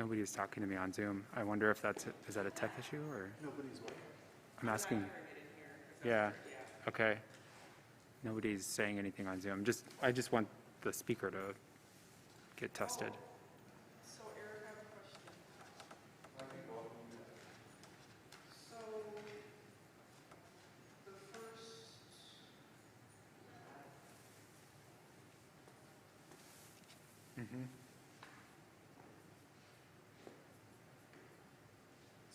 Nobody is talking to me on Zoom. I wonder if is that a tech issue or? Nobody's what? I'm asking. Yeah, okay. Nobody's saying anything on Zoom. I just want the speaker to get tested. So Eric, I have a question. So the first, Mm-hmm.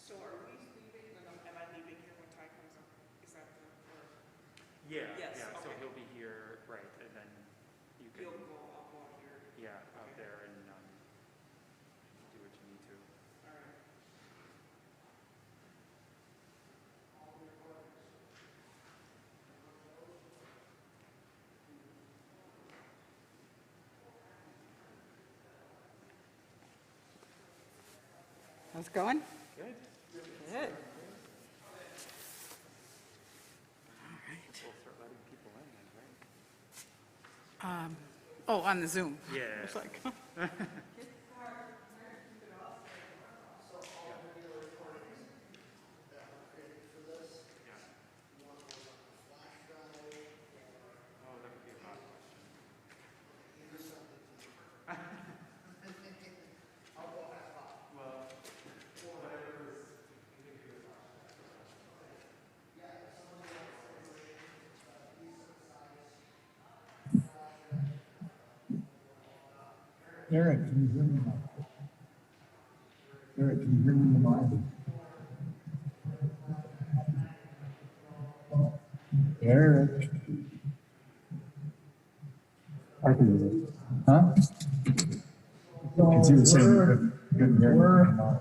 so are we leaving, am I leaving here when Ty comes up? Is that the, or Yeah, Yes, yeah, so okay. he'll be here, right, and then you can, you'll go, I'll go out here? yeah, out Okay. there and do what you need to. All right. How's it going? Good. Good. We'll start letting people in then, right? Oh, on the Zoom. Yeah. It's like, Oh, that would be a hot question. Eric, can you hear me now? Eric, can you hear me in the Bible? Eric. I can hear you. Huh? Because you were saying you couldn't hear me.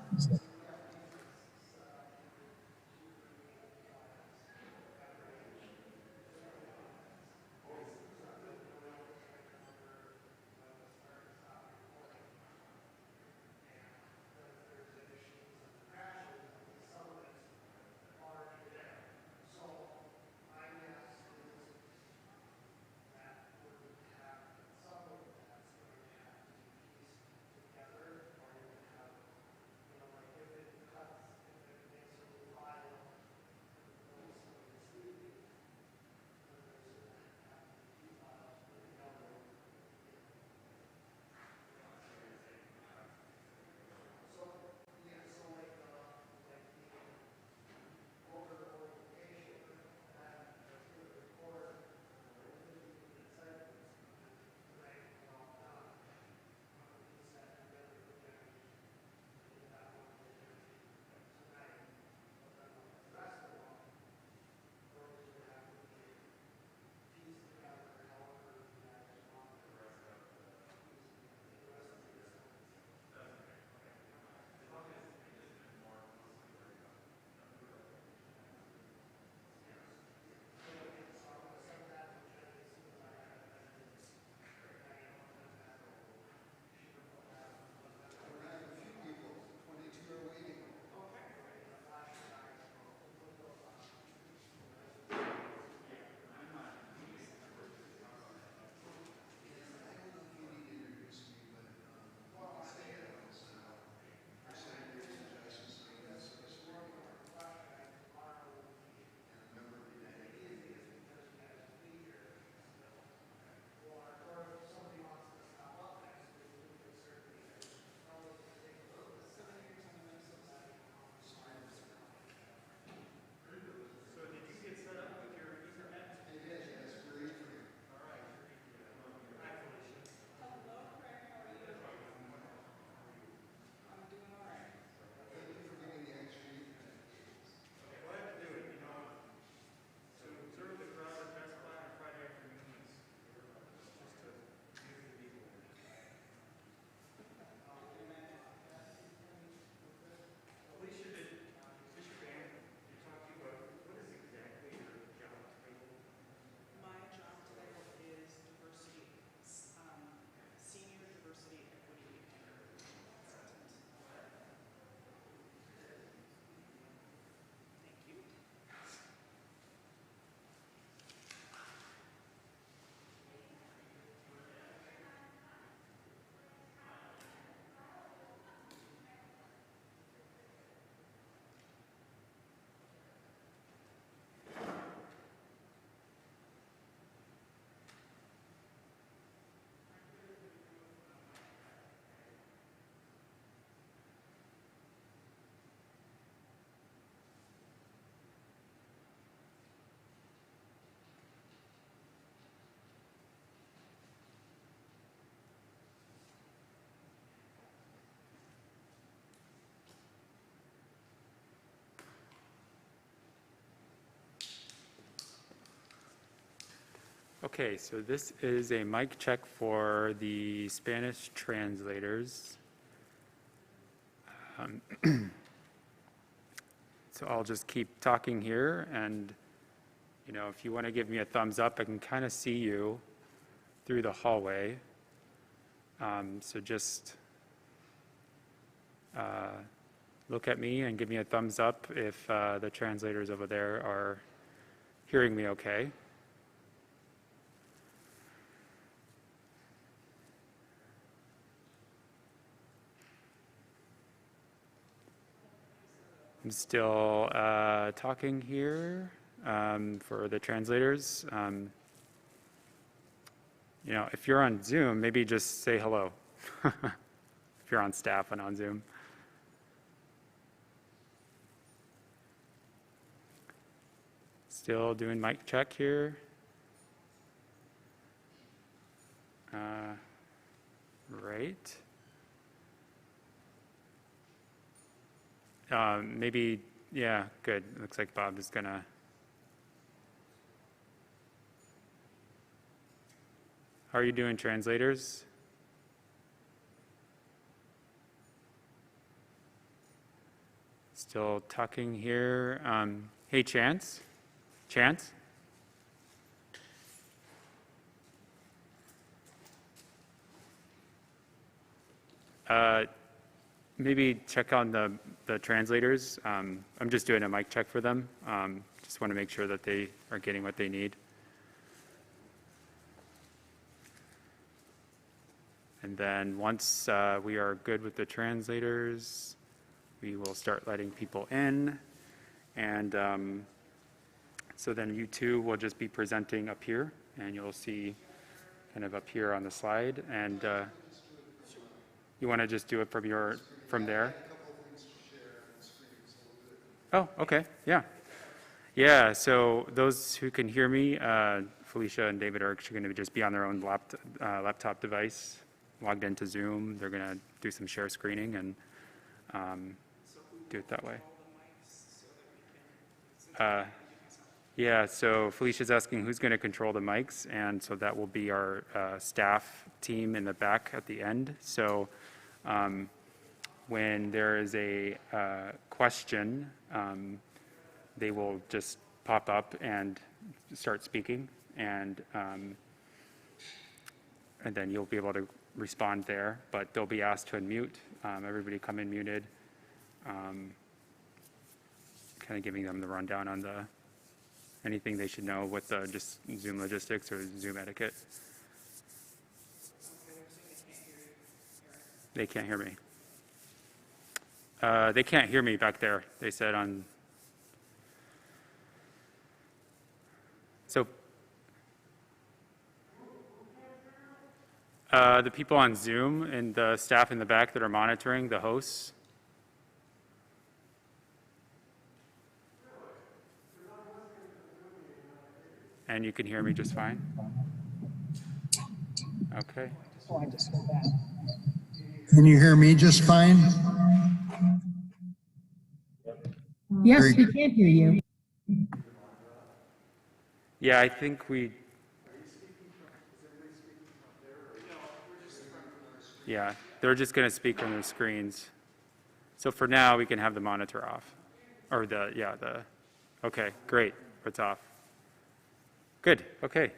Okay, so this is a mic check for the Spanish translators. Um, So I'll just keep talking here, and, you know, if you want to give me a thumbs up, I can kind of see you through the hallway. So just look at me and give me a thumbs up if the translators over there are hearing me okay. I'm still talking here for the translators. You know, if you're on Zoom, maybe just say hello. If you're on staff and on Zoom. Still doing mic check here. Right. Maybe, yeah, good. Looks like Bob is gonna. How are you doing, translators? Still talking here. Hey, Chance? Chance? Maybe check on the translators. I'm just doing a mic check for them. Just want to make sure that they are getting what they need. And then once we are good with the translators, we will start letting people in. And so then you two will just be presenting up here, and you'll see kind of up here on the slide. And you want to just do it from there? Oh, okay, yeah. Yeah, so those who can hear me, Felicia and David are actually going to just be on their own laptop device, logged into Zoom. They're going to do some share screening and do it that way. Yeah, so Felicia's asking who's going to control the mics, and so that will be our staff team in the back at the end. So when there is a question, they will just pop up and start speaking, and then you'll be able to respond there, but they'll be asked to unmute. Everybody come in muted, kind of giving them the rundown on anything they should know with just Zoom logistics or Zoom etiquette. They can't hear me. They can't hear me back there, they said on. So the people on Zoom and the staff in the back that are monitoring, the hosts. And you can hear me just fine? Okay. Can you hear me just fine? Yes, Very we can hear you. Yeah, I think we. Yeah, they're just going to speak on their screens. So for now, we can have the monitor off. Or okay, great, it's off. Good, okay.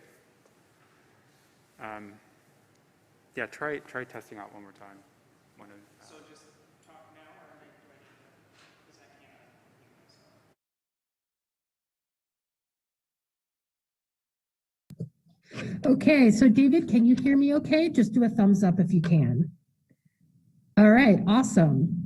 Yeah, try testing out one more time. So just talk now, or do I need to, because I can't unmute myself. Okay, so David, can you hear me okay? Just do a thumbs up if you can. All right, awesome.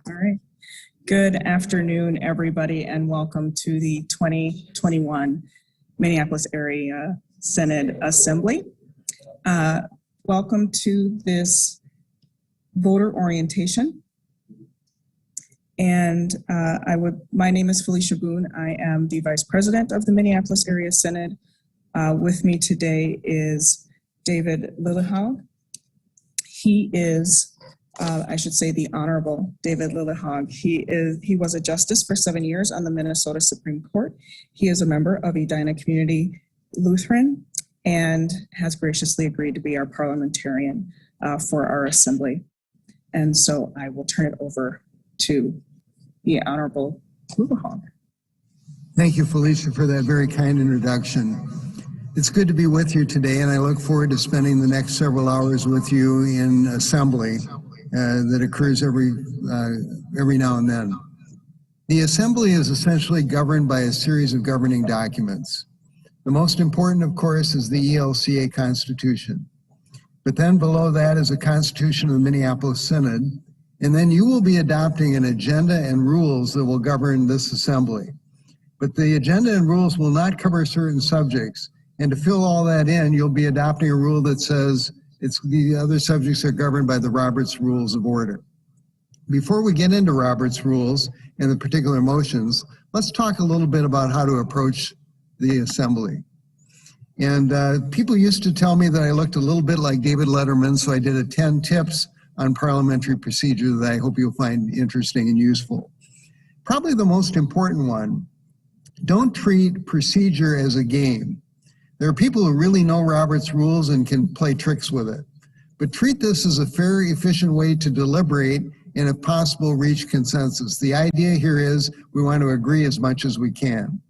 All right. Good afternoon, everybody, and welcome to the 2021 Minneapolis Area Synod Assembly. Welcome to this voter orientation. And my name is Felicia Boone. I am the Vice President of the Minneapolis Area Synod. With me today is David Lillehaug. He is I should say the Honorable David Lillehaug. He was a justice for 7 years on the Minnesota Supreme Court. He is a member of Edina Community Lutheran and has graciously agreed to be our parliamentarian for our assembly. And so I will turn it over to the Honorable Lillehaug. Thank you, Felicia, for that very kind introduction. It's good to be with you today, and I look forward to spending the next several hours with you in assembly that occurs every now and then. The assembly is essentially governed by a series of governing documents. The most important, of course, is the ELCA Constitution. But then below that is a Constitution of the Minneapolis Synod, and then you will be adopting an agenda and rules that will govern this assembly. But the agenda and rules will not cover certain subjects, and to fill all that in, you'll be adopting a rule that says the other subjects are governed by the Roberts Rules of Order. Before we get into Roberts Rules and the particular motions, let's talk a little bit about how to approach the assembly. And people used to tell me that I looked a little bit like David Letterman, so I did a 10 tips on parliamentary procedure that I hope you'll find interesting and useful. Probably the most important one, don't treat procedure as a game. There are people who really know Robert's rules and can play tricks with it. But treat this as a very efficient way to deliberate and, if possible, reach consensus. The idea here is we want to agree as much as we can.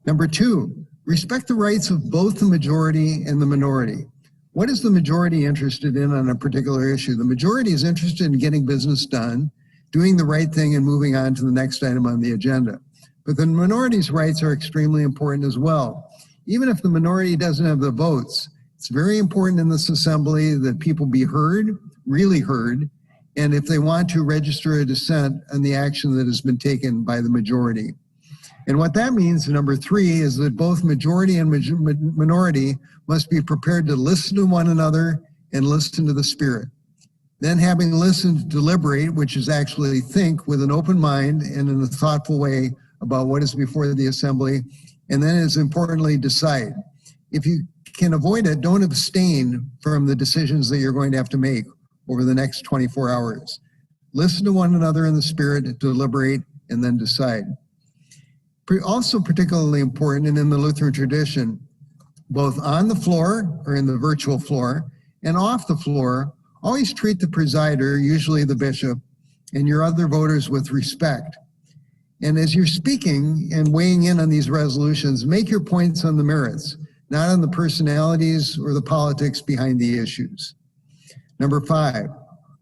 Number two, respect the rights of both the majority and the minority. What is the majority interested in on a particular issue? The majority is interested in getting business done, doing the right thing, and moving on to the next item on the agenda. But the minority's rights are extremely important as well. Even if the minority doesn't have the votes, it's very important in this assembly that people be heard, really heard, and if they want to, register a dissent on the action that has been taken by the majority. And what that means, number three, is that both majority and minority must be prepared to listen to one another and listen to the Spirit. Then, having listened, deliberate, which is actually think with an open mind and in a thoughtful way about what is before the assembly, and then, as importantly, decide. If you can avoid it, don't abstain from the decisions that you're going to have to make over the next 24 hours. Listen to one another in the Spirit, deliberate, and then decide. Also particularly important, and in the Lutheran tradition, both on the floor or in the virtual floor and off the floor. Always treat the presider, usually the bishop, and your other voters with respect. And as you're speaking and weighing in on these resolutions, make your points on the merits, not on the personalities or the politics behind the issues. Number 5,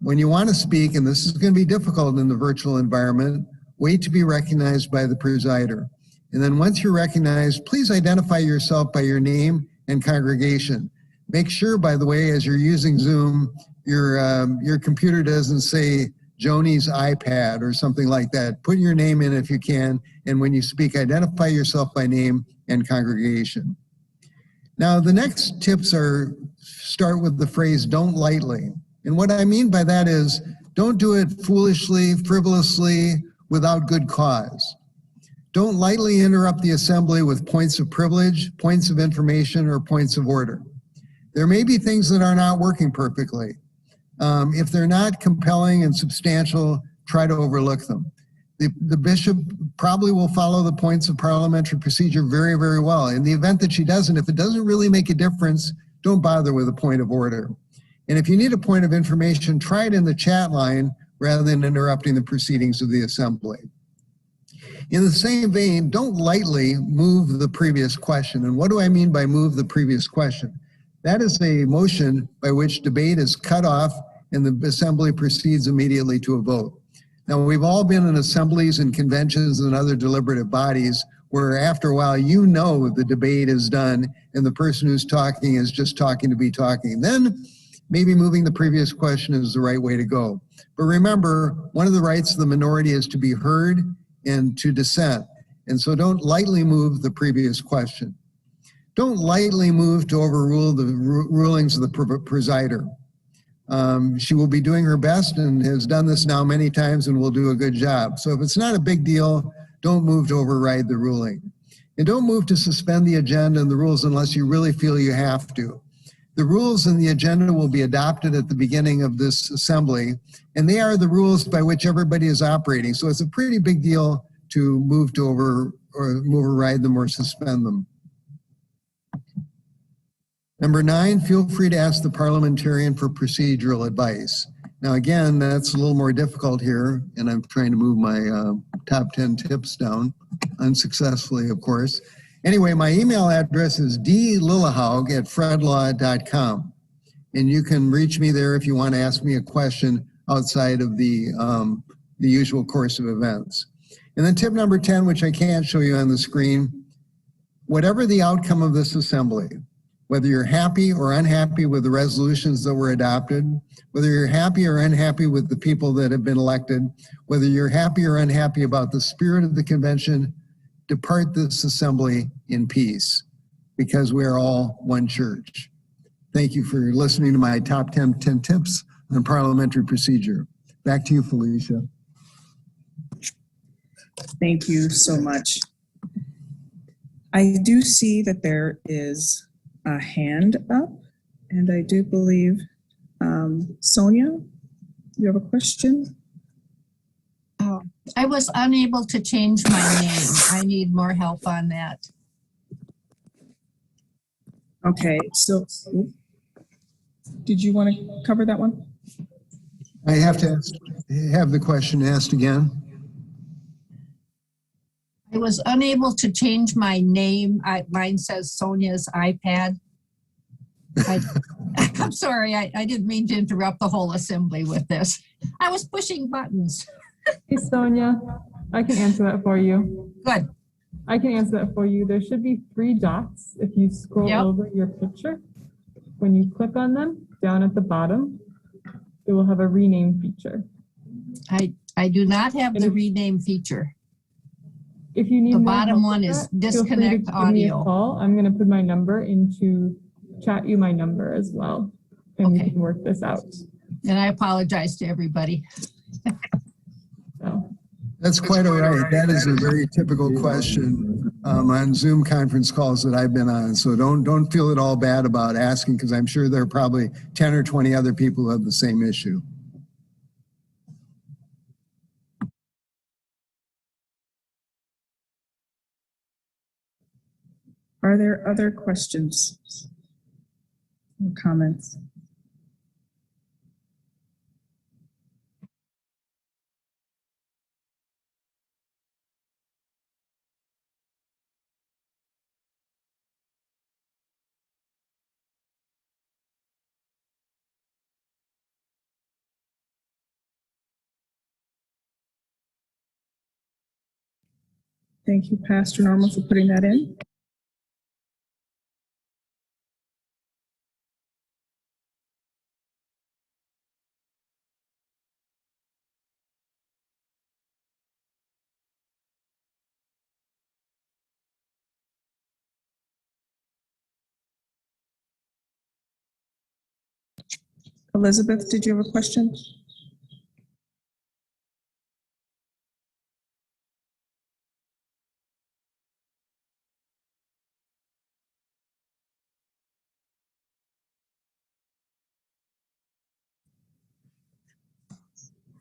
when you want to speak, and this is going to be difficult in the virtual environment, wait to be recognized by the presider. And then once you're recognized, please identify yourself by your name and congregation. Make sure, by the way, as you're using Zoom, your computer doesn't say Joni's iPad or something like that. Put your name in if you can, and when you speak, identify yourself by name and congregation. Now, the next tips are start with the phrase, don't lightly. And what I mean by that is, don't do it foolishly, frivolously, without good cause. Don't lightly interrupt the assembly with points of privilege, points of information, or points of order. There may be things that are not working perfectly. If they're not compelling and substantial, try to overlook them. The bishop probably will follow the points of parliamentary procedure very, very well. In the event that she doesn't, if it doesn't really make a difference, don't bother with a point of order. And if you need a point of information, try it in the chat line rather than interrupting the proceedings of the assembly. In the same vein, don't lightly move the previous question. And what do I mean by move the previous question? That is a motion by which debate is cut off and the assembly proceeds immediately to a vote. Now, we've all been in assemblies and conventions and other deliberative bodies where after a while you know the debate is done and the person who's talking is just talking to be talking. Then maybe moving the previous question is the right way to go. But remember, one of the rights of the minority is to be heard and to dissent. And so don't lightly move the previous question. Don't lightly move to overrule the rulings of the presider. She will be doing her best and has done this now many times and will do a good job. So if it's not a big deal, don't move to override the ruling. And don't move to suspend the agenda and the rules unless you really feel you have to. The rules and the agenda will be adopted at the beginning of this assembly, and they are the rules by which everybody is operating. So it's a pretty big deal to move to override them or suspend them. Number 9, feel free to ask the parliamentarian for procedural advice. Now again, that's a little more difficult here, and I'm trying to move my top 10 tips down, unsuccessfully, of course. Anyway, my email address is dlillehaug@fredlaw.com, and you can reach me there if you want to ask me a question outside of the usual course of events. And then tip number 10, which I can't show you on the screen, whatever the outcome of this assembly, whether you're happy or unhappy with the resolutions that were adopted, whether you're happy or unhappy with the people that have been elected, whether you're happy or unhappy about the spirit of the convention, depart this assembly in peace, because we are all one church. Thank you for listening to my top 10 tips on parliamentary procedure. Back to you, Felicia. Thank you so much. I do see that there is a hand up, and I do believe, Sonia, you have a question? I was unable to change my name. I need more help on that. Okay, so did you want to cover that one? I have to have the question asked again. I was unable to change my name. Mine says Sonia's iPad. I'm sorry, I didn't mean to interrupt the whole assembly with this. I was pushing buttons. Hey, Sonia, I can answer that for you. Good. I can answer that for you. There should be 3 dots if you scroll over your picture. When you click on them, down at the bottom, it will have a rename feature. I do not have the rename feature. If you need the more bottom help one with is that, disconnect feel free to give me a audio. call. I'm going to put my number into chat you my number as well, and we can work this out. And I apologize to everybody. So. That's quite all right. That is a very typical question on Zoom conference calls that I've been on. So don't feel at all bad about asking, because I'm sure there are probably 10 or 20 other people who have the same issue. Are there other questions or comments? Thank you, Pastor Norma, for putting that in. Elizabeth, did you have a question?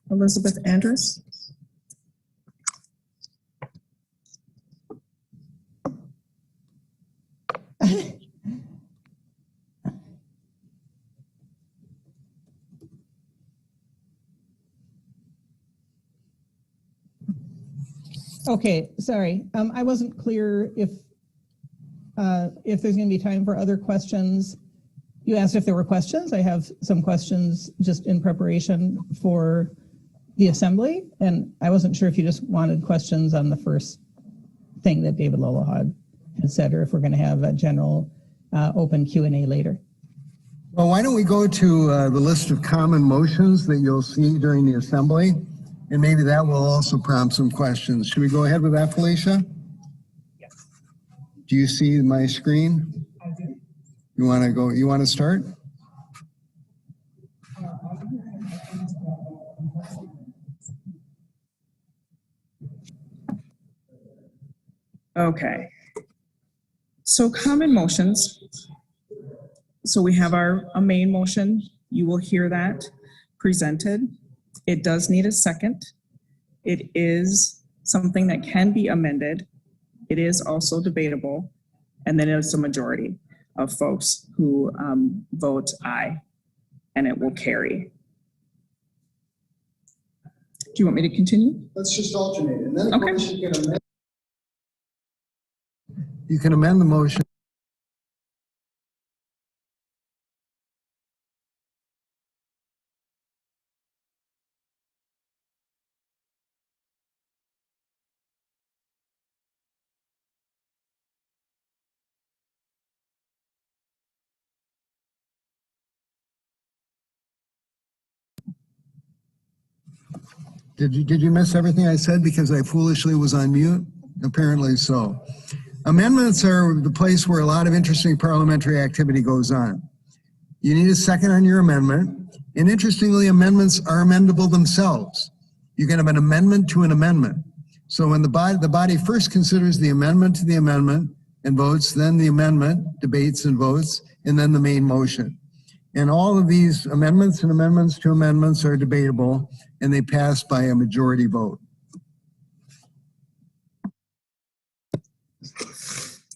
Elizabeth Andrus? Okay, sorry. I wasn't clear if there's going to be time for other questions. You asked if there were questions. I have some questions just in preparation for the assembly, and I wasn't sure if you just wanted questions on the first thing that David Lolahod had said, or if we're going to have a general open Q&A later. Well, why don't we go to the list of common motions that you'll see during the assembly, and maybe that will also prompt some questions. Should we go ahead with that, Felicia? Yes. Do you see my screen? I do. You want to go? You want to start? Okay. So common motions. So we have a main motion. You will hear that presented. It does need a second. It is something that can be amended. It is also debatable. And then it's a majority of folks who vote aye, and it will carry. Do you want me to continue? Let's just alternate. And then Okay. You can amend the motion. Did you miss everything I said because I foolishly was on mute? Apparently so. Amendments are the place where a lot of interesting parliamentary activity goes on. You need a second on your amendment, and interestingly, amendments are amendable themselves. You can have an amendment to an amendment. So when the body first considers the amendment to the amendment and votes, then the amendment debates and votes, and then the main motion. And all of these amendments and amendments to amendments are debatable, and they pass by a majority vote.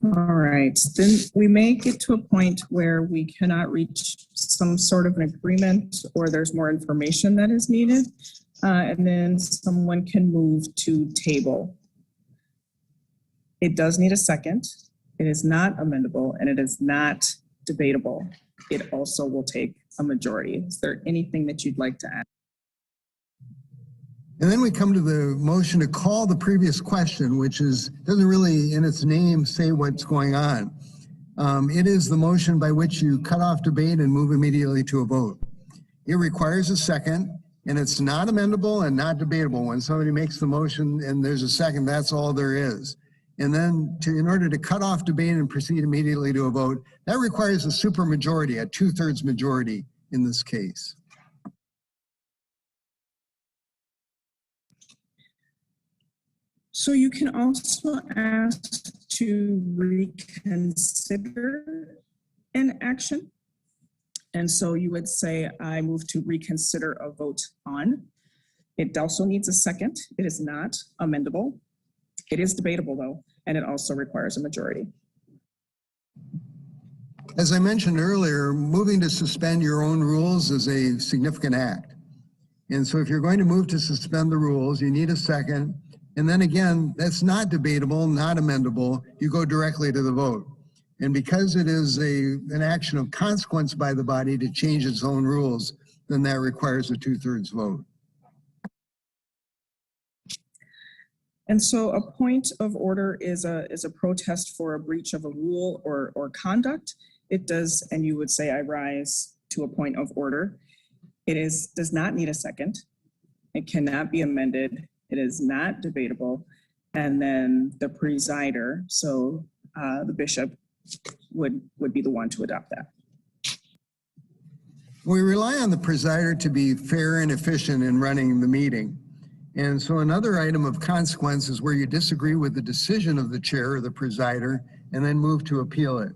All right, then we may get to a point where we cannot reach some sort of an agreement or there's more information that is needed. And then someone can move to table. It does need a second. It is not amendable and it is not debatable. It also will take a majority. Is there anything that you'd like to add? And then we come to the motion to call the previous question, which doesn't really in its name say what's going on. It is the motion by which you cut off debate and move immediately to a vote. It requires a second, and it's not amendable and not debatable. When somebody makes the motion and there's a second, that's all there is. And then in order to cut off debate and proceed immediately to a vote, that requires a supermajority, a 2/3 majority in this case. So you can also ask to reconsider an action. And so you would say, I move to reconsider a vote on. It also needs a second. It is not amendable. It is debatable though, and it also requires a majority. As I mentioned earlier, moving to suspend your own rules is a significant act. And so if you're going to move to suspend the rules, you need a second. And then again, that's not debatable, not amendable. You go directly to the vote. And because it is an action of consequence by the body to change its own rules, then that requires a 2/3 vote. And so a point of order is a protest for a breach of a rule or conduct. It does, and you would say, I rise to a point of order. Does not need a second. It cannot be amended. It is not debatable. And then the presider, so the bishop, would be the one to adopt that. We rely on the presider to be fair and efficient in running the meeting. And so another item of consequence is where you disagree with the decision of the chair or the presider and then move to appeal it.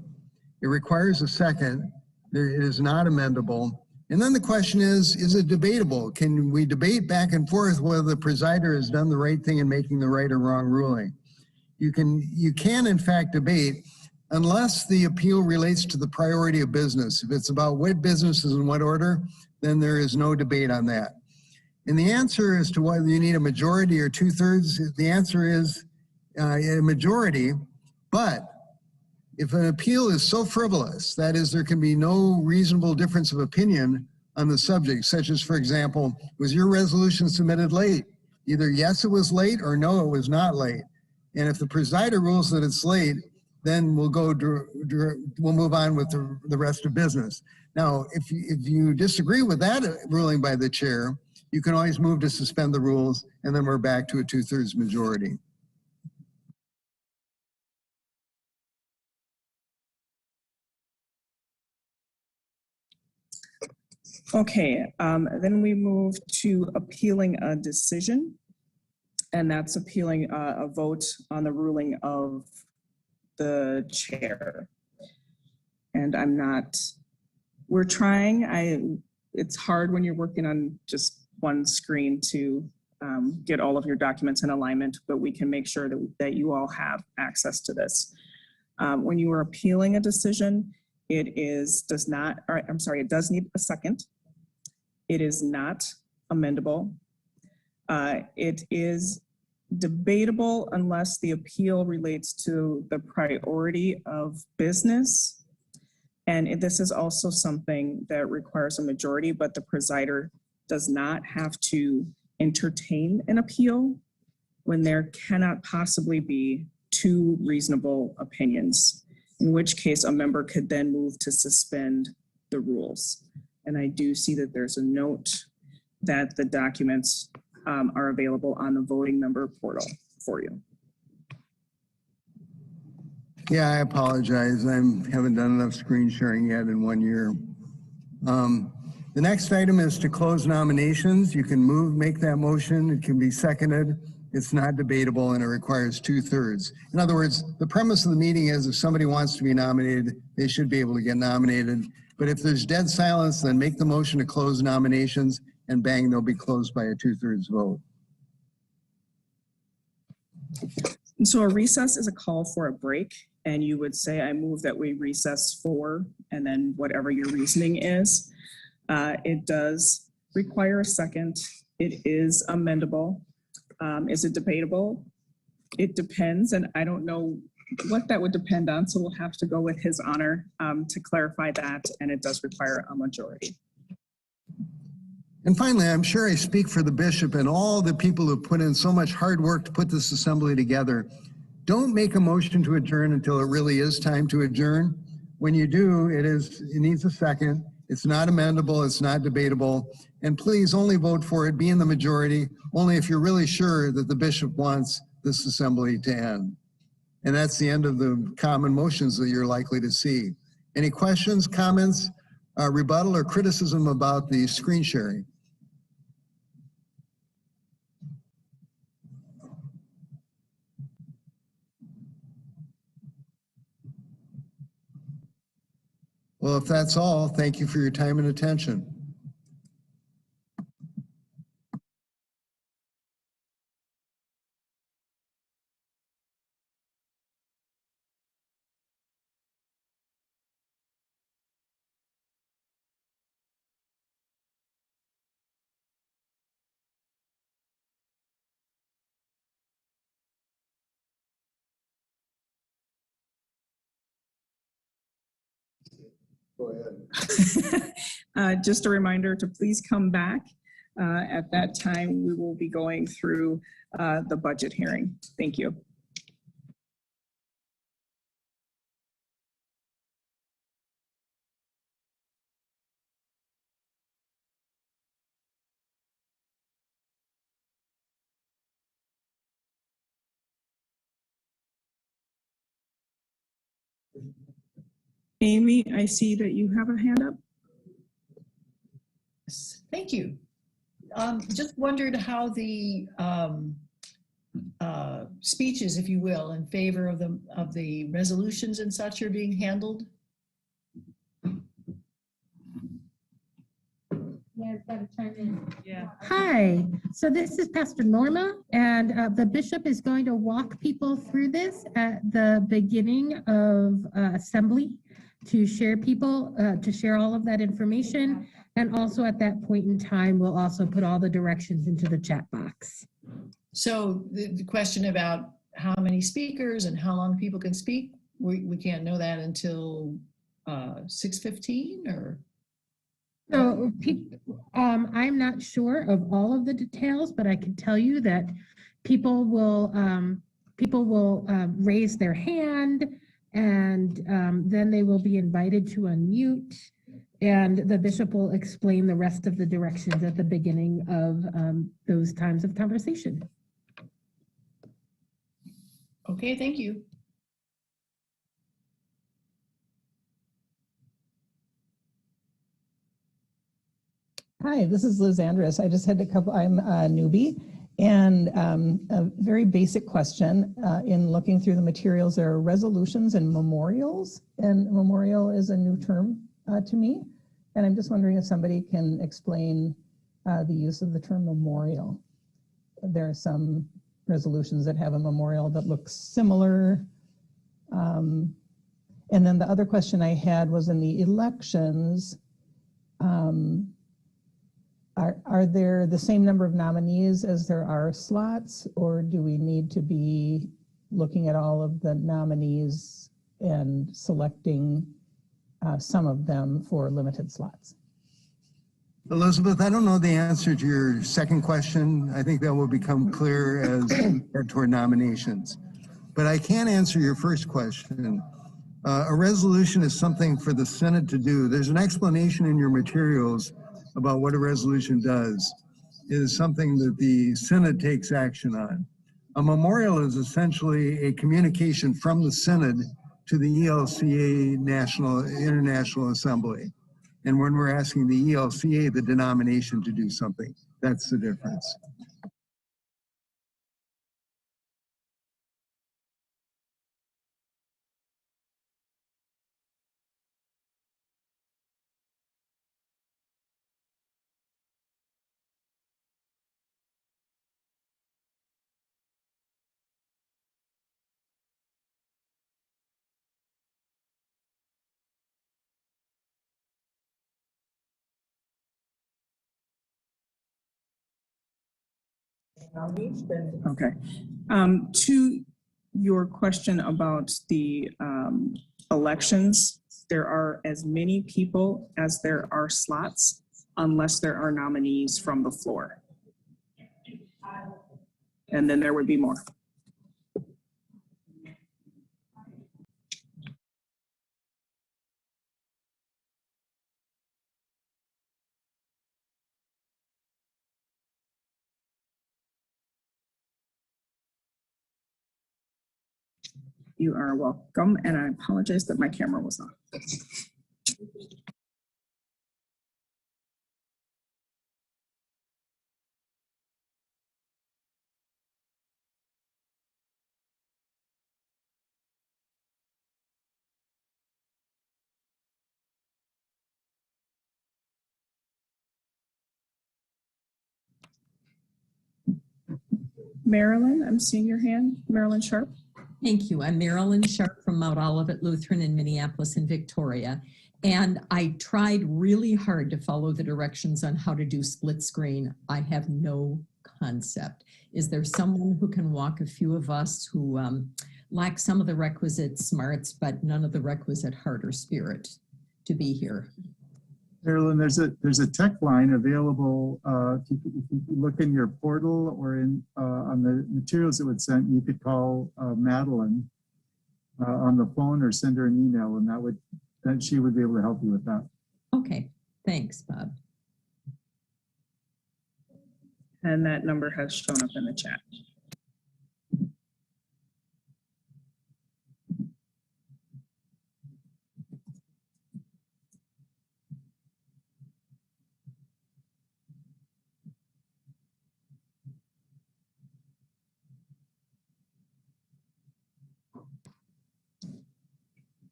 It requires a second. It is not amendable. And then the question is it debatable? Can we debate back and forth whether the presider has done the right thing in making the right or wrong ruling? You can in fact debate unless the appeal relates to the priority of business. If it's about what business is in what order, then there is no debate on that. And the answer as to whether you need a majority or 2/3, the answer is a majority. But if an appeal is so frivolous, that is, there can be no reasonable difference of opinion on the subject, such as, for example, was your resolution submitted late? Either yes, it was late, or no, it was not late. And if the presider rules that it's late, then we'll move on with the rest of business. Now, if you disagree with that ruling by the chair, you can always move to suspend the rules, and then we're back to a 2/3 majority. Okay, then we move to appealing a decision, and that's appealing a vote on the ruling of the chair. And we're trying, it's hard when you're working on just one screen to get all of your documents in alignment, but we can make sure that you all have access to this. When you are appealing a decision, it does need a second. It is not amendable. It is debatable unless the appeal relates to the priority of business. And this is also something that requires a majority, but the presider does not have to entertain an appeal when there cannot possibly be two reasonable opinions, in which case a member could then move to suspend the rules. And I do see that there's a note that the documents are available on the voting member portal for you. Yeah, I apologize. I haven't done enough screen sharing yet in 1 year. The next item is to close nominations. You can make that motion. It can be seconded. It's not debatable, and it requires 2/3. In other words, the premise of the meeting is if somebody wants to be nominated, they should be able to get nominated. But if there's dead silence, then make the motion to close nominations, and bang, they'll be closed by a 2/3 vote. And so a recess is a call for a break, and you would say, I move that we recess for, and then whatever your reasoning is. It does require a second. It is amendable. Is it debatable? It depends, and I don't know what that would depend on, so we'll have to go with his honor to clarify that, and it does require a majority. And finally, I'm sure I speak for the bishop and all the people who put in so much hard work to put this assembly together. Don't make a motion to adjourn until it really is time to adjourn. When you do, it needs a second. It's not amendable, it's not debatable. And please only vote for it, be in the majority, only if you're really sure that the bishop wants this assembly to end. And that's the end of the common motions that you're likely to see. Any questions, comments, rebuttal, or criticism about the screen sharing? Well, if that's all, thank you for your time and attention. Go ahead. Just a reminder to please come back. At that time, we will be going through the budget hearing. Thank you. Amy, I see that you have a hand up. Thank you. Just wondered how the speeches, if you will, in favor of the resolutions and such are being handled. Yeah, I've got to chime in. Yeah. Hi, so this is Pastor Norma, and the bishop is going to walk people through this at the beginning of assembly to share all of that information. And also at that point in time, we'll also put all the directions into the chat box. So the question about how many speakers and how long people can speak, we can't know that until 6:15 or? So I'm not sure of all of the details, but I can tell you that people will raise their hand, and then they will be invited to unmute, and the bishop will explain the rest of the directions at the beginning of those times of conversation. Okay, thank you. Hi, this is Liz Andrus. I just had I'm a newbie, and a very basic question. In looking through the materials, there are resolutions and memorials, and memorial is a new term to me. And I'm just wondering if somebody can explain the use of the term memorial. There are some resolutions that have a memorial that looks similar. And then the other question I had was in the elections, are there the same number of nominees as there are slots, or do we need to be looking at all of the nominees and selecting some of them for limited slots? Elizabeth, I don't know the answer to your second question. I think that will become clear as we head toward nominations. But I can answer your first question. A resolution is something for the Synod to do. There's an explanation in your materials about what a resolution does. It is something that the Synod takes action on. A memorial is essentially a communication from the Synod to the ELCA International Assembly. And when we're asking the ELCA, the denomination, to do something, that's the difference. Okay. To your question about the elections, there are as many people as there are slots, unless there are nominees from the floor. And then there would be more. You are welcome, and I apologize that my camera was on. Marilyn, I'm seeing your hand. Marilyn Sharp. Thank you. I'm Marilyn Sharp from Mount Olivet Lutheran in Minneapolis and Victoria. And I tried really hard to follow the directions on how to do split screen. I have no concept. Is there someone who can walk a few of us who lack some of the requisite smarts, but none of the requisite heart or spirit to be here. Marilyn, there's a tech line available. If you look in your portal or in on the materials that would send, you could call Madeline on the phone or send her an email, and that she would be able to help you with that. Okay, thanks, Bob. And that number has shown up in the chat.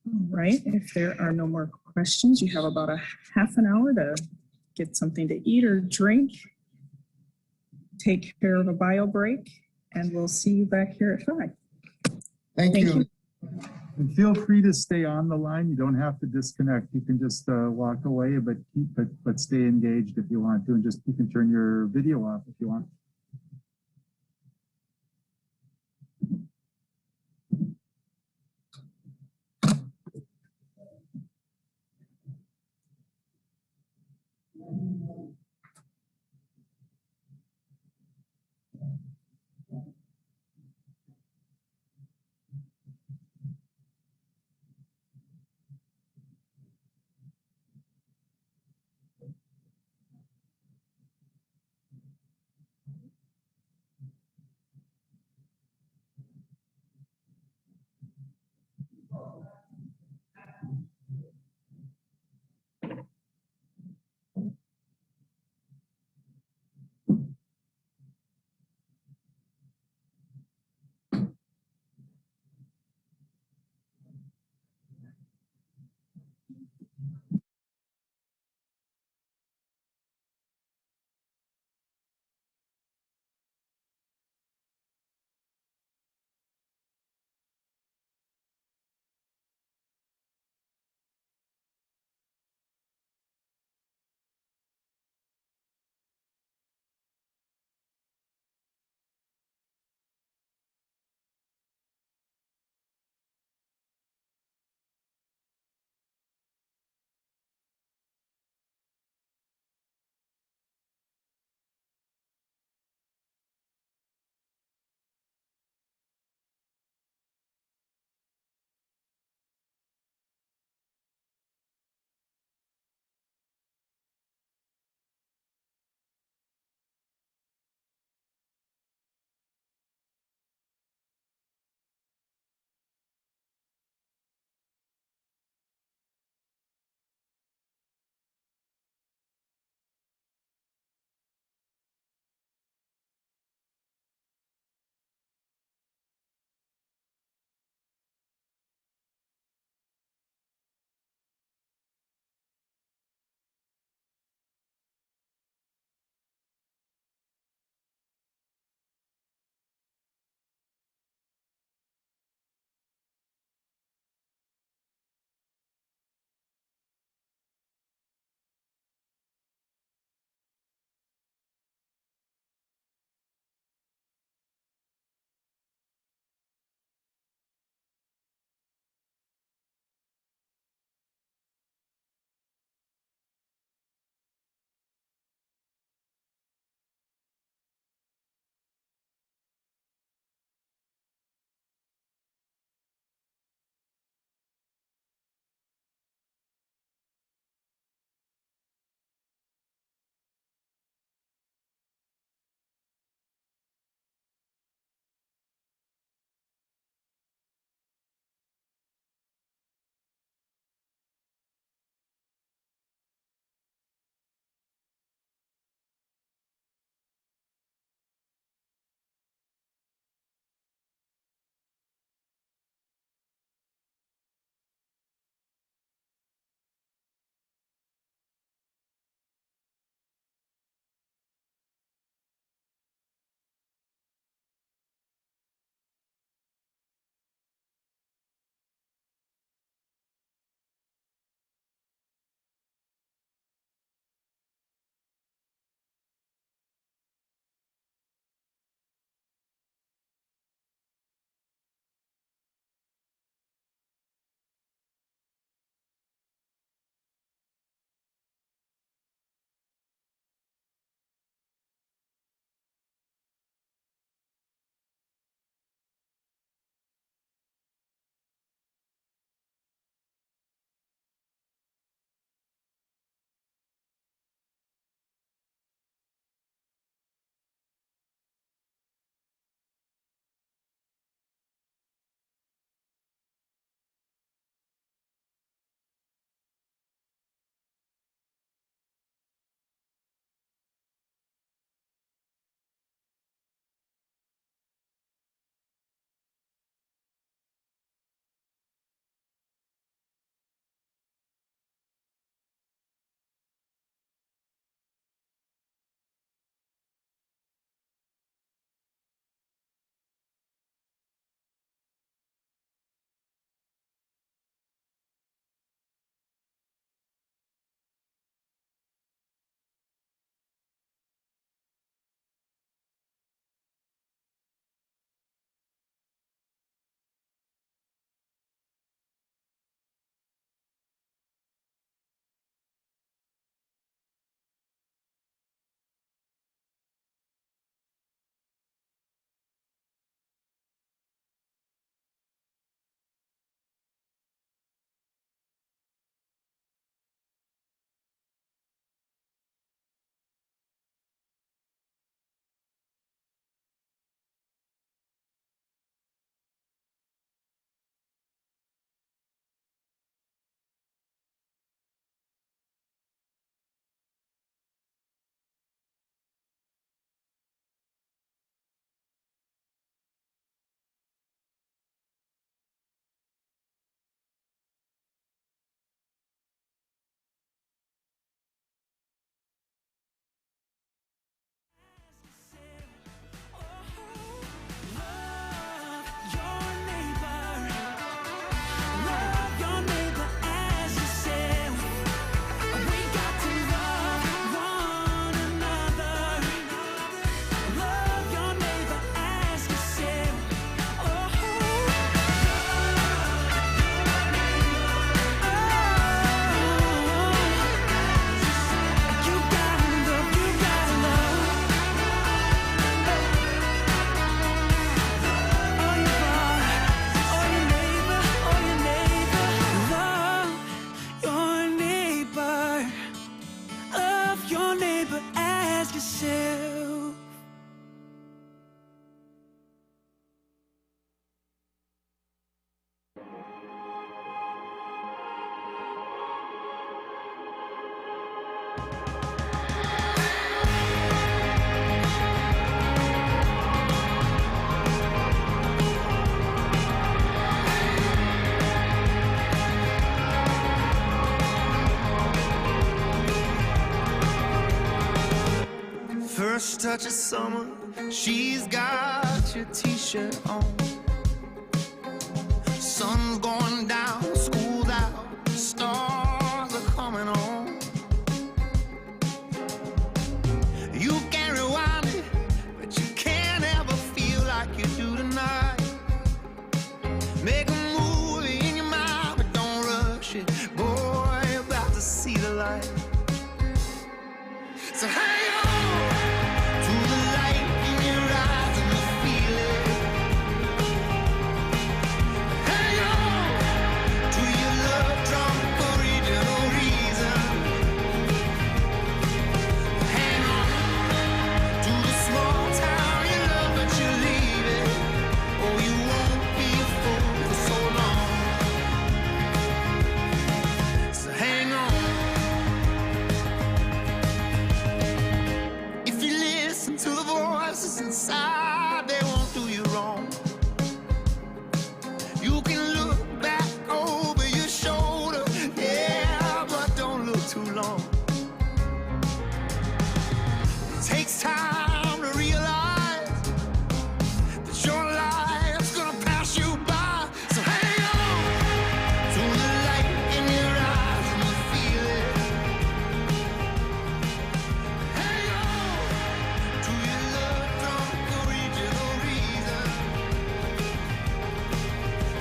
All right, if there are no more questions, you have about a half an hour to get something to eat or drink, take care of a bio break, and we'll see you back here at 5. Thank you. And feel free to stay on the line. You don't have to disconnect. You can just walk away, but stay engaged if you want to, and just you can turn your video off if you want. First touch of summer, she's got your t-shirt on. Sun's going down, school's out, stars are coming on. You can rewind it, but you can't ever feel like you do tonight. Make a movie in your mind, but don't rush it. Boy, you're about to see the light. So hang on to the light in your eyes and the feeling. Hang on to your love drunk original reason. Hang on to the small town you love but you're leaving. Oh, you won't be a fool for so long. So hang on. If you listen to the voices inside, they won't do you wrong. You can look back over your shoulder, yeah, but don't look too long. It takes time to realize that your life's gonna pass you by. So hang on to the light in your eyes and the feeling. Hang on to your love drunk original reason.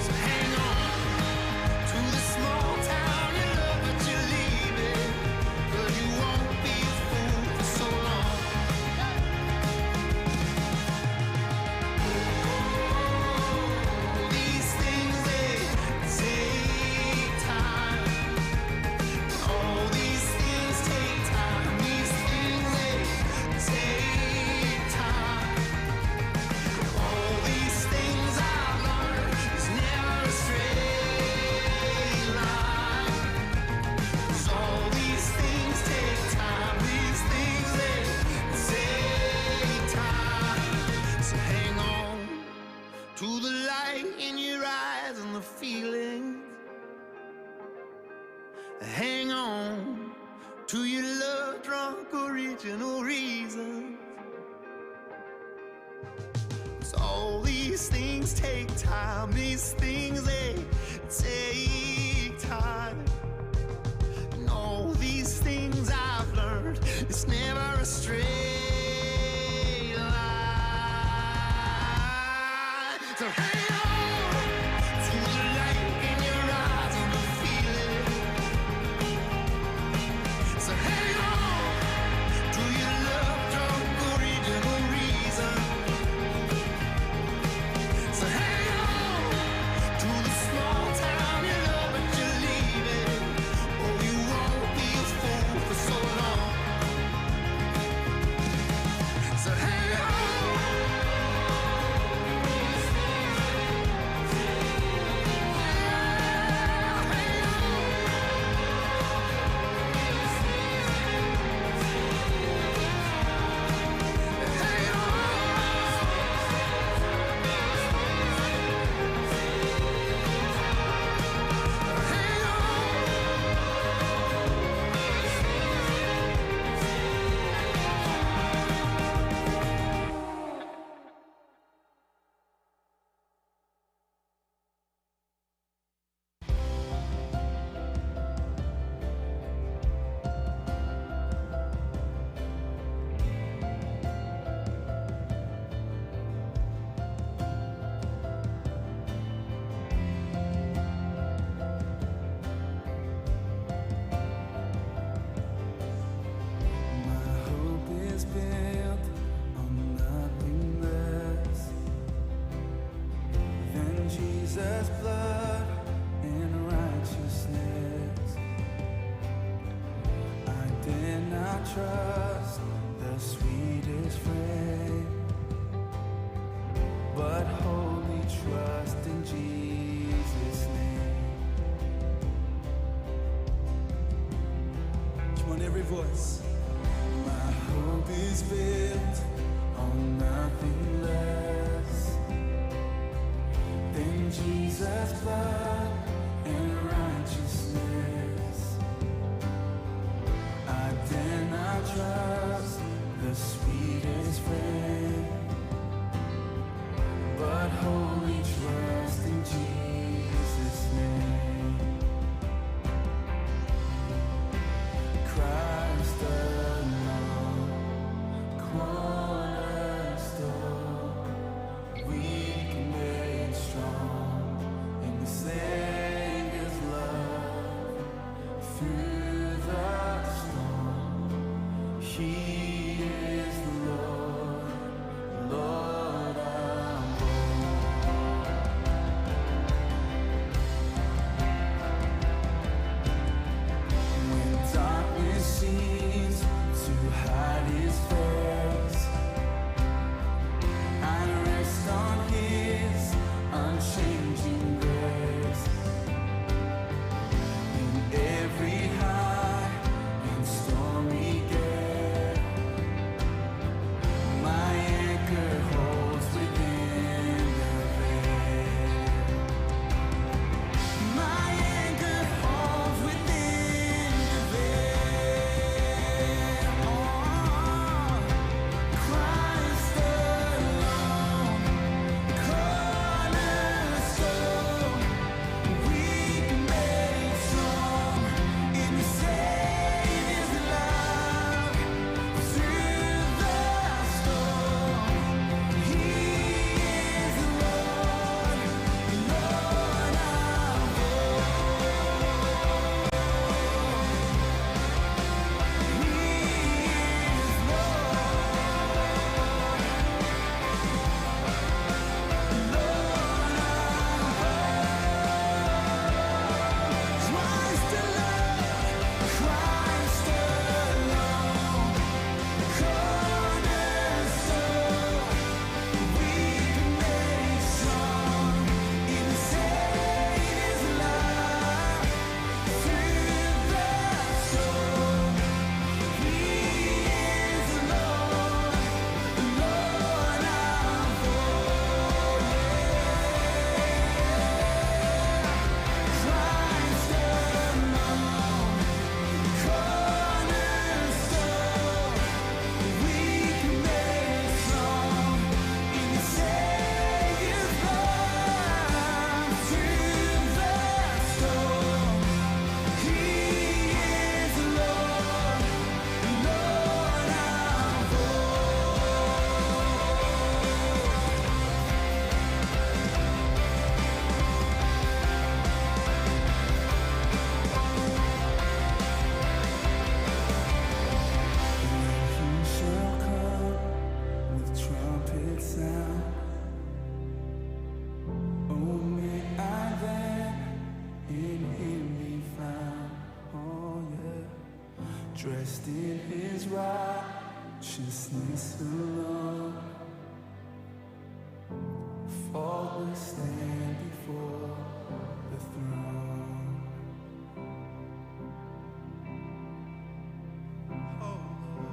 So hang on to the small town you love but you're leaving. 'Cause you won't be a fool for so long. These things, they take time. All these things take time. These things, they take time. All these things I've learned is never a straight line. 'Cause all these things take time. These things, they take time. So hang on to the light in your eyes and the feelings. Hang on to your love drunk original reasons. 'Cause all these things take time. These things, they take time. And all these things I've learned, it's never a straight line. So hang on to the light in your eyes and the feeling. So hang on to your love drunk original reason. So hang on to the small town you love but you're leaving. Oh, you won't be a fool for so long. So hang on. Jesus' blood and righteousness. I dare not trust the sweetest friend, but wholly trust in Jesus' name. Come on, every voice. My hope is built on nothing less than Jesus' blood and righteousness. I dare not trust the sweetest dressed in his righteousness alone, faultless stand before the throne. Oh Lord,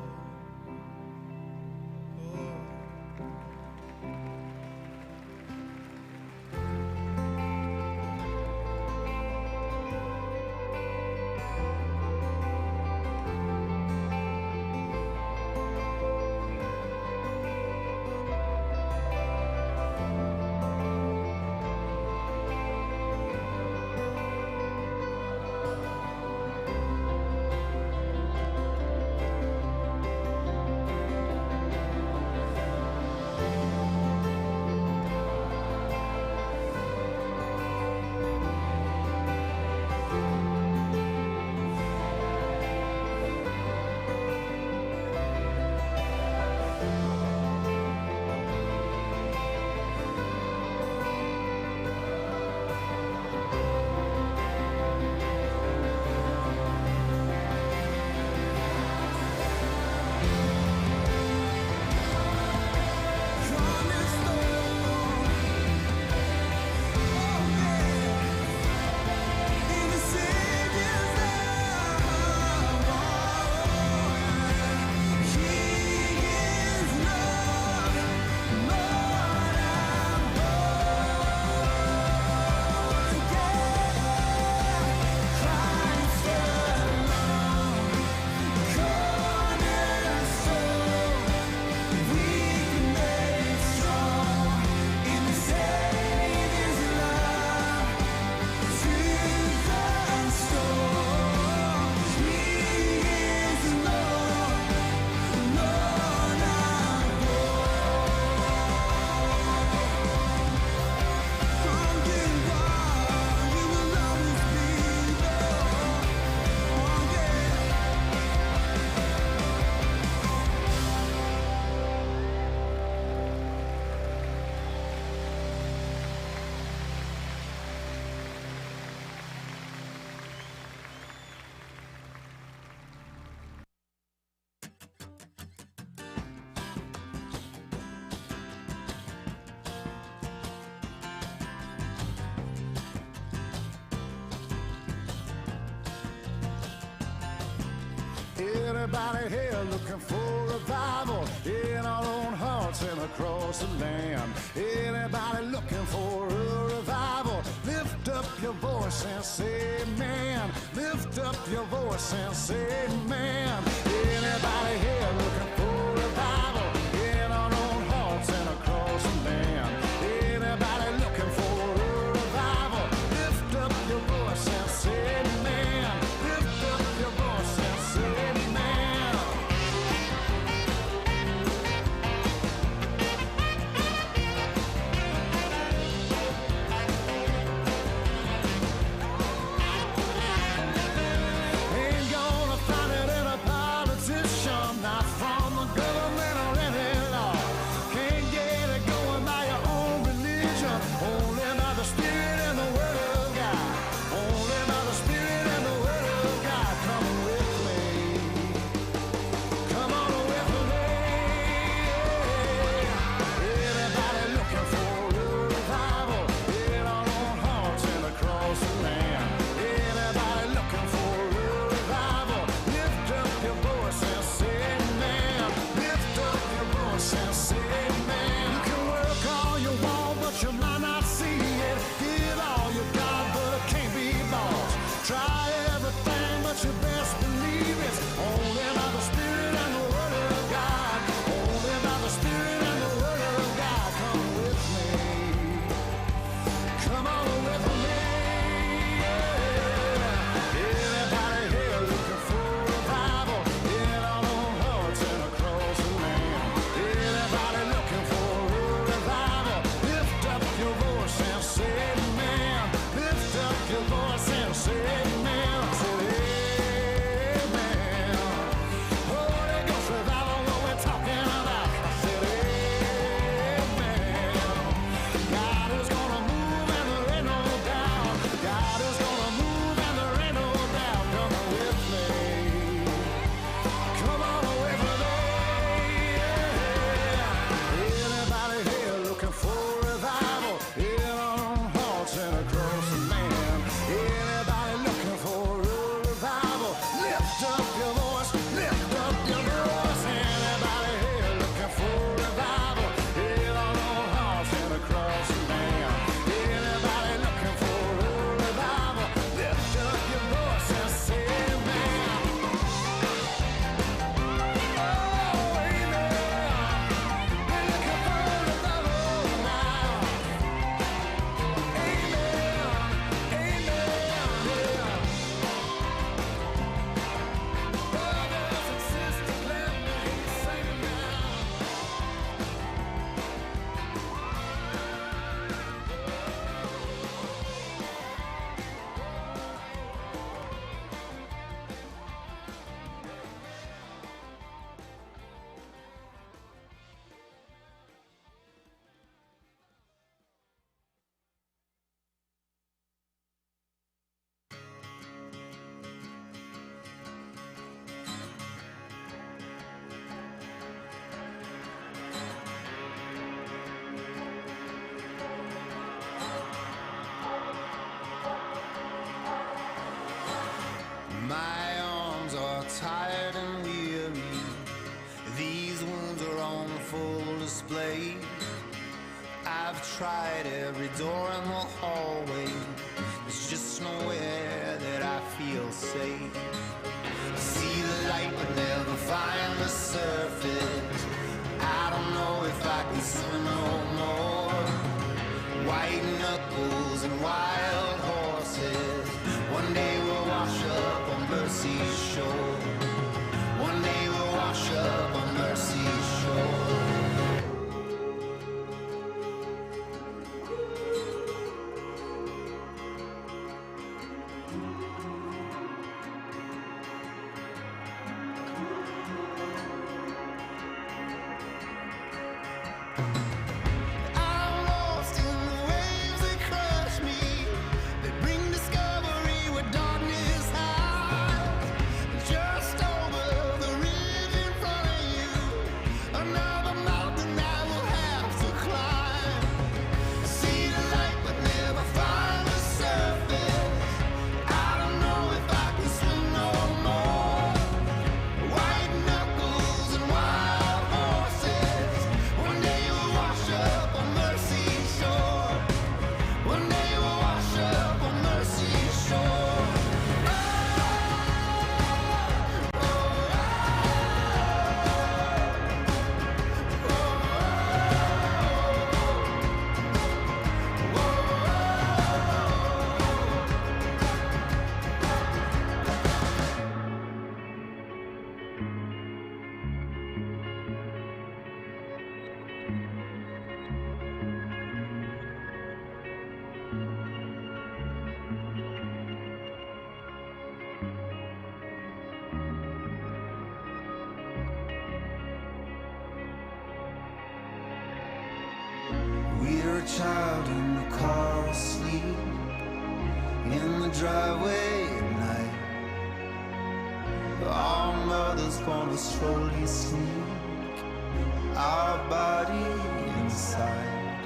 Everybody here looking for revival in our own hearts and across the land. Anybody looking for a revival, lift up your voice and say amen. Lift up your voice and say amen. Anybody here looking for revival in our own hearts and across the land. Anybody looking for a revival, lift up your voice and say amen. Lift up your voice and say amen. Ain't gonna find it in a politician, not from the government. My arms are tired and weary. These wounds are on full display. I've tried every door in the hallway. There's just nowhere that I feel safe. See the light but never find the surface. I don't know if I can swim no more. White knuckles and wild horses. One day we'll wash up on Mercy's shore. One day we'll wash up on Mercy's shore. We're a child in the car asleep in the driveway at night. Our mothers gonna slowly sneak our body inside.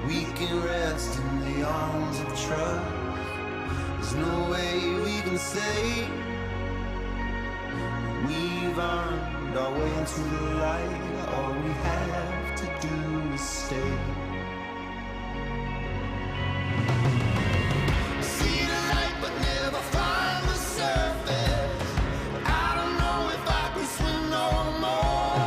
We can rest in the arms of trust. There's no way we can say we've earned our way into the light. All we have to do is stay. See the light but never find the surface. I don't know if I can swim no more.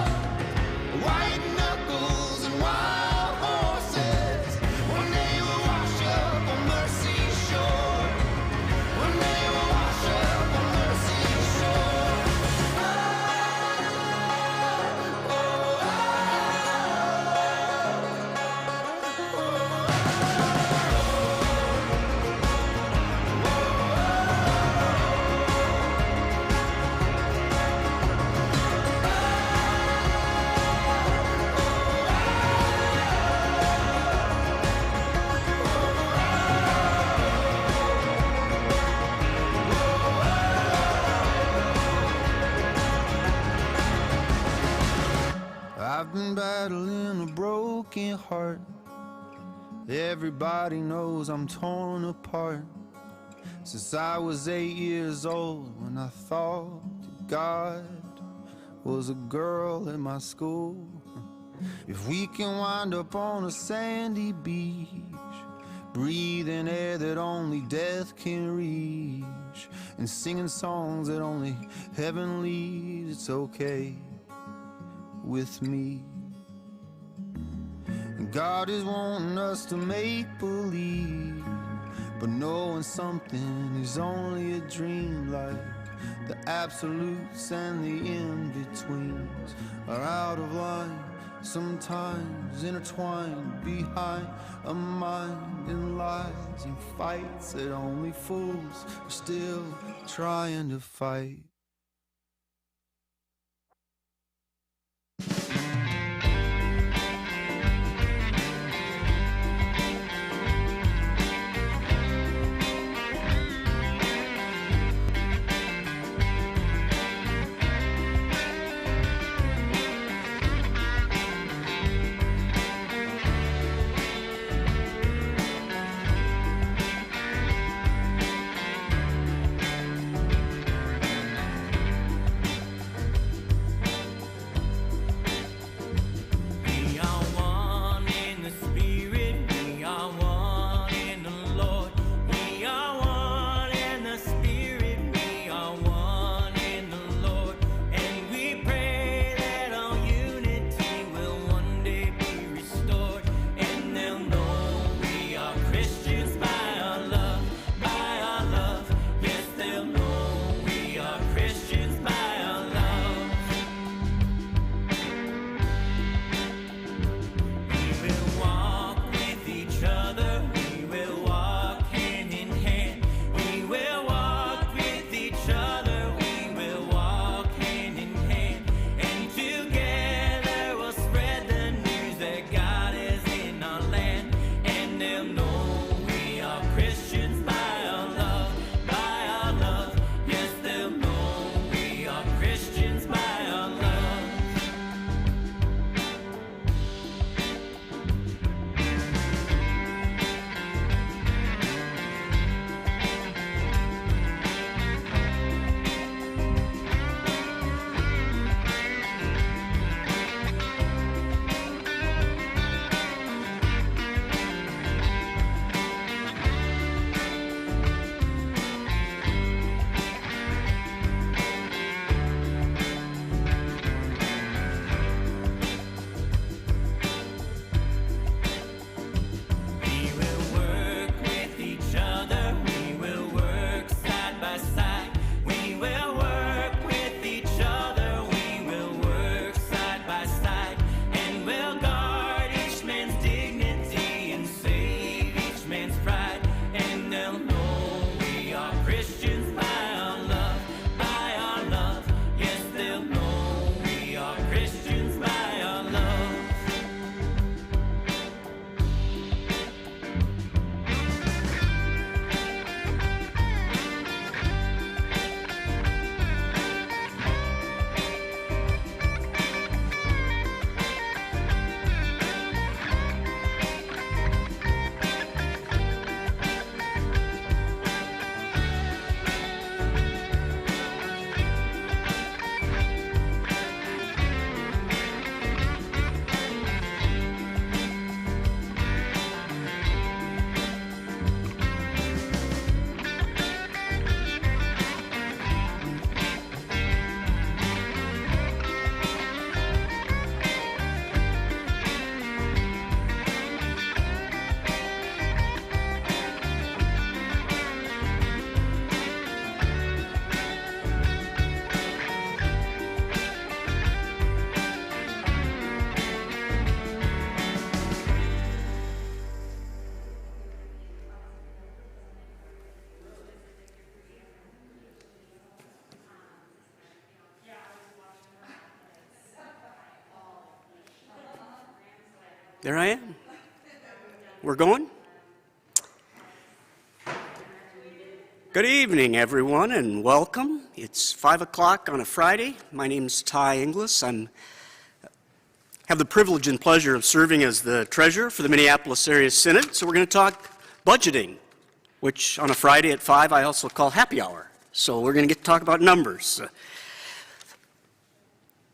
White knuckles and wild horses. One day we'll wash up on Mercy's shore. One day we'll wash up on Mercy's shore. I've been battling a broken heart. Everybody knows I'm torn apart. Since I was 8 years old, when I thought that God was a girl in my school. If we can wind up on a sandy beach, breathing air that only death can reach, and singing songs that only heaven leads, it's okay with me. And God is wanting us to make believe, but knowing something is only a dream. Like the absolutes and the in-betweens are out of line, sometimes intertwined behind a mind and lies and fights that only fools are still trying to fight. There I am. We're going? Good evening, everyone, and welcome. It's 5 o'clock on a Friday. My name is Ty Inglis. I have the privilege and pleasure of serving as the treasurer for the Minneapolis Area Synod. So we're going to talk budgeting, which on a Friday at 5 I also call happy hour. So we're going to get to talk about numbers.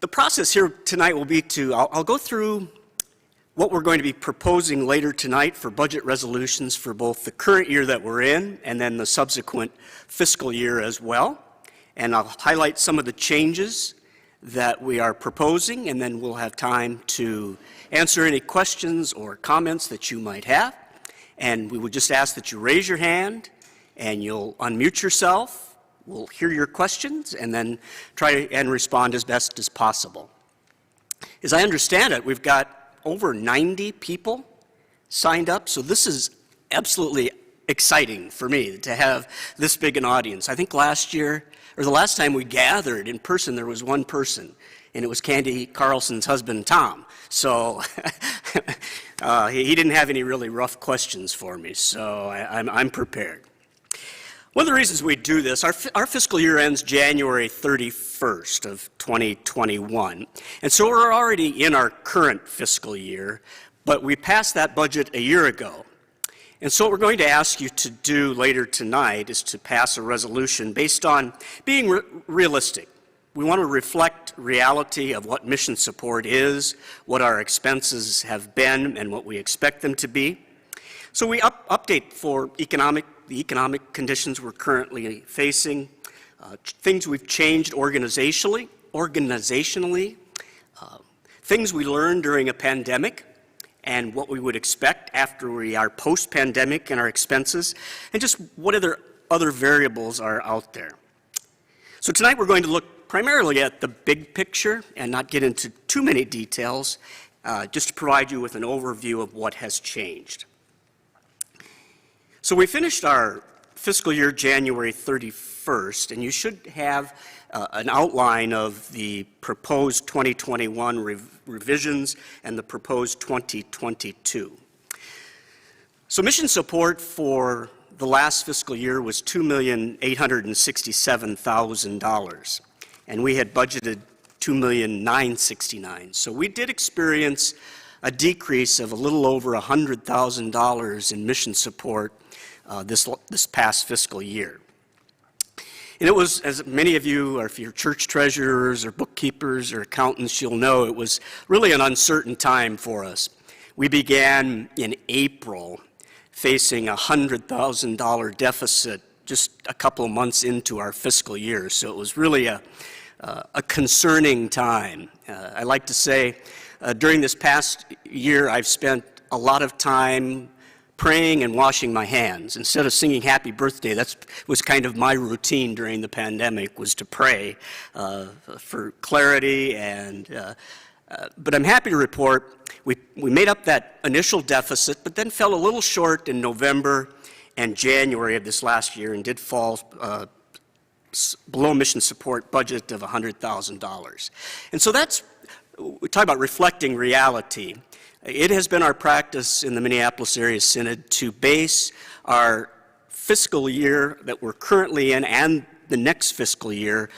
The process here tonight will be I'll go through what we're going to be proposing later tonight for budget resolutions for both the current year that we're in and then the subsequent fiscal year as well. And I'll highlight some of the changes that we are proposing, and then we'll have time to answer any questions or comments that you might have. And we would just ask that you raise your hand and you'll unmute yourself. We'll hear your questions and then try and respond as best as possible. As I understand it, we've got over 90 people signed up, so this is absolutely exciting for me to have this big an audience. I think last year, or the last time we gathered in person, there was one person, and it was Candy Carlson's husband, Tom. So he didn't have any really rough questions for me, so I'm prepared. One of the reasons we do this, our fiscal year ends January 31st of 2021. And so we're already in our current fiscal year, but we passed that budget a year ago. And so what we're going to ask you to do later tonight is to pass a resolution based on being realistic. We want to reflect reality of what mission support is, what our expenses have been, and what we expect them to be. So we update for the economic conditions we're currently facing, things we've changed organizationally, things we learned during a pandemic, and what we would expect after we are post-pandemic in our expenses, and just what other variables are out there. So tonight we're going to look primarily at the big picture and not get into too many details, just to provide you with an overview of what has changed. So we finished our fiscal year January 31st, and you should have an outline of the proposed 2021 revisions and the proposed 2022. So mission support for the last fiscal year was $2,867,000, and we had budgeted $2,969,000. So we did experience a decrease of a little over $100,000 in mission support this past fiscal year. And it was, as many of you, or if you're church treasurers or bookkeepers or accountants, you'll know it was really an uncertain time for us. We began in April facing a $100,000 deficit just a couple of months into our fiscal year, so it was really a concerning time. I like to say during this past year I've spent a lot of time praying and washing my hands. Instead of singing happy birthday, that was kind of my routine during the pandemic, was to pray for clarity. But I'm happy to report we made up that initial deficit, but then fell a little short in November and January of this last year and did fall below mission support budget of $100,000. And so we talk about reflecting reality. It has been our practice in the Minneapolis Area Synod to base our fiscal year that we're currently in and the next fiscal year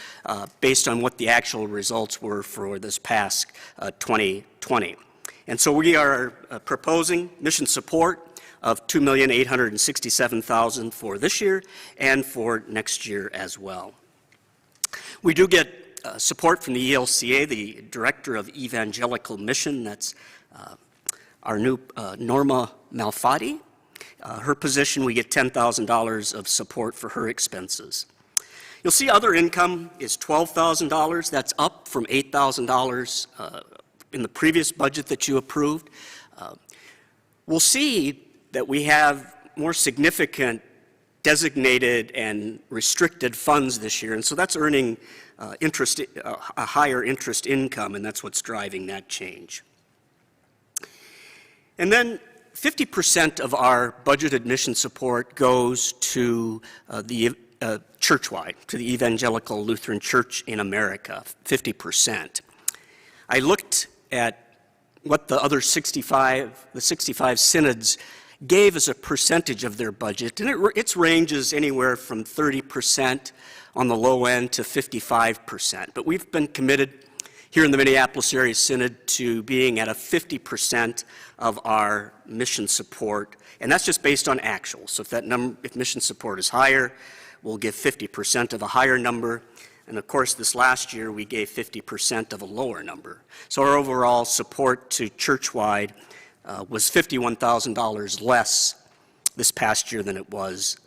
based on what the actual results were for this past 2020. And so we are proposing mission support of $2,867,000 for this year and for next year as well. We do get support from the ELCA, the Director of Evangelical Mission. That's our new Norma Malfatti. Her position, we get $10,000 of support for her expenses. You'll see other income is $12,000. That's up from $8,000 in the previous budget that you approved. We'll see that we have more significant designated and restricted funds this year, and so that's earning a higher interest income, and that's what's driving that change. And then 50% of our budgeted mission support goes to the churchwide, to the Evangelical Lutheran Church in America, 50%. I looked at what the other 65 synods gave as a percentage of their budget, and its ranges anywhere from 30% on the low end to 55%. But we've been committed here in the Minneapolis Area Synod to being at a 50% of our mission support, and that's just based on actual. So if mission support is higher, we'll give 50% of a higher number. And of course, this last year we gave 50% of a lower number. So our overall support to churchwide was $51,000 less this past year than it was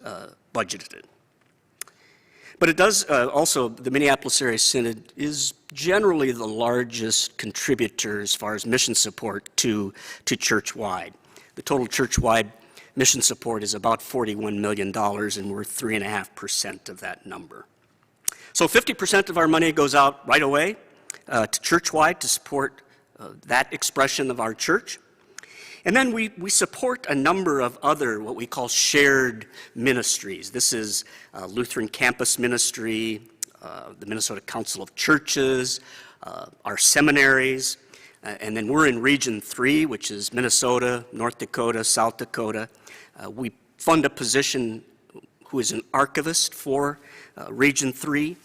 budgeted. But it does also, the Minneapolis Area Synod is generally the largest contributor as far as mission support to churchwide. The total churchwide mission support is about $41 million, and we're 3.5% of that number. So 50% of our money goes out right away to churchwide to support that expression of our church. And then we support a number of other what we call shared ministries. This is Lutheran Campus Ministry, the Minnesota Council of Churches, our seminaries, and then we're in Region 3, which is Minnesota, North Dakota, South Dakota. We fund a position who is an archivist for Region 3.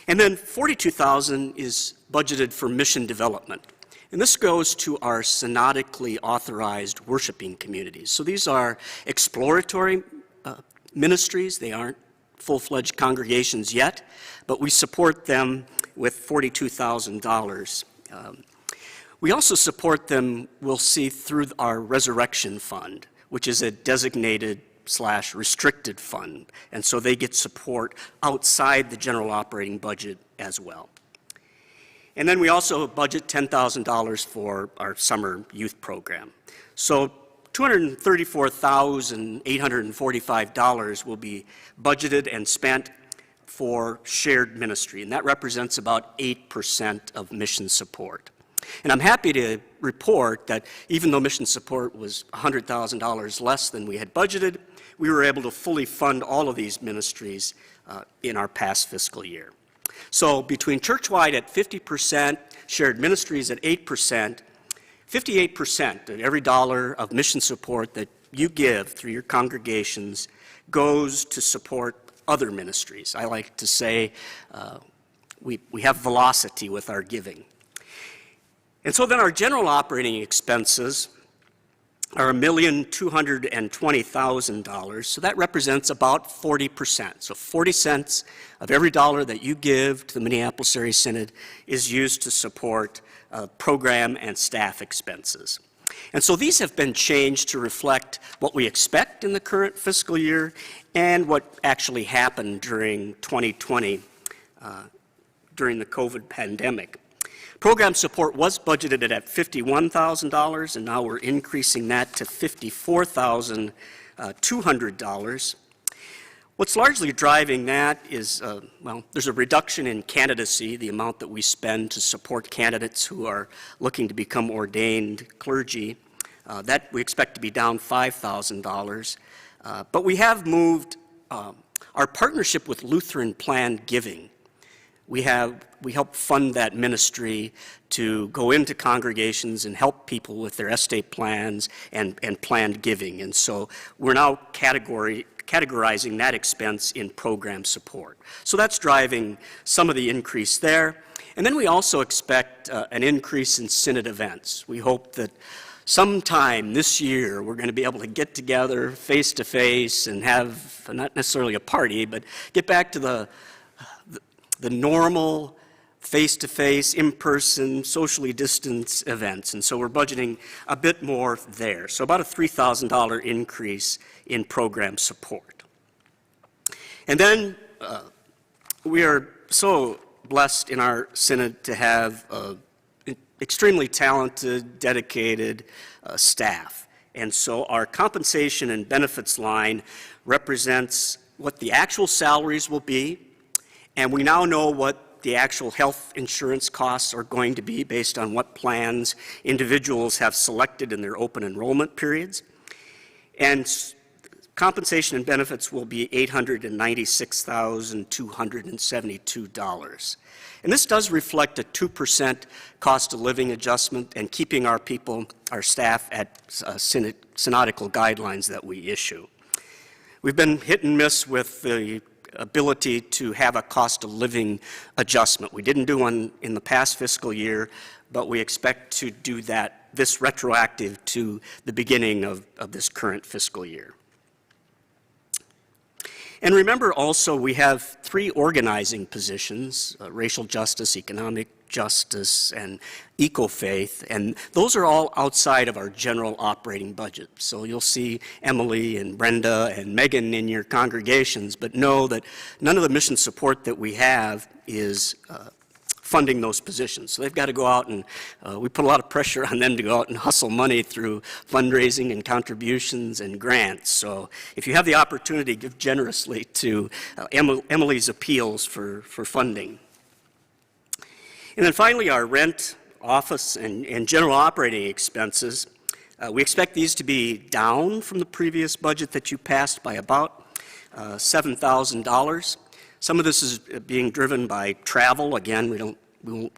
And then $42,000 is budgeted for mission development. And this goes to our synodically authorized worshiping communities. So these are exploratory ministries. They aren't full-fledged congregations yet, but we support them with $42,000. We also support them, we'll see, through our Resurrection Fund, which is a designated / restricted fund, and so they get support outside the general operating budget as well. And then we also budget $10,000 for our summer youth program. So $234,845 will be budgeted and spent for shared ministry, and that represents about 8% of mission support. And I'm happy to report that even though mission support was $100,000 less than we had budgeted, we were able to fully fund all of these ministries in our past fiscal year. So between churchwide at 50%, shared ministries at 8%, 58% of every dollar of mission support that you give through your congregations goes to support other ministries. I like to say we have velocity with our giving. And so then our general operating expenses are $1,220,000, so that represents about 40%. So 40 cents of every dollar that you give to the Minneapolis Area Synod is used to support program and staff expenses. And so these have been changed to reflect what we expect in the current fiscal year and what actually happened during 2020 during the COVID pandemic. Program support was budgeted at $51,000, and now we're increasing that to $54,200. What's largely driving that is, there's a reduction in candidacy, the amount that we spend to support candidates who are looking to become ordained clergy. That we expect to be down $5,000. But we have moved our partnership with Lutheran Planned Giving. We help fund that ministry to go into congregations and help people with their estate plans and planned giving. And so we're now categorizing that expense in program support. So that's driving some of the increase there. And then we also expect an increase in synod events. We hope that sometime this year we're going to be able to get together face to face and have not necessarily a party, but get back to the normal face-to-face, in-person, socially distanced events. And so we're budgeting a bit more there. So about a $3,000 increase in program support. And then we are so blessed in our synod to have extremely talented, dedicated staff. And so our compensation and benefits line represents what the actual salaries will be. And we now know what the actual health insurance costs are going to be based on what plans individuals have selected in their open enrollment periods. And Compensation and benefits will be $896,272. And this does reflect a 2% cost of living adjustment and keeping our people, our staff at synodical guidelines that we issue. We've been hit and miss with the ability to have a cost of living adjustment. We didn't do one in the past fiscal year, but we expect to do that this retroactive to the beginning of this current fiscal year. And remember also, we have 3 organizing positions, racial justice, economic justice, and eco-faith, and those are all outside of our general operating budget. So you'll see Emily and Brenda and Megan in your congregations, but know that none of the mission support that we have is funding those positions. So they've got to go out and we put a lot of pressure on them to go out and hustle money through fundraising and contributions and grants. So if you have the opportunity, give generously to Emily's appeals for funding. And then finally, our rent, office, and general operating expenses. We expect these to be down from the previous budget that you passed by about $7,000. Some of this is being driven by travel. Again, we won't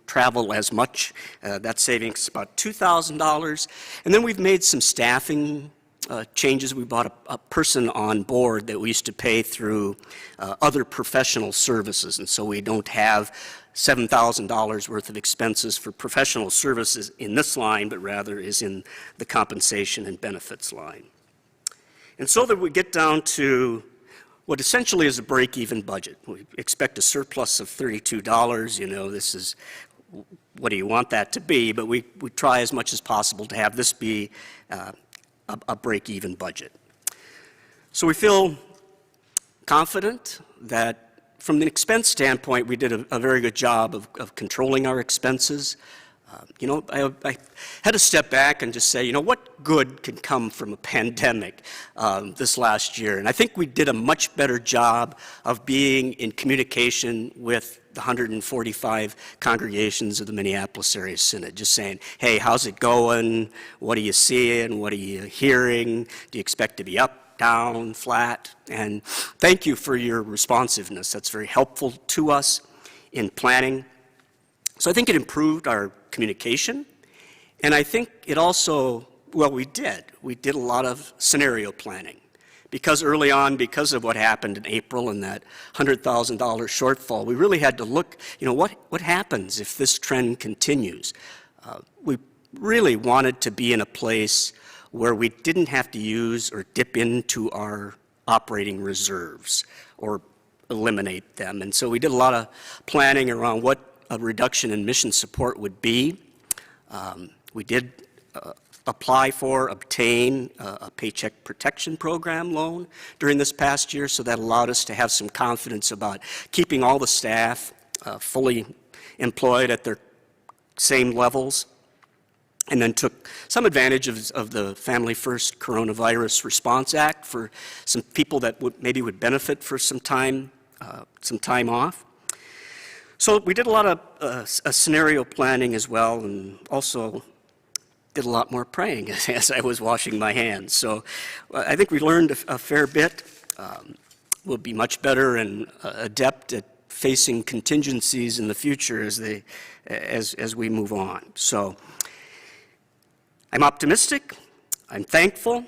travel as much. That savings is about $2,000. And then we've made some staffing changes. We brought a person on board that we used to pay through other professional services, and so we don't have $7,000 worth of expenses for professional services in this line, but rather is in the compensation and benefits line. And so that we get down to what essentially is a break-even budget. We expect a surplus of $32. You know, this is, what do you want that to be? But we try as much as possible to have this be a break-even budget. So we feel confident that from an expense standpoint, we did a very good job of controlling our expenses. You know, I had to step back and just say, you know, what good can come from a pandemic this last year? And I think we did a much better job of being in communication with the 145 congregations of the Minneapolis Area Synod, just saying, hey, how's it going? What are you seeing? What are you hearing? Do you expect to be up, down, flat? And thank you for your responsiveness. That's very helpful to us in planning. So I think it improved our communication, and I think it also, well, we did a lot of scenario planning, because early on, because of what happened in April and that $100,000 shortfall, we really had to look, you know, what happens if this trend continues? We really wanted to be in a place where we didn't have to use or dip into our operating reserves or eliminate them, and so we did a lot of planning around what a reduction in mission support would be. We did obtain a Paycheck Protection Program loan during this past year, so that allowed us to have some confidence about keeping all the staff fully employed at their same levels, and then took some advantage of the Family First Coronavirus Response Act for some people that maybe would benefit for some time off. So we did a lot of scenario planning as well, and also did a lot more praying as I was washing my hands. So I think we learned a fair bit. We'll be much better and adept at facing contingencies in the future as we move on. So I'm optimistic, I'm thankful,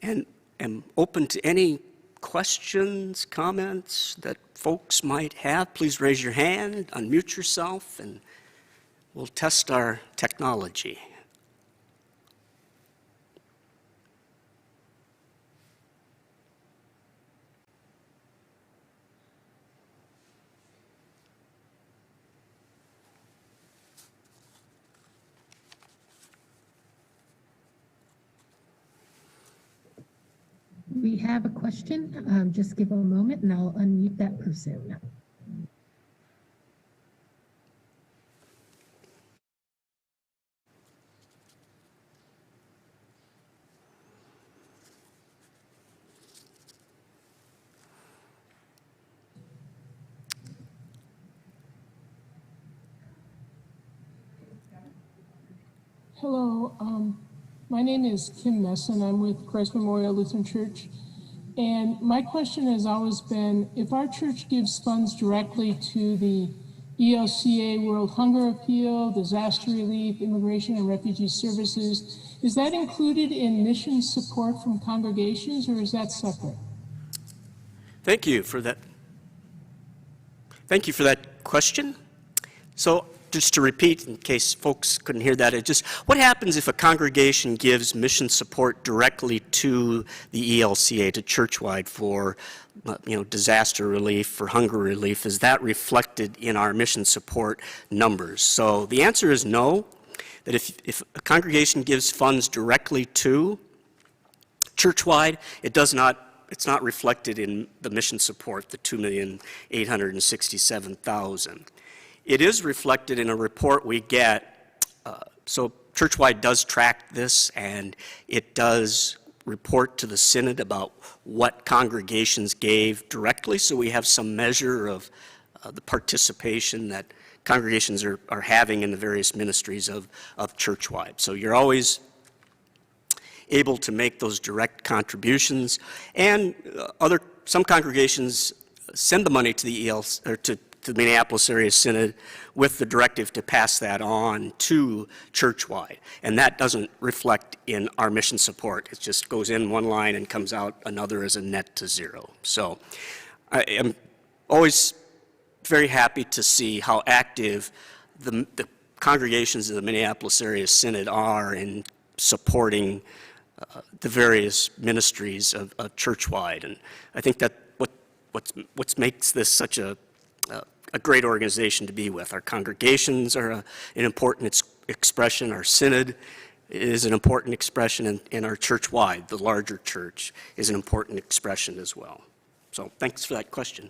and am open to any questions, comments that folks might have. Please raise your hand, unmute yourself, and we'll test our technology. We have a question. Just give a moment and I'll unmute that person. Hello, my name is Kim Messon. I'm with Christ Memorial Lutheran Church. And my question has always been, if our church gives funds directly to the ELCA World Hunger Appeal, Disaster Relief, Immigration and Refugee Services, is that included in mission support from congregations, or is that separate? Thank you for that. Thank you for that question. So just to repeat, in case folks couldn't hear that, what happens if a congregation gives mission support directly to the ELCA, to Churchwide, for disaster relief, for hunger relief? Is that reflected in our mission support numbers? So the answer is no, that if a congregation gives funds directly to Churchwide, it's not reflected in the mission support, the $2,867,000. It is reflected in a report we get. So Churchwide does track this, and it does report to the Synod about what congregations gave directly, so we have some measure of the participation that congregations are having in the various ministries of Churchwide. So you're always able to make those direct contributions, and some congregations send the money to the to the Minneapolis Area Synod with the directive to pass that on to Churchwide, and that doesn't reflect in our mission support. It just goes in one line and comes out another as a net to zero. So I am always very happy to see how active the congregations of the Minneapolis Area Synod are in supporting the various ministries of Churchwide, and I think that what makes this such a great organization to be with. Our congregations are an important expression. Our Synod is an important expression, and our Churchwide, the larger church, is an important expression as well. So thanks for that question.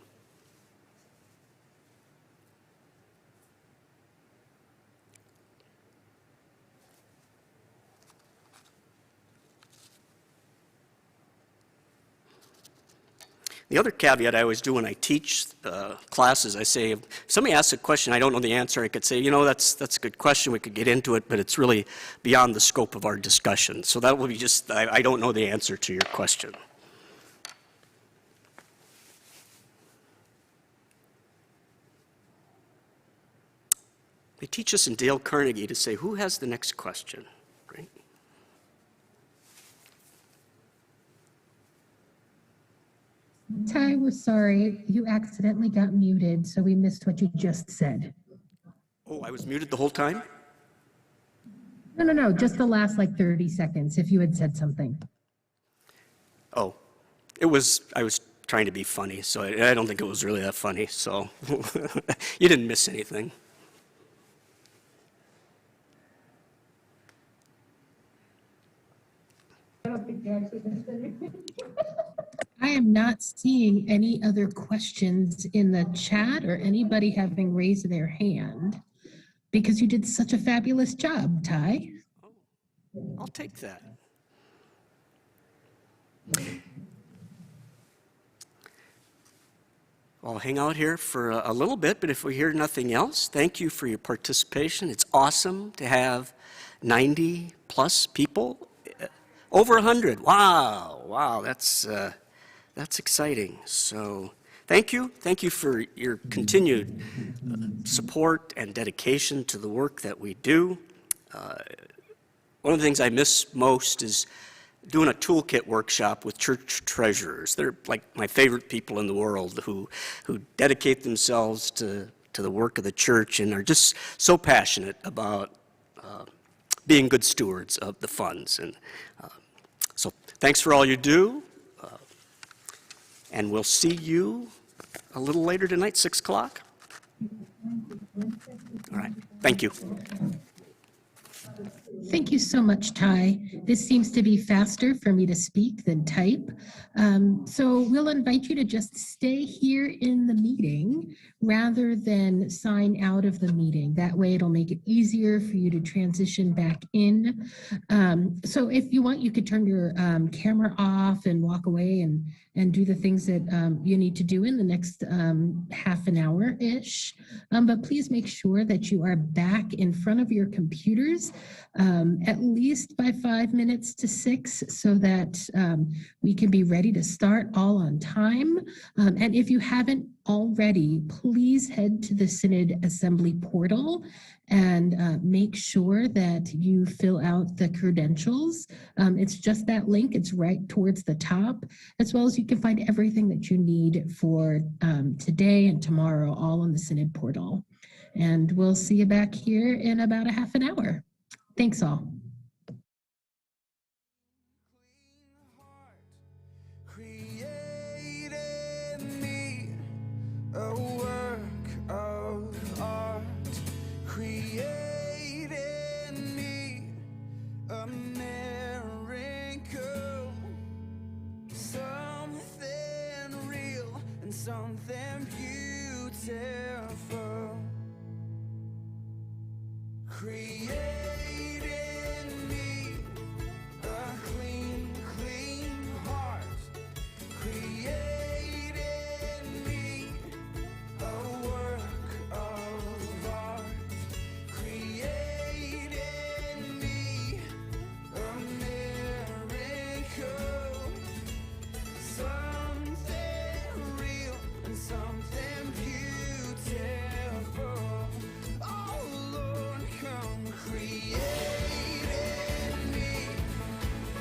The other caveat I always do when I teach classes, I say, if somebody asks a question I don't know the answer, I could say, that's a good question, we could get into it, but it's really beyond the scope of our discussion. So that will be just, I don't know the answer to your question. They teach us in Dale Carnegie to say, who has the next question? Right? Ty, we're sorry. You accidentally got muted, so we missed what you just said. Oh, I was muted the whole time? No, just the last 30 seconds, if you had said something. Oh, I was trying to be funny, so I don't think it was really that funny, so you didn't miss anything. I don't think you actually missed anything. I am not seeing any other questions in the chat or anybody having raised their hand, because you did such a fabulous job, Ty. I'll take that. I'll hang out here for a little bit, but if we hear nothing else, thank you for your participation. It's awesome to have 90 plus people. Over 100. Wow, that's exciting. So thank you for your continued support and dedication to the work that we do. One of the things I miss most is doing a toolkit workshop with church treasurers. They're like my favorite people in the world who dedicate themselves to the work of the church and are just so passionate about being good stewards of the funds. And so thanks for all you do. And we'll see you a little later tonight, 6 o'clock. All right, thank you. Thank you so much, Ty. This seems to be faster for me to speak than type. So we'll invite you to just stay here in the meeting. rather than sign out of the meeting. That way it'll make it easier for you to transition back in. So if you want, you could turn your camera off and walk away and do the things that you need to do in the next half an hour-ish. But please make sure that you are back in front of your computers at least by 5 minutes to 6 so that we can be ready to start all on time. And if you haven't already, please head to the Synod Assembly portal and make sure that you fill out the credentials. It's just that link. It's right towards the top, as well as you can find everything that you need for today and tomorrow, all on the Synod portal. And we'll see you back here in about a half an hour. Thanks all. A work of art, create in me a miracle, something real and something beautiful. Create in me a clean, clean heart. Create in me a work of art. Create in me a miracle, something real and something beautiful. Oh Lord, come create in me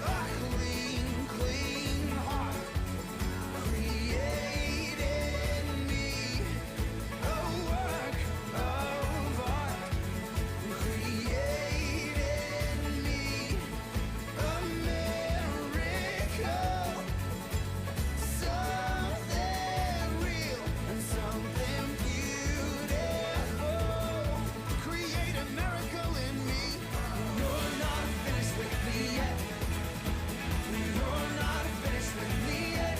a clean, clean heart. Create in me a work of art. Create in me a miracle, something real and something beautiful. Create a miracle in me. You're not finished with me yet. You're not finished with me yet.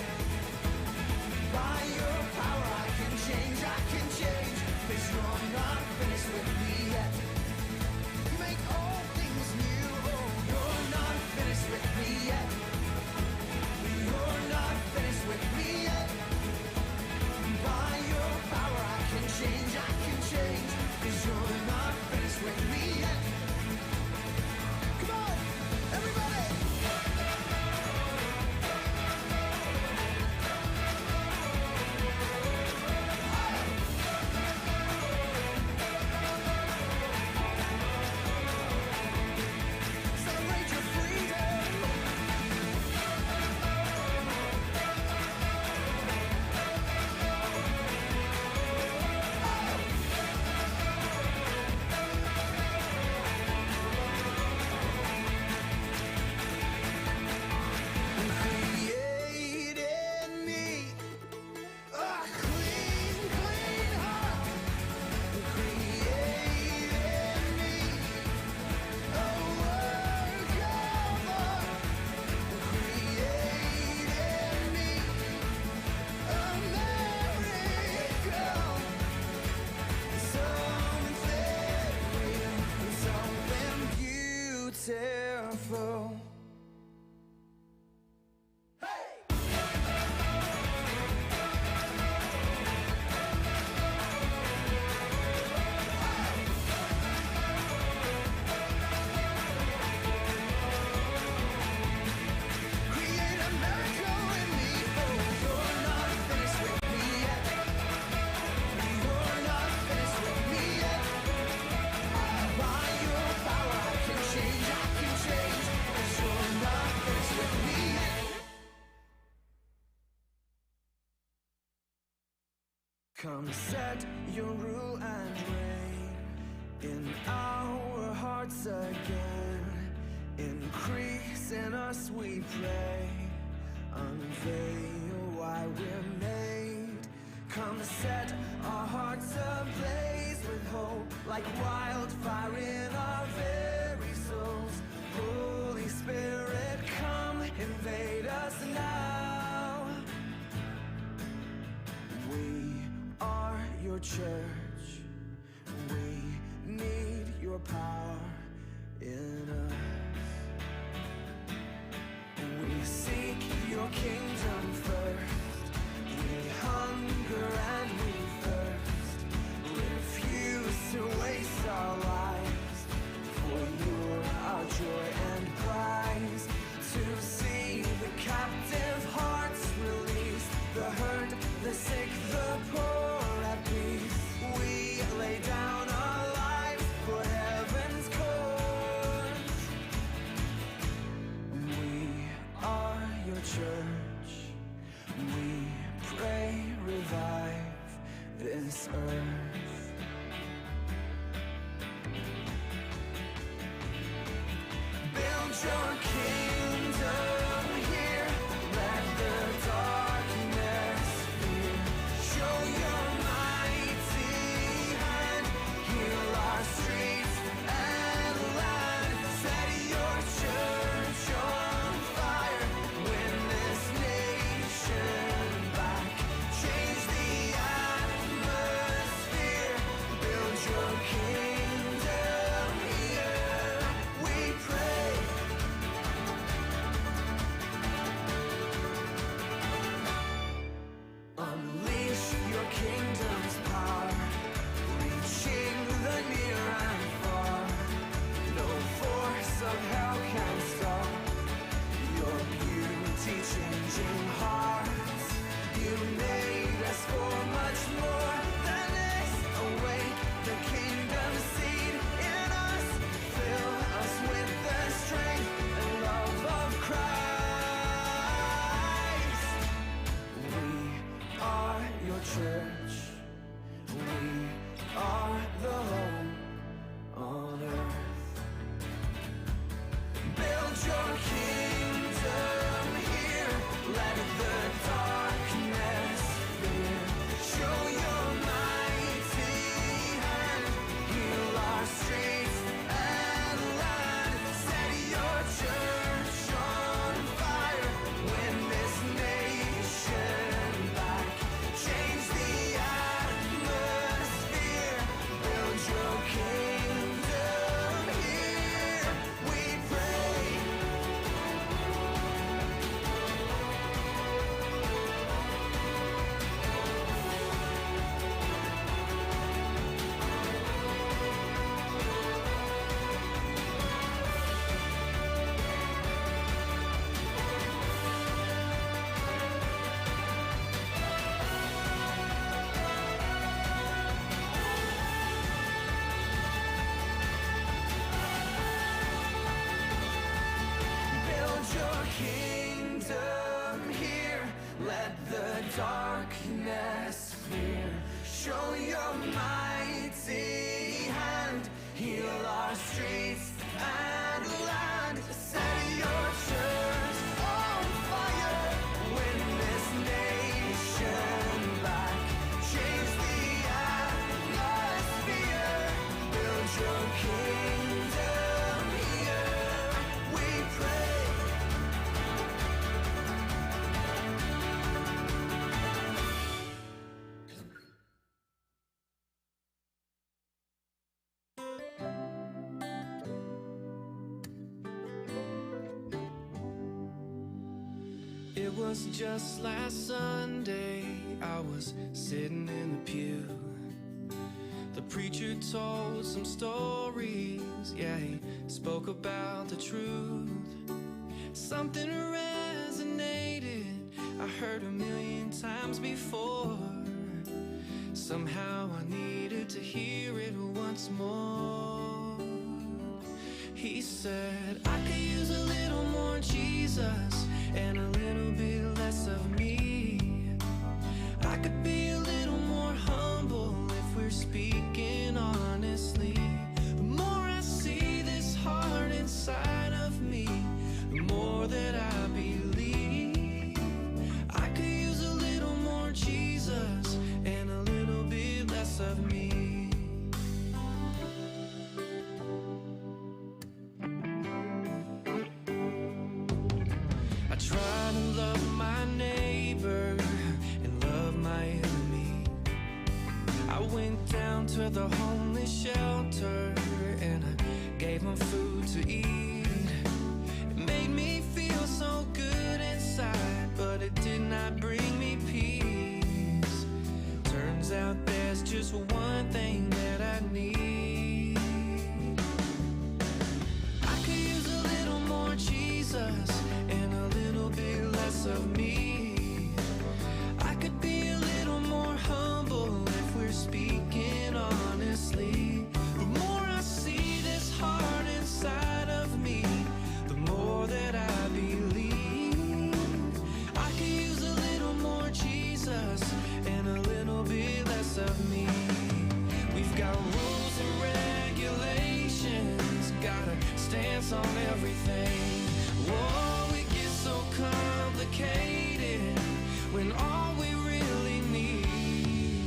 By your power I can change, 'cause you're not finished with me yet. You make all things new, oh, you're not finished with me yet. You're not finished with me yet. By your power I can change, 'cause you're not finished with me yet. Come on, everybody! Celebrate your freedom. Create in me a clean, clean heart. Create in me a work of art. Create in me a miracle, something real and something beautiful. Create a miracle in me. Oh, you're not finished with me yet. You're not finished with me yet. By your power I can change, 'cause you're not finished with me yet. Come set your rule and reign in our hearts again. Increase in us, we pray. Unveil why we're made. Come set our hearts ablaze with hope, like wildfire in our very souls. Holy Spirit, come invade us now. We are your church. We need your power in us. We seek your kingdom first. We hunger and we thirst. Refuse to waste our lives, for you're our joy and prize. To see the captive hearts released, the hurt, the sick, the poor at peace. We lay down our lives for heaven's cause. We are your church. We pray, revive this earth. Build your kingdom here. Let the darkness fear. Show your mighty hand. Heal our streets and land. Set your church on fire. Win this nation back. Change the atmosphere. Build your kingdom here. We pray. Unleash your kingdom's power, reaching the near and far. No force of hell can stop your beauty changing hearts. You made us for much more than this. Awake the kingdom seed in us. Fill us with the strength and love of Christ. We are your church. We are the home on earth. Build your kingdom here. Let the darkness fear. Show your mighty hand. Heal our streets and land. Set your church on fire. Win this nation back. Change the atmosphere. Build your kingdom here. We pray. Build your kingdom here. Let the darkness fear. Show your mighty hand. Heal our streets and land. Set your church on fire. Win this nation back. Change the atmosphere. Build your kingdom here. We pray. It was just last Sunday, I was sitting in the pew. The preacher told some stories, yeah, he spoke about the truth. Something resonated, I heard a million times before. Somehow I needed to hear it once more. He said, I could use a little more Jesus and a little bit less of me. I could be a little more humble if we're speaking honestly. The more I see this heart inside of me, the more that I believe. I could use a little more Jesus and a little bit less of me. I try to love my neighbor I went down to the homeless shelter and I gave them food to eat. It made me feel so good inside, but it did not bring me peace. Turns out there's just one thing that I need. I could use a little more Jesus and a little bit less of me. I could be a little more humble if we're speaking honestly. The more I see this heart inside of me, the more that I believe. I could use a little more Jesus and a little bit less of me. We've got rules and regulations, got a stance on everything. Whoa, it gets so complicated when all we really need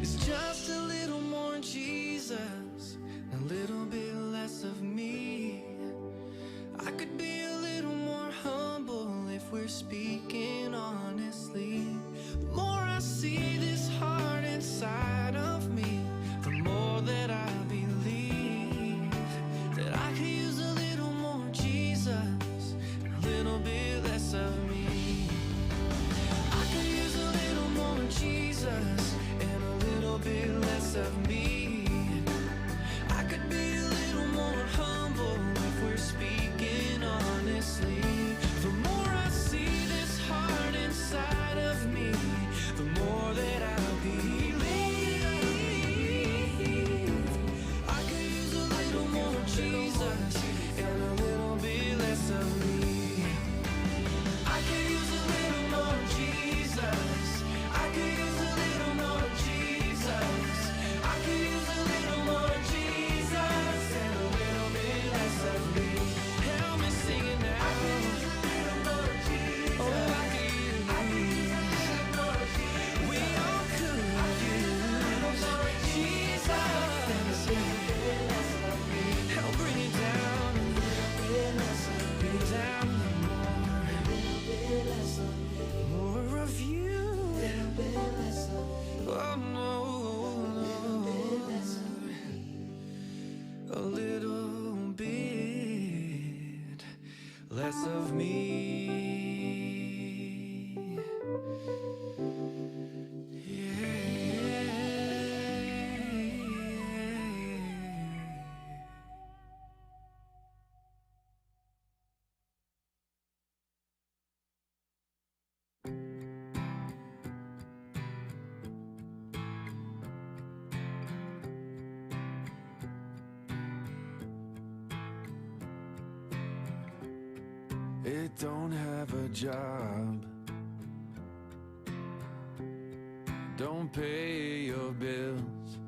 is just a little more Jesus, a little bit less of me. I could be a little more humble if we're speaking honestly. The more I see this heart inside of me, the more that I believe that I could use a little more Jesus, a little bit less of me. I could use a little more Jesus and a little bit less of me. I could be a little more humble if we're speaking honestly. The more I see this heart inside of me, the more that I believe. I could use a little more Jesus and a little bit less of me. I could use a little more Jesus. I could use a little more Jesus. I could use a little more Jesus and a little bit less of me. Help me sing it now. I could use a little more Jesus. Oh, I could use a little more Jesus. We all could use Jesus and a little bit less of me. Help bring it down a little bit less of me. Bring it down a little more. A little bit less of me. More of you. A little bit less of me. Oh no. A little bit less of me. A little bit less of me. It don't have a job, don't pay your bills,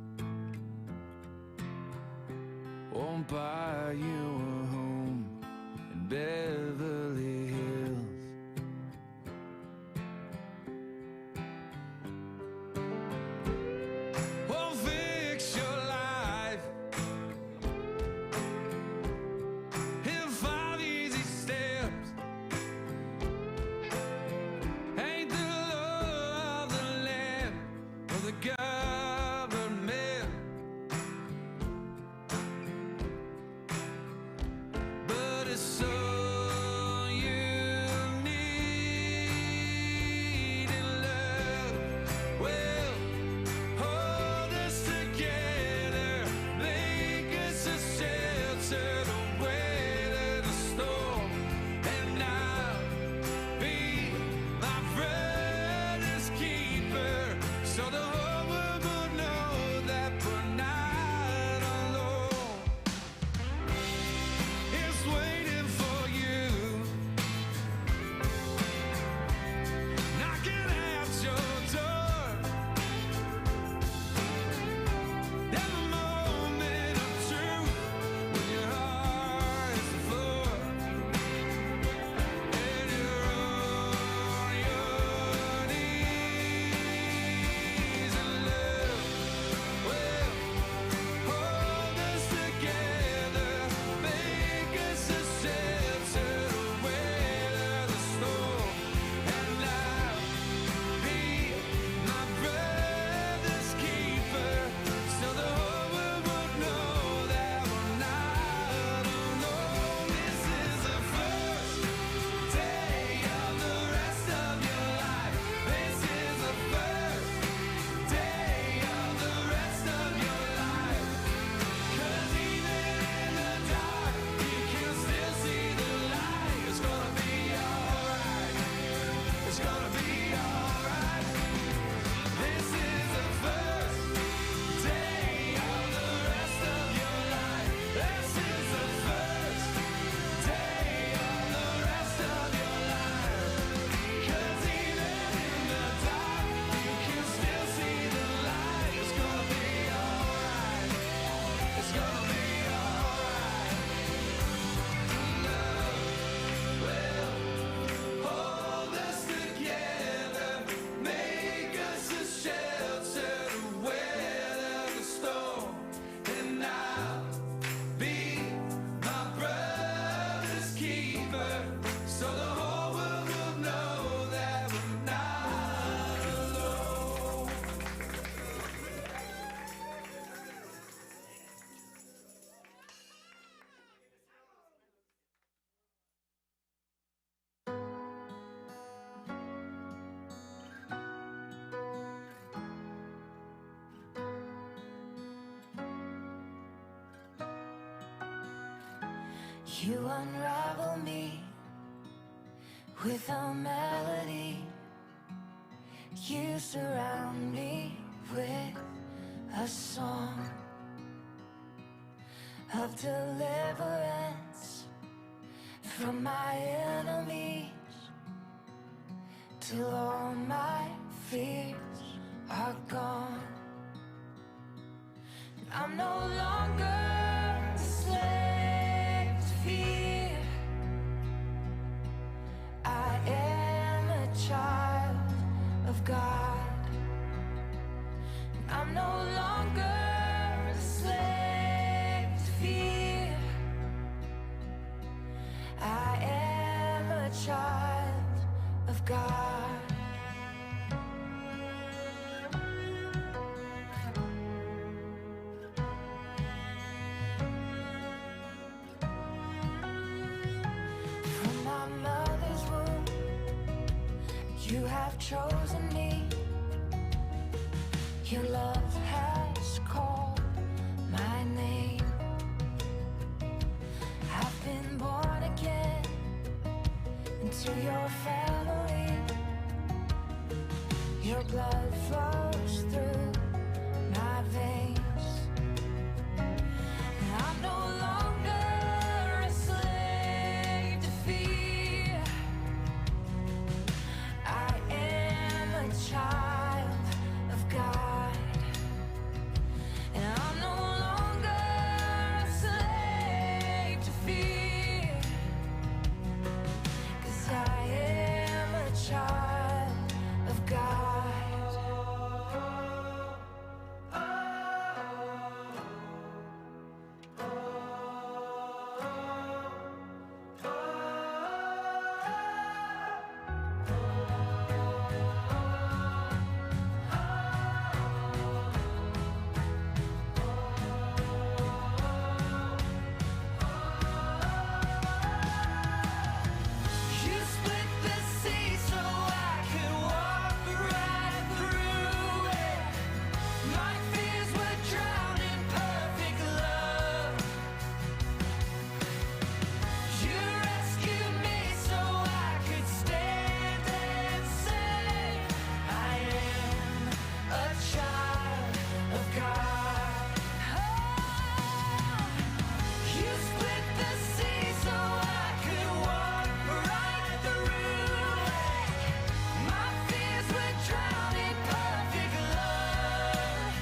won't buy you a home in Beverly Hills. Won't fix your life in 5 easy steps. Ain't the law of the land or the government, but it's so you You unravel me with a melody. You surround me with a song of deliverance from my enemies, till all my fears are gone. I'm no longer a slave to fear. I am a child of God. I'm no longer a slave to fear. I am a child of God. From my mother's womb, you have chosen me. Your love has called my name. I've been born again into your family. Your blood flows through my veins. And I'm no longer a slave to fear. I am a child of God. And I'm no longer a slave to fear, 'cause I am a child of God. You split the sea so I could walk right through it. My fears were drowned in perfect love. You rescued me so I could stand and say, I am a child of God. You split the sea so I could walk right through it. My fears were drowned in perfect love.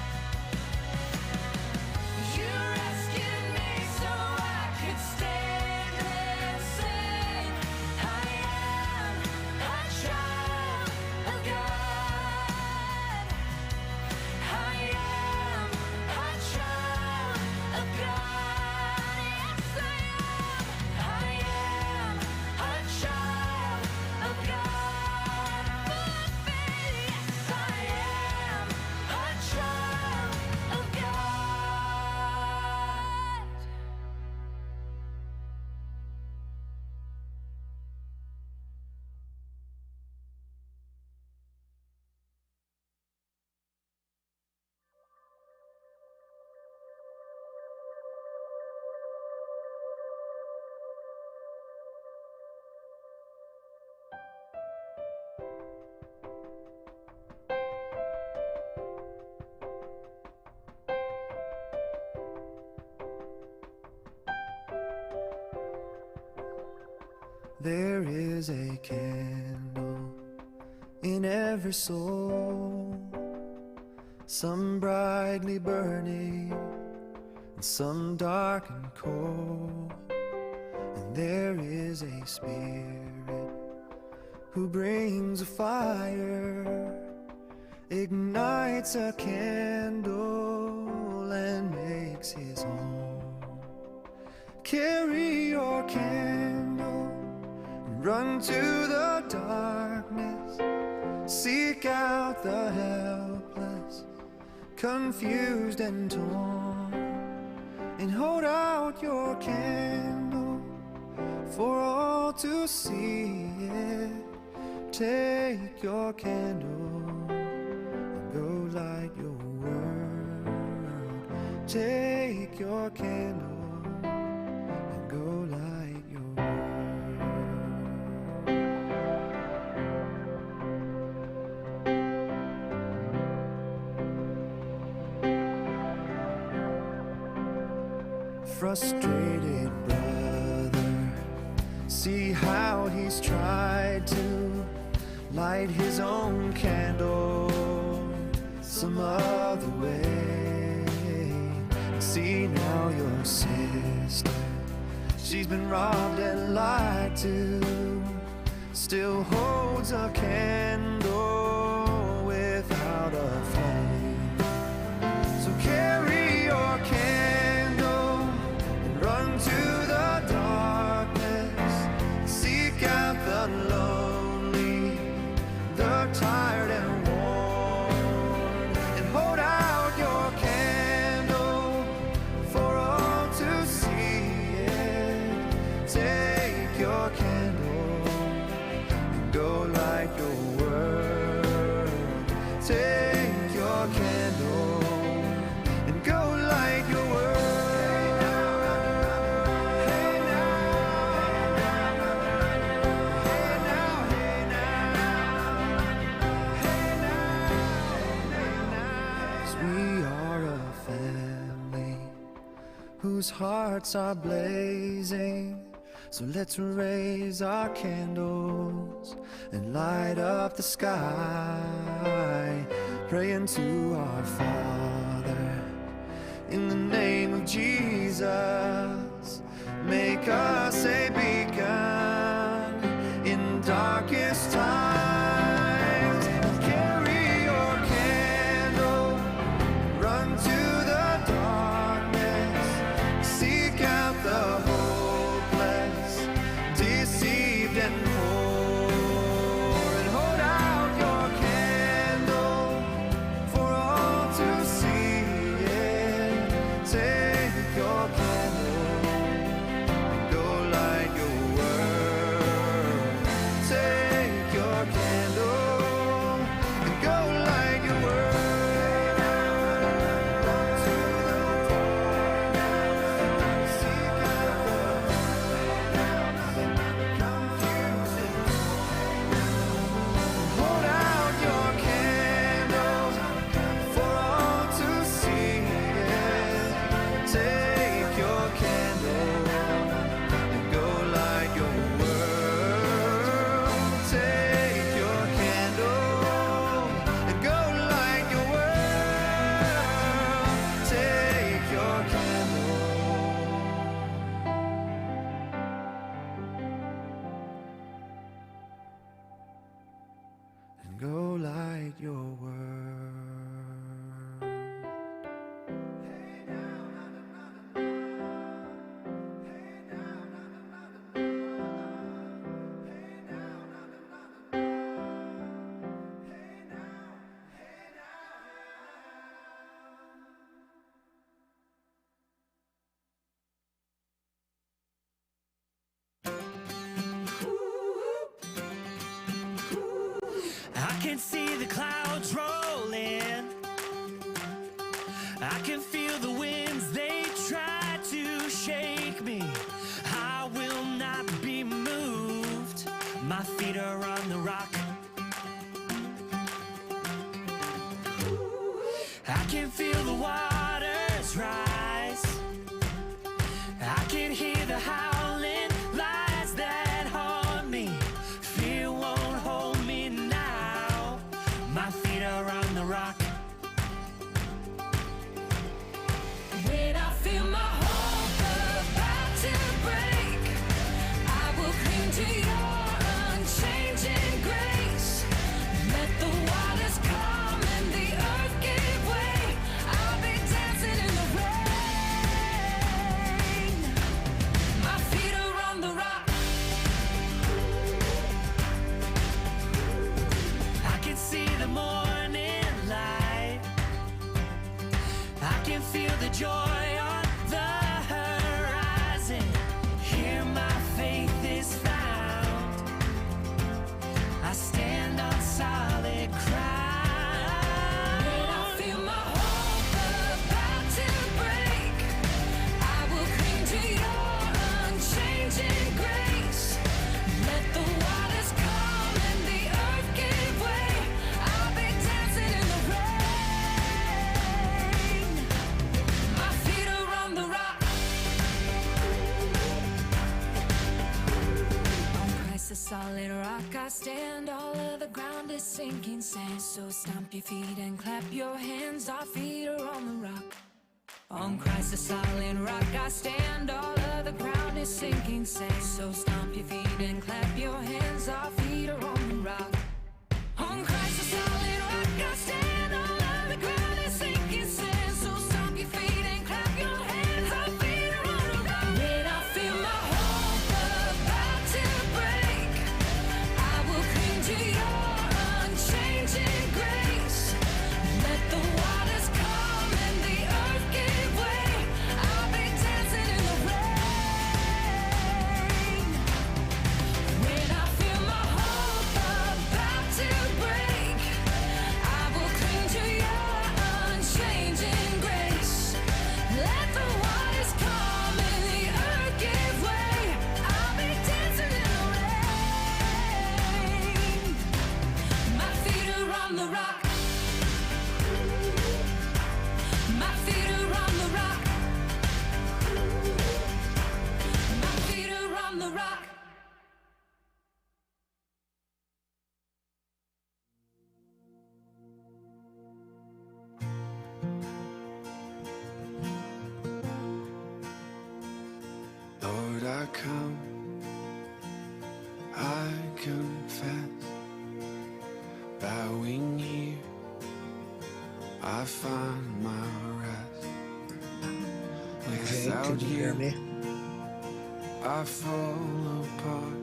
You rescued me so I could stand and sing, I am a child of God. I am a child of God. Yes, I am. I am a child of God. Full of faith. Yes, I am a child of God. There is a candle in every soul, some brightly burning and some dark and cold. And there is a spirit who brings a fire, ignites a candle and makes his home. Carry your candle and run to the darkness. Seek out the helpless, confused and torn, and hold out your candle for all to see it. Take your candle and go light your world. Take your candle and go light frustrated brother. See how he's tried to light his own candle some other way. See now your sister, she's been robbed and lied to, still holds a candle without a flame. So carry your candle and run to the darkness. Seek out the lonely, the tired and worn, and hold out your candle for all to see it. Take your candle and go light your world. Take your candle and go light your world. Whose hearts are blazing, so let's raise our candles and light up the sky, praying to our Father in the name of Jesus. Make us a beacon in darkest times. Carry your candle, run to the darkness. Seek out the hopeless, deceived and poor, and hold out your candle for all to see it. Take your candle and go light your world. Take your candle and go light your world. Hold out your candle for all to see it. Take your candle and go light your world. Take your candle and go light your world. Take your candle. And go light your world. I can see the clouds rolling. I can feel the winds, they try to shake me. I will not be moved. My feet are on the rock. I can feel the waters rise. I can hear the howling lies that haunt me. Fear won't hold me now. My feet are on the rock. When I feel my hope about to break, I will cling to your unchanging grace. Let the waters come and the earth give way. I'll be dancing in the rain. My feet are on the rock. I can see the morning light. I can feel the joy on the horizon. Here my faith is found. I stand on solid ground. When I feel my hope about to break, I will cling to your unchanging grace. Let the waters come and the earth give way. I'll be dancing in the rain. My feet solid rock I stand, all of the ground is sinking sand. So stomp your feet and clap your hands, our feet are on the rock. On Christ the solid rock I stand, all of the ground is sinking sand. So stomp your feet and clap your hands, our feet are on the rock. On Christ the solid rock I stand, all of the ground is sinking sand. So stomp your feet and clap your hands, our feet are on the rock. When I feel my hope about to break, I will cling to your unchanging grace. Let the waters come and the earth give way. I'll be dancing in the rain. When I feel my hope about to break, I will cling to your unchanging grace. Let the waters come and the earth give way. I'll be dancing in the rain. My feet are on the rock. My feet are on the rock. My feet are on the rock. Lord, I come, I confess, bowing here, I find my rest. Without can you hear you, me? I fall apart.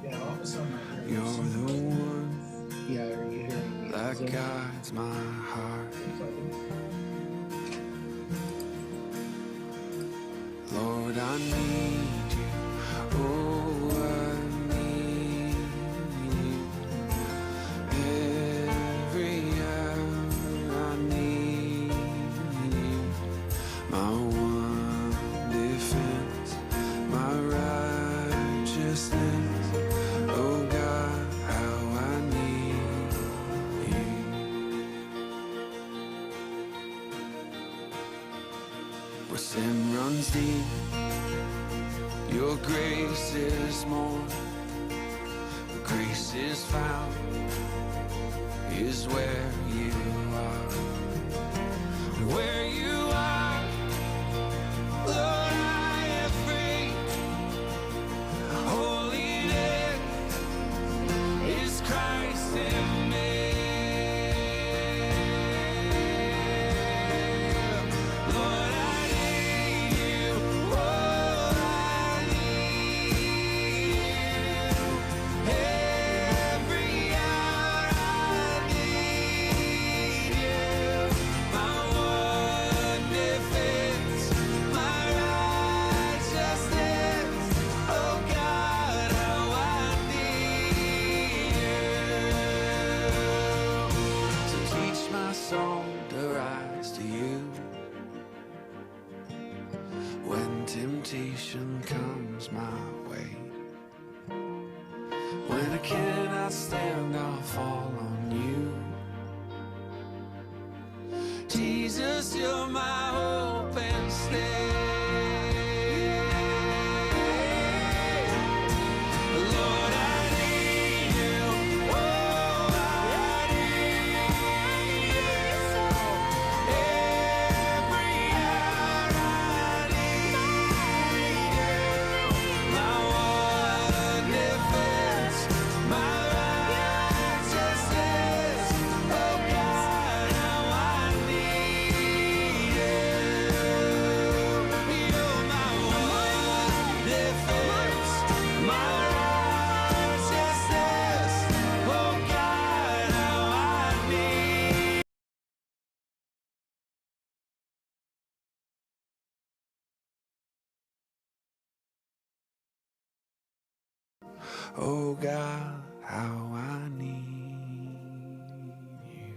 Yeah, all of a sudden I hear You're the one Yeah, are you hearing me? that Is it- guides my heart. Lord, I need you. Oh, I need you. Every hour I need you. My one defense, my righteousness. Oh God, how I need you. Where sin runs deep, your grace is more. Where grace is found is where you are. And where you are, Lord, I am free. Holiness is Christ in me. Lord, I need you. Oh, I need you. Every hour I need you. My one defense, my righteousness. Oh God, how I need you. So teach my soul to rise to you. When temptation comes my way, when I cannot stand, I'll fall on you. Jesus, you're my hope and stay. Lord, I need you. Oh, I need you. Every hour I need you. My one defense, my righteousness. Oh God, how I need you. You're my one defense, my righteousness. Oh God, how I need. Oh God, how I need you.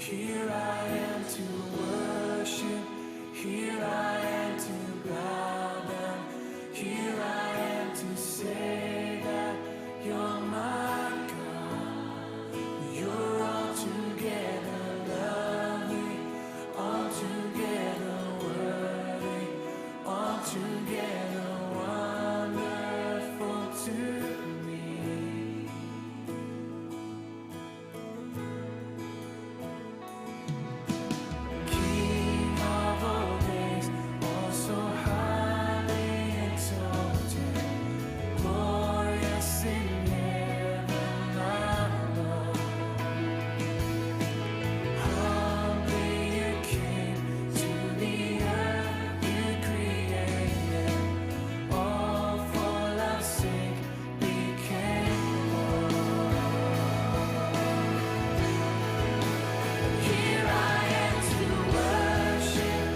Here I am to worship. Here I am to bow down. Here I am to say that you're my God. You're altogether lovely, altogether worthy, altogether wonderful to me. King of all days, oh so highly exalted, glorious in heaven, my Lord. Humbly you came to the earth you created, all for love's sake became born. Here I am to worship.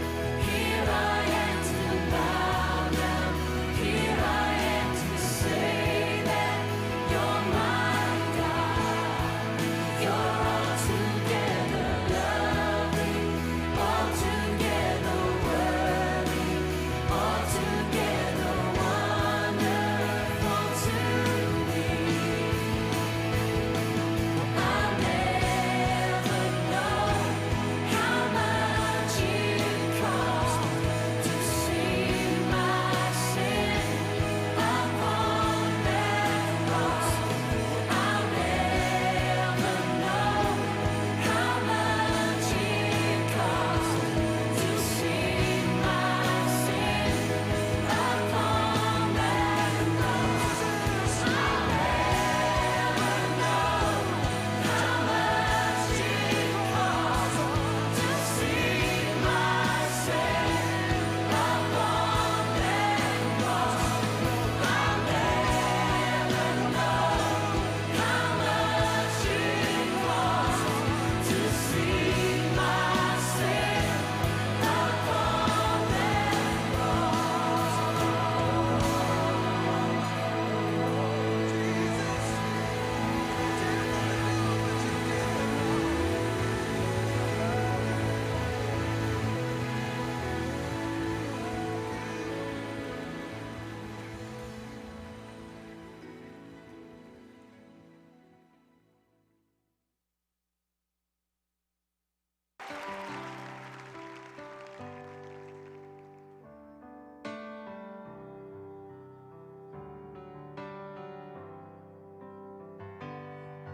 Here I am to bow down. Here I am to say that you're my God. You're altogether lovely, altogether worthy, altogether wonderful to me. I'll never know how much it cost to see my sin upon that cross. I'll never know how much it cost to see my sin upon that cross. I'll never know how much it cost to see my sin upon that cross. I'll never know how much it cost to see my sin upon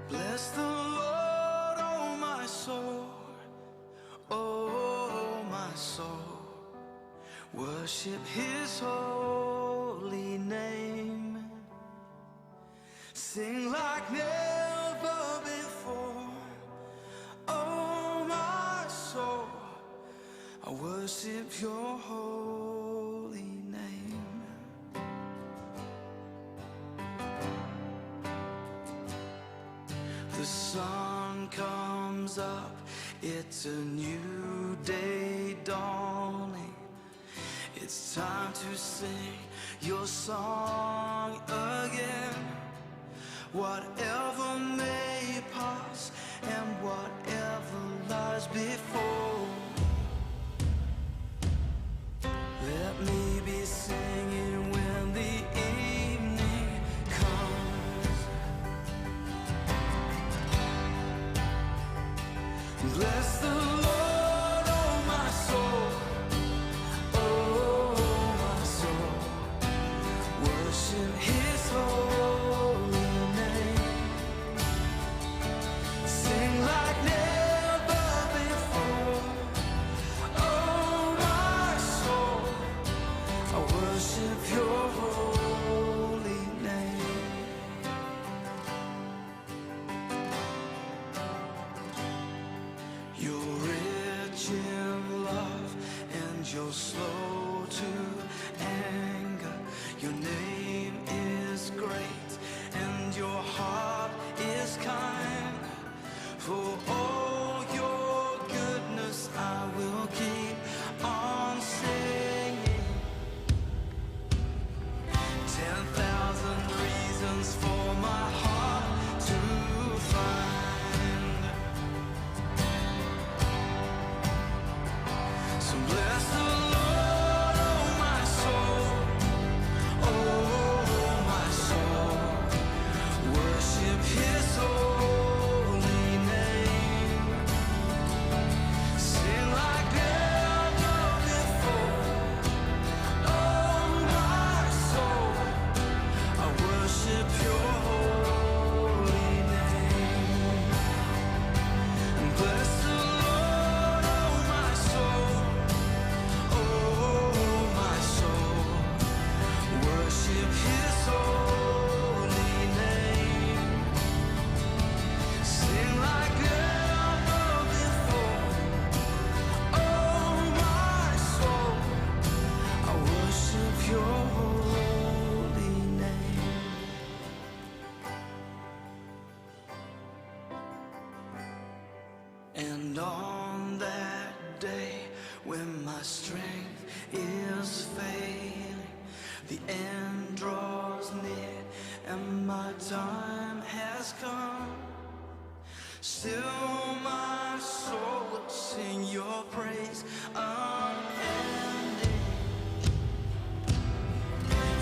Bless the Lord, oh my soul, oh my soul. Worship his holy name. Sing like never before, oh my soul. I worship your holy name. The sun comes up, it's a new day dawning. It's time to sing your song again. Whatever may pass and whatever lies before, let me be singing when the evening comes. Bless the Lord, oh my soul, oh my soul. Worship his holy name. Sing like never before, oh my soul. I worship your holy name. You're And on that day when my strength is failing, the end draws near and my time has come, still my soul will sing your praise unending.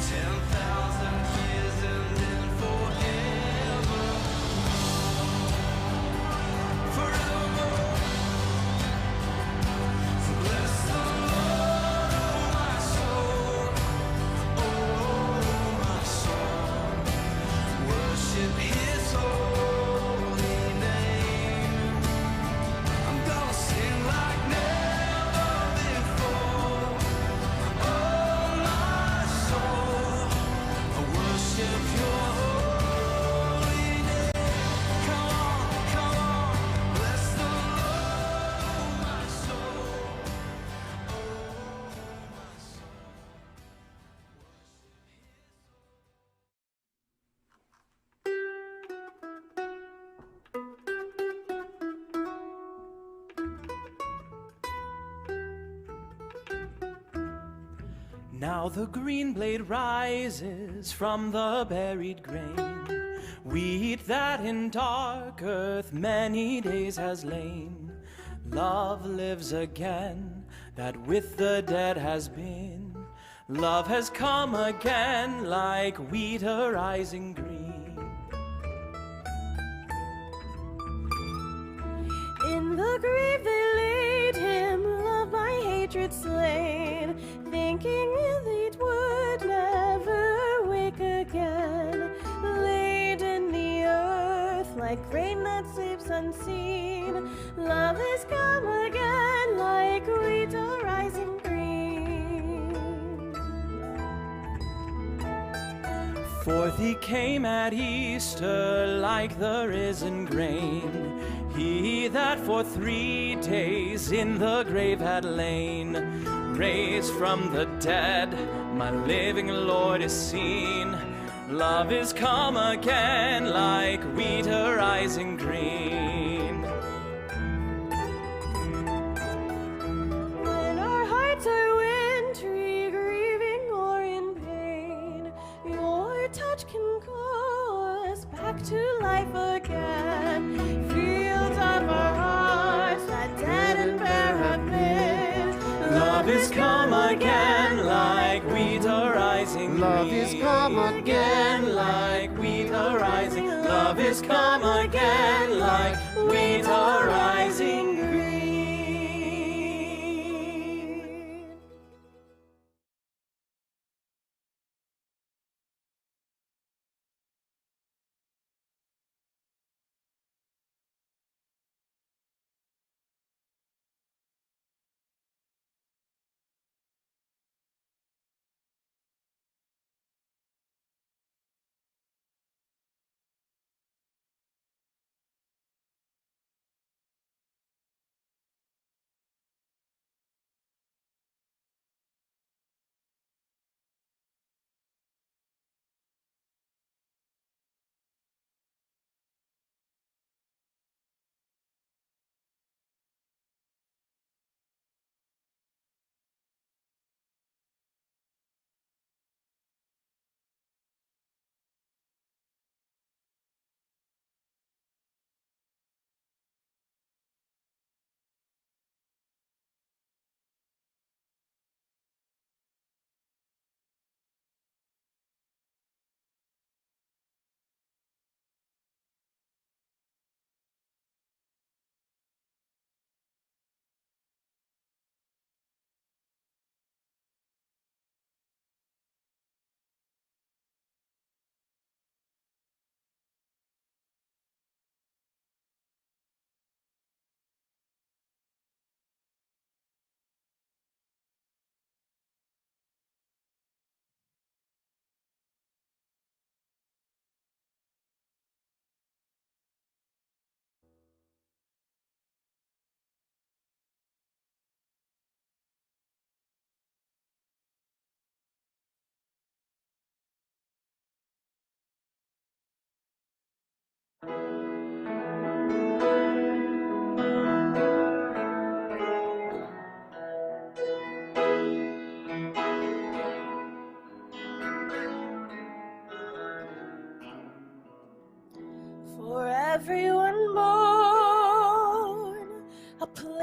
10,000 years and then forever, forevermore. So bless the Lord, oh my soul, oh my soul. Worship His holy name. I'm gonna sing like never before. Oh my soul, I worship Your holy name. Come on, bless the Lord, oh my soul, oh my soul. Now the green blade rises from the buried grain, wheat that in dark earth many days has lain. Love lives again, that with the dead has been. Love has come again like wheat arising green. In the grave they laid him, love by hatred slain, thinking it would never wake again. Laid in the earth like rain that sleeps unseen, love has come again like wheat arising green. Forth He came at Easter like the risen grain, He that for 3 days in the grave had lain. Raised from the dead, my living Lord is seen. Love is come again like wheat arising green. When our hearts are wintry, grieving or in pain, Your touch can call us back to life again. Fields of our hearts that dead and bare have been, Love is come again like wheat arising green. Love is come again like wheat arising. Love is come again like wheat arising green.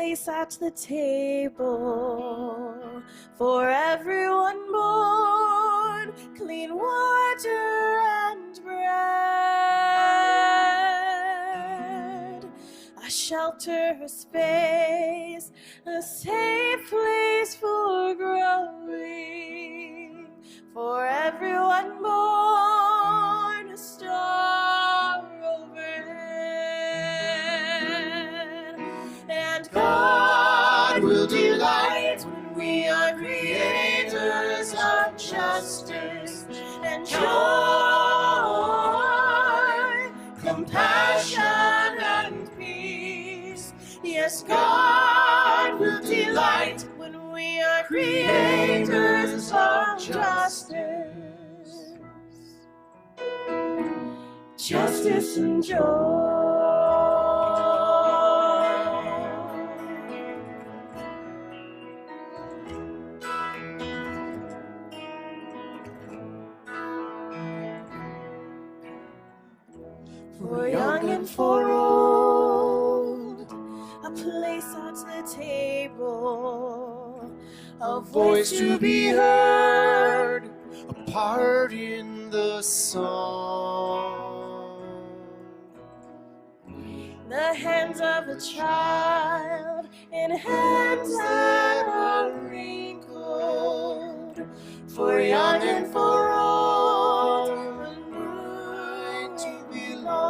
place at the table for everyone born, clean water and bread, a shelter, a space, a safe place for growing, for everyone born, a star overhead. And God will delight when we are creators of justice and joy, compassion and peace. Yes, God will delight when we are creators of justice, justice and joy. For young and for old, a place at the table, a voice to be heard, a part in the song. the hands of a child in hands that are wrinkled, for young and for old, a new to belong.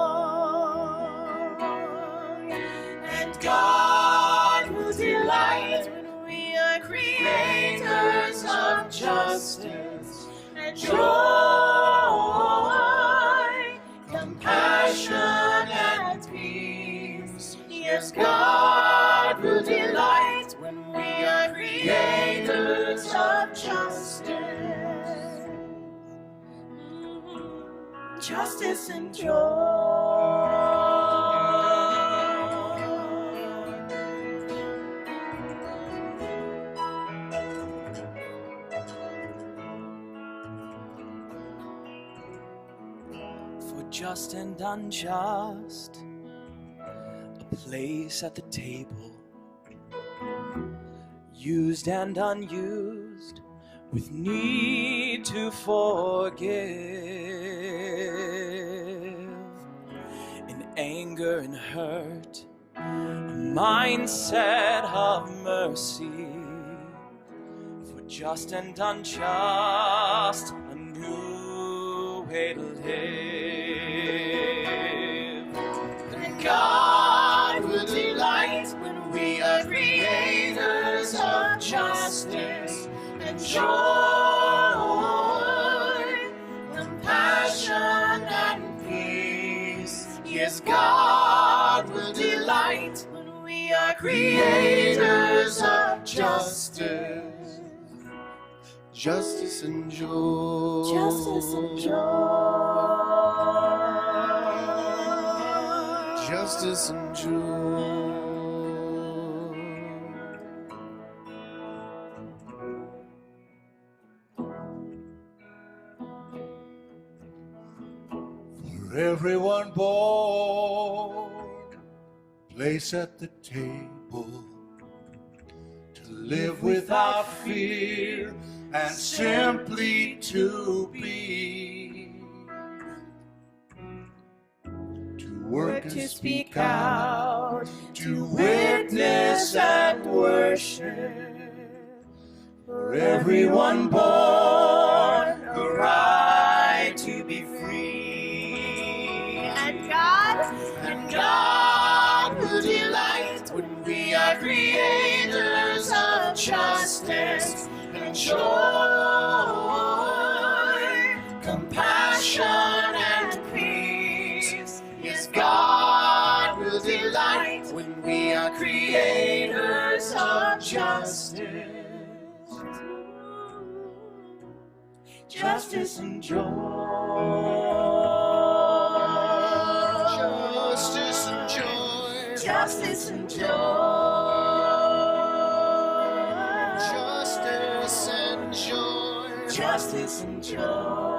And God will delight when we are creators of justice and joy, compassion and peace. Yes, God will delight when we are creators of justice, justice and joy. Just and unjust, a place at the table, used and unused, with need to forgive, in anger and hurt, a mindset of mercy, for just and unjust, a new way to live. God will delight when we are creators of justice and joy, compassion and peace. Yes, God will delight when we are creators of justice, Justice and joy. justice and joy. Justice and joy. For everyone born, place at the table, to live without fear and simply to be, to work To speak out, to witness and worship, for everyone born a right to be free. And God will delight when we are creators of justice and joy, compassion and peace. Yes, God will delight when we are creators of justice, justice and joy. Justice and joy. Justice and joy. Justice and joy. Justice and joy.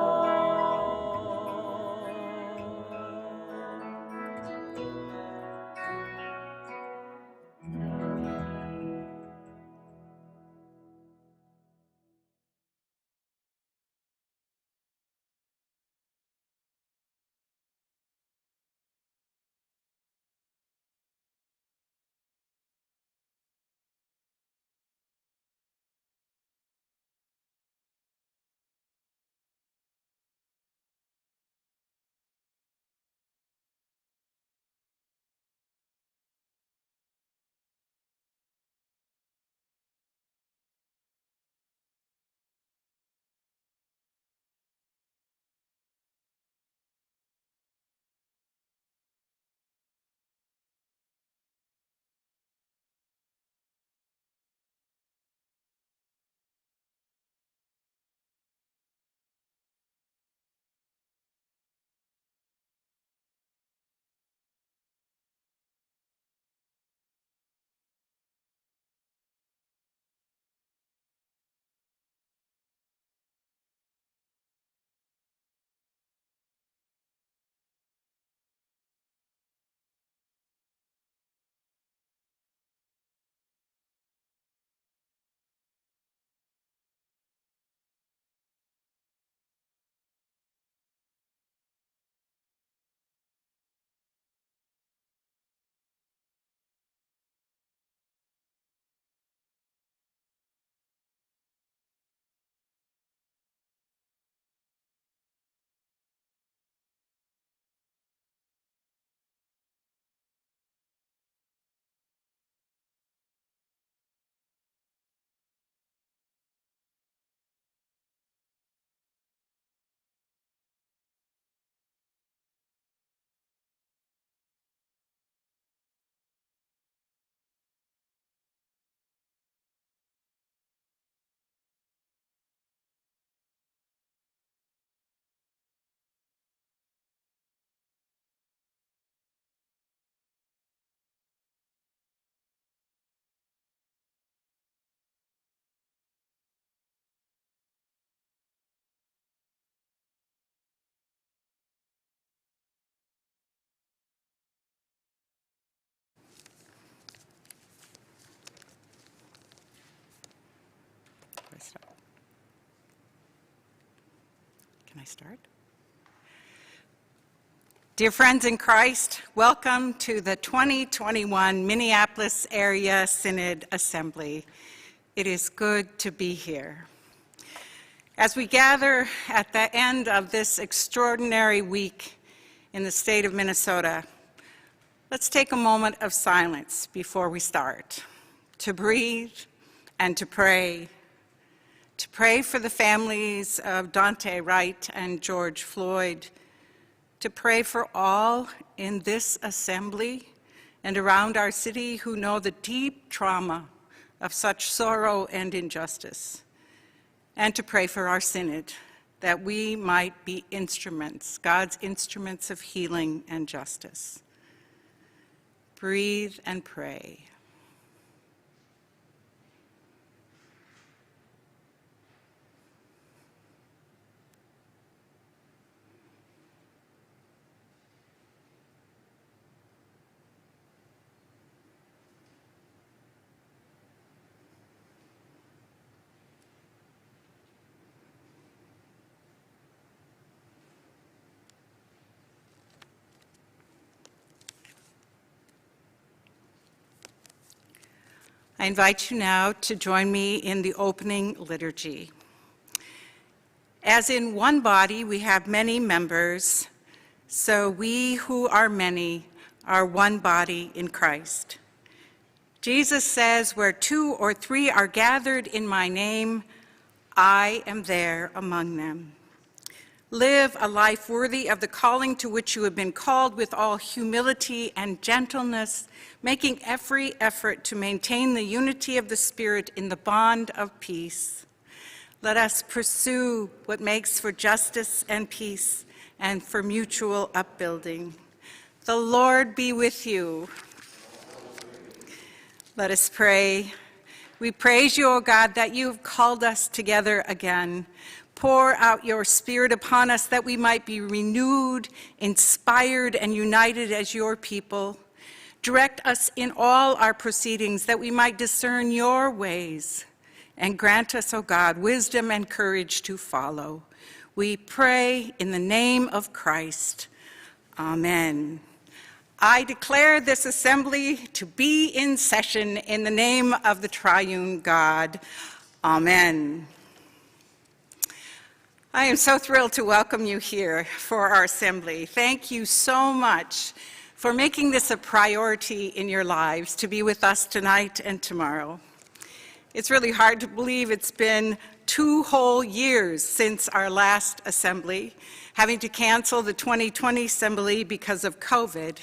start? Dear friends in Christ, welcome to the 2021 Minneapolis Area Synod Assembly. It is good to be here. As we gather at the end of this extraordinary week in the state of Minnesota, let's take a moment of silence before we start, to breathe and to pray for the families of Dante Wright and George Floyd, to pray for all in this assembly and around our city who know the deep trauma of such sorrow and injustice, and to pray for our synod, that we might be instruments, God's instruments of healing and justice. Breathe and pray. I invite you now to join me in the opening liturgy. As in one body we have many members, so we who are many are one body in Christ. Jesus says, where 2 or 3 are gathered in my name, I am there among them. Live a life worthy of the calling to which you have been called with all humility and gentleness, making every effort to maintain the unity of the Spirit in the bond of peace. Let us pursue what makes for justice and peace and for mutual upbuilding. The Lord be with you. Let us pray. We praise you, O God, that you have called us together again. Pour out your Spirit upon us that we might be renewed, inspired, and united as your people. Direct us in all our proceedings that we might discern your ways. And grant us, O God, wisdom and courage to follow. We pray in the name of Christ. Amen. I declare this assembly to be in session in the name of the triune God. Amen. I am so thrilled to welcome you here for our assembly. Thank you so much for making this a priority in your lives to be with us tonight and tomorrow. It's really hard to believe it's been 2 whole years since our last assembly, having to cancel the 2020 assembly because of COVID.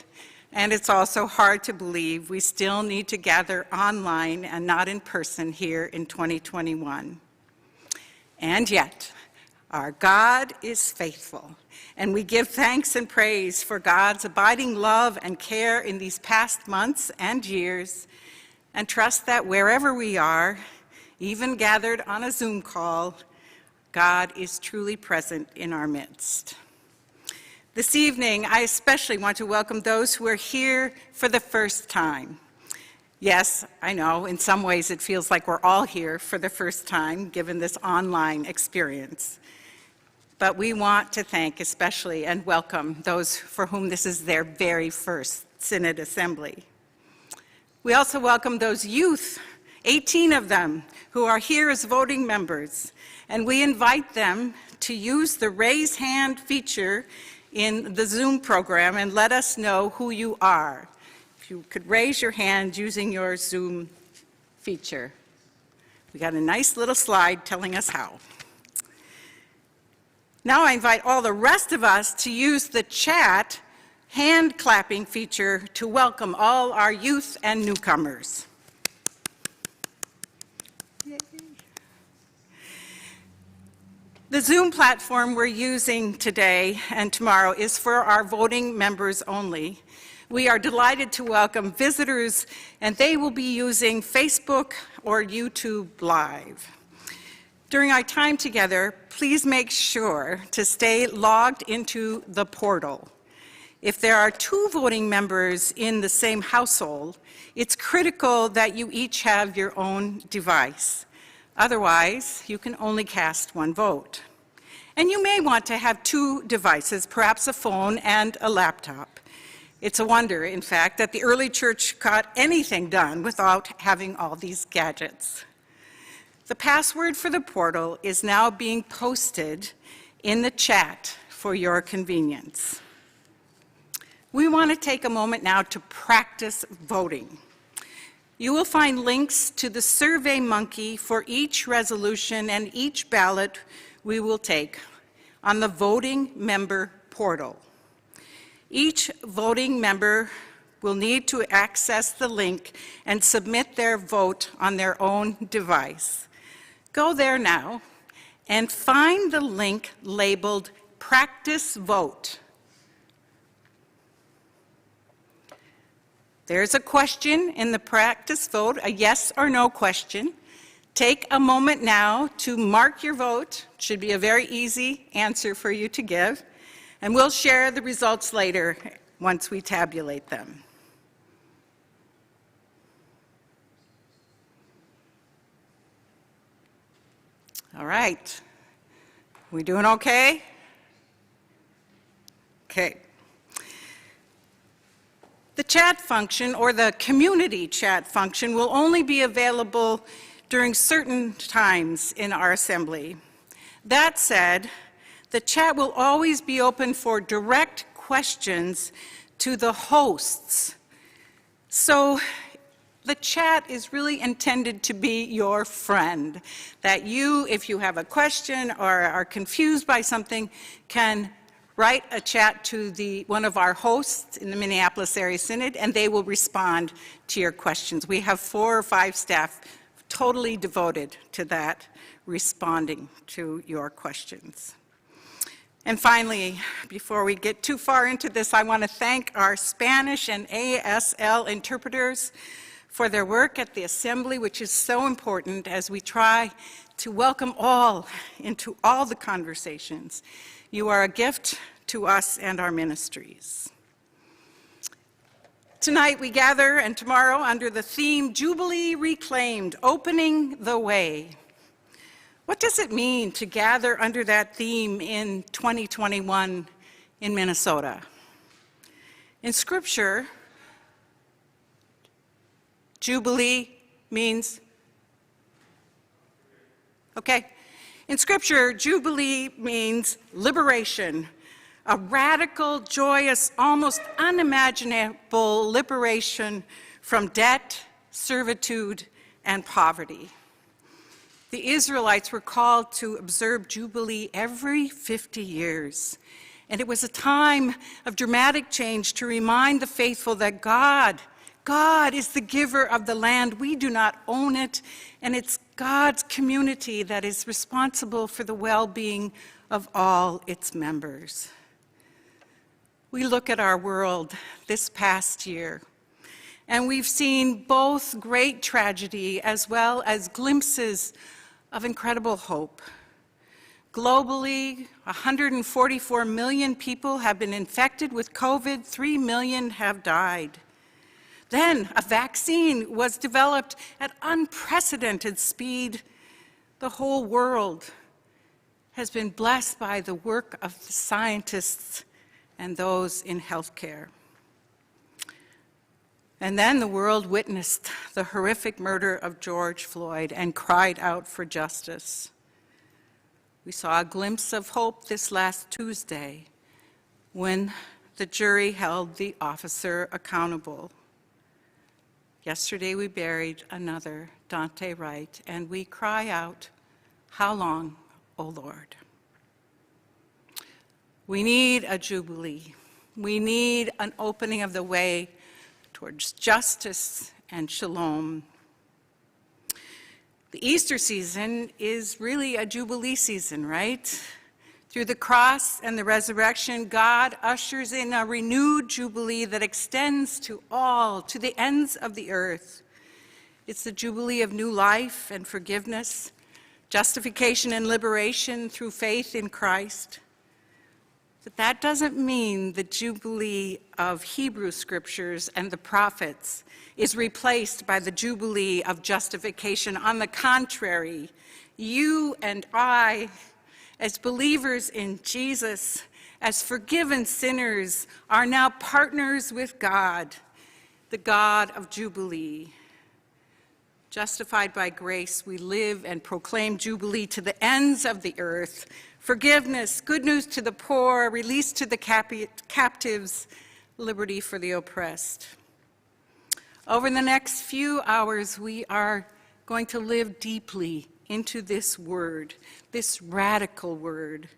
And it's also hard to believe we still need to gather online and not in person here in 2021. And yet, our God is faithful, and we give thanks and praise for God's abiding love and care in these past months and years, and trust that wherever we are, even gathered on a Zoom call, God is truly present in our midst. This evening, I especially want to welcome those who are here for the first time. Yes, I know, in some ways it feels like we're all here for the first time, given this online experience. But we want to thank especially and welcome those for whom this is their very first Synod Assembly. We also welcome those youth, 18 of them, who are here as voting members, and we invite them to use the raise hand feature in the Zoom program and let us know who you are. If you could raise your hand using your Zoom feature. We got a nice little slide telling us how. Now I invite all the rest of us to use the chat hand clapping feature to welcome all our youth and newcomers. Yay. The Zoom platform we're using today and tomorrow is for our voting members only. We are delighted to welcome visitors, and they will be using Facebook or YouTube Live. During our time together, please make sure to stay logged into the portal. If there are 2 voting members in the same household, it's critical that you each have your own device. Otherwise, you can only cast 1 vote. And you may want to have 2 devices, perhaps a phone and a laptop. It's a wonder, in fact, that the early church got anything done without having all these gadgets. The password for the portal is now being posted in the chat for your convenience. We want to take a moment now to practice voting. You will find links to the Survey Monkey for each resolution and each ballot we will take on the voting member portal. Each voting member will need to access the link and submit their vote on their own device. Go there now and find the link labeled Practice Vote. There's a question in the practice vote, a yes or no question. Take a moment now to mark your vote. It should be a very easy answer for you to give, and we'll share the results later once we tabulate them. All right. We doing okay? Okay. The chat function, or the community chat function, will only be available during certain times in our assembly. That said, the chat will always be open for direct questions to the hosts. So the chat is really intended to be your friend, that you, if you have a question or are confused by something, can write a chat to one of our hosts in the Minneapolis Area Synod, and they will respond to your questions. We have 4 or 5 staff totally devoted to that, responding to your questions. And finally, before we get too far into this, I want to thank our Spanish and ASL interpreters for their work at the Assembly, which is so important as we try to welcome all into all the conversations. You are a gift to us and our ministries. Tonight we gather, and tomorrow, under the theme Jubilee Reclaimed, Opening the Way. What does it mean to gather under that theme in 2021 in Minnesota? In Scripture, Jubilee means, okay. In Scripture, Jubilee means liberation, a radical, joyous, almost unimaginable liberation from debt, servitude, and poverty. The Israelites were called to observe Jubilee every 50 years. And it was a time of dramatic change to remind the faithful that God is the giver of the land. We do not own it, and it's God's community that is responsible for the well-being of all its members. We look at our world this past year, and we've seen both great tragedy as well as glimpses of incredible hope. Globally, 144 million people have been infected with COVID, 3 million have died. Then a vaccine was developed at unprecedented speed. The whole world has been blessed by the work of the scientists and those in healthcare. And then the world witnessed the horrific murder of George Floyd and cried out for justice. We saw a glimpse of hope this last Tuesday when the jury held the officer accountable. Yesterday we buried another, Dante Wright, and we cry out, "How long, O Lord?" We need a jubilee. We need an opening of the way towards justice and shalom. The Easter season is really a jubilee season, right? Through the cross and the resurrection, God ushers in a renewed jubilee that extends to all, to the ends of the earth. It's the jubilee of new life and forgiveness, justification and liberation through faith in Christ. But that doesn't mean the jubilee of Hebrew scriptures and the prophets is replaced by the jubilee of justification. On the contrary, you and I as believers in Jesus, as forgiven sinners, are now partners with God, the God of Jubilee. Justified by grace, we live and proclaim Jubilee to the ends of the earth. Forgiveness, good news to the poor, release to the captives, liberty for the oppressed. Over the next few hours, we are going to live deeply into this word, this radical word.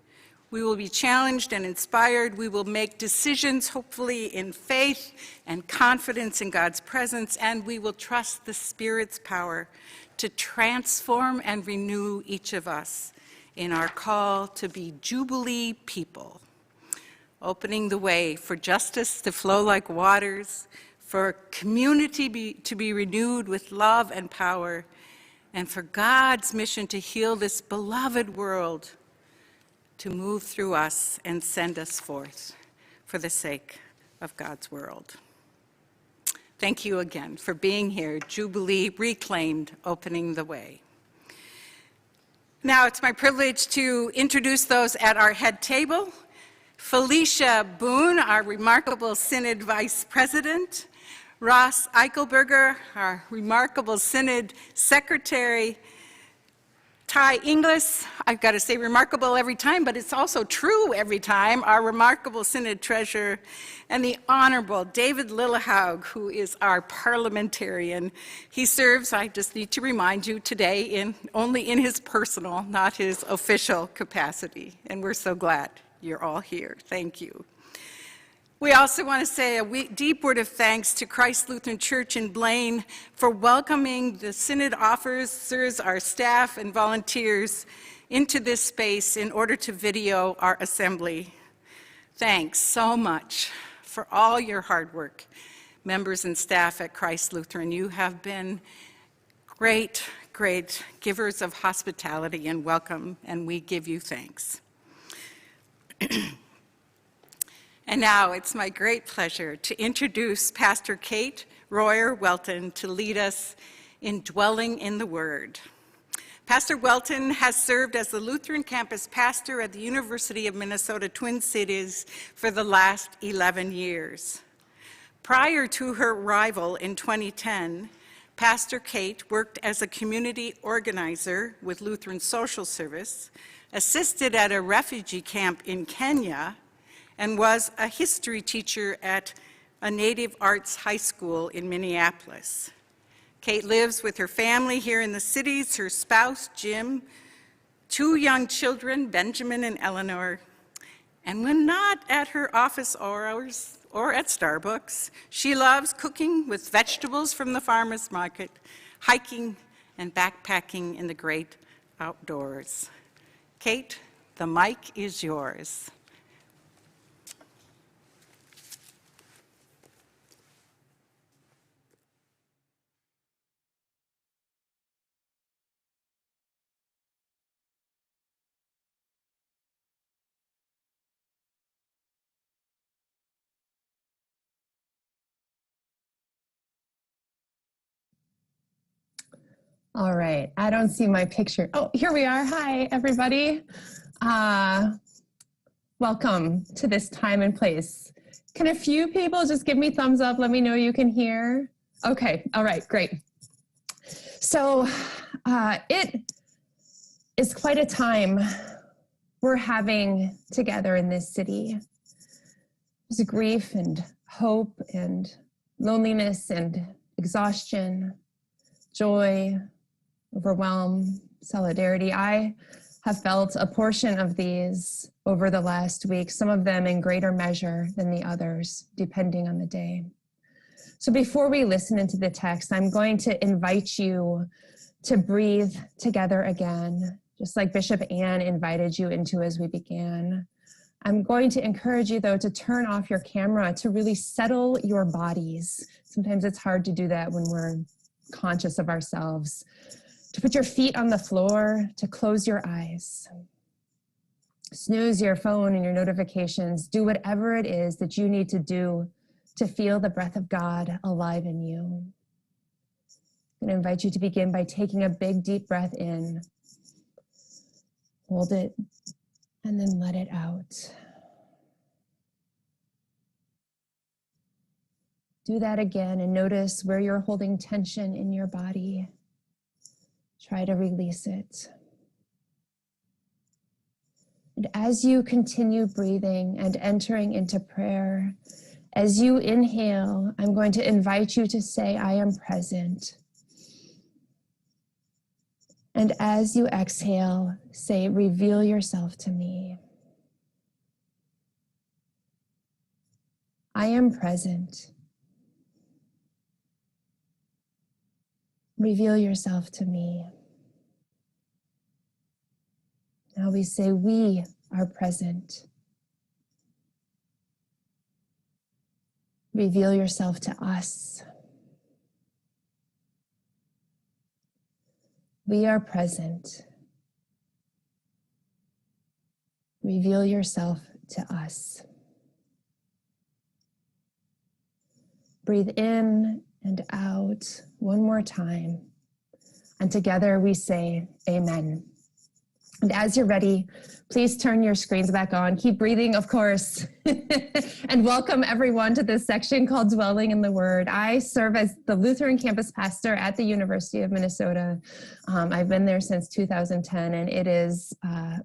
We will be challenged and inspired. We will make decisions, hopefully in faith and confidence in God's presence, and we will trust the Spirit's power to transform and renew each of us in our call to be Jubilee people, opening the way for justice to flow like waters, for community to be renewed with love and power, and for God's mission to heal this beloved world, to move through us and send us forth for the sake of God's world. Thank you again for being here. Jubilee Reclaimed, opening the way. Now it's my privilege to introduce those at our head table. Felicia Boone, our remarkable Synod Vice President. Ross Eichelberger, our remarkable Synod Secretary. Ty Inglis, I've got to say remarkable every time, but it's also true every time, our remarkable Synod Treasurer, and the Honorable David Lillehaug, who is our parliamentarian. He serves, I just need to remind you today, only in his personal, not his official capacity, and we're so glad you're all here. Thank you. We also want to say a deep word of thanks to Christ Lutheran Church in Blaine for welcoming the Synod officers, our staff, and volunteers into this space in order to video our assembly. Thanks so much for all your hard work, members and staff at Christ Lutheran. You have been great, great givers of hospitality and welcome, and we give you thanks. And now it's my great pleasure to introduce Pastor Kate Royer-Welton to lead us in dwelling in the Word. Pastor Welton has served as the Lutheran campus pastor at the University of Minnesota Twin Cities for the last 11 years. Prior to her arrival in 2010, Pastor Kate worked as a community organizer with Lutheran Social Service, assisted at a refugee camp in Kenya, and was a history teacher at a Native Arts high school in Minneapolis. Kate lives with her family here in the cities, her spouse, Jim, 2 young children, Benjamin and Eleanor, and when not at her office hours or at Starbucks, she loves cooking with vegetables from the farmer's market, hiking and backpacking in the great outdoors. Kate, the mic is yours. All right, I don't see my picture. Oh, here we are. Hi, everybody. Welcome to this time and place. Can a few people just give me thumbs up? Let me know you can hear. Okay, all right, great. So it is quite a time we're having together in this city. There's grief and hope and loneliness and exhaustion, joy, overwhelm, solidarity. I have felt a portion of these over the last week, some of them in greater measure than the others, depending on the day. So before we listen into the text, I'm going to invite you to breathe together again, just like Bishop Ann invited you into as we began. I'm going to encourage you, though, to turn off your camera, to really settle your bodies. Sometimes it's hard to do that when we're conscious of ourselves. To put your feet on the floor, to close your eyes. Snooze your phone and your notifications. Do whatever it is that you need to do to feel the breath of God alive in you. I'm going to invite you to begin by taking a big, deep breath in. Hold it and then let it out. Do that again and notice where you're holding tension in your body. Try to release it. And as you continue breathing and entering into prayer, as you inhale, I'm going to invite you to say, I am present. And as you exhale, say, reveal yourself to me. I am present. Reveal yourself to me. Now we say, we are present. Reveal yourself to us. We are present. Reveal yourself to us. Breathe in and out one more time. And together we say, amen. And as you're ready, please turn your screens back on. Keep breathing, of course. And welcome everyone to this section called Dwelling in the Word. I serve as the Lutheran campus pastor at the University of Minnesota. I've been there since 2010, and it is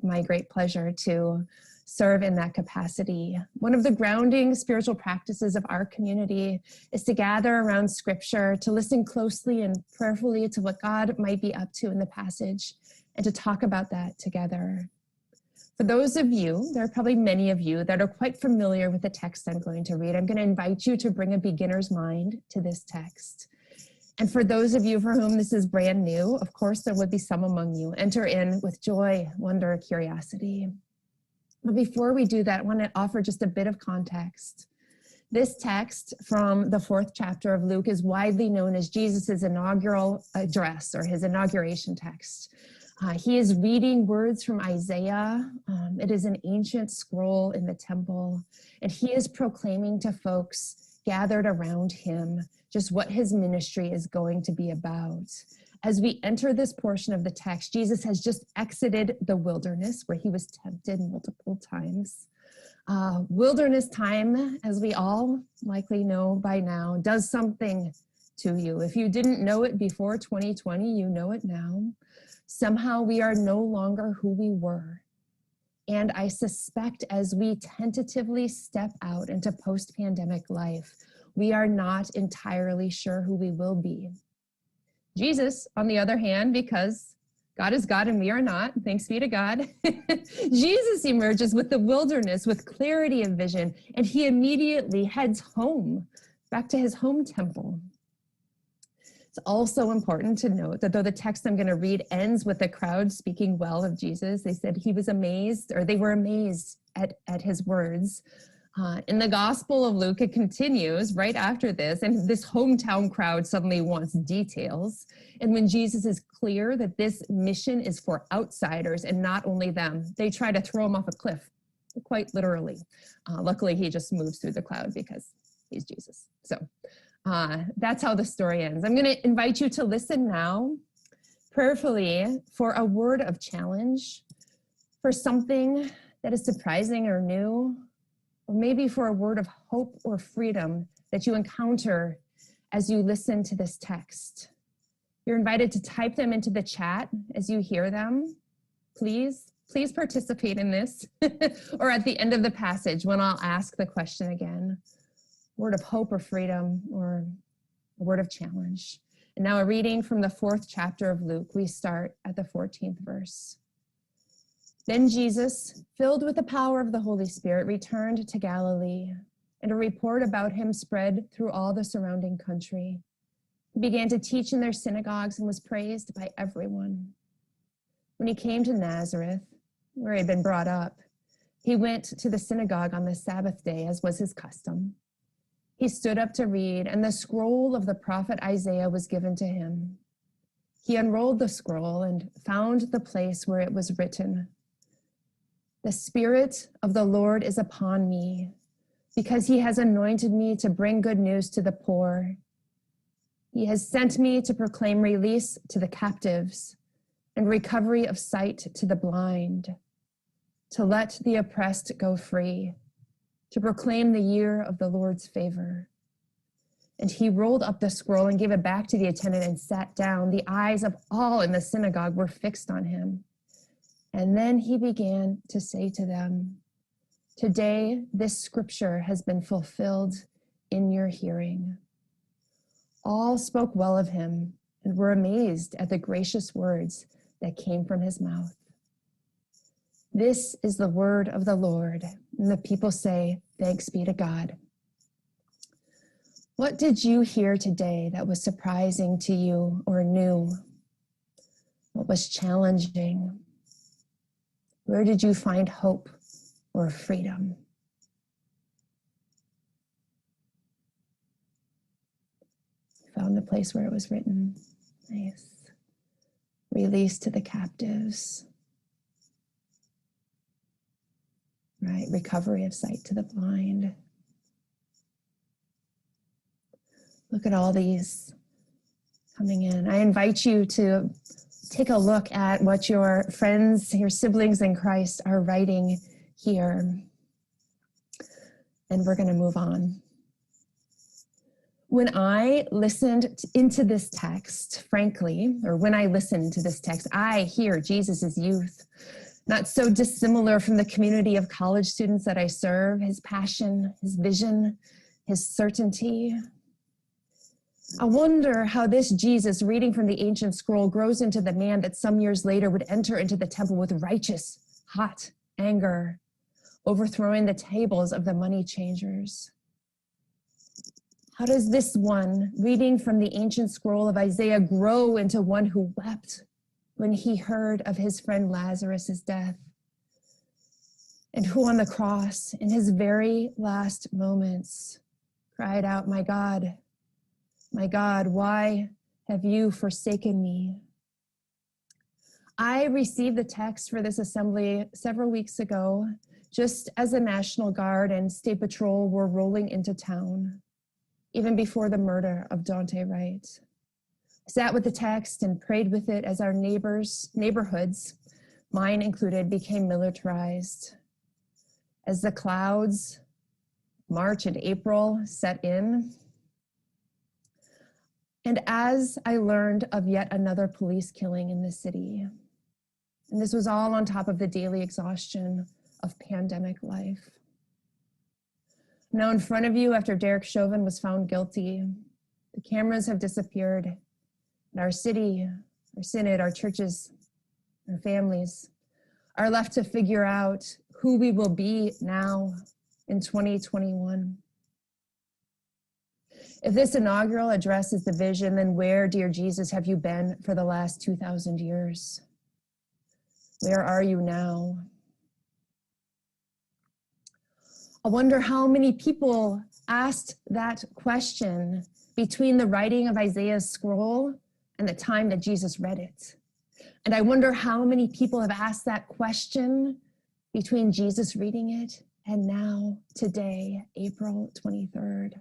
my great pleasure to serve in that capacity. One of the grounding spiritual practices of our community is to gather around Scripture, to listen closely and prayerfully to what God might be up to in the passage, and to talk about that together. For those of you, there are probably many of you that are quite familiar with the text I'm going to read. I'm going to invite you to bring a beginner's mind to this text. And for those of you for whom this is brand new, of course, there would be some among you. Enter in with joy, wonder, curiosity. But before we do that, I want to offer just a bit of context. This text from the 4th chapter of Luke is widely known as Jesus' inaugural address, or his inauguration text. He is reading words from Isaiah. It is an ancient scroll in the temple, and he is proclaiming to folks gathered around him just what his ministry is going to be about. As we enter this portion of the text, Jesus has just exited the wilderness where he was tempted multiple times. Wilderness time, as we all likely know by now, does something to you. If you didn't know it before 2020, you know it now. Somehow we are no longer who we were. And I suspect as we tentatively step out into post-pandemic life, we are not entirely sure who we will be. Jesus, on the other hand, because God is God and we are not, thanks be to God, Jesus emerges with the wilderness with clarity of vision, and he immediately heads home, back to his home temple. It's also important to note that though the text I'm going to read ends with the crowd speaking well of Jesus, they said he was amazed, or they were amazed at his words. In the Gospel of Luke, it continues right after this, and this hometown crowd suddenly wants details. And when Jesus is clear that this mission is for outsiders and not only them, they try to throw him off a cliff, quite literally. Luckily, he just moves through the cloud because he's Jesus. So that's how the story ends. I'm going to invite you to listen now prayerfully for a word of challenge, for something that is surprising or new, or maybe for a word of hope or freedom that you encounter as you listen to this text. You're invited to type them into the chat as you hear them. Please participate in this, or at the end of the passage when I'll ask the question again. Word of hope or freedom, or a word of challenge. And now a reading from the 4th chapter of Luke. We start at the 14th verse. Then Jesus, filled with the power of the Holy Spirit, returned to Galilee, and a report about him spread through all the surrounding country. He began to teach in their synagogues and was praised by everyone. When he came to Nazareth, where he had been brought up, he went to the synagogue on the Sabbath day, as was his custom. He stood up to read, and the scroll of the prophet Isaiah was given to him. He unrolled the scroll and found the place where it was written, "The Spirit of the Lord is upon me, because he has anointed me to bring good news to the poor. He has sent me to proclaim release to the captives and recovery of sight to the blind, to let the oppressed go free, to proclaim the year of the Lord's favor. And he rolled up the scroll and gave it back to the attendant and sat down. The eyes of all in the synagogue were fixed on him. And then he began to say to them, "Today this scripture has been fulfilled in your hearing." All spoke well of him and were amazed at the gracious words that came from his mouth. This is the word of the Lord. And the people say, "Thanks be to God." What did you hear today that was surprising to you or new? What was challenging? Where did you find hope or freedom? Found the place where it was written. Nice. Release to the captives. Right, recovery of sight to the blind. Look at all these coming in. I invite you to take a look at what your friends, your siblings in Christ are writing here. And we're going to move on. When I listened into this text, frankly, or when I listened to this text, I hear Jesus's youth, not so dissimilar from the community of college students that I serve, his passion, his vision, his certainty. I wonder how this Jesus reading from the ancient scroll grows into the man that some years later would enter into the temple with righteous, hot anger, overthrowing the tables of the money changers. How does this one reading from the ancient scroll of Isaiah grow into one who wept when he heard of his friend Lazarus's death, and who on the cross in his very last moments cried out, my God, why have you forsaken me?" I received the text for this assembly several weeks ago, just as the National Guard and State Patrol were rolling into town, even before the murder of Daunte Wright. I sat with the text and prayed with it as our neighborhoods, mine included, became militarized. As the clouds, March and April, set in, and as I learned of yet another police killing in the city. And this was all on top of the daily exhaustion of pandemic life. Now in front of you, after Derek Chauvin was found guilty, the cameras have disappeared. And our city, our synod, our churches, our families are left to figure out who we will be now in 2021. If this inaugural address is the vision, then where, dear Jesus, have you been for the last 2,000 years? Where are you now? I wonder how many people asked that question between the writing of Isaiah's scroll and the time that Jesus read it. And I wonder how many people have asked that question between Jesus reading it and now, today, April 23rd.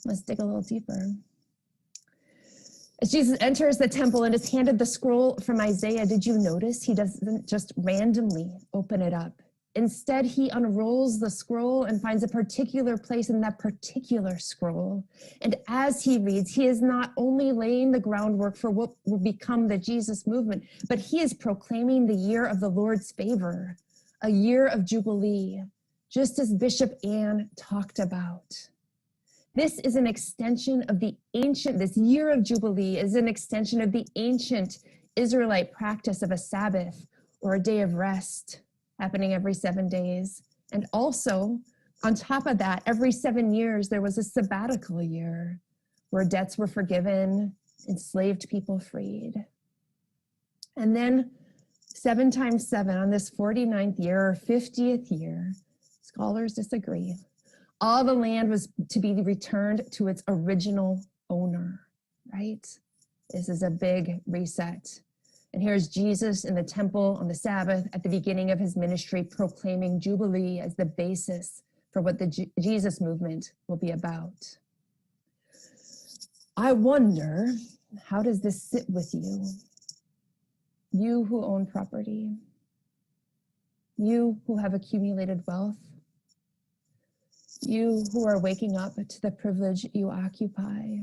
Let's dig a little deeper. As Jesus enters the temple and is handed the scroll from Isaiah, did you notice he doesn't just randomly open it up? Instead, he unrolls the scroll and finds a particular place in that particular scroll. And as he reads, he is not only laying the groundwork for what will become the Jesus movement, but he is proclaiming the year of the Lord's favor, a year of Jubilee, just as Bishop Ann talked about. This is an extension of the ancient, this year of Jubilee is an extension of the ancient Israelite practice of a Sabbath or a day of rest happening every 7 days. And also, on top of that, every 7 years, there was a sabbatical year where debts were forgiven, enslaved people freed. And then 7 times 7 on this 49th year or 50th year, scholars disagree, all the land was to be returned to its original owner, right? This is a big reset. And here's Jesus in the temple on the Sabbath at the beginning of his ministry, proclaiming Jubilee as the basis for what the Jesus movement will be about. I wonder, how does this sit with you? You who own property, you who have accumulated wealth, you who are waking up to the privilege you occupy.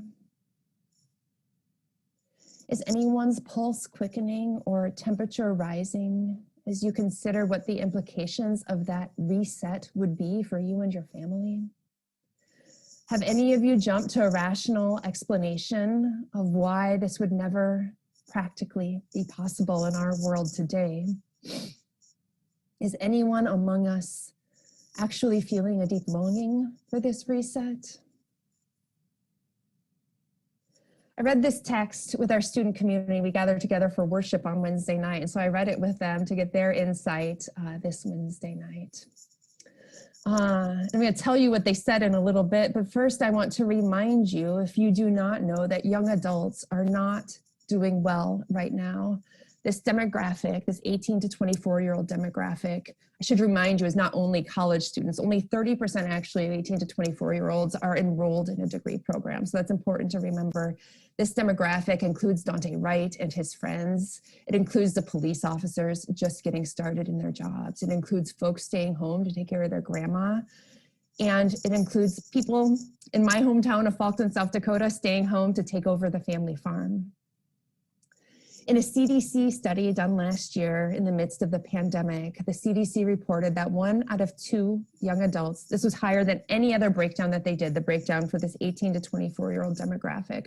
Is anyone's pulse quickening or temperature rising as you consider what the implications of that reset would be for you and your family? Have any of you jumped to a rational explanation of why this would never practically be possible in our world today? Is anyone among us actually feeling a deep longing for this reset? I read this text with our student community. We gathered together for worship on Wednesday night, and so I read it with them to get their insight this Wednesday night. I'm going to tell you what they said in a little bit, but first I want to remind you, if you do not know, that young adults are not doing well right now. This demographic, this 18 to 24-year-old demographic, I should remind you, is not only college students. Only 30% actually of 18 to 24-year-olds are enrolled in a degree program. So that's important to remember. This demographic includes Dante Wright and his friends. It includes the police officers just getting started in their jobs. It includes folks staying home to take care of their grandma. And it includes people in my hometown of Falkland, South Dakota, staying home to take over the family farm. In a CDC study done last year in the midst of the pandemic, the CDC reported that 1 out of 2 young adults, this was higher than any other breakdown that they did, the breakdown for this 18 to 24-year-old demographic.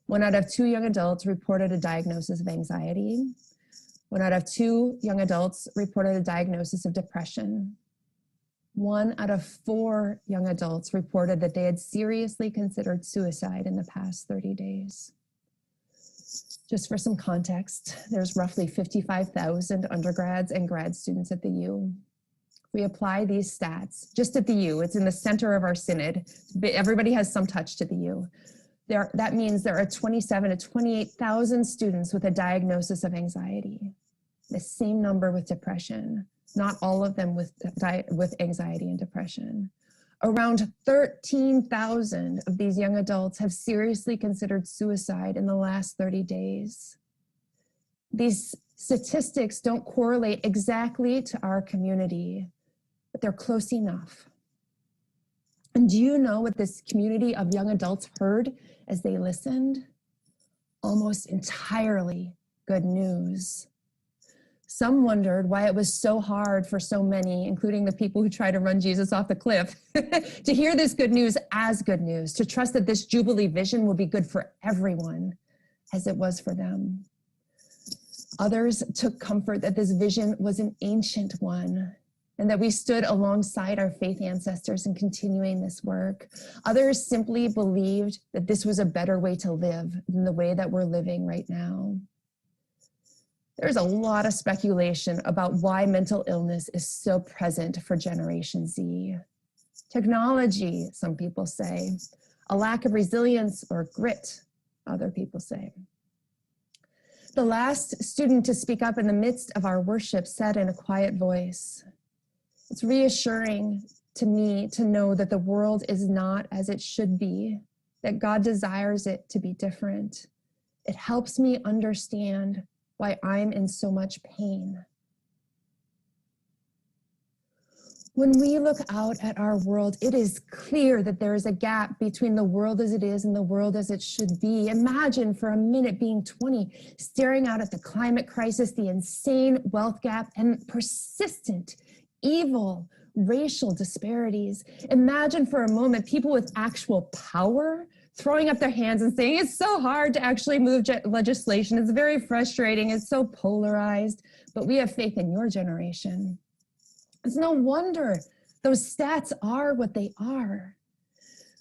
1 out of 2 young adults reported a diagnosis of anxiety. 1 out of 2 young adults reported a diagnosis of depression. 1 out of 4 young adults reported that they had seriously considered suicide in the past 30 days. Just for some context, there's roughly 55,000 undergrads and grad students at the U. If we apply these stats just at the U, it's in the center of our synod. Everybody has some touch to the U. That means there are 27 to 28,000 students with a diagnosis of anxiety. The same number with depression, not all of them with anxiety and depression. Around 13,000 of these young adults have seriously considered suicide in the last 30 days. These statistics don't correlate exactly to our community, but they're close enough. And do you know what this community of young adults heard as they listened? Almost entirely good news. Some wondered why it was so hard for so many, including the people who try to run Jesus off the cliff, to hear this good news as good news, to trust that this Jubilee vision will be good for everyone, as it was for them. Others took comfort that this vision was an ancient one, and that we stood alongside our faith ancestors in continuing this work. Others simply believed that this was a better way to live than the way that we're living right now. There's a lot of speculation about why mental illness is so present for Generation Z. Technology, some people say. A lack of resilience or grit, other people say. The last student to speak up in the midst of our worship said in a quiet voice, "It's reassuring to me to know that the world is not as it should be, that God desires it to be different. It helps me understand why I'm in so much pain." When we look out at our world, it is clear that there is a gap between the world as it is and the world as it should be. Imagine for a minute being 20, staring out at the climate crisis, the insane wealth gap, and persistent, evil, racial disparities. Imagine for a moment people with actual power throwing up their hands and saying, it's so hard to actually move legislation. It's very frustrating. It's so polarized, but we have faith in your generation. It's no wonder those stats are what they are.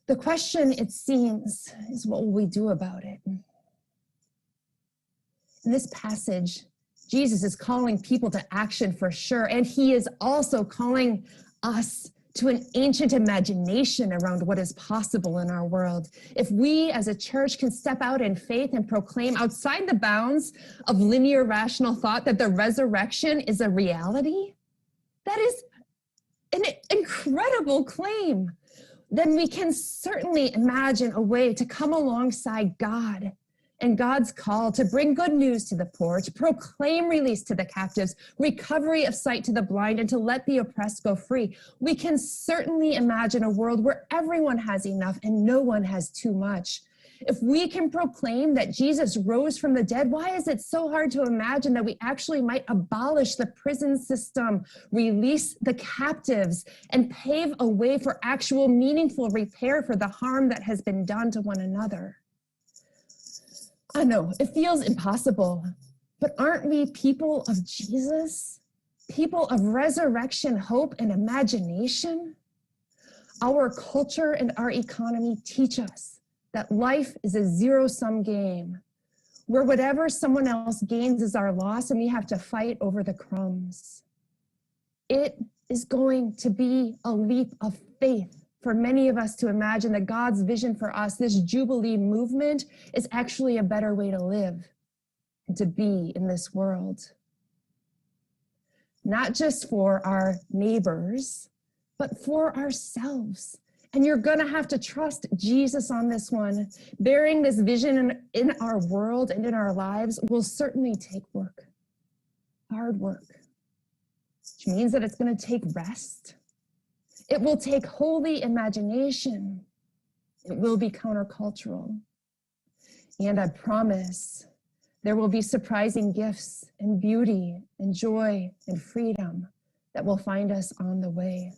The question, it seems, is what will we do about it? In this passage, Jesus is calling people to action for sure, and he is also calling us to an ancient imagination around what is possible in our world. If we as a church can step out in faith and proclaim outside the bounds of linear rational thought that the resurrection is a reality, that is an incredible claim. Then we can certainly imagine a way to come alongside God and God's call to bring good news to the poor, to proclaim release to the captives, recovery of sight to the blind, and to let the oppressed go free, we can certainly imagine a world where everyone has enough and no one has too much. If we can proclaim that Jesus rose from the dead, why is it so hard to imagine that we actually might abolish the prison system, release the captives, and pave a way for actual meaningful repair for the harm that has been done to one another? I know, it feels impossible, but aren't we people of Jesus? People of resurrection, hope, and imagination? Our culture and our economy teach us that life is a zero-sum game, where whatever someone else gains is our loss and we have to fight over the crumbs. It is going to be a leap of faith for many of us to imagine that God's vision for us, this Jubilee movement, is actually a better way to live and to be in this world. Not just for our neighbors, but for ourselves. And you're going to have to trust Jesus on this one. Bearing this vision in our world and in our lives will certainly take work, hard work, which means that it's going to take rest. It will take holy imagination. It will be countercultural. And I promise there will be surprising gifts and beauty and joy and freedom that will find us on the way.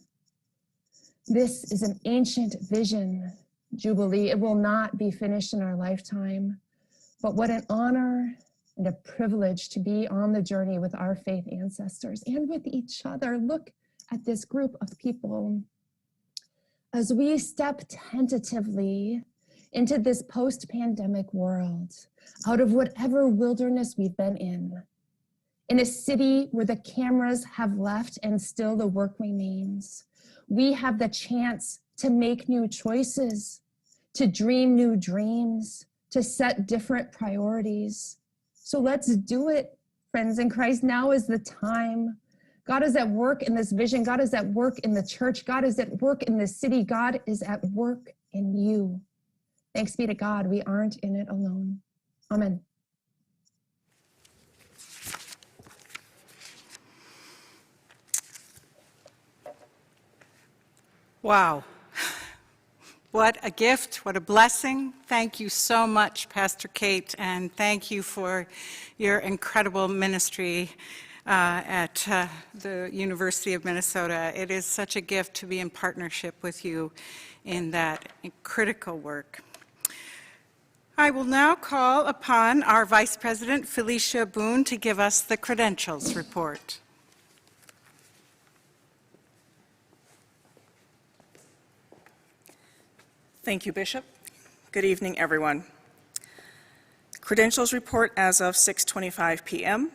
This is an ancient vision, Jubilee. It will not be finished in our lifetime, but what an honor and a privilege to be on the journey with our faith ancestors and with each other. Look at this group of people. As we step tentatively into this post-pandemic world, out of whatever wilderness we've been in a city where the cameras have left and still the work remains, we have the chance to make new choices, to dream new dreams, to set different priorities. So let's do it, friends in Christ. Now is the time. God is at work in this vision. God is at work in the church. God is at work in the city. God is at work in you. Thanks be to God, we aren't in it alone. Amen. Wow. What a gift, what a blessing. Thank you so much, Pastor Kate, and thank you for your incredible ministry at the University of Minnesota. It is such a gift to be in partnership with you in that critical work. I will now call upon our Vice President, Felicia Boone, to give us the credentials report. Thank you, Bishop. Good evening, everyone. Credentials report as of 6:25 p.m.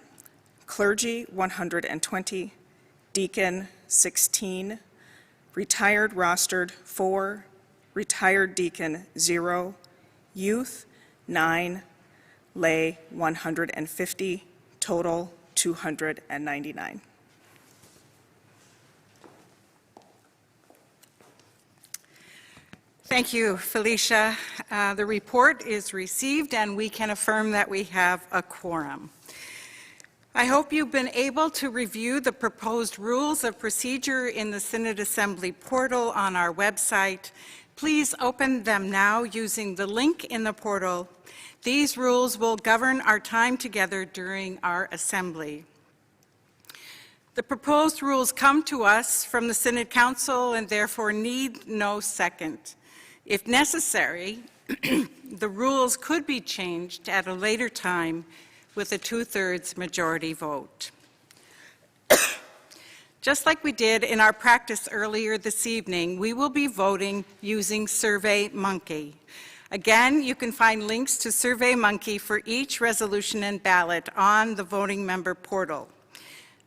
Clergy 120, deacon 16, retired rostered 4, retired deacon 0, youth 9, lay 150, total 299. Thank you, Felicia. The report is received and we can affirm that we have a quorum. I hope you've been able to review the proposed rules of procedure in the Synod Assembly portal on our website. Please open them now using the link in the portal. These rules will govern our time together during our assembly. The proposed rules come to us from the Synod Council and therefore need no second. If necessary, the rules could be changed at a later time with a 2/3 majority vote. Just like we did in our practice earlier this evening, we will be voting using SurveyMonkey. Again, you can find links to SurveyMonkey for each resolution and ballot on the voting member portal.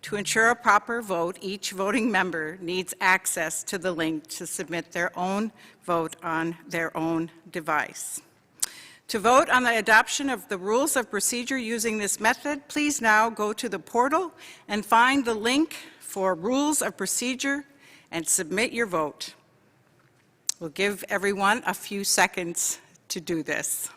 To ensure a proper vote, each voting member needs access to the link to submit their own vote on their own device. To vote on the adoption of the rules of procedure using this method, please now go to the portal and find the link for rules of procedure and submit your vote. We'll give everyone a few seconds to do this.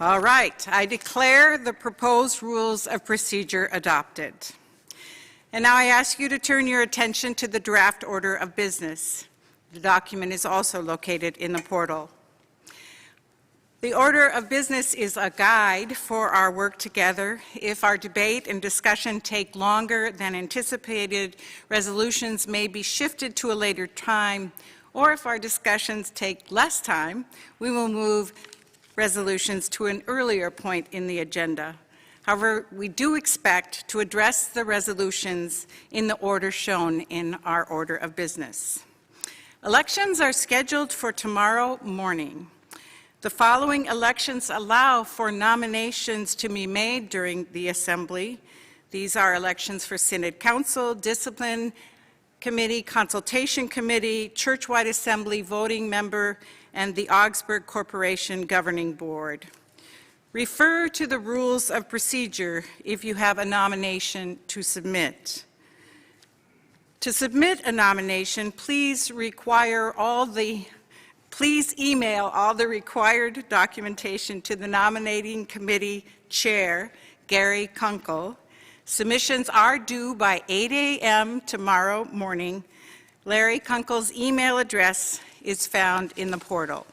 All right, I declare the proposed rules of procedure adopted. And now I ask you to turn your attention to the draft order of business. The document is also located in the portal. The order of business is a guide for our work together. If our debate and discussion take longer than anticipated, resolutions may be shifted to a later time, or if our discussions take less time, we will move resolutions to an earlier point in the agenda. However, we do expect to address the resolutions in the order shown in our order of business. Elections are scheduled for tomorrow morning. The following elections allow for nominations to be made during the Assembly. These are elections for Synod Council, Discipline Committee, Consultation Committee, Churchwide Assembly, Voting Member, and the Augsburg Corporation Governing Board. Refer to the rules of procedure if you have a nomination to submit. To submit a nomination, please email all the required documentation to the nominating committee chair, Gary Kunkel. Submissions are due by 8 a.m. tomorrow morning. Larry Kunkel's email address is found in the portal.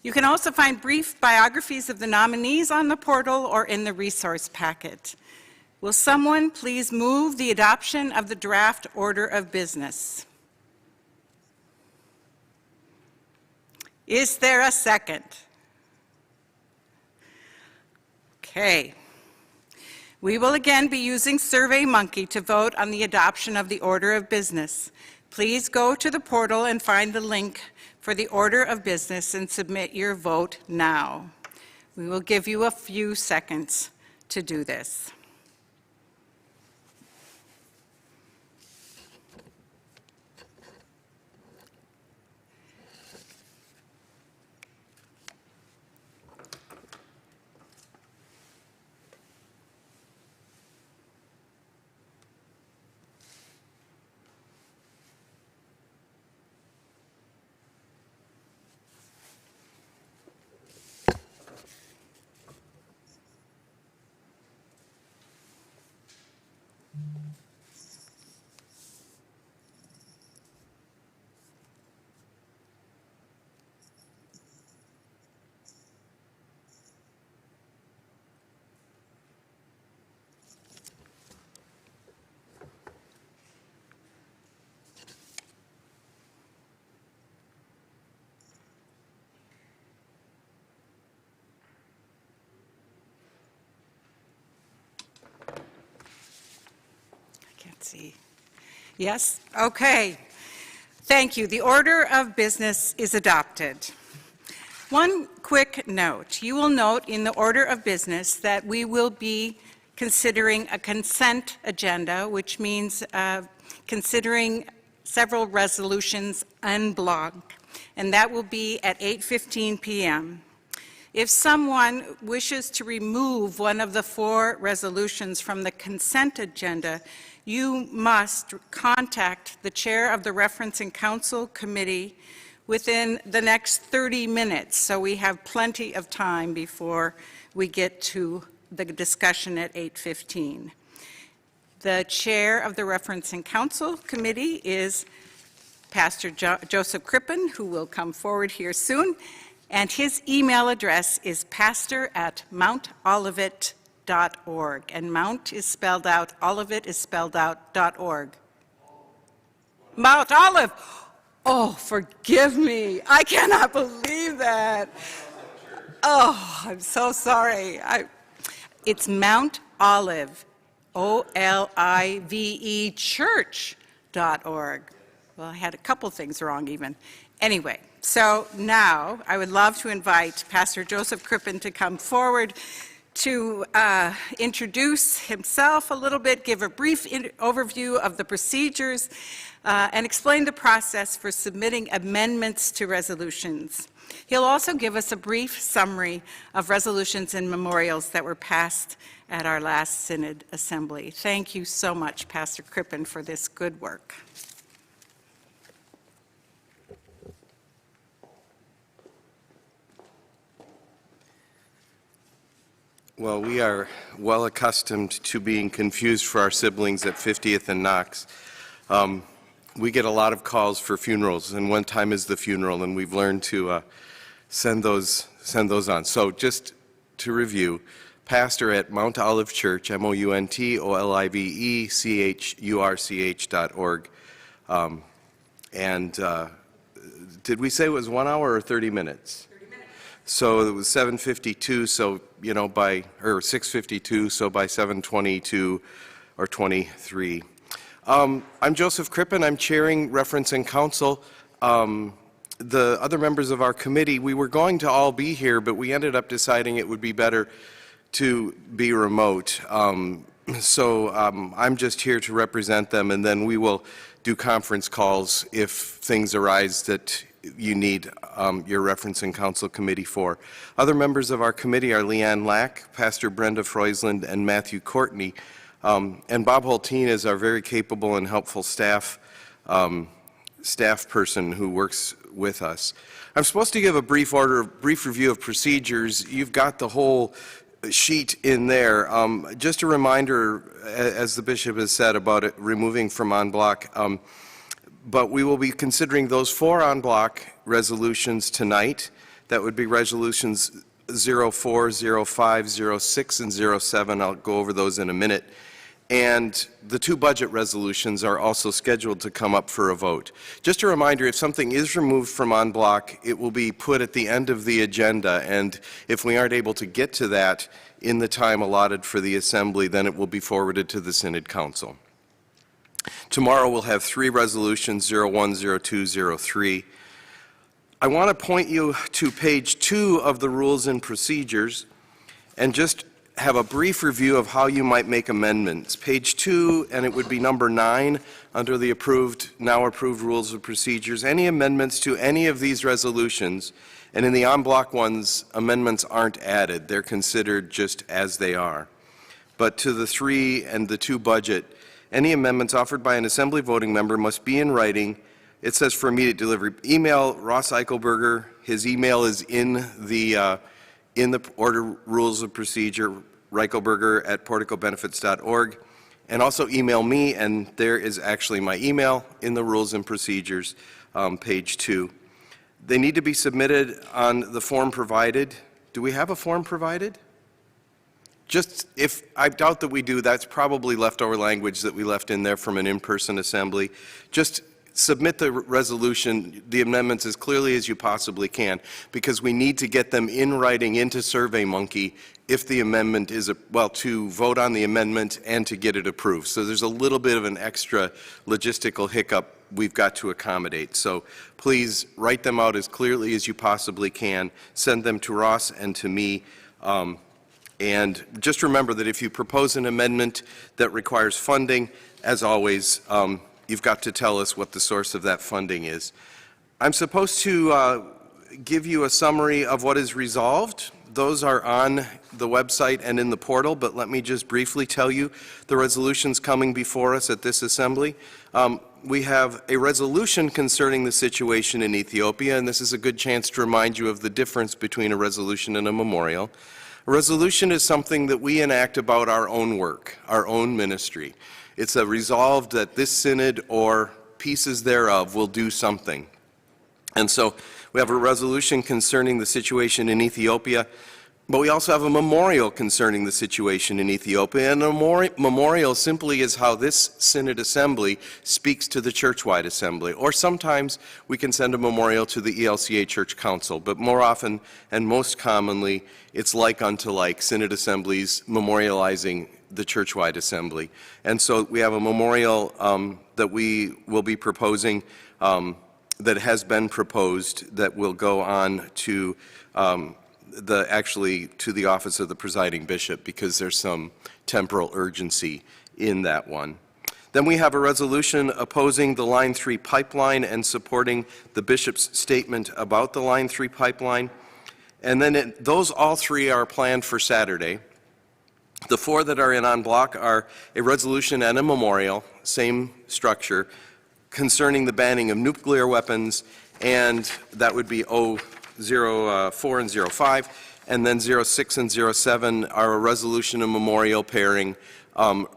You can also find brief biographies of the nominees on the portal or in the resource packet. Will someone please move the adoption of the draft order of business? Is there a second? Okay. We will again be using SurveyMonkey to vote on the adoption of the order of business. Please go to the portal and find the link for the order of business and submit your vote now. We will give you a few seconds to do this. See. Yes? Okay. Thank you. The order of business is adopted. One quick note. You will note in the order of business that we will be considering a consent agenda, which means considering several resolutions en bloc, and that will be at 8:15 p.m. If someone wishes to remove one of the 4 resolutions from the consent agenda, you must contact the chair of the Referencing Council Committee within the next 30 minutes, so we have plenty of time before we get to the discussion at 8:15. The chair of the Referencing Council Committee is Pastor Joseph Crippen, who will come forward here soon, and his email address is pastor@mountolivet.org. And Mount is spelled out, Olivet is spelled out, .org. Mount Olive. Oh, forgive me. I cannot believe that. Oh, I'm so sorry. It's Mount Olive, O-L-I-V-E church.org. Well, I had a couple things wrong even. Anyway, so now I would love to invite Pastor Joseph Crippen to come forward to introduce himself a little bit, give a brief overview of the procedures, and explain the process for submitting amendments to resolutions. He'll also give us a brief summary of resolutions and memorials that were passed at our last Synod Assembly. Thank you so much, Pastor Crippen, for this good work. Well, we are well accustomed to being confused for our siblings at 50th and Knox. We get a lot of calls for funerals, and one time is the funeral, and we've learned to send those on. So just to review, pastor at Mount Olive Church, MOUNTOLIVECHURCH.org. Did we say it was 1 hour or 30 minutes? 30 minutes. So it was 7:52, so, or 6:52, so by 7:22 or 23. I'm Joseph Crippen. I'm chairing Reference and Council. The other members of our committee, we were going to all be here, but we ended up deciding it would be better to be remote. So I'm just here to represent them, and then we will do conference calls if things arise that you need your Reference and Council Committee for. Other members of our committee are Leanne Lack, Pastor Brenda Freusland, and Matthew Courtney. And Bob Holteen is our very capable and helpful staff person who works with us. I'm supposed to give a brief review of procedures. You've got the whole sheet in there. Just a reminder, as the bishop has said, about it removing from en bloc. But we will be considering those 4 en bloc resolutions tonight. That would be resolutions 04, 05, 06, and 07. I'll go over those in a minute. And the 2 budget resolutions are also scheduled to come up for a vote. Just a reminder, if something is removed from en bloc, it will be put at the end of the agenda, and if we aren't able to get to that in the time allotted for the Assembly, then it will be forwarded to the Synod Council. Tomorrow we'll have 3 resolutions, 01, 02, 03. I want to point you to page 2 of the Rules and Procedures and just have a brief review of how you might make amendments. Page 2, and it would be number 9 under the now approved Rules of Procedures. Any amendments to any of these resolutions, and in the en bloc ones, amendments aren't added. They're considered just as they are. But to the 3 and the 2 budget, any amendments offered by an Assembly voting member must be in writing. It says for immediate delivery. Email Ross Eichelberger. His email is in the order Rules of Procedure, reichelberger@porticobenefits.org, and also email me, and there is actually my email in the Rules and Procedures, page 2. They need to be submitted on the form provided. Do we have a form provided? Just, if I doubt that we do, that's probably leftover language that we left in there from an in-person assembly. Just submit the resolution, the amendments, as clearly as you possibly can, because we need to get them in writing into SurveyMonkey if the amendment is, to vote on the amendment and to get it approved. So there's a little bit of an extra logistical hiccup we've got to accommodate. So please write them out as clearly as you possibly can. Send them to Ross and to me. And just remember that if you propose an amendment that requires funding, as always, you've got to tell us what the source of that funding is. I'm supposed to give you a summary of what is resolved. Those are on the website and in the portal, but let me just briefly tell you the resolutions coming before us at this assembly. We have a resolution concerning the situation in Ethiopia, and this is a good chance to remind you of the difference between a resolution and a memorial. A resolution is something that we enact about our own work, our own ministry. It's a resolve that this synod or pieces thereof will do something. And so we have a resolution concerning the situation in Ethiopia, but we also have a memorial concerning the situation in Ethiopia. And a memorial simply is how this Synod Assembly speaks to the churchwide assembly. Or sometimes we can send a memorial to the ELCA Church Council, but more often and most commonly, it's like unto like, Synod Assemblies memorializing the churchwide assembly. And so we have a memorial that we will be proposing, that has been proposed, that will go on to to the office of the presiding bishop, because there's some temporal urgency in that one. Then we have a resolution opposing the Line 3 pipeline and supporting the bishop's statement about the Line 3 pipeline. And then those all 3 are planned for Saturday. The 4 that are in en bloc are a resolution and a memorial, same structure, concerning the banning of nuclear weapons, and that would be 04 and 05. And then 06 and 07 are a resolution and memorial pairing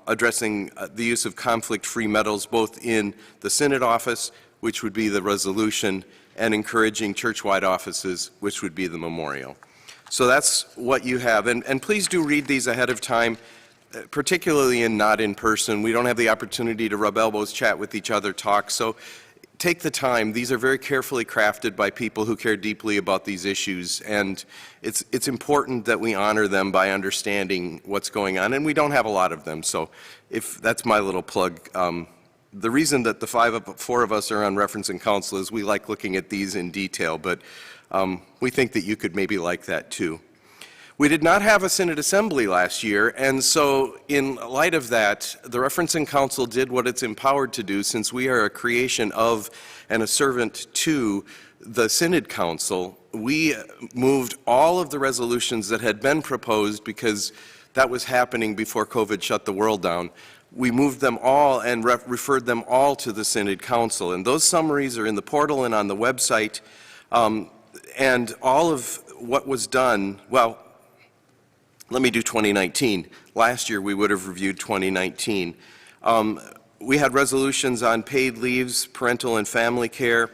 addressing the use of conflict-free metals both in the Synod office, which would be the resolution, and encouraging church-wide offices, which would be the memorial. So that's what you have. And please do read these ahead of time, particularly not in person. We don't have the opportunity to rub elbows, chat with each other, talk. So take the time. These are very carefully crafted by people who care deeply about these issues, and it's important that we honor them by understanding what's going on, and we don't have a lot of them. So if that's my little plug. The reason that the four of us are on Reference and Counsel is we like looking at these in detail, but we think that you could maybe like that too. We did not have a Synod Assembly last year, and so in light of that, the Reference and Counsel did what it's empowered to do, since we are a creation of and a servant to the Synod Council. We moved all of the resolutions that had been proposed, because that was happening before COVID shut the world down. We moved them all and referred them all to the Synod Council. And those summaries are in the portal and on the website. And all of what was done, well, let me do 2019. Last year we would have reviewed 2019. We had resolutions on paid leaves, parental and family care,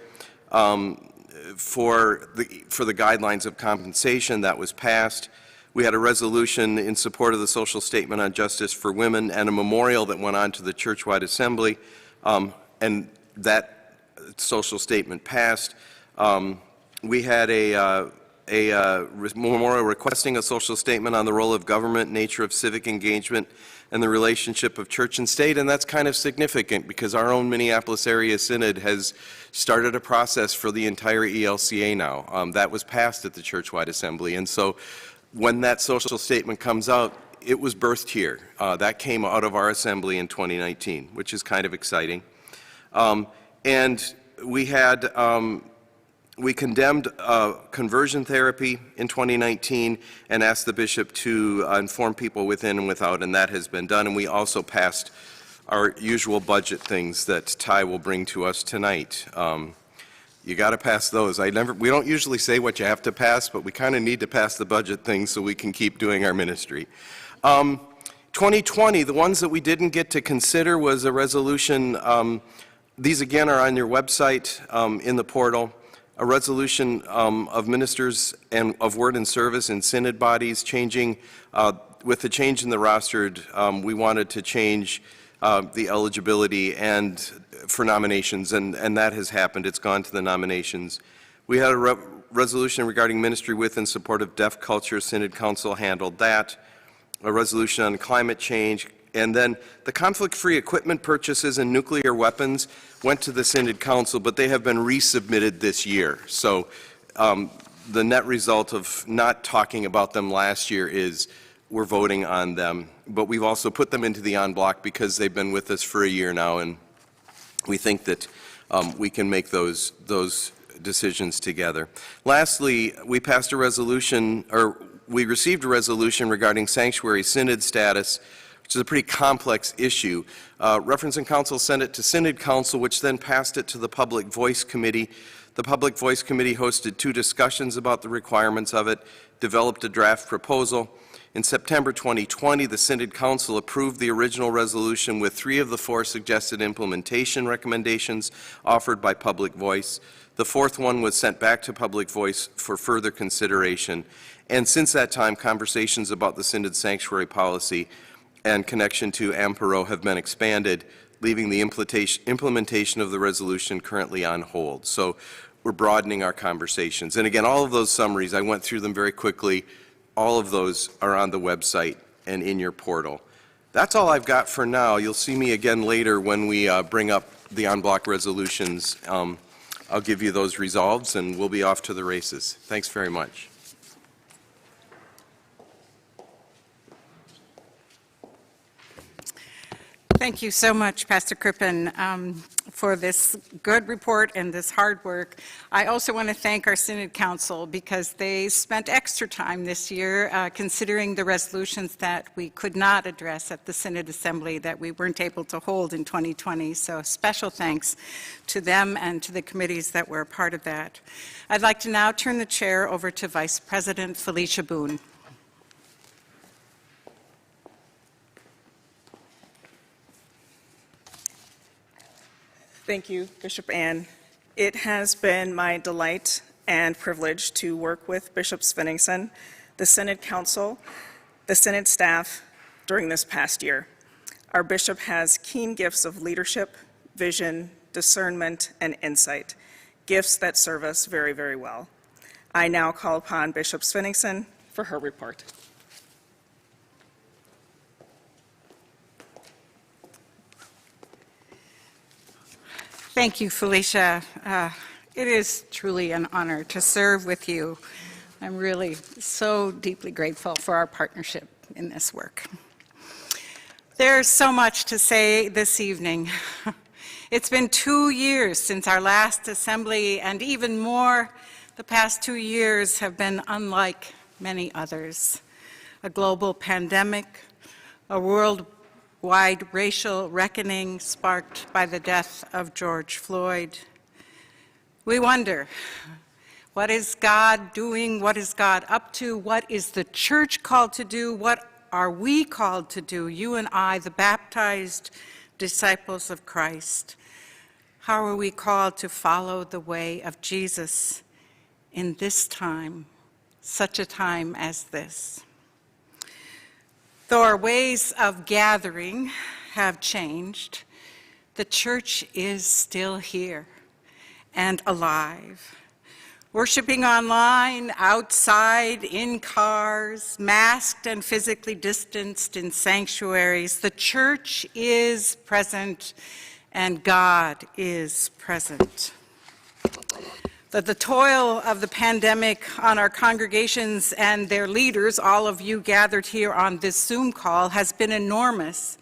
for the guidelines of compensation. That was passed. We had a resolution in support of the social statement on justice for women, and a memorial that went on to the churchwide assembly, and that social statement passed. We had a memorial requesting a social statement on the role of government, nature of civic engagement, and the relationship of church and state, and that's kind of significant because our own Minneapolis Area Synod has started a process for the entire ELCA now. That was passed at the churchwide assembly, and so when that social statement comes out, it was birthed here. That came out of our assembly in 2019, which is kind of exciting. And we condemned conversion therapy in 2019 and asked the bishop to inform people within and without, and that has been done. And we also passed our usual budget things that Ty will bring to us tonight. You got to pass those. We don't usually say what you have to pass, but we kind of need to pass the budget things so we can keep doing our ministry. 2020, the ones that we didn't get to consider was a resolution. These again are on your website in the portal. A resolution of ministers and of word and service in synod bodies changing, with the change in the rostered, we wanted to change the eligibility and for nominations, and that has happened. It's gone to the nominations. We had a resolution regarding ministry with and support of deaf culture. Synod Council handled that. A resolution on climate change. And then the conflict-free equipment purchases and nuclear weapons went to the Synod Council, but they have been resubmitted this year. So the net result of not talking about them last year is we're voting on them. But we've also put them into the en bloc because they've been with us for a year now, and we think that we can make those decisions together. Lastly, we passed a resolution, or we received a resolution regarding sanctuary synod status, which is a pretty complex issue. Reference and Counsel sent it to Synod Council, which then passed it to the Public Voice Committee. The Public Voice Committee hosted 2 discussions about the requirements of it, developed a draft proposal. In September 2020, the Synod Council approved the original resolution with 3 of the 4 suggested implementation recommendations offered by Public Voice. The 4th one was sent back to Public Voice for further consideration. And since that time, conversations about the Synod sanctuary policy and connection to AMPARO have been expanded, leaving the implementation of the resolution currently on hold. So we're broadening our conversations. And again, all of those summaries, I went through them very quickly. All of those are on the website and in your portal. That's all I've got for now. You'll see me again later when we bring up the en bloc resolutions. I'll give you those resolves, and we'll be off to the races. Thanks very much. Thank you so much, Pastor Crippen, for this good report and this hard work. I also want to thank our Synod Council because they spent extra time this year considering the resolutions that we could not address at the Synod Assembly that we weren't able to hold in 2020. So special thanks to them and to the committees that were a part of that. I'd like to now turn the chair over to Vice President Felicia Boone. Thank you, Bishop Ann. It has been my delight and privilege to work with Bishop Svenningsson, the Synod Council, the Synod staff during this past year. Our bishop has keen gifts of leadership, vision, discernment, and insight, gifts that serve us very, very well. I now call upon Bishop Svenningsson for her report. Thank you, Felicia. It is truly an honor to serve with you. I'm really so deeply grateful for our partnership in this work. There's so much to say this evening. It's been 2 years since our last assembly, and even more, the past 2 years have been unlike many others. A global pandemic, a worldwide racial reckoning sparked by the death of George Floyd. We wonder, what is God doing? What is God up to? What is the church called to do? What are we called to do, you and I, the baptized disciples of Christ? How are we called to follow the way of Jesus in this time, such a time as this? Though our ways of gathering have changed, the church is still here and alive. Worshiping online, outside, in cars, masked and physically distanced in sanctuaries, the church is present and God is present. The toil of the pandemic on our congregations and their leaders, all of you gathered here on this Zoom call, has been enormous.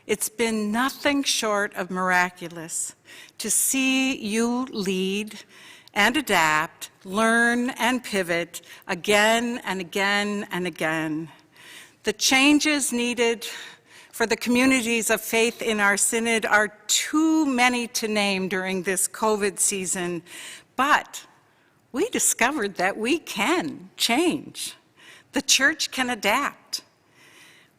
It's been nothing short of miraculous to see you lead and adapt, learn and pivot again and again and again. The changes needed for the communities of faith in our synod are too many to name during this COVID season, but we discovered that we can change. The church can adapt.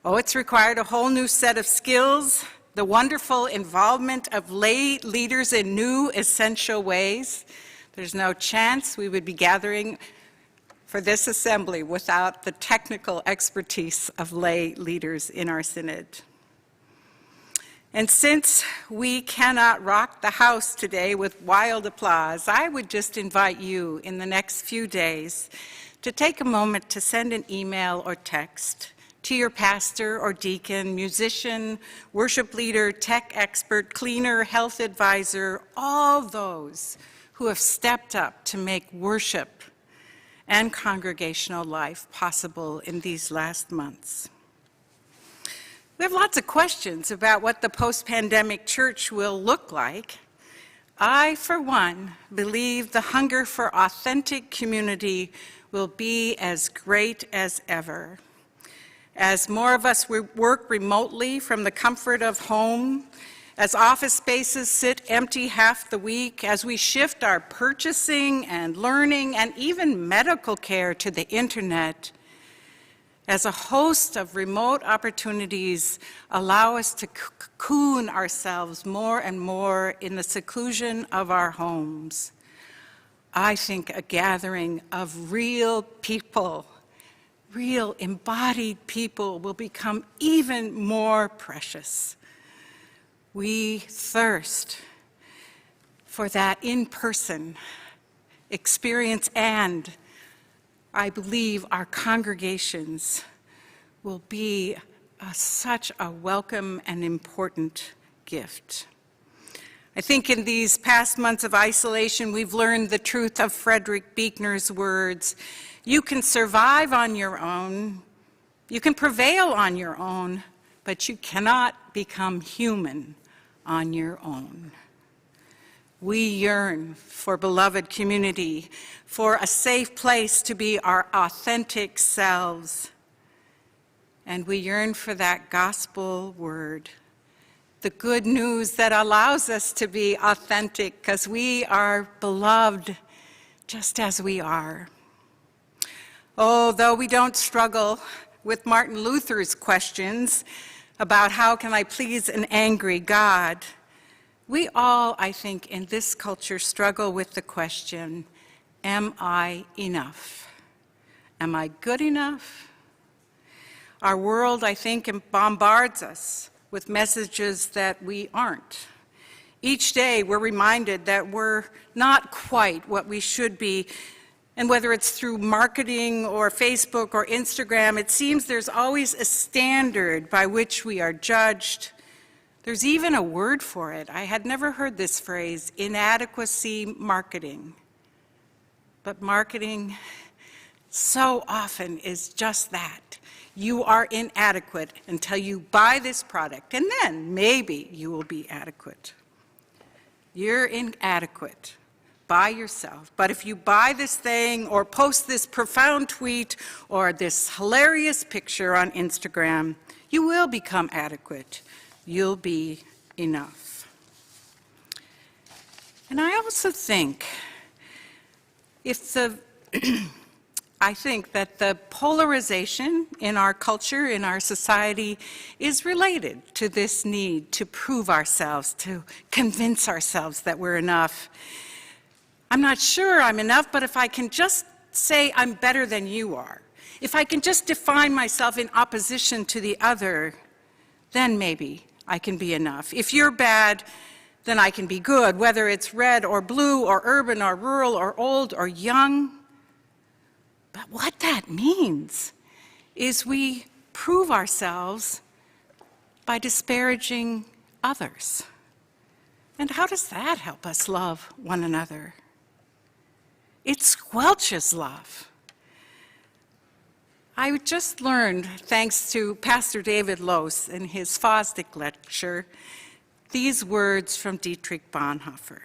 Oh, it's required a whole new set of skills, the wonderful involvement of lay leaders in new essential ways. There's no chance we would be gathering for this assembly without the technical expertise of lay leaders in our synod. And since we cannot rock the house today with wild applause, I would just invite you in the next few days to take a moment to send an email or text to your pastor or deacon, musician, worship leader, tech expert, cleaner, health advisor, all those who have stepped up to make worship and congregational life possible in these last months. We have lots of questions about what the post-pandemic church will look like. I, for one, believe the hunger for authentic community will be as great as ever. As more of us work remotely from the comfort of home, as office spaces sit empty half the week, as we shift our purchasing and learning and even medical care to the internet, as a host of remote opportunities allow us to cocoon ourselves more and more in the seclusion of our homes, I think a gathering of real people, real embodied people, will become even more precious. We thirst for that in-person experience, and I believe our congregations will be such a welcome and important gift. I think in these past months of isolation, we've learned the truth of Frederick Buechner's words: you can survive on your own, you can prevail on your own, but you cannot become human on your own. We yearn for beloved community, for a safe place to be our authentic selves. And we yearn for that gospel word, the good news that allows us to be authentic because we are beloved just as we are. Oh, though we don't struggle with Martin Luther's questions about how can I please an angry God, we all, I think, in this culture struggle with the question, am I enough? Am I good enough? Our world, I think, bombards us with messages that we aren't. Each day we're reminded that we're not quite what we should be, and whether it's through marketing or Facebook or Instagram, it seems there's always a standard by which we are judged. There's even a word for it. I had never heard this phrase, inadequacy marketing. But marketing so often is just that. You are inadequate until you buy this product, and then maybe you will be adequate. You're inadequate by yourself, but if you buy this thing or post this profound tweet or this hilarious picture on Instagram, you will become adequate. You'll be enough. And I also think I think that the polarization in our culture, in our society, is related to this need to prove ourselves, to convince ourselves that we're enough. I'm not sure I'm enough, but if I can just say I'm better than you are, if I can just define myself in opposition to the other, then maybe I can be enough. If you're bad, then I can be good, whether it's red or blue or urban or rural or old or young. But what that means is we prove ourselves by disparaging others. And how does that help us love one another? It squelches love. I just learned, thanks to Pastor David Lose in his Fosdick lecture, these words from Dietrich Bonhoeffer.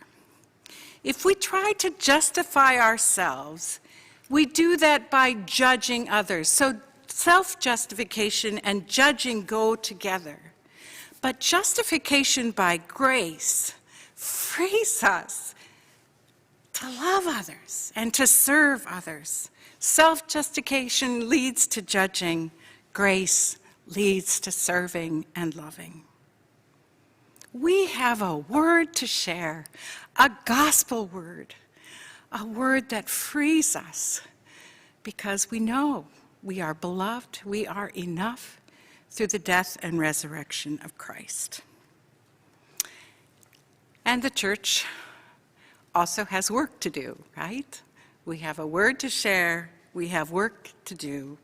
If we try to justify ourselves, we do that by judging others. So self-justification and judging go together. But justification by grace frees us to love others and to serve others. Self-justification leads to judging. Grace leads to serving and loving. We have a word to share, a gospel word, a word that frees us because we know we are beloved, we are enough through the death and resurrection of Christ. And the church also has work to do, right? We have a word to share, we have work to do,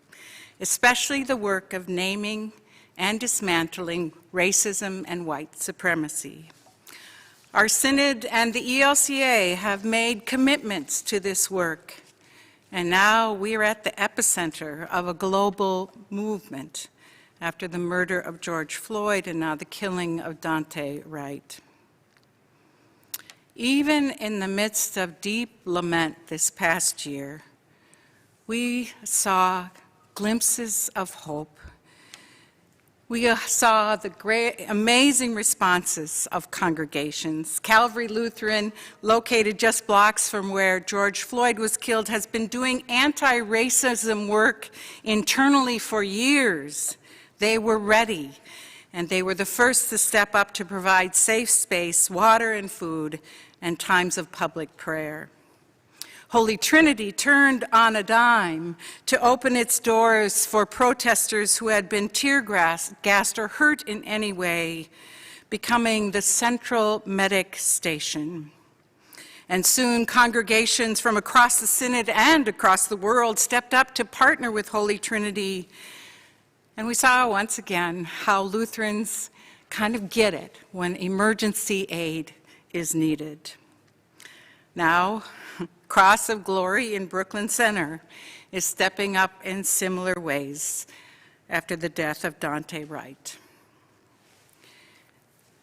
especially the work of naming and dismantling racism and white supremacy. Our Synod and the ELCA have made commitments to this work, and now we're at the epicenter of a global movement after the murder of George Floyd and now the killing of Dante Wright. Even in the midst of deep lament this past year, we saw glimpses of hope. We saw the great, amazing responses of congregations. Calvary Lutheran, located just blocks from where George Floyd was killed, has been doing anti-racism work internally for years. They were ready, and they were the first to step up to provide safe space, water and food, and times of public prayer. Holy Trinity turned on a dime to open its doors for protesters who had been tear gassed or hurt in any way, becoming the central medic station. And soon congregations from across the Synod and across the world stepped up to partner with Holy Trinity. And we saw once again how Lutherans kind of get it when emergency aid is needed. Now, Cross of Glory in Brooklyn Center is stepping up in similar ways after the death of Dante Wright.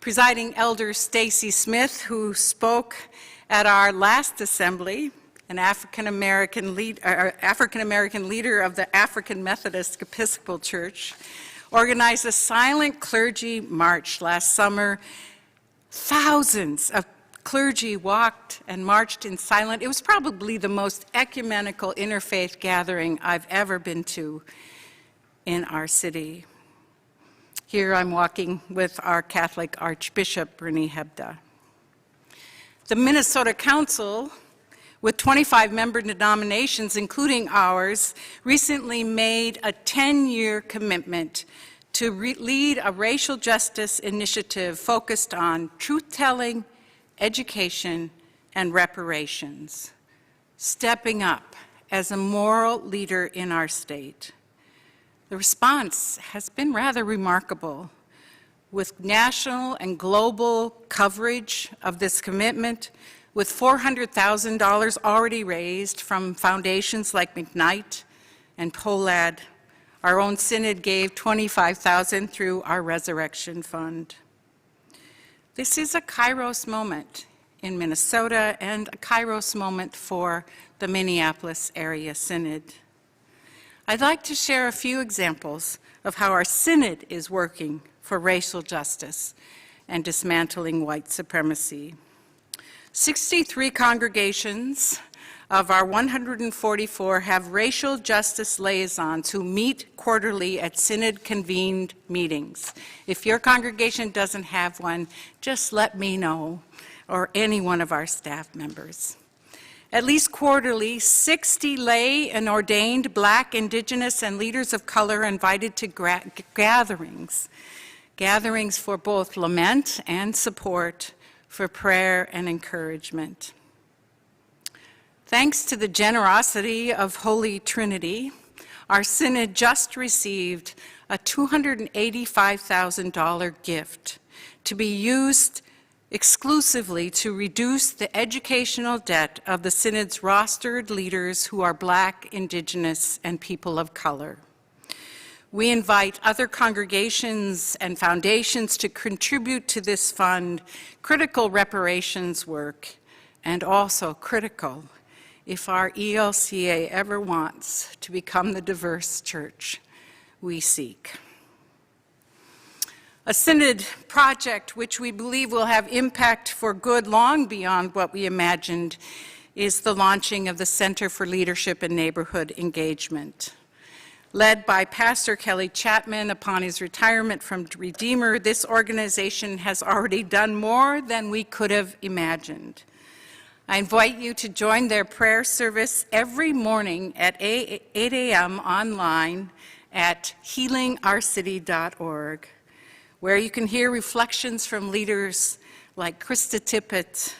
Presiding Elder Stacy Smith, who spoke at our last assembly, an African-American leader of the African Methodist Episcopal Church, organized a silent clergy march last summer. Thousands of clergy walked and marched in silence. It was probably the most ecumenical interfaith gathering I've ever been to in our city. Here I'm walking with our Catholic Archbishop, Bernie Hebda. The Minnesota Council, with 25 member denominations, including ours, recently made a 10-year commitment to lead a racial justice initiative focused on truth-telling, education, and reparations, stepping up as a moral leader in our state. The response has been rather remarkable, with national and global coverage of this commitment, with $400,000 already raised from foundations like McKnight and POLAD. Our own synod gave $25,000 through our Resurrection Fund. This is a Kairos moment in Minnesota and a Kairos moment for the Minneapolis Area Synod. I'd like to share a few examples of how our synod is working for racial justice and dismantling white supremacy. 63 congregations of our 144 have racial justice liaisons who meet quarterly at synod-convened meetings. If your congregation doesn't have one, just let me know, or any one of our staff members. At least quarterly, 60 lay and ordained Black, Indigenous, and leaders of color are invited to gatherings for both lament and support, for prayer and encouragement. Thanks to the generosity of Holy Trinity, our synod just received a $285,000 gift to be used exclusively to reduce the educational debt of the synod's rostered leaders who are Black, Indigenous, and people of color. We invite other congregations and foundations to contribute to this fund, critical reparations work, and also critical if our ELCA ever wants to become the diverse church we seek. A synod project which we believe will have impact for good long beyond what we imagined is the launching of the Center for Leadership and Neighborhood Engagement. Led by Pastor Kelly Chapman upon his retirement from Redeemer, this organization has already done more than we could have imagined. I invite you to join their prayer service every morning at 8 a.m. online at healingourcity.org, where you can hear reflections from leaders like Krista Tippett,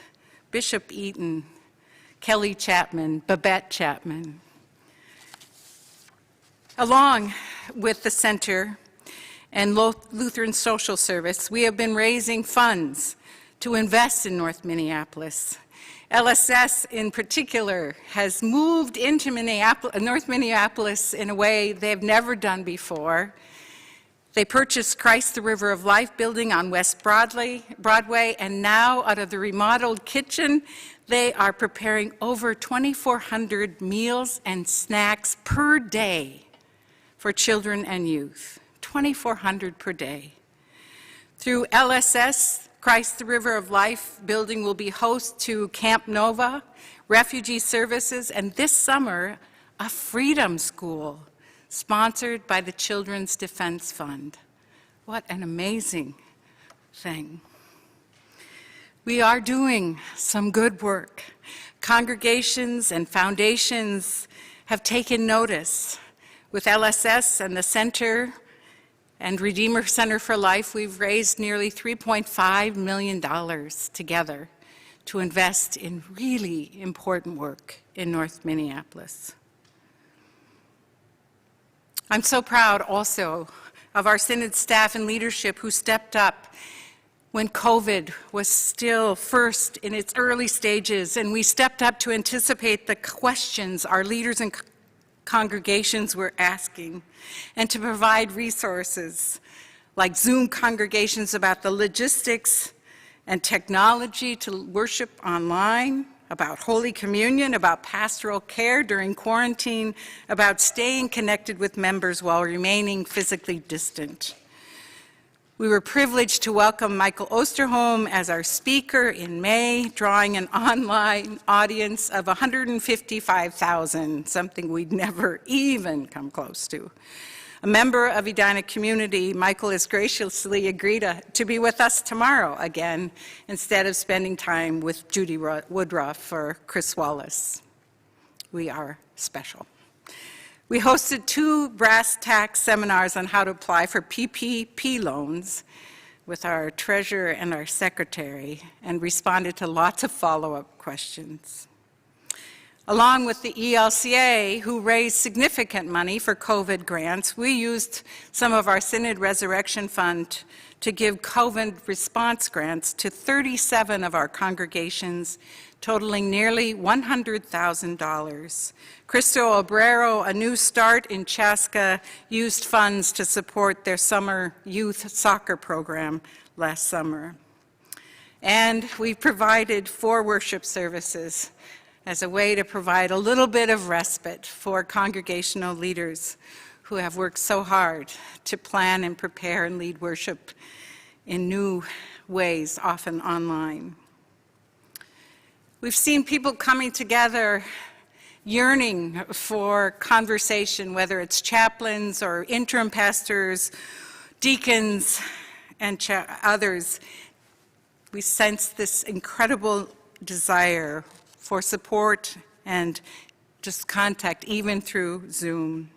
Bishop Eaton, Kelly Chapman, Babette Chapman. Along with the Center and Lutheran Social Service, we have been raising funds to invest in North Minneapolis. LSS in particular has moved into North Minneapolis in a way they've never done before. They purchased Christ the River of Life building on West Broadway, and now out of the remodeled kitchen, they are preparing over 2,400 meals and snacks per day for children and youth, 2,400 per day. Through LSS, Christ the River of Life building will be host to Camp Nova, refugee services, and this summer, a freedom school sponsored by the Children's Defense Fund. What an amazing thing. We are doing some good work. Congregations and foundations have taken notice. With LSS and the Center and Redeemer Center for Life, we've raised nearly $3.5 million together to invest in really important work in North Minneapolis. I'm so proud also of our Synod staff and leadership who stepped up when COVID was still first in its early stages, and we stepped up to anticipate the questions our leaders and congregations were asking and to provide resources like Zoom congregations about the logistics and technology to worship online, about Holy Communion, about pastoral care during quarantine, about staying connected with members while remaining physically distant. We were privileged to welcome Michael Osterholm as our speaker in May, drawing an online audience of 155,000, something we'd never even come close to. A member of Edina community, Michael has graciously agreed to be with us tomorrow again, instead of spending time with Judy Woodruff or Chris Wallace. We are special. We hosted 2 brass tack seminars on how to apply for PPP loans with our treasurer and our secretary, and responded to lots of follow-up questions. Along with the ELCA, who raised significant money for COVID grants, we used some of our Synod Resurrection Fund to give COVID response grants to 37 of our congregations, totaling nearly $100,000. Cristo Obrero, a New Start in Chaska, used funds to support their summer youth soccer program last summer. And we provided 4 worship services as a way to provide a little bit of respite for congregational leaders who have worked so hard to plan and prepare and lead worship in new ways, often online. We've seen people coming together yearning for conversation, whether it's chaplains or interim pastors, deacons, and others. We sense this incredible desire for support and just contact, even through Zoom.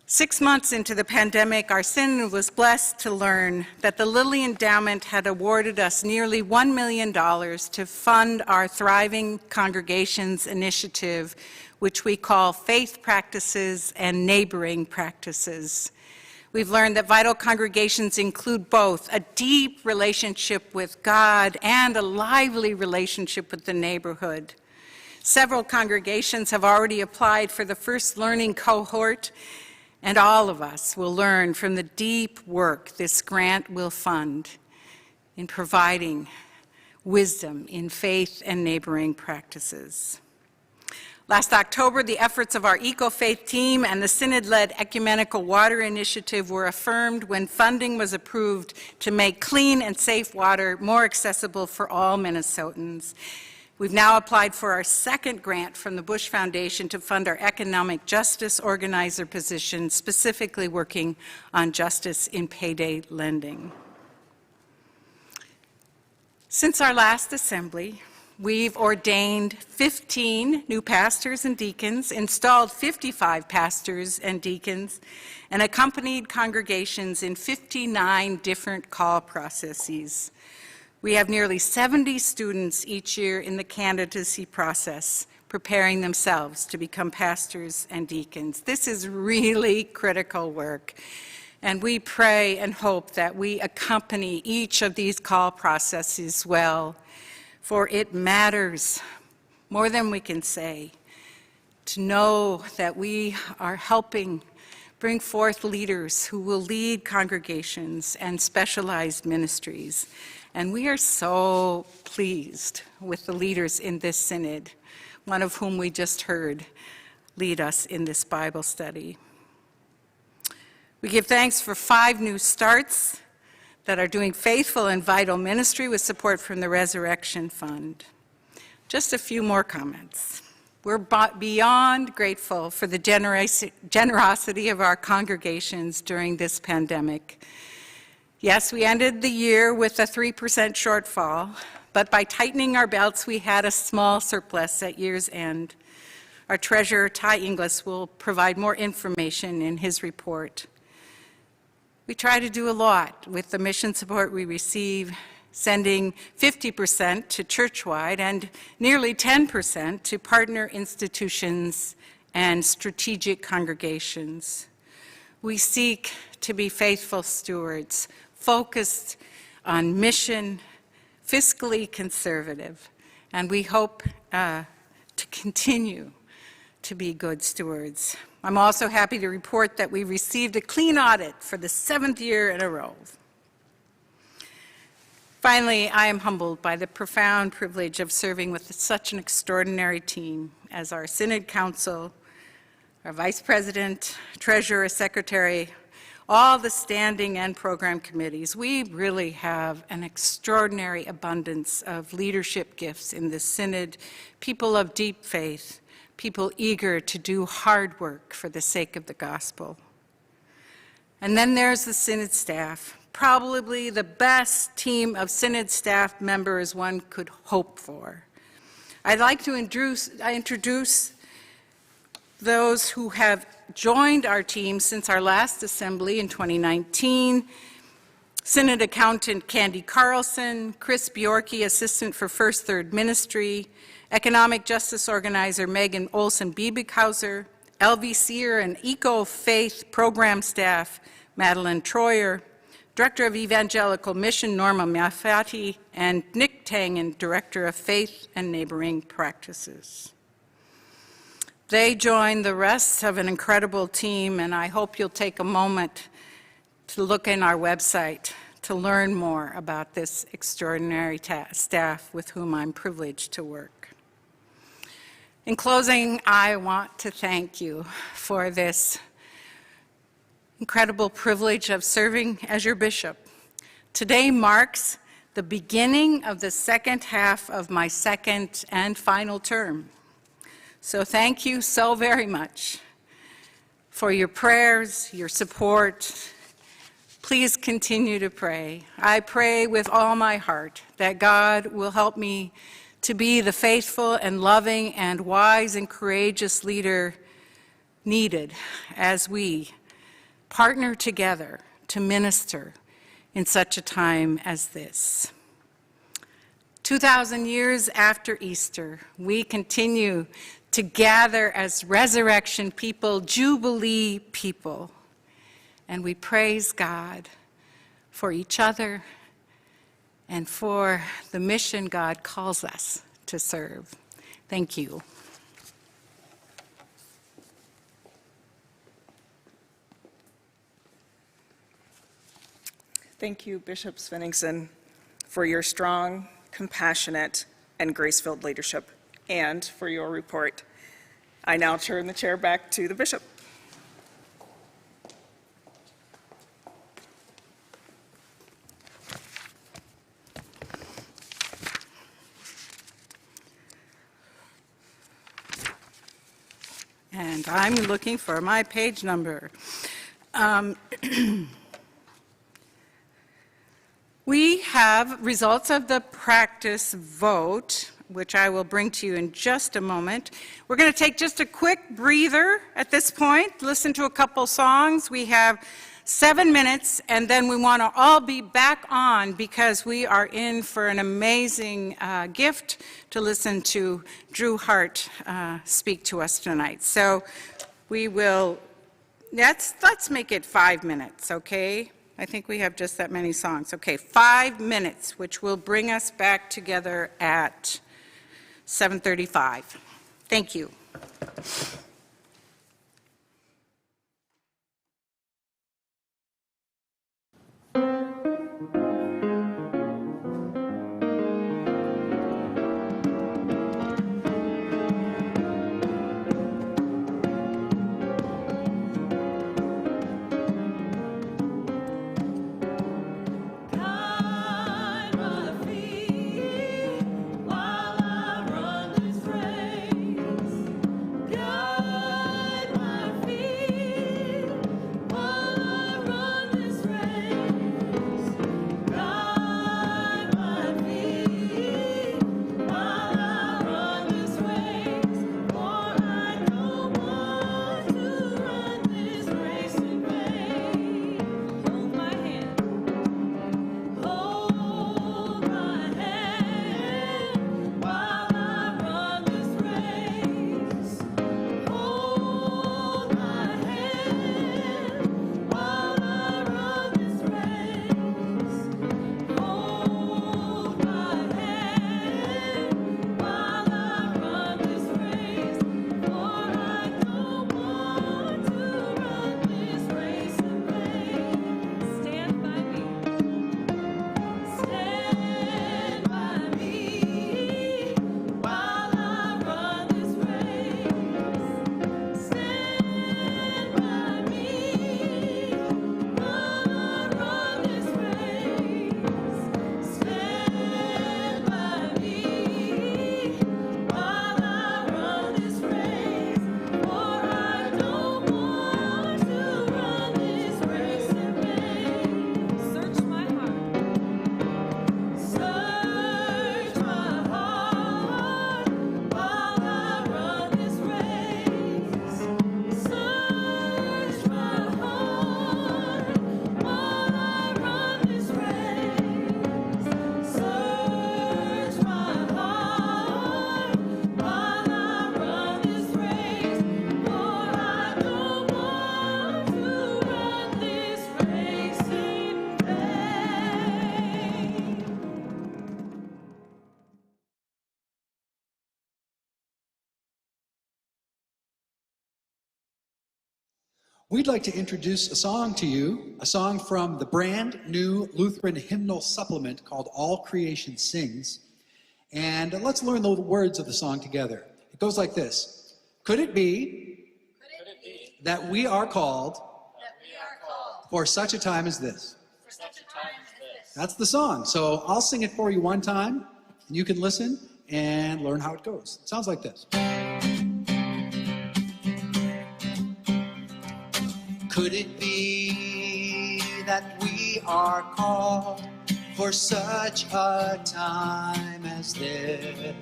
6 months into the pandemic, our synod was blessed to learn that the Lilly Endowment had awarded us nearly $1 million to fund our Thriving Congregations initiative, which we call Faith Practices and Neighboring Practices. We've learned that vital congregations include both a deep relationship with God and a lively relationship with the neighborhood. Several congregations have already applied for the first learning cohort, and all of us will learn from the deep work this grant will fund in providing wisdom in faith and neighboring practices. Last October, the efforts of our Eco-Faith team and the Synod-led Ecumenical Water Initiative were affirmed when funding was approved to make clean and safe water more accessible for all Minnesotans. We've now applied for our second grant from the Bush Foundation to fund our economic justice organizer position, specifically working on justice in payday lending. Since our last assembly, we've ordained 15 new pastors and deacons, installed 55 pastors and deacons, and accompanied congregations in 59 different call processes. We have nearly 70 students each year in the candidacy process, preparing themselves to become pastors and deacons. This is really critical work, and we pray and hope that we accompany each of these call processes well, for it matters more than we can say to know that we are helping bring forth leaders who will lead congregations and specialized ministries. And we are so pleased with the leaders in this synod, one of whom we just heard lead us in this Bible study. We give thanks for 5 new starts that are doing faithful and vital ministry with support from the Resurrection Fund. Just a few more comments. We're beyond grateful for the generosity of our congregations during this pandemic. Yes, we ended the year with a 3% shortfall, but by tightening our belts, we had a small surplus at year's end. Our treasurer, Ty Inglis, will provide more information in his report. We try to do a lot with the mission support we receive, sending 50% to churchwide and nearly 10% to partner institutions and strategic congregations. We seek to be faithful stewards, focused on mission, fiscally conservative, and we hope to continue to be good stewards. I'm also happy to report that we received a clean audit for the 7th year in a row. Finally, I am humbled by the profound privilege of serving with such an extraordinary team as our Synod Council, our Vice President, Treasurer, Secretary, all the standing and program committees. We really have an extraordinary abundance of leadership gifts in this Synod, people of deep faith, people eager to do hard work for the sake of the gospel. And then there's the Synod staff, probably the best team of Synod staff members one could hope for. I'd like to introduce those who have joined our team since our last assembly in 2019. Synod Accountant Candy Carlson, Chris Bjorky, Assistant for First Third Ministry, Economic Justice Organizer Megan Olson-Biebighauser, LVCer and Eco Faith Program Staff Madeline Troyer, Director of Evangelical Mission Norma Mafati, and Nick Tangen, Director of Faith and Neighboring Practices. They join the rest of an incredible team, and I hope you'll take a moment to look in our website to learn more about this extraordinary staff with whom I'm privileged to work. In closing, I want to thank you for this incredible privilege of serving as your bishop. Today marks the beginning of the second half of my second and final term. So thank you so very much for your prayers, your support. Please continue to pray. I pray with all my heart that God will help me to be the faithful and loving and wise and courageous leader needed as we partner together to minister in such a time as this. 2,000 years after Easter, we continue to gather as resurrection people, Jubilee people, and we praise God for each other and for the mission God calls us to serve. Thank you. Thank you, Bishop Svenningsson, for your strong, compassionate, and grace-filled leadership, and for your report. I now turn the chair back to the bishop. And I'm looking for my page number. We have results of the practice vote, which I will bring to you in just a moment. We're going to take just a quick breather at this point, listen to a couple songs. We have 7 minutes, and then we want to all be back on because we are in for an amazing gift to listen to Drew Hart speak to us tonight. So we will, let's make it 5 minutes, okay? I think we have just that many songs. Okay, 5 minutes, which will bring us back together at 7:35. Thank you. Guide my feet while I run this race. God We'd like to introduce a song to you, a song from the brand new Lutheran hymnal supplement called All Creation Sings. And let's learn the words of the song together. It goes like this. Could it be that we are called for such a time as this? That's the song. So I'll sing it for you one time, and you can listen and learn how it goes. It sounds like this. Could it be that we are called for such a time as this?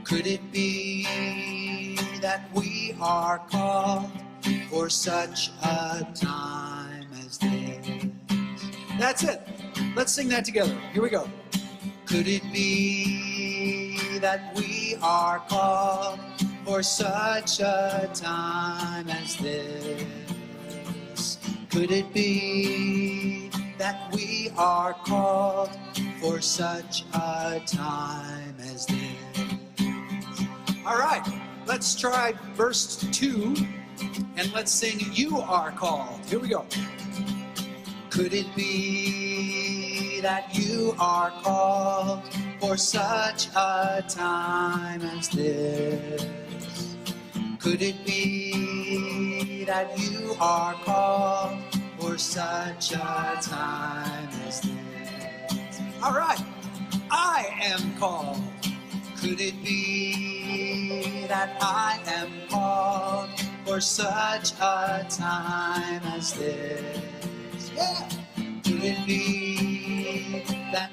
Could it be that we are called for such a time as this? That's it. Let's sing that together. Here we go. Could it be that we are called for such a time as this? Could it be that we are called for such a time as this? All right, let's try verse 2, and let's sing You Are Called. Here we go. Could it be that you are called for such a time as this? Could it be that you are called for such a time as this? All right, I am called. Could it be that I am called for such a time as this? Yeah. Could it be that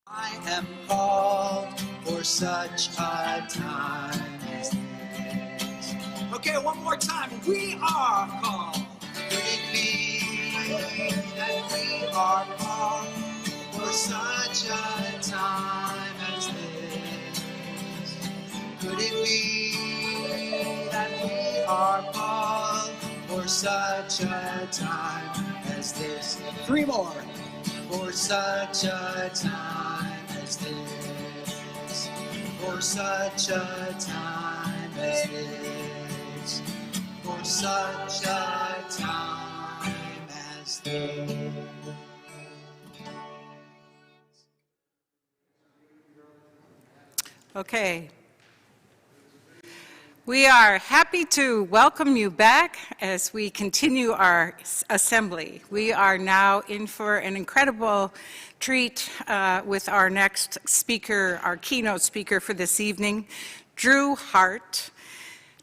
I am called for such a time as this? Okay, one more time. We are called. Could it be that we are called for such a time as this? Could it be that we are called for such a time as this? 3 more. For such a time as this. For such a time as this. For such a time as this. Okay. We are happy to welcome you back as we continue our assembly. We are now in for an incredible treat with our next speaker, our keynote speaker for this evening, Drew Hart.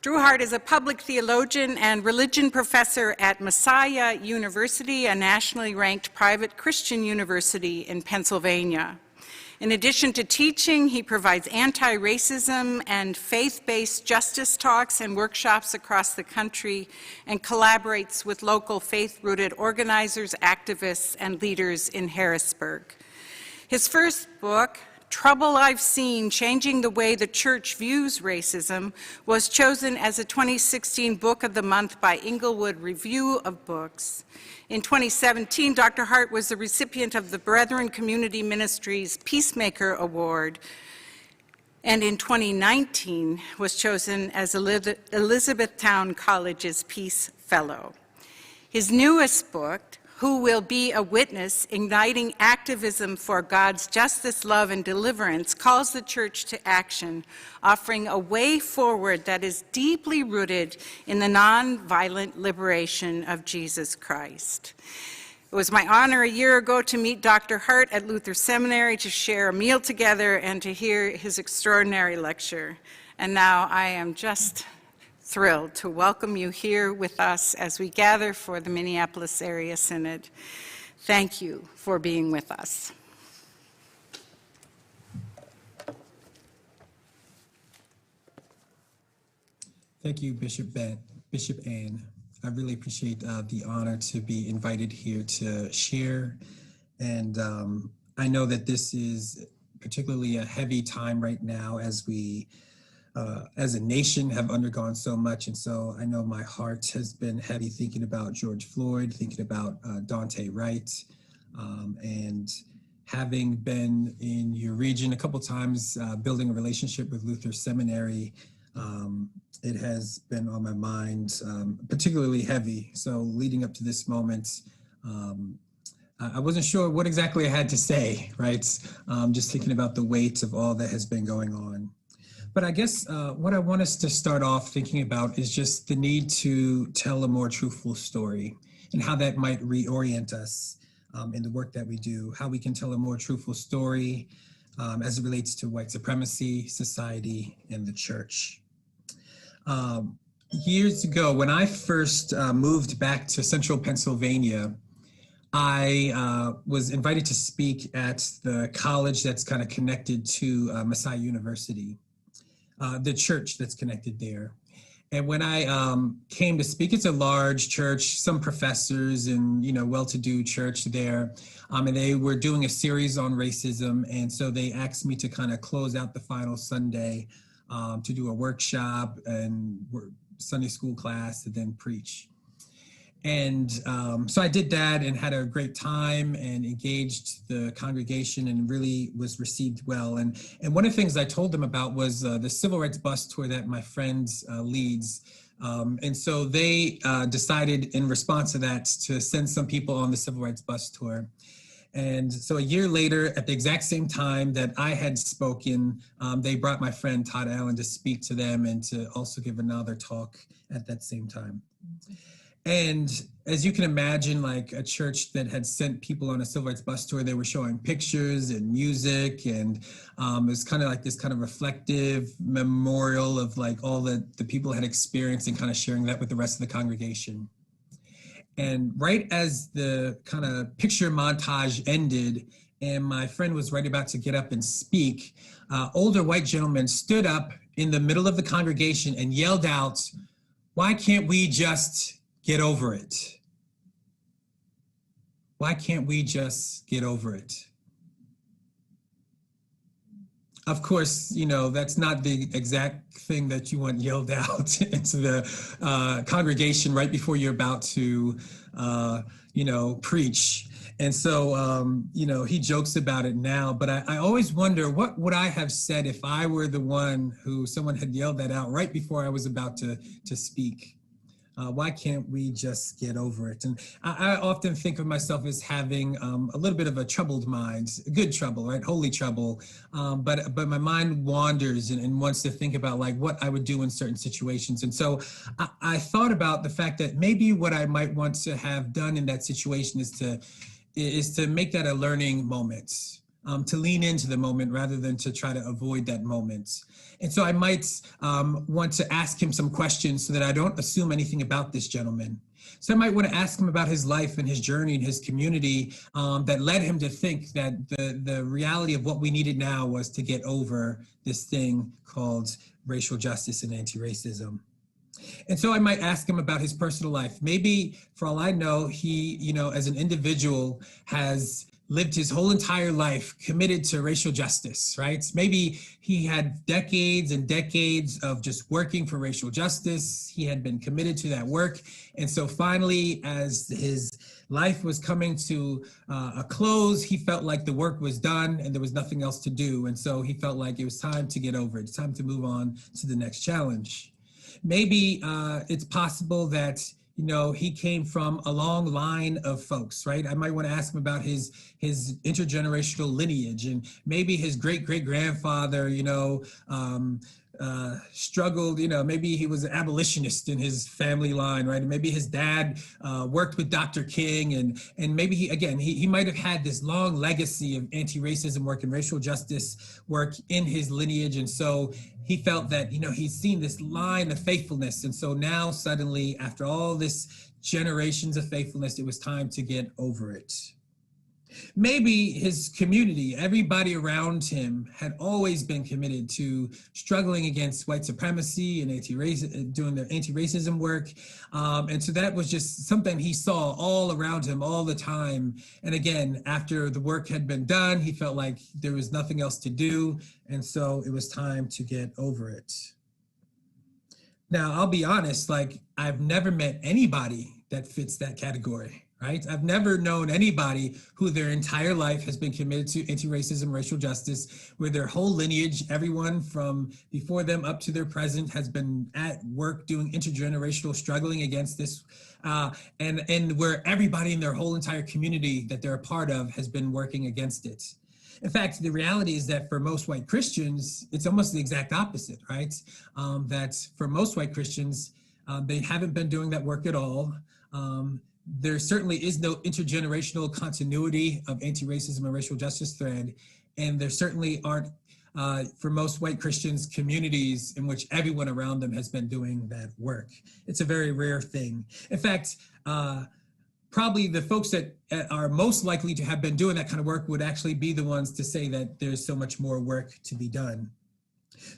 Drew Hart is a public theologian and religion professor at Messiah University, a nationally ranked private Christian university in Pennsylvania. In addition to teaching, he provides anti-racism and faith-based justice talks and workshops across the country and collaborates with local faith-rooted organizers, activists, and leaders in Harrisburg. His first book, Trouble I've Seen, Changing the Way the Church Views Racism, was chosen as a 2016 Book of the Month by Inglewood Review of Books. In 2017, Dr. Hart was the recipient of the Brethren Community Ministries Peacemaker Award, and in 2019 was chosen as Elizabethtown College's Peace Fellow. His newest book, Who Will Be a Witness? Igniting Activism for God's Justice, Love, and Deliverance, calls the church to action, offering a way forward that is deeply rooted in the nonviolent liberation of Jesus Christ. It was my honor a year ago to meet Dr. Hart at Luther Seminary, to share a meal together, and to hear his extraordinary lecture. And now I am just thrilled to welcome you here with us as we gather for the Minneapolis Area Synod. Thank you for being with us. Thank you, Bishop Ann. I really appreciate the honor to be invited here to share. And I know that this is particularly a heavy time right now as we as a nation have undergone so much. And so I know my heart has been heavy thinking about George Floyd, thinking about Daunte Wright, and having been in your region a couple times, building a relationship with Luther Seminary, It has been on my mind, particularly heavy. So leading up to this moment, I wasn't sure what exactly I had to say, right? Just thinking about the weight of all that has been going on. But I guess what I want us to start off thinking about is just the need to tell a more truthful story and how that might reorient us in the work that we do, how we can tell a more truthful story as it relates to white supremacy, society, and the church. Years ago, when I first moved back to central Pennsylvania, I was invited to speak at the college that's kind of connected to Messiah University, the church that's connected there. And when I came to speak, it's a large church, some professors and, well-to-do church there. And they were doing a series on racism. And so they asked me to kind of close out the final Sunday to do a workshop and Sunday school class and then preach. And so I did that and had a great time and engaged the congregation and really was received well. And one of the things I told them about was the civil rights bus tour that my friend leads. And so they decided in response to that to send some people on the civil rights bus tour. And so a year later, at the exact same time that I had spoken, they brought my friend Todd Allen to speak to them and to also give another talk at that same time. And as you can imagine, like a church that had sent people on a civil rights bus tour, they were showing pictures and music, and it was kind of like this kind of reflective memorial of like all that the people had experienced and kind of sharing that with the rest of the congregation. And right as the kind of picture montage ended and my friend was right about to get up and speak, older white gentleman stood up in the middle of the congregation and yelled out, "Why can't we just get over it? Why can't we just get over it?" Of course, that's not the exact thing that you want yelled out into the congregation right before you're about to, preach. And so, he jokes about it now, but I always wonder, what would I have said if I were the one who someone had yelled that out right before I was about to speak? Why can't we just get over it? And I often think of myself as having a little bit of a troubled mind, good trouble, right? Holy trouble. But my mind wanders and wants to think about like what I would do in certain situations. And so I thought about the fact that maybe what I might want to have done in that situation is to make that a learning moment. To lean into the moment rather than to try to avoid that moment. And so I might want to ask him some questions so that I don't assume anything about this gentleman. So I might want to ask him about his life and his journey and his community that led him to think that the reality of what we needed now was to get over this thing called racial justice and anti-racism. And so I might ask him about his personal life. Maybe, for all I know, he, as an individual has lived his whole entire life committed to racial justice, right? Maybe he had decades and decades of just working for racial justice. He had been committed to that work. And so finally, as his life was coming to a close, he felt like the work was done and there was nothing else to do. And so he felt like it was time to get over it. It's time to move on to the next challenge. Maybe it's possible that he came from a long line of folks, right? I might want to ask him about his intergenerational lineage, and maybe his great-great-grandfather, struggled, maybe he was an abolitionist in his family line, right? And maybe his dad worked with Dr. King, and maybe he might have had this long legacy of anti-racism work and racial justice work in his lineage. And so he felt that, he's seen this line of faithfulness. And so now suddenly, after all this generations of faithfulness, it was time to get over it. Maybe his community, everybody around him had always been committed to struggling against white supremacy and doing the anti-racism work. And so that was just something he saw all around him all the time. And again, after the work had been done, he felt like there was nothing else to do. And so it was time to get over it. Now, I'll be honest, I've never met anybody that fits that category. right? I've never known anybody who their entire life has been committed to anti-racism, racial justice, where their whole lineage, everyone from before them up to their present, has been at work doing intergenerational struggling against this, and where everybody in their whole entire community that they're a part of has been working against it. In fact, the reality is that for most white Christians, it's almost the exact opposite, right? That for most white Christians, they haven't been doing that work at all. There certainly is no intergenerational continuity of anti-racism and racial justice thread, and there certainly aren't, for most white Christians, communities in which everyone around them has been doing that work. It's a very rare thing. In fact, probably the folks that are most likely to have been doing that kind of work would actually be the ones to say that there's so much more work to be done.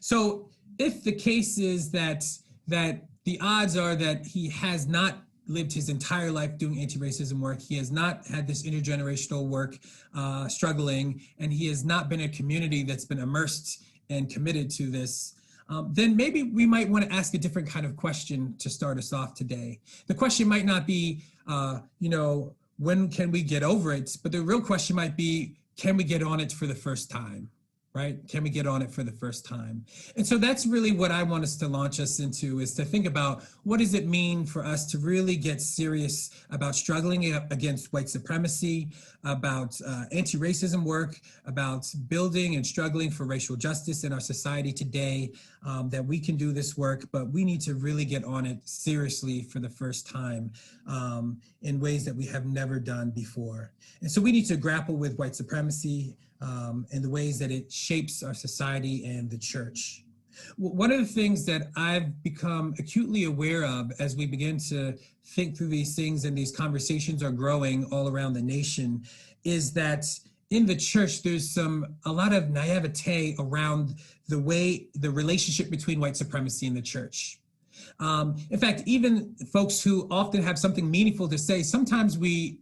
So if the case is that the odds are that he has not lived his entire life doing anti-racism work, he has not had this intergenerational work struggling, and he has not been a community that's been immersed and committed to this, then maybe we might want to ask a different kind of question to start us off today. The question might not be, when can we get over it? But the real question might be, can we get on it for the first time? Right? Can we get on it for the first time? And so that's really what I want us to launch us into, is to think about what does it mean for us to really get serious about struggling against white supremacy, about anti-racism work, about building and struggling for racial justice in our society today, that we can do this work, but we need to really get on it seriously for the first time in ways that we have never done before. And so we need to grapple with white supremacy, and the ways that it shapes our society and the church. One of the things that I've become acutely aware of as we begin to think through these things and these conversations are growing all around the nation is that in the church, there's a lot of naivete around the relationship between white supremacy and the church. In fact, even folks who often have something meaningful to say, sometimes we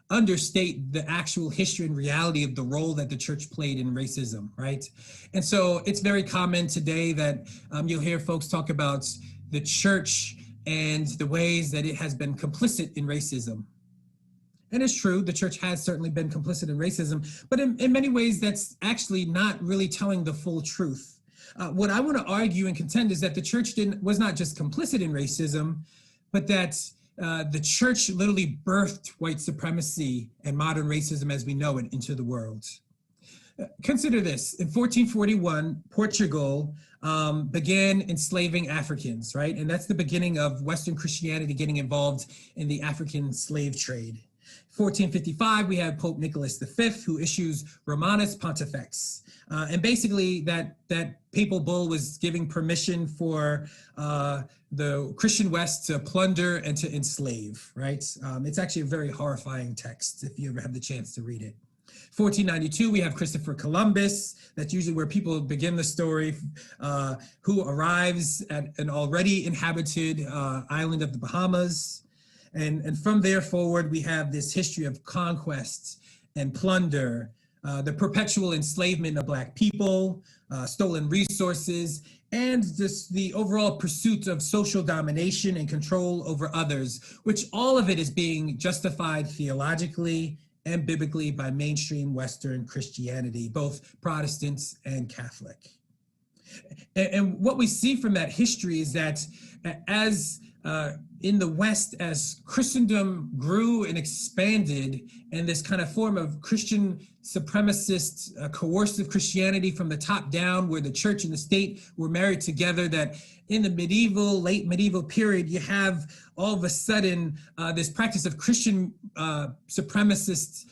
understate the actual history and reality of the role that the church played in racism, right? And so it's very common today that you'll hear folks talk about the church and the ways that it has been complicit in racism. And it's true, the church has certainly been complicit in racism, but in many ways that's actually not really telling the full truth. What I want to argue and contend is that the church was not just complicit in racism, but that the church literally birthed white supremacy and modern racism as we know it into the world. Consider this. In 1441, Portugal began enslaving Africans, right? And that's the beginning of Western Christianity getting involved in the African slave trade. 1455, we have Pope Nicholas V, who issues Romanus Pontifex. And basically that papal bull was giving permission for the Christian West to plunder and to enslave, right? It's actually a very horrifying text if you ever have the chance to read it. 1492, we have Christopher Columbus. That's usually where people begin the story, who arrives at an already inhabited island of the Bahamas. And from there forward, we have this history of conquest and plunder, the perpetual enslavement of Black people, stolen resources, and just the overall pursuit of social domination and control over others, which all of it is being justified theologically and biblically by mainstream Western Christianity, both Protestants and Catholic. And what we see from that history is that as in the West, as Christendom grew and expanded, and this kind of form of Christian supremacist, coercive Christianity from the top down, where the church and the state were married together, that in the late medieval period, you have all of a sudden this practice of Christian supremacist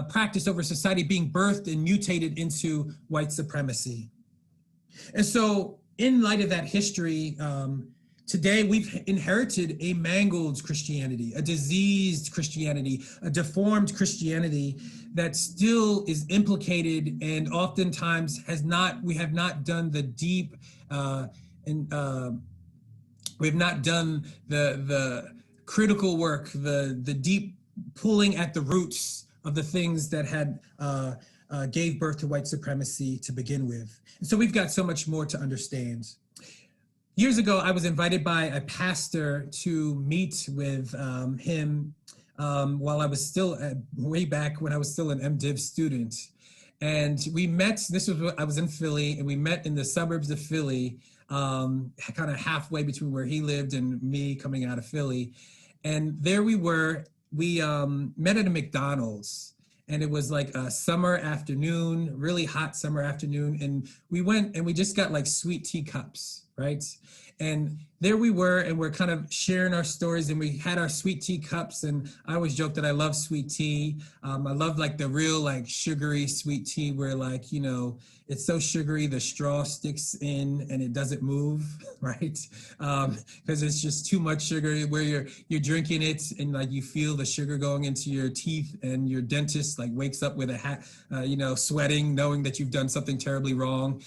practice over society being birthed and mutated into white supremacy. And so in light of that history, today, we've inherited a mangled Christianity, a diseased Christianity, a deformed Christianity that still is implicated and oftentimes we have not done the deep we have not done the critical work, the deep pulling at the roots of the things that had gave birth to white supremacy to begin with. And so we've got so much more to understand. Years ago, I was invited by a pastor to meet with him while I was still way back when I was still an MDiv student. And we met, this was when I was in Philly, and we met in the suburbs of Philly, kind of halfway between where he lived and me coming out of Philly. And there we were, we met at a McDonald's, and it was like a summer afternoon, really hot summer afternoon. And we went and we just got like sweet tea cups, right? And there we were, and we're kind of sharing our stories, and we had our sweet tea cups. And I always joke that I love sweet tea. I love like the real like sugary sweet tea where like, you know, it's so sugary, the straw sticks in and it doesn't move, right? Because it's just too much sugar where you're drinking it and like you feel the sugar going into your teeth, and your dentist like wakes up with a hat, you know, sweating, knowing that you've done something terribly wrong.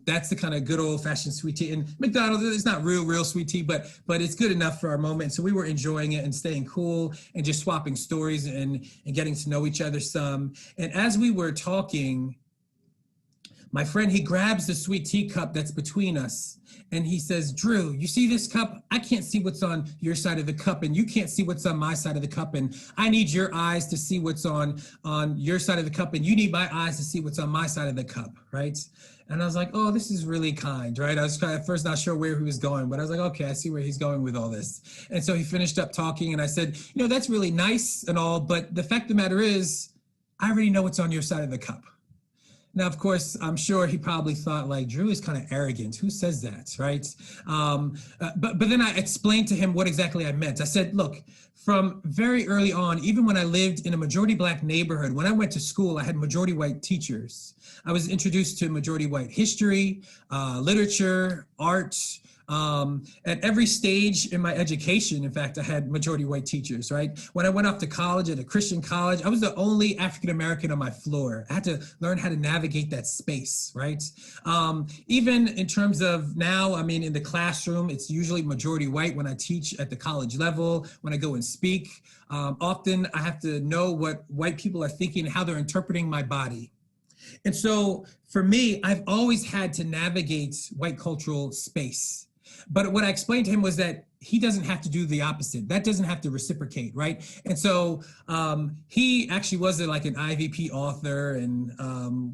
That's the kind of good old fashioned sweet tea. And McDonald's, it's not real sweet tea, but it's good enough for our moment. So we were enjoying it and staying cool and just swapping stories and getting to know each other some. And as we were talking, my friend, he grabs the sweet tea cup that's between us, and he says, "Drew, you see this cup? I can't see what's on your side of the cup, and you can't see what's on my side of the cup, and I need your eyes to see what's on your side of the cup, and you need my eyes to see what's on my side of the cup," right? And I was like, oh, this is really kind, right? I was at first not sure where he was going, but I was like, okay, I see where he's going with all this. And so he finished up talking, and I said, you know, that's really nice and all, but the fact of the matter is, I already know what's on your side of the cup. Now, of course, I'm sure he probably thought like, Drew is kind of arrogant. Who says that, right? But then I explained to him what exactly I meant. I said, look, from very early on, even when I lived in a majority Black neighborhood, when I went to school, I had majority white teachers. I was introduced to majority white history, literature, art. At every stage in my education, in fact, I had majority white teachers, right? When I went off to college at a Christian college, I was the only African-American on my floor. I had to learn how to navigate that space, right? Even in terms of now, I mean, in the classroom, it's usually majority white when I teach at the college level, when I go and speak. Often I have to know what white people are thinking, how they're interpreting my body. And so for me, I've always had to navigate white cultural space. But what I explained to him was that he doesn't have to do the opposite. That doesn't have to reciprocate, right? And so he actually was like an IVP author and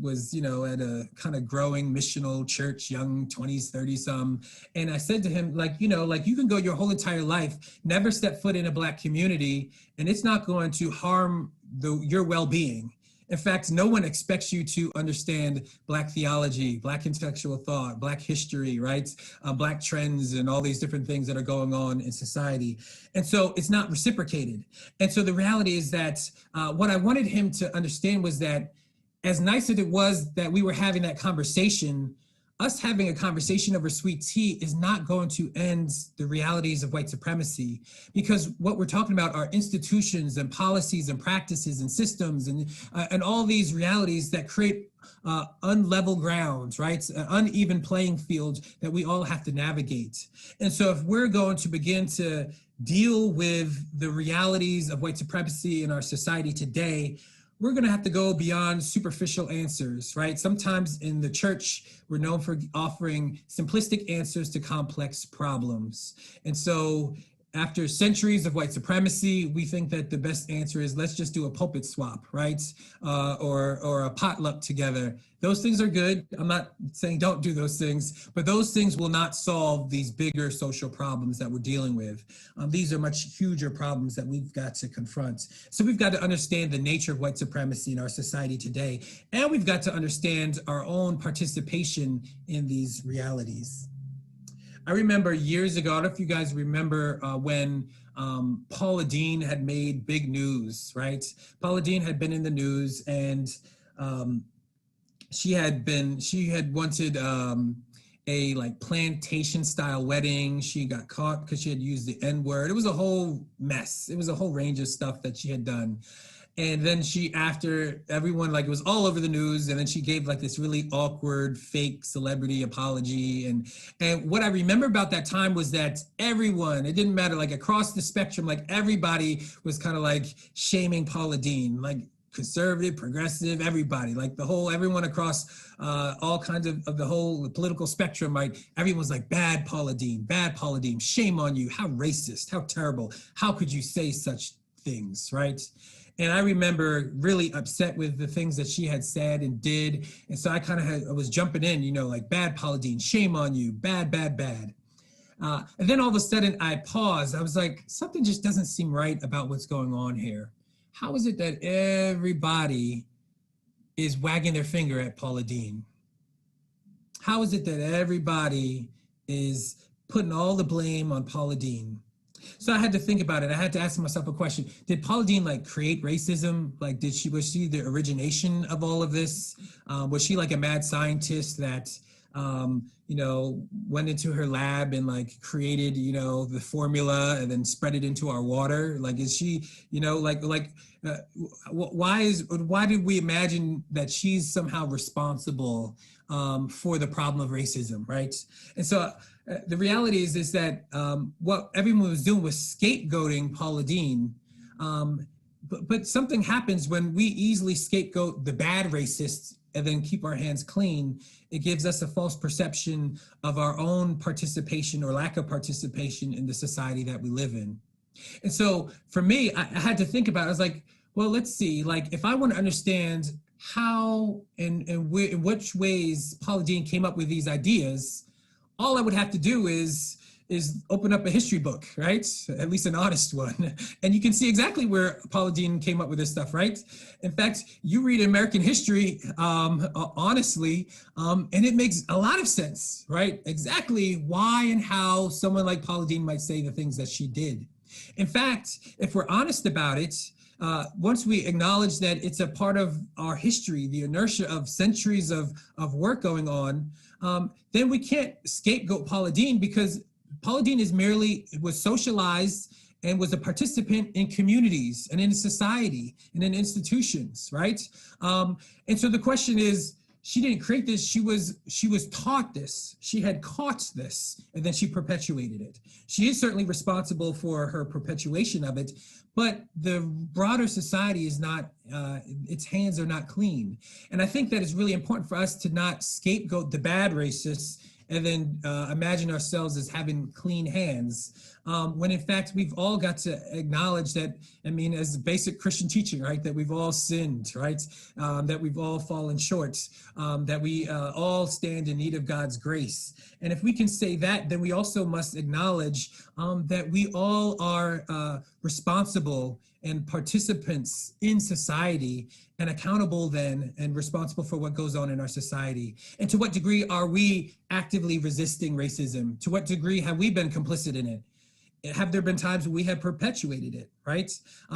was, you know, at a kind of growing missional church, young 20s, 30s some. And I said to him, like, you know, like you can go your whole entire life, never step foot in a Black community, and it's not going to harm your well-being. In fact, no one expects you to understand Black theology, Black intellectual thought, Black history, right? Black trends and all these different things that are going on in society. And so it's not reciprocated. And so the reality is that what I wanted him to understand was that as nice as it was that we were having that conversation, us having a conversation over sweet tea is not going to end the realities of white supremacy, because what we're talking about are institutions and policies and practices and systems and all these realities that create unlevel grounds, right? An uneven playing field that we all have to navigate. And so if we're going to begin to deal with the realities of white supremacy in our society today, we're going to have to go beyond superficial answers, right? Sometimes in the church, we're known for offering simplistic answers to complex problems. And so after centuries of white supremacy, we think that the best answer is let's just do a pulpit swap, right? Or a potluck together. Those things are good. I'm not saying don't do those things, but those things will not solve these bigger social problems that we're dealing with. These are much huger problems that we've got to confront. So we've got to understand the nature of white supremacy in our society today, and we've got to understand our own participation in these realities. I remember years ago, I don't know if you guys remember when Paula Deen had made big news, right? Paula Deen had been in the news, and she had wanted a like plantation style wedding. She got caught because she had used the N-word. It was a whole mess. It was a whole range of stuff that she had done. And then she, after everyone, like it was all over the news, and then she gave like this really awkward fake celebrity apology. And what I remember about that time was that everyone, it didn't matter, like across the spectrum, like everybody was kind of like shaming Paula Deen, like conservative, progressive, everybody, like everyone across all kinds of the whole political spectrum, right? Everyone's like, bad Paula Deen, shame on you, how racist, how terrible, how could you say such things, right? And I remember really upset with the things that she had said and did. And so I kind of I was jumping in, like, bad Paula Deen, shame on you, bad, bad, bad. And then all of a sudden I paused. I was like, something just doesn't seem right about what's going on here. How is it that everybody is wagging their finger at Paula Deen? How is it that everybody is putting all the blame on Paula Deen? So I had to think about it. I had to ask myself a question. Did Paula Deen create racism? Was she the origination of all of this? Was she like a mad scientist that, went into her lab and created, the formula and then spread it into our water? Is she, why did we imagine that she's somehow responsible for the problem of racism, right? And so the reality is that what everyone was doing was scapegoating Paula Deen. But something happens when we easily scapegoat the bad racists and then keep our hands clean. It gives us a false perception of our own participation or lack of participation in the society that we live in. And so for me, I had to think about it. I was like, well, let's see, if I want to understand how and in which ways Paula Deen came up with these ideas, all I would have to do is open up a history book, right? At least an honest one. And you can see exactly where Paula Deen came up with this stuff, right? In fact, you read American history, honestly, and it makes a lot of sense, right? Exactly why and how someone like Paula Deen might say the things that she did. In fact, if we're honest about it, once we acknowledge that it's a part of our history, the inertia of centuries of work going on, then we can't scapegoat Paula Deen, because Paula Deen was socialized and was a participant in communities and in society and in institutions, right? And so the question is, she didn't create this, she was taught this, she had caught this, and then she perpetuated it. She is certainly responsible for her perpetuation of it, but the broader society is not, its hands are not clean. And I think that it's really important for us to not scapegoat the bad racists and then imagine ourselves as having clean hands, when in fact we've all got to acknowledge that, as basic Christian teaching, right, that we've all sinned, right, that we've all fallen short, that we all stand in need of God's grace. And if we can say that, then we also must acknowledge that we all are responsible and participants in society, and accountable then and responsible for what goes on in our society. And to what degree are we actively resisting racism? To what degree have we been complicit in it? Have there been times when we have perpetuated it, right?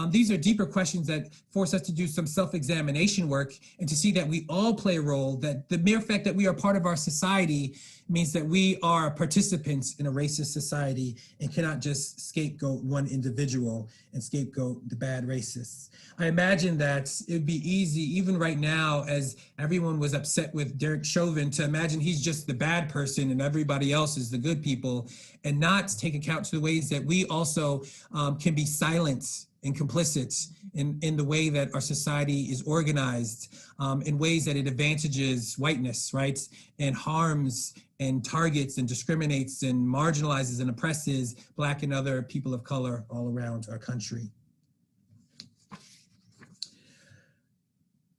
These are deeper questions that force us to do some self-examination work and to see that we all play a role, that the mere fact that we are part of our society means that we are participants in a racist society and cannot just scapegoat one individual and scapegoat the bad racists. I imagine that it'd be easy, even right now, as everyone was upset with Derek Chauvin, to imagine he's just the bad person and everybody else is the good people, and not take account to the ways that we also can be silent and complicit in the way that our society is organized, in ways that it advantages whiteness, right, and harms and targets and discriminates and marginalizes and oppresses Black and other people of color all around our country.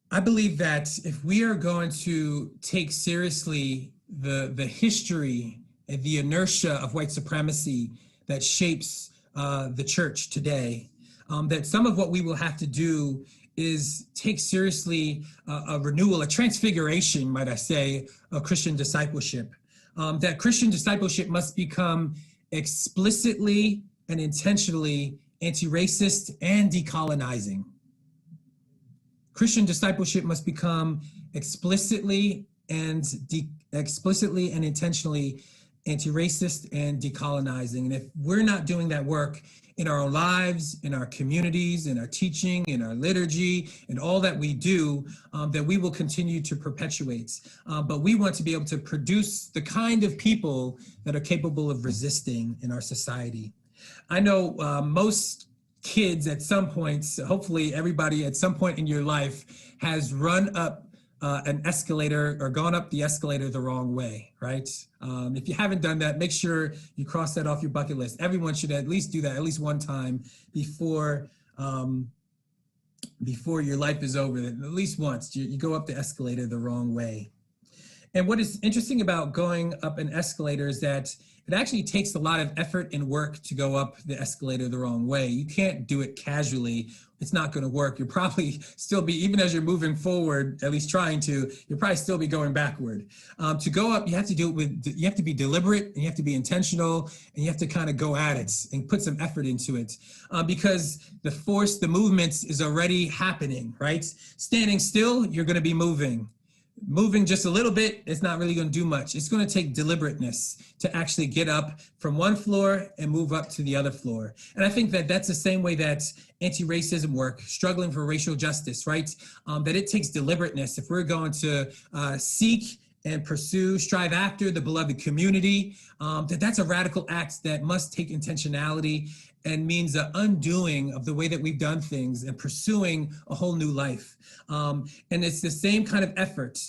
I believe that if we are going to take seriously the history and the inertia of white supremacy that shapes the church today, that some of what we will have to do is take seriously a renewal, a transfiguration, might I say, of Christian discipleship. That Christian discipleship must become explicitly and intentionally anti-racist and decolonizing. Christian discipleship must become explicitly and intentionally anti-racist and decolonizing. And if we're not doing that work in our own lives, in our communities, in our teaching, in our liturgy, and all that we do, that we will continue to perpetuate. But we want to be able to produce the kind of people that are capable of resisting in our society. I know most kids at some points, hopefully everybody at some point in your life has run up an escalator or gone up the escalator the wrong way, right? If you haven't done that, make sure you cross that off your bucket list. Everyone should at least do that at least one time before before your life is over, at least once, you go up the escalator the wrong way. And what is interesting about going up an escalator is that it actually takes a lot of effort and work to go up the escalator the wrong way. You can't do it casually. It's not going to work. You'll probably still be, even as you're moving forward, at least trying to, you'll probably still be going backward. To go up, you have to do it with, you have to be deliberate, and you have to be intentional, and you have to kind of go at it and put some effort into it, because the force, the movements is already happening, right? Standing still, you're going to be moving. Moving just a little bit, it's not really going to do much. It's going to take deliberateness to actually get up from one floor and move up to the other floor. And I think that that's the same way that anti-racism work, struggling for racial justice, right? That it takes deliberateness. If we're going to seek and pursue, strive after the beloved community, that's a radical act that must take intentionality and means the undoing of the way that we've done things and pursuing a whole new life. And it's the same kind of effort,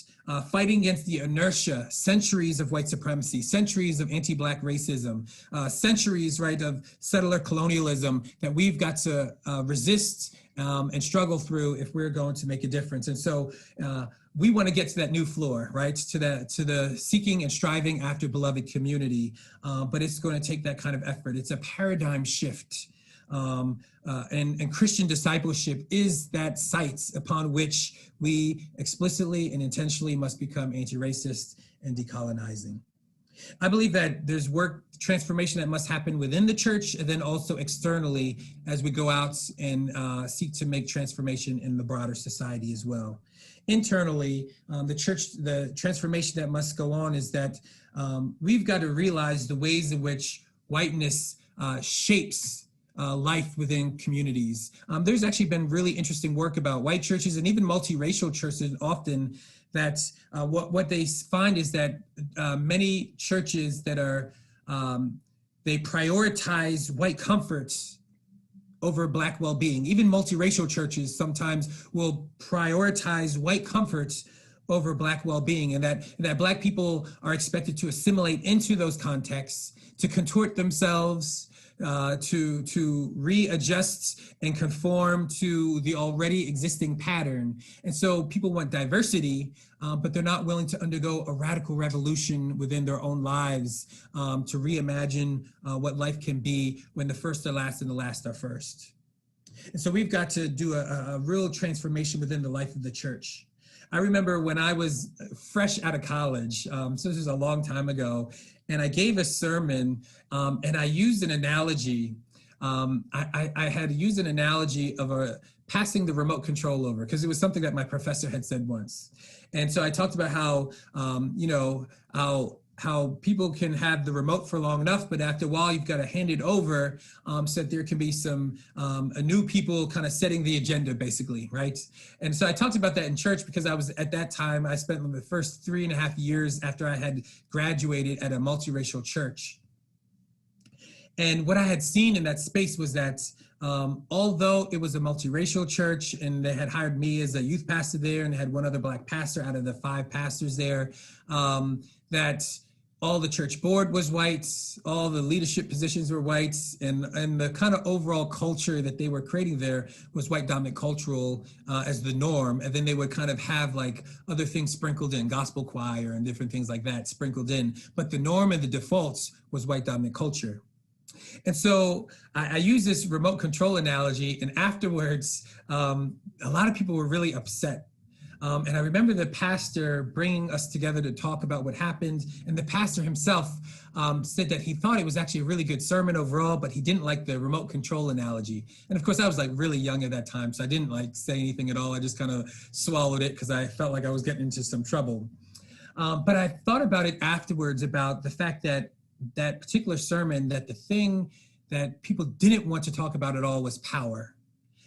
fighting against the inertia, centuries of white supremacy, centuries of anti-Black racism, centuries, right, of settler colonialism that we've got to resist and struggle through if we're going to make a difference. And so we want to get to that new floor, right? To the seeking and striving after beloved community, but it's going to take that kind of effort. It's a paradigm shift. And Christian discipleship is that site upon which we explicitly and intentionally must become anti-racist and decolonizing. I believe that there's work, transformation that must happen within the church, and then also externally as we go out and seek to make transformation in the broader society as well. Internally, the transformation that must go on is that we've got to realize the ways in which whiteness shapes life within communities. There's actually been really interesting work about white churches and even multiracial churches often that what they find is that many churches that are, they prioritize white comforts over Black well-being. Even multiracial churches sometimes will prioritize white comforts over Black well-being, and that Black people are expected to assimilate into those contexts, to contort themselves, to readjust and conform to the already existing pattern. And so people want diversity, but they're not willing to undergo a radical revolution within their own lives to reimagine what life can be when the first are last and the last are first. And so we've got to do a real transformation within the life of the church. I remember when I was fresh out of college, so this is a long time ago, and I gave a sermon and I used an analogy. I had used an analogy of passing the remote control over, because it was something that my professor had said once. And so I talked about how, how people can have the remote for long enough, but after a while you've got to hand it over so that there can be some new people kind of setting the agenda, basically, right? And so I talked about that in church because I was, at that time, I spent the first 3.5 years after I had graduated at a multiracial church. And what I had seen in that space was that although it was a multiracial church and they had hired me as a youth pastor there and had one other Black pastor out of the 5 pastors there, that all the church board was white, all the leadership positions were white, and the kind of overall culture that they were creating there was white dominant cultural as the norm. And then they would kind of have like other things sprinkled in, gospel choir and different things like that sprinkled in. But the norm and the defaults was white dominant culture. And so I use this remote control analogy, and afterwards, a lot of people were really upset. And I remember the pastor bringing us together to talk about what happened. And the pastor himself said that he thought it was actually a really good sermon overall, but he didn't like the remote control analogy. And of course, I was like really young at that time, so I didn't like say anything at all. I just kind of swallowed it because I felt like I was getting into some trouble. But I thought about it afterwards, about the fact that that particular sermon, that the thing that people didn't want to talk about at all was power.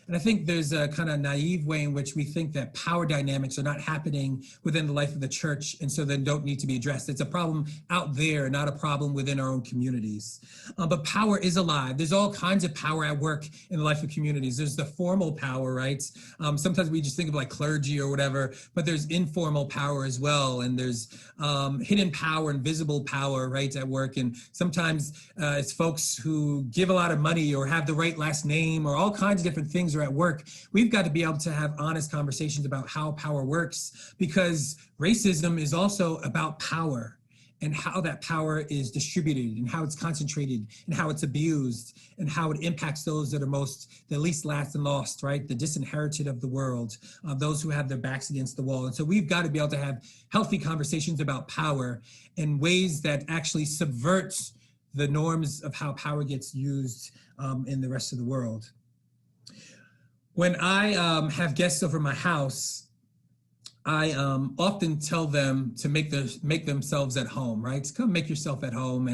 And I think there's a kind of naive way in which we think that power dynamics are not happening within the life of the church, and so then don't need to be addressed. It's a problem out there, not a problem within our own communities. But power is alive. There's all kinds of power at work in the life of communities. There's the formal power, right? Sometimes we just think of like clergy or whatever, but there's informal power as well. And there's hidden power and visible power, right, at work. And sometimes it's folks who give a lot of money or have the right last name or all kinds of different things things are at work, we've got to be able to have honest conversations about how power works, because racism is also about power and how that power is distributed and how it's concentrated and how it's abused and how it impacts those that are the least last and lost, right? The disinherited of the world, those who have their backs against the wall. And so we've got to be able to have healthy conversations about power in ways that actually subverts the norms of how power gets used in the rest of the world. When I have guests over my house, I often tell them to make themselves at home, right? Come make yourself at home.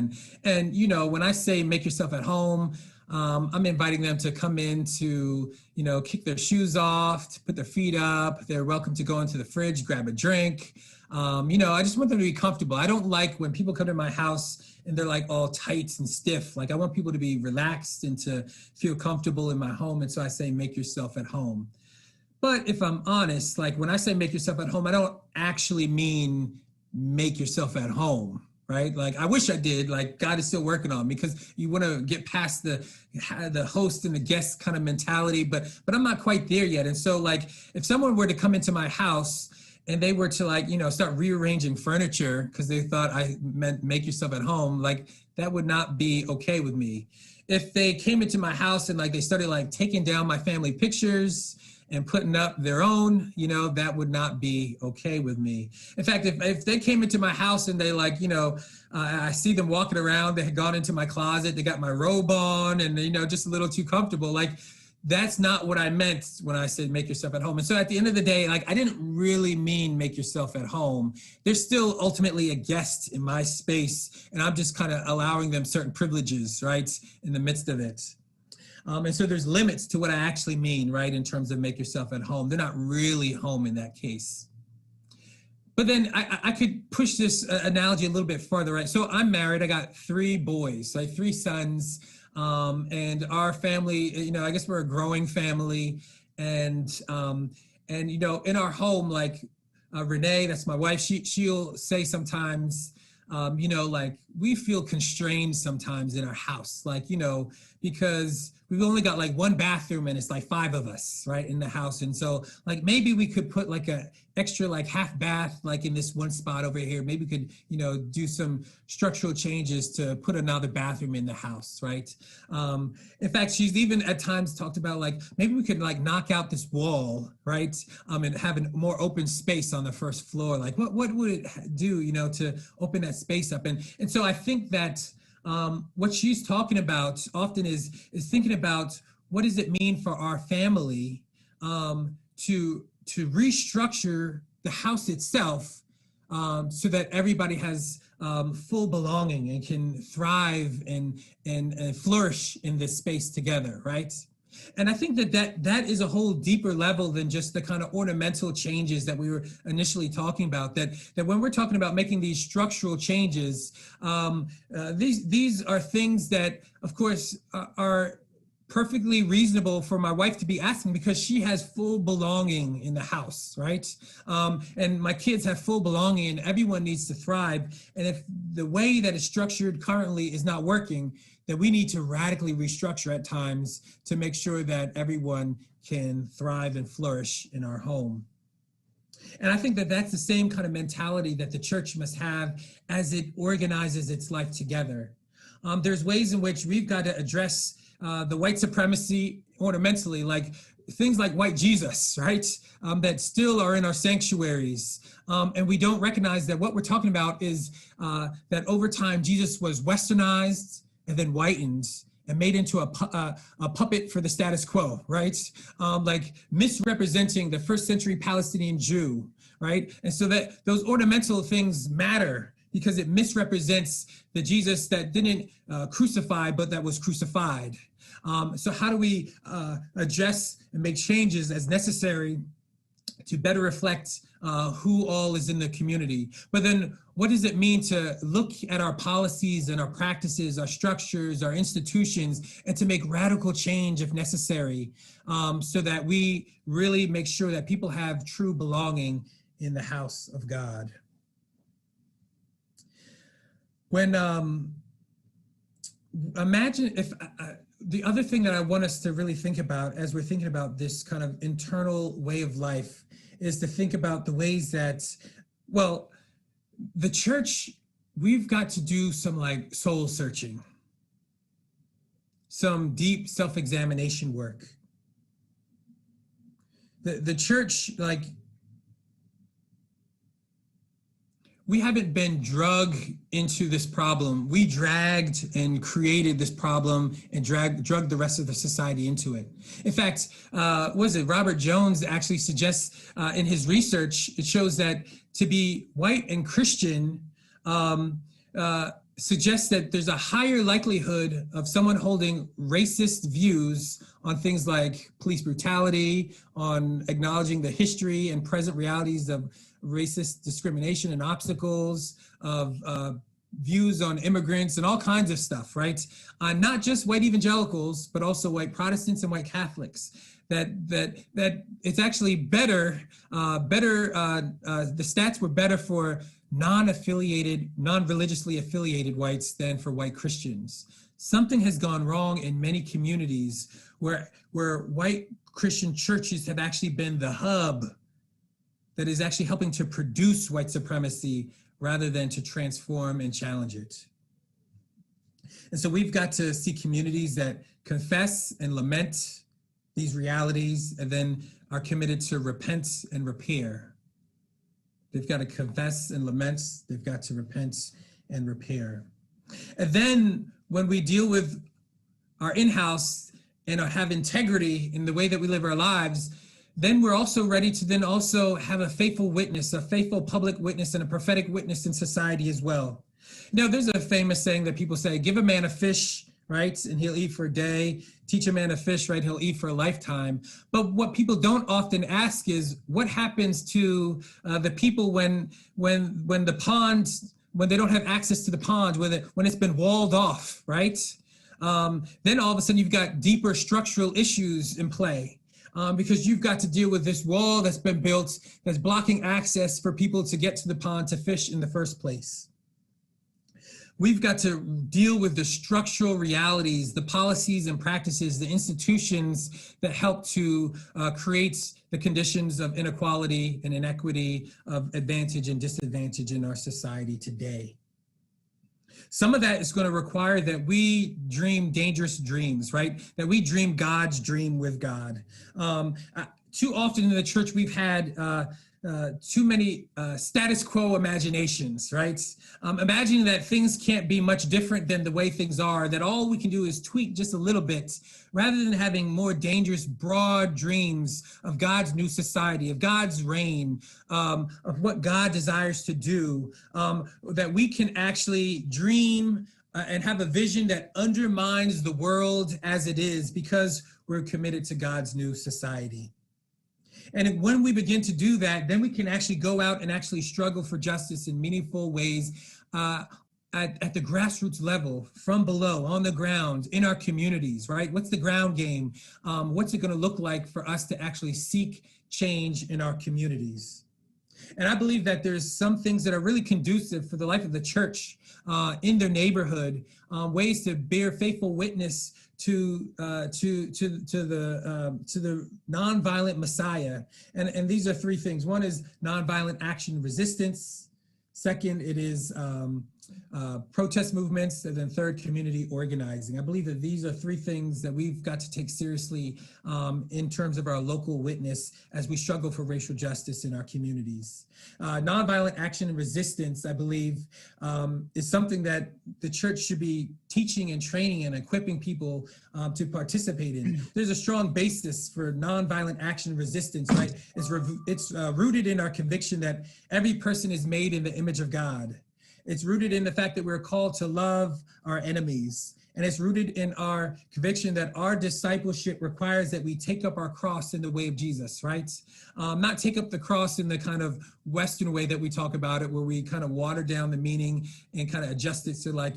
And you know, when I say make yourself at home, I'm inviting them to come in to, you know, kick their shoes off, to put their feet up. They're welcome to go into the fridge, grab a drink. You know, I just want them to be comfortable. I don't like when people come to my house and they're like all tight and stiff. Like, I want people to be relaxed and to feel comfortable in my home. And so I say, make yourself at home. But if I'm honest, like when I say make yourself at home, I don't actually mean make yourself at home, right? Like, I wish I did. Like, God is still working on me, because you want to get past the host and the guest kind of mentality, but I'm not quite there yet. And so, like, if someone were to come into my house and they were to, like, you know, start rearranging furniture because they thought I meant make yourself at home, like, that would not be okay with me. If they came into my house and like they started like taking down my family pictures and putting up their own, you know, that would not be okay with me. In fact, if they came into my house and they like, you know, I see them walking around, they had gone into my closet, they got my robe on and, you know, just a little too comfortable, like, that's not what I meant when I said make yourself at home. And so at the end of the day, like, I didn't really mean make yourself at home. They're still ultimately a guest in my space, and I'm just kind of allowing them certain privileges, right, in the midst of it. And so there's limits to what I actually mean, right, in terms of make yourself at home. They're not really home in that case. But then I could push this analogy a little bit farther, right? So I'm married. I got 3 boys, like 3 sons. And our family, you know, I guess we're a growing family. And you know, in our home, like Renee, that's my wife, she'll say sometimes, you know, like, we feel constrained sometimes in our house, like, you know, because we've only got like 1 bathroom and it's like 5 of us, right, in the house. And so like maybe we could put like a extra like half bath like in this one spot over here. Maybe we could, you know, do some structural changes to put another bathroom in the house, right? In fact, she's even at times talked about like maybe we could like knock out this wall, right? And have a more open space on the first floor. Like what would it do, you know, to open that space up? And so I think that what she's talking about often is thinking about what does it mean for our family to restructure the house itself so that everybody has full belonging and can thrive and flourish in this space together, right? And I think that is a whole deeper level than just the kind of ornamental changes that we were initially talking about, that when we're talking about making these structural changes, these are things that, of course, are perfectly reasonable for my wife to be asking because she has full belonging in the house, right? And my kids have full belonging and everyone needs to thrive. And if the way that it's structured currently is not working, then we need to radically restructure at times to make sure that everyone can thrive and flourish in our home. And I think that that's the same kind of mentality that the church must have as it organizes its life together. There's ways in which we've got to address the white supremacy ornamentally, like things like white Jesus, right? That still are in our sanctuaries. And we don't recognize that what we're talking about is that over time, Jesus was westernized and then whitened and made into a puppet for the status quo, right? Like misrepresenting the first century Palestinian Jew, right? And so that those ornamental things matter because it misrepresents the Jesus that didn't crucify, but that was crucified. So how do we address and make changes as necessary to better reflect who all is in the community? But then what does it mean to look at our policies and our practices, our structures, our institutions, and to make radical change if necessary, so that we really make sure that people have true belonging in the house of God? When imagine if the other thing that I want us to really think about as we're thinking about this kind of internal way of life is to think about the ways that, well, the church, we've got to do some like soul searching, some deep self-examination work. The church, like, we haven't been drugged into this problem. We dragged and created this problem and drugged the rest of the society into it. In fact, Robert Jones actually suggests in his research, it shows that to be white and Christian suggests that there's a higher likelihood of someone holding racist views on things like police brutality, on acknowledging the history and present realities of racist discrimination and obstacles, of views on immigrants and all kinds of stuff, right? Not just white evangelicals, but also white Protestants and white Catholics. That it's actually better, the stats were better for non-affiliated, non-religiously affiliated whites than for white Christians. Something has gone wrong in many communities where white Christian churches have actually been the hub that is actually helping to produce white supremacy rather than to transform and challenge it. And so we've got to see communities that confess and lament these realities and then are committed to repent and repair. They've got to confess and lament. They've got to repent and repair. And then when we deal with our in-house and have integrity in the way that we live our lives, then we're also ready to then also have a faithful witness, a faithful public witness and a prophetic witness in society as well. Now, there's a famous saying that people say, give a man a fish, right, and he'll eat for a day. Teach a man to fish, right, he'll eat for a lifetime. But what people don't often ask is what happens to the people when the pond, when they don't have access to the pond, when it's been walled off, right? Then all of a sudden you've got deeper structural issues in play. Because you've got to deal with this wall that's been built that's blocking access for people to get to the pond to fish in the first place. We've got to deal with the structural realities, the policies and practices, the institutions that help to create the conditions of inequality and inequity, of advantage and disadvantage in our society today. Some of that is going to require that we dream dangerous dreams, right? That we dream God's dream with God. Too often in the church, we've had too many status quo imaginations, right? Imagining that things can't be much different than the way things are, that all we can do is tweak just a little bit, rather than having more dangerous, broad dreams of God's new society, of God's reign, of what God desires to do, that we can actually dream and have a vision that undermines the world as it is because we're committed to God's new society. And when we begin to do that, then we can actually go out and actually struggle for justice in meaningful ways at the grassroots level, from below, on the ground, in our communities, right? What's the ground game? What's it going to look like for us to actually seek change in our communities? And I believe that there's some things that are really conducive for the life of the church in their neighborhood, ways to bear faithful witness to the nonviolent Messiah. And these are three things. One is nonviolent action and resistance. Second, it is protest movements, and then third, community organizing. I believe that these are three things that we've got to take seriously in terms of our local witness as we struggle for racial justice in our communities. Nonviolent action and resistance, I believe, is something that the church should be teaching and training and equipping people to participate in. There's a strong basis for nonviolent action and resistance, right? It's rooted in our conviction that every person is made in the image of God. It's rooted in the fact that we're called to love our enemies. And it's rooted in our conviction that our discipleship requires that we take up our cross in the way of Jesus, right? Not take up the cross in the kind of Western way that we talk about it, where we kind of water down the meaning and kind of adjust it to, like,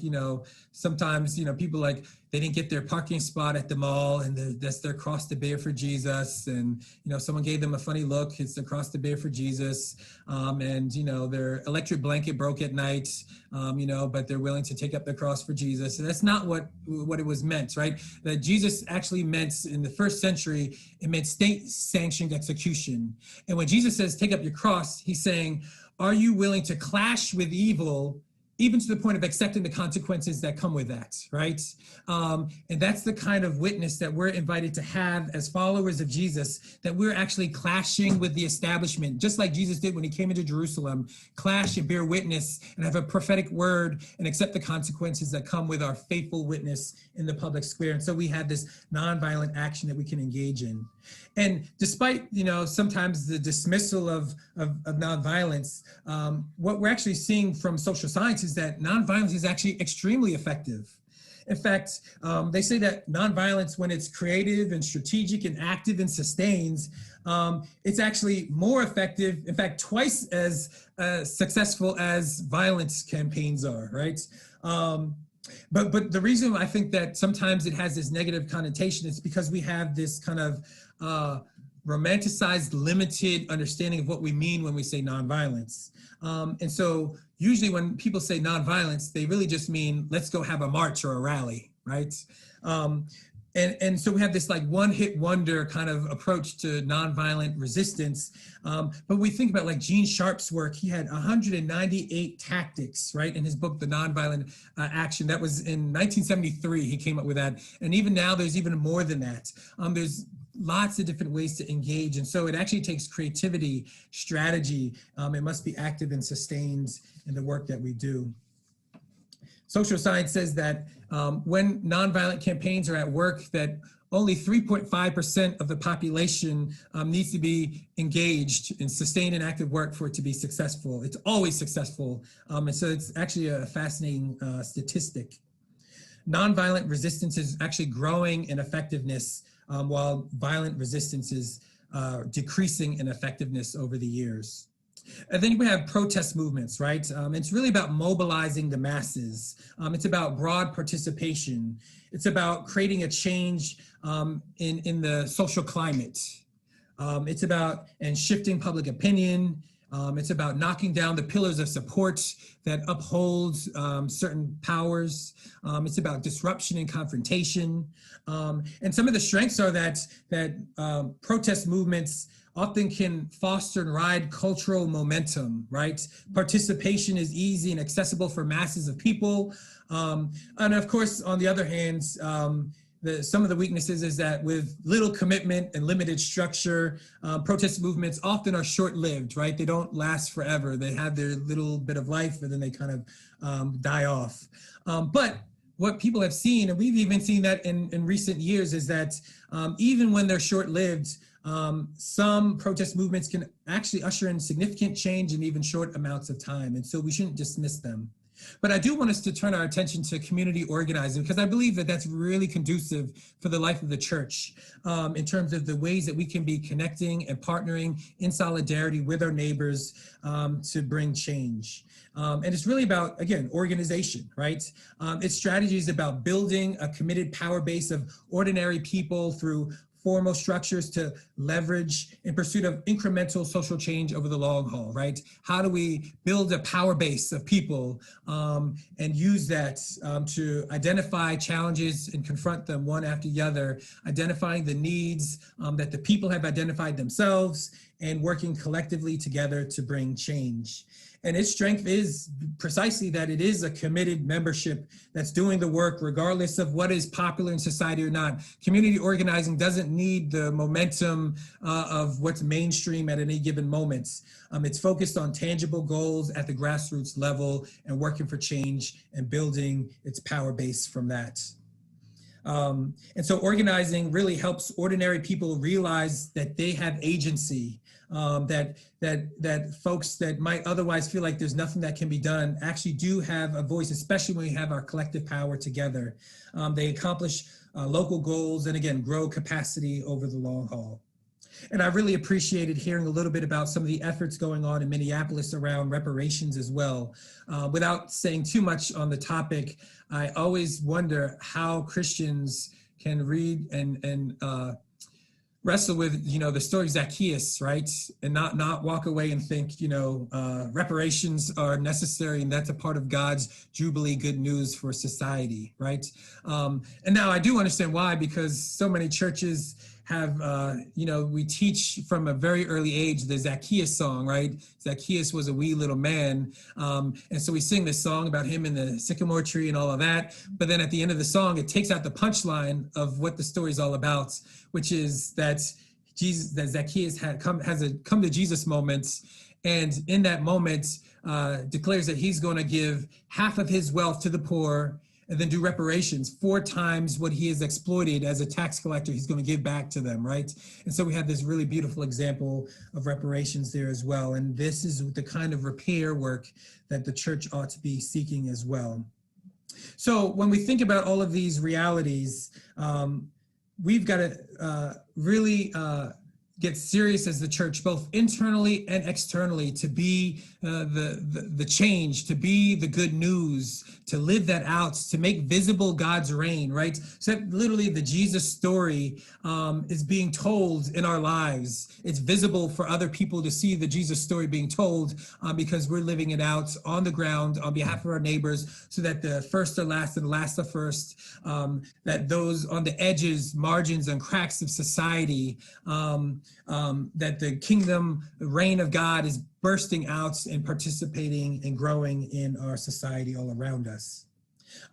sometimes, people like, they didn't get their parking spot at the mall, and that's their cross to bear for Jesus. And, someone gave them a funny look, it's the cross to bear for Jesus. And, their electric blanket broke at night, but they're willing to take up the cross for Jesus. And that's not what it was meant, right? That Jesus actually meant, in the first century, it meant state-sanctioned execution. And when Jesus says, take up your cross, he's saying, are you willing to clash with evil, even to the point of accepting the consequences that come with that, right? And that's the kind of witness that we're invited to have as followers of Jesus, that we're actually clashing with the establishment, just like Jesus did when he came into Jerusalem, clash and bear witness and have a prophetic word and accept the consequences that come with our faithful witness in the public square. And so we have this nonviolent action that we can engage in. And despite, sometimes the dismissal of nonviolence, what we're actually seeing from social science is that nonviolence is actually extremely effective. In fact, they say that nonviolence, when it's creative and strategic and active and sustains, it's actually more effective, in fact, twice as successful as violence campaigns are, right? But the reason I think that sometimes it has this negative connotation is because we have this kind of romanticized, limited understanding of what we mean when we say nonviolence. And so usually when people say nonviolence, they really just mean, let's go have a march or a rally, right? And so we have this like one-hit wonder kind of approach to nonviolent resistance. But we think about like Gene Sharp's work. He had 198 tactics, right, in his book, The Nonviolent Action. That was in 1973, he came up with that. And even now, there's even more than that. There's lots of different ways to engage. And so it actually takes creativity, strategy. It must be active and sustained in the work that we do. Social science says that when nonviolent campaigns are at work, that only 3.5% of the population needs to be engaged in sustained and active work for it to be successful. It's always successful. And so it's actually a fascinating statistic. Nonviolent resistance is actually growing in effectiveness, while violent resistance is decreasing in effectiveness over the years. And then we have protest movements, right? It's really about mobilizing the masses. It's about broad participation. It's about creating a change in the social climate. It's about shifting public opinion. It's about knocking down the pillars of support that uphold certain powers. It's about disruption and confrontation. And some of the strengths are that protest movements often can foster and ride cultural momentum, right? Participation is easy and accessible for masses of people. And of course, on the other hand, some of the weaknesses is that with little commitment and limited structure, protest movements often are short-lived, right? They don't last forever. They have their little bit of life and then they kind of die off. But what people have seen, and we've even seen that in recent years, is that even when they're short-lived, some protest movements can actually usher in significant change in even short amounts of time. And so we shouldn't dismiss them. But I do want us to turn our attention to community organizing, because I believe that that's really conducive for the life of the church in terms of the ways that we can be connecting and partnering in solidarity with our neighbors to bring change. And it's really about, again, organization, right? Its strategy is about building a committed power base of ordinary people through formal structures to leverage in pursuit of incremental social change over the long haul, right? How do we build a power base of people and use that to identify challenges and confront them one after the other, identifying the needs that the people have identified themselves and working collectively together to bring change. And its strength is precisely that it is a committed membership that's doing the work regardless of what is popular in society or not. Community organizing doesn't need the momentum of what's mainstream at any given moment. It's focused on tangible goals at the grassroots level and working for change and building its power base from that. And so organizing really helps ordinary people realize that they have agency, that folks that might otherwise feel like there's nothing that can be done actually do have a voice, especially when we have our collective power together. They accomplish local goals and again, grow capacity over the long haul. And I really appreciated hearing a little bit about some of the efforts going on in Minneapolis around reparations as well. Without saying too much on the topic, I always wonder how Christians can read and wrestle with, the story of Zacchaeus, right? And not walk away and think, reparations are necessary and that's a part of God's Jubilee good news for society, right? And now I do understand why, because so many churches have, we teach from a very early age the Zacchaeus song, right? Zacchaeus was a wee little man. And so we sing this song about him in the sycamore tree and all of that. But then at the end of the song, it takes out the punchline of what the story is all about, which is that Zacchaeus has a come to Jesus moment. And in that moment, declares that he's going to give half of his wealth to the poor and then do reparations 4 times what he has exploited as a tax collector. He's going to give back to them, right? And so we have this really beautiful example of reparations there as well. And this is the kind of repair work that the church ought to be seeking as well. So when we think about all of these realities, we've got to really get serious as the church, both internally and externally, to be the change, to be the good news, to live that out, to make visible God's reign, right? So that literally the Jesus story is being told in our lives. It's visible for other people to see the Jesus story being told because we're living it out on the ground on behalf of our neighbors, so that the first are last and the last are first, that those on the edges, margins, and cracks of society, that the kingdom, the reign of God is bursting out and participating and growing in our society all around us.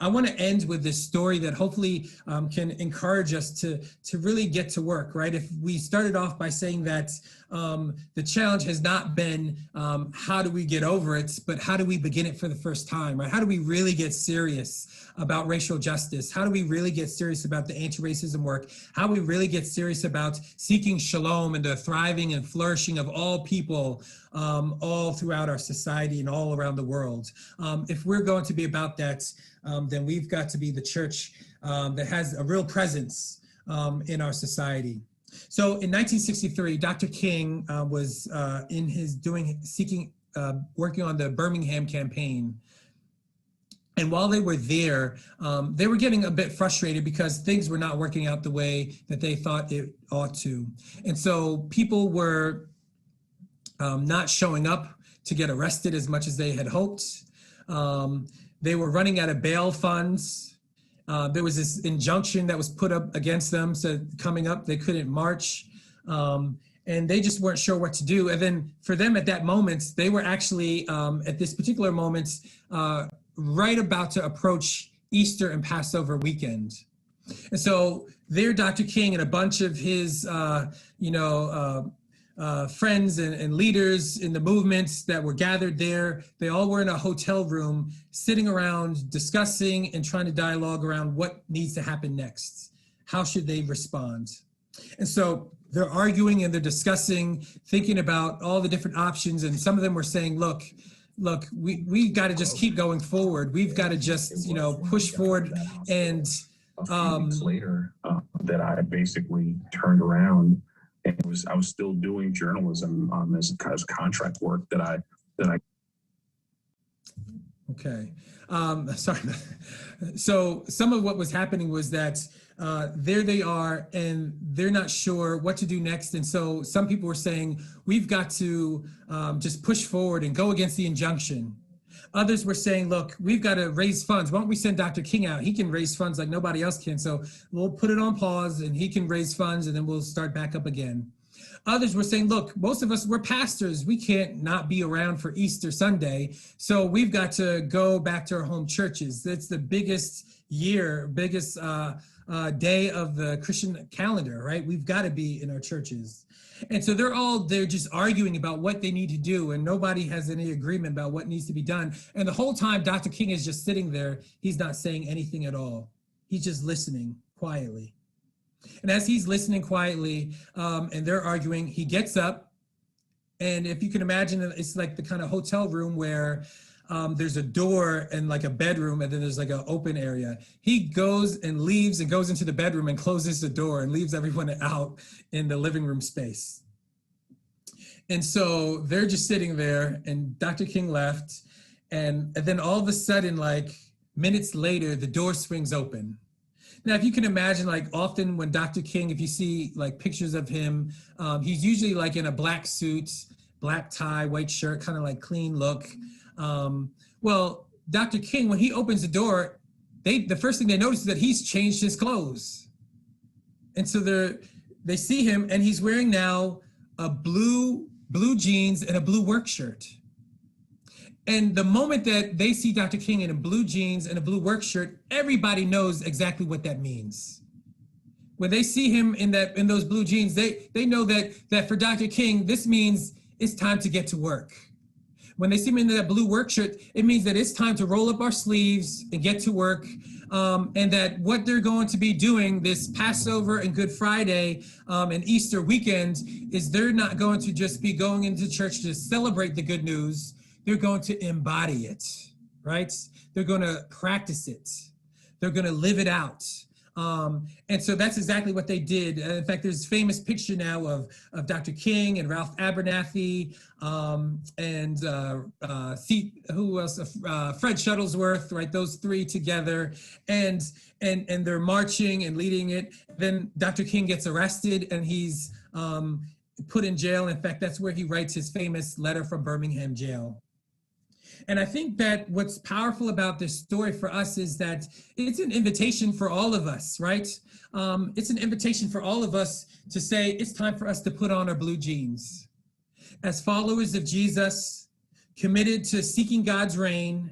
I want to end with this story that hopefully can encourage us to really get to work, right? If we started off by saying that the challenge has not been how do we get over it, but how do we begin it for the first time, right? How do we really get serious about racial justice? How do we really get serious about the anti-racism work? How do we really get serious about seeking shalom and the thriving and flourishing of all people all throughout our society and all around the world? If we're going to be about that, then we've got to be the church that has a real presence in our society. So in 1963, Dr. King was working on the Birmingham campaign. And while they were there, they were getting a bit frustrated because things were not working out the way that they thought it ought to. And so people were not showing up to get arrested as much as they had hoped. They were running out of bail funds. There was this injunction that was put up against them, so coming up, they couldn't march. And they just weren't sure what to do. And then for them at that moment, they were actually, at this particular moment, right about to approach Easter and Passover weekend. And so there, Dr. King and a bunch of his, friends and leaders in the movements that were gathered there, they all were in a hotel room, sitting around, discussing and trying to dialogue around what needs to happen next. How should they respond? And so they're arguing and they're discussing, thinking about all the different options. And some of them were saying, look, we got to just keep going forward. We've got to just, push forward. And a few weeks later, that I basically turned around and I was still doing journalism on this kind of contract work that I. Okay. Sorry. So some of what was happening was that there they are and they're not sure what to do next. And so some people were saying, we've got to just push forward and go against the injunction. Others were saying, look, we've got to raise funds. Why don't we send Dr. King out? He can raise funds like nobody else can. So we'll put it on pause and he can raise funds and then we'll start back up again. Others were saying, look, most of us, we're pastors. We can't not be around for Easter Sunday. So we've got to go back to our home churches. That's the biggest day of the Christian calendar, right? We've got to be in our churches. And so they're just arguing about what they need to do, and nobody has any agreement about what needs to be done. And the whole time Dr. King is just sitting there, he's not saying anything at all. He's just listening quietly. And as he's listening quietly and they're arguing, he gets up. And if you can imagine, it's like the kind of hotel room where there's a door and like a bedroom, and then there's like an open area. He goes and leaves and goes into the bedroom and closes the door and leaves everyone out in the living room space. And so they're just sitting there, and Dr. King left. And then all of a sudden, like minutes later, the door swings open. Now, if you can imagine, like often when Dr. King, if you see like pictures of him, he's usually like in a black suit, black tie, white shirt, kind of like clean look. Well, Dr. King, when he opens the door, the first thing they notice is that he's changed his clothes. And so they see him, and he's wearing now a blue jeans and a blue work shirt. And the moment that they see Dr. King in a blue jeans and a blue work shirt, everybody knows exactly what that means. When they see him in those blue jeans, they know that for Dr. King, this means it's time to get to work. When they see him in that blue work shirt, it means that it's time to roll up our sleeves and get to work, and that what they're going to be doing this Passover and Good Friday and Easter weekend is they're not going to just be going into church to celebrate the good news. They're going to embody it, right? They're going to practice it. They're going to live it out. And so that's exactly what they did. In fact, there's a famous picture now of Dr. King and Ralph Abernathy and who else? Fred Shuttlesworth, right? Those three together, and they're marching and leading it. Then Dr. King gets arrested and he's put in jail. In fact, that's where he writes his famous letter from Birmingham jail. And I think that what's powerful about this story for us is that it's an invitation for all of us, right? It's an invitation for all of us to say it's time for us to put on our blue jeans. As followers of Jesus, committed to seeking God's reign,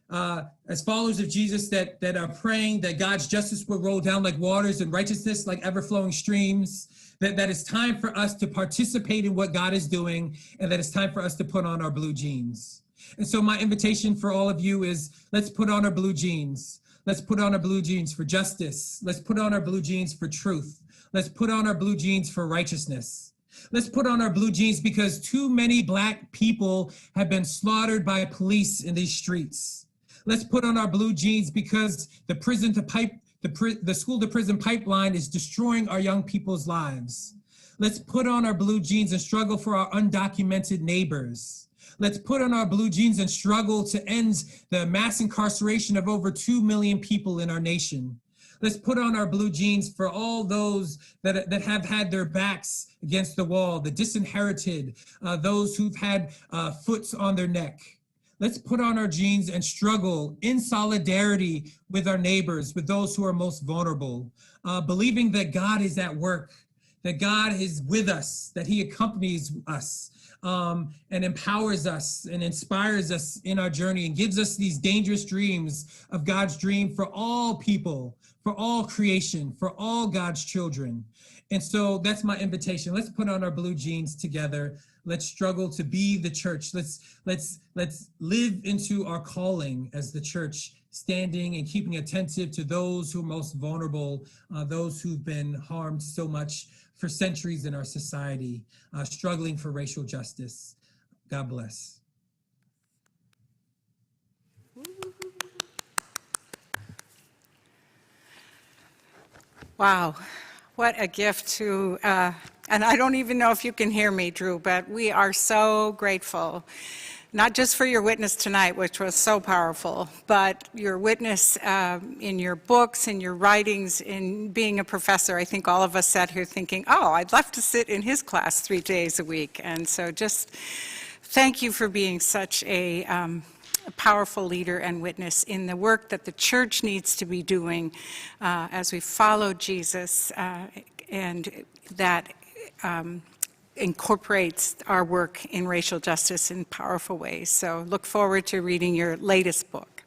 as followers of Jesus that are praying that God's justice will roll down like waters and righteousness like ever-flowing streams, that it's time for us to participate in what God is doing, and that it's time for us to put on our blue jeans. And so my invitation for all of you is, let's put on our blue jeans. Let's put on our blue jeans for justice. Let's put on our blue jeans for truth. Let's put on our blue jeans for righteousness. Let's put on our blue jeans because too many Black people have been slaughtered by police in these streets. Let's put on our blue jeans because the school to prison pipeline is destroying our young people's lives. Let's put on our blue jeans and struggle for our undocumented neighbors. Let's put on our blue jeans and struggle to end the mass incarceration of over 2 million people in our nation. Let's put on our blue jeans for all those that have had their backs against the wall, the disinherited, those who've had foots on their neck. Let's put on our jeans and struggle in solidarity with our neighbors, with those who are most vulnerable, believing that God is at work, that God is with us, that he accompanies us, and empowers us and inspires us in our journey and gives us these dangerous dreams of God's dream for all people, for all creation, for all God's children. And so that's my invitation. Let's put on our blue jeans together. Let's struggle to be the church. Let's live into our calling as the church, standing and keeping attentive to those who are most vulnerable, those who've been harmed so much for centuries in our society, struggling for racial justice. God bless. Wow, what a gift to, and I don't even know if you can hear me, Drew, but we are so grateful, not just for your witness tonight, which was so powerful, but your witness in your books, in your writings, in being a professor. I think all of us sat here thinking, oh, I'd love to sit in his class 3 days a week. And so just thank you for being such a powerful leader and witness in the work that the church needs to be doing as we follow Jesus, and that incorporates our work in racial justice in powerful ways. So look forward to reading your latest book.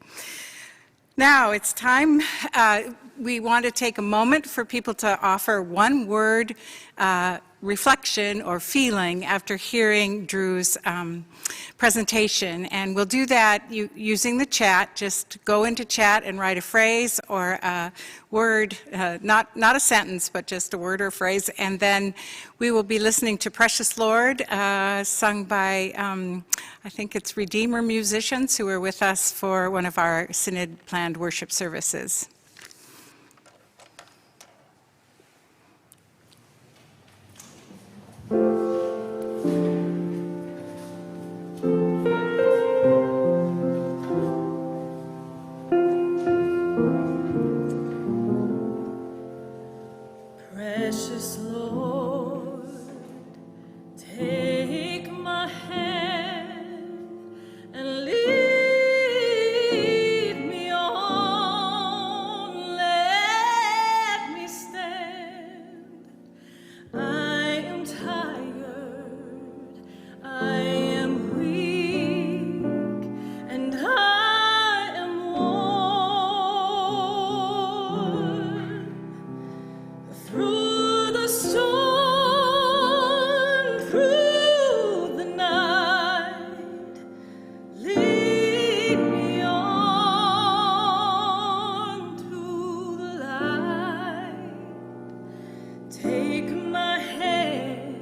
Now it's time, we want to take a moment for people to offer one word reflection or feeling after hearing Drew's presentation. And we'll do that using the chat. Just go into chat and write a phrase or a word, not a sentence, but just a word or phrase. And then we will be listening to Precious Lord, sung by, I think it's Redeemer musicians who are with us for one of our Synod planned worship services. Precious Lord, take my hand and lead me on. Let me stand. I am tired. I am weak, and I am worn. Through the storm, through the night, lead me on to the light. Take my hand,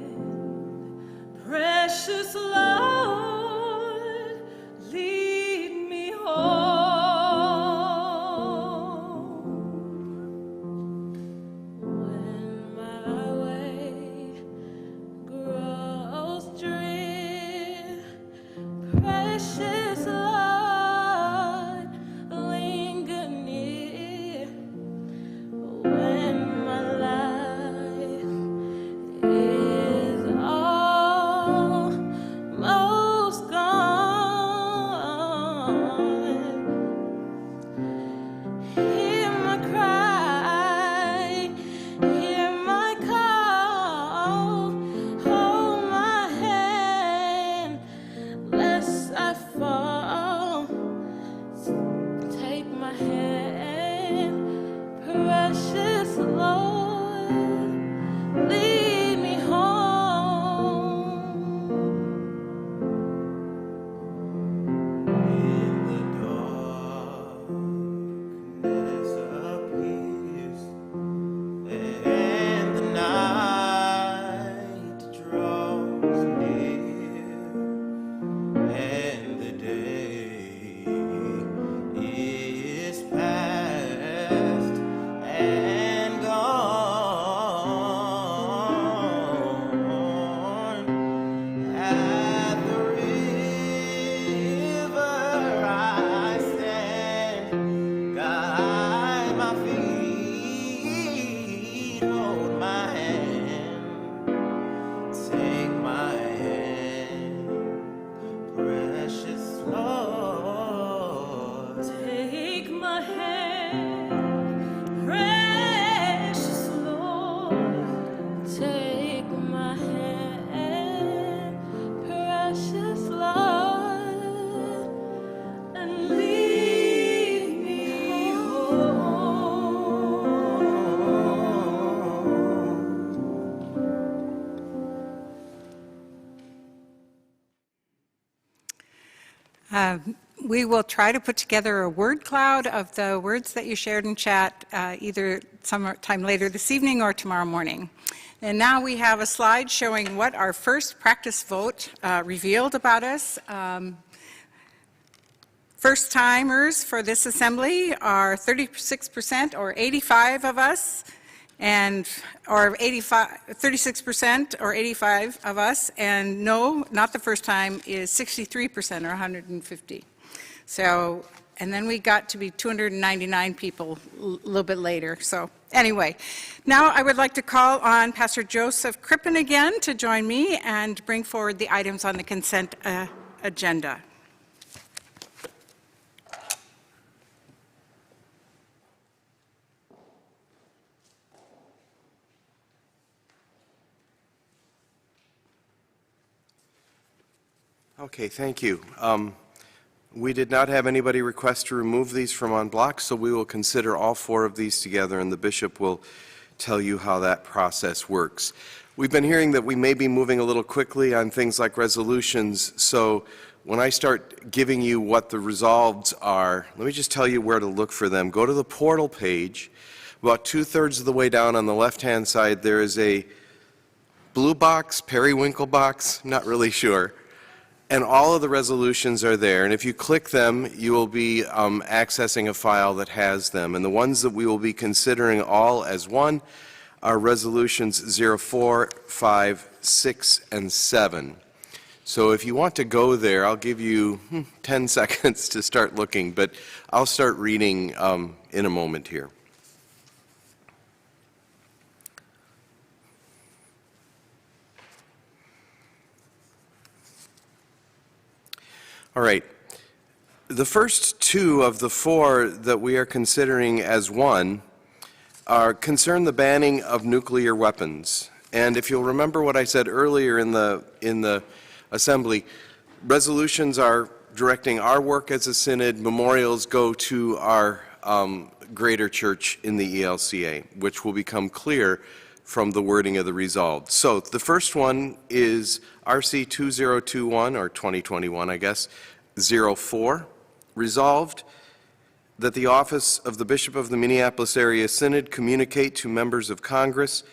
precious Lord, lead me home. Precious Lord, linger near when my life is almost gone. Hear my cry, hear my call, hold my hand lest I fall. Take my hand, precious Lord, lead me home. In the darkness appears, and the night draws near, and the day is past and gone. At the river I stand, guide my feet, hold my hand, take my hand, precious Lord. Take my hand, precious Lord. Take my hand, precious Lord, and lead me We will try to put together a word cloud of the words that you shared in chat, either sometime later this evening or tomorrow morning. And now we have a slide showing what our first practice vote revealed about us. First-timers for this assembly are 36% or 85 of us, and or 36% or 85 of us, and no, not the first time, is 63% or 150. So, and then we got to be 299 people a little bit later. So anyway, now I would like to call on Pastor Joseph Crippen again to join me and bring forward the items on the consent agenda. Okay, thank you. We did not have anybody request to remove these from en bloc, so we will consider all 4 of these together, and the bishop will tell you how that process works. We've been hearing that we may be moving a little quickly on things like resolutions, so when I start giving you what the resolveds are, let me just tell you where to look for them. Go to the portal page. About 2/3 of the way down on the left-hand side, there is a blue box, periwinkle box, not really sure. And all of the resolutions are there. And if you click them, you will be accessing a file that has them. And the ones that we will be considering all as one are resolutions 04, 5, 6, and 7. So if you want to go there, I'll give you 10 seconds to start looking, but I'll start reading in a moment here. All right. The first 2 of the 4 that we are considering as one concern the banning of nuclear weapons. And if you'll remember what I said earlier in the assembly, resolutions are directing our work as a synod. Memorials go to our greater church in the ELCA, which will become clear from the wording of the resolved. So the first one is RC 2021, or 2021, I guess, 04, resolved that the office of the Bishop of the Minneapolis Area Synod communicate to members of Congress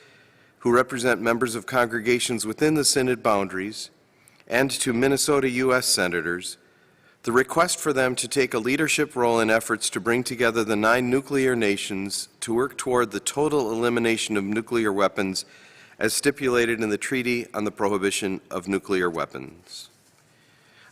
who represent members of congregations within the Synod boundaries and to Minnesota U.S. Senators the request for them to take a leadership role in efforts to bring together the 9 nuclear nations to work toward the total elimination of nuclear weapons as stipulated in the Treaty on the Prohibition of Nuclear Weapons.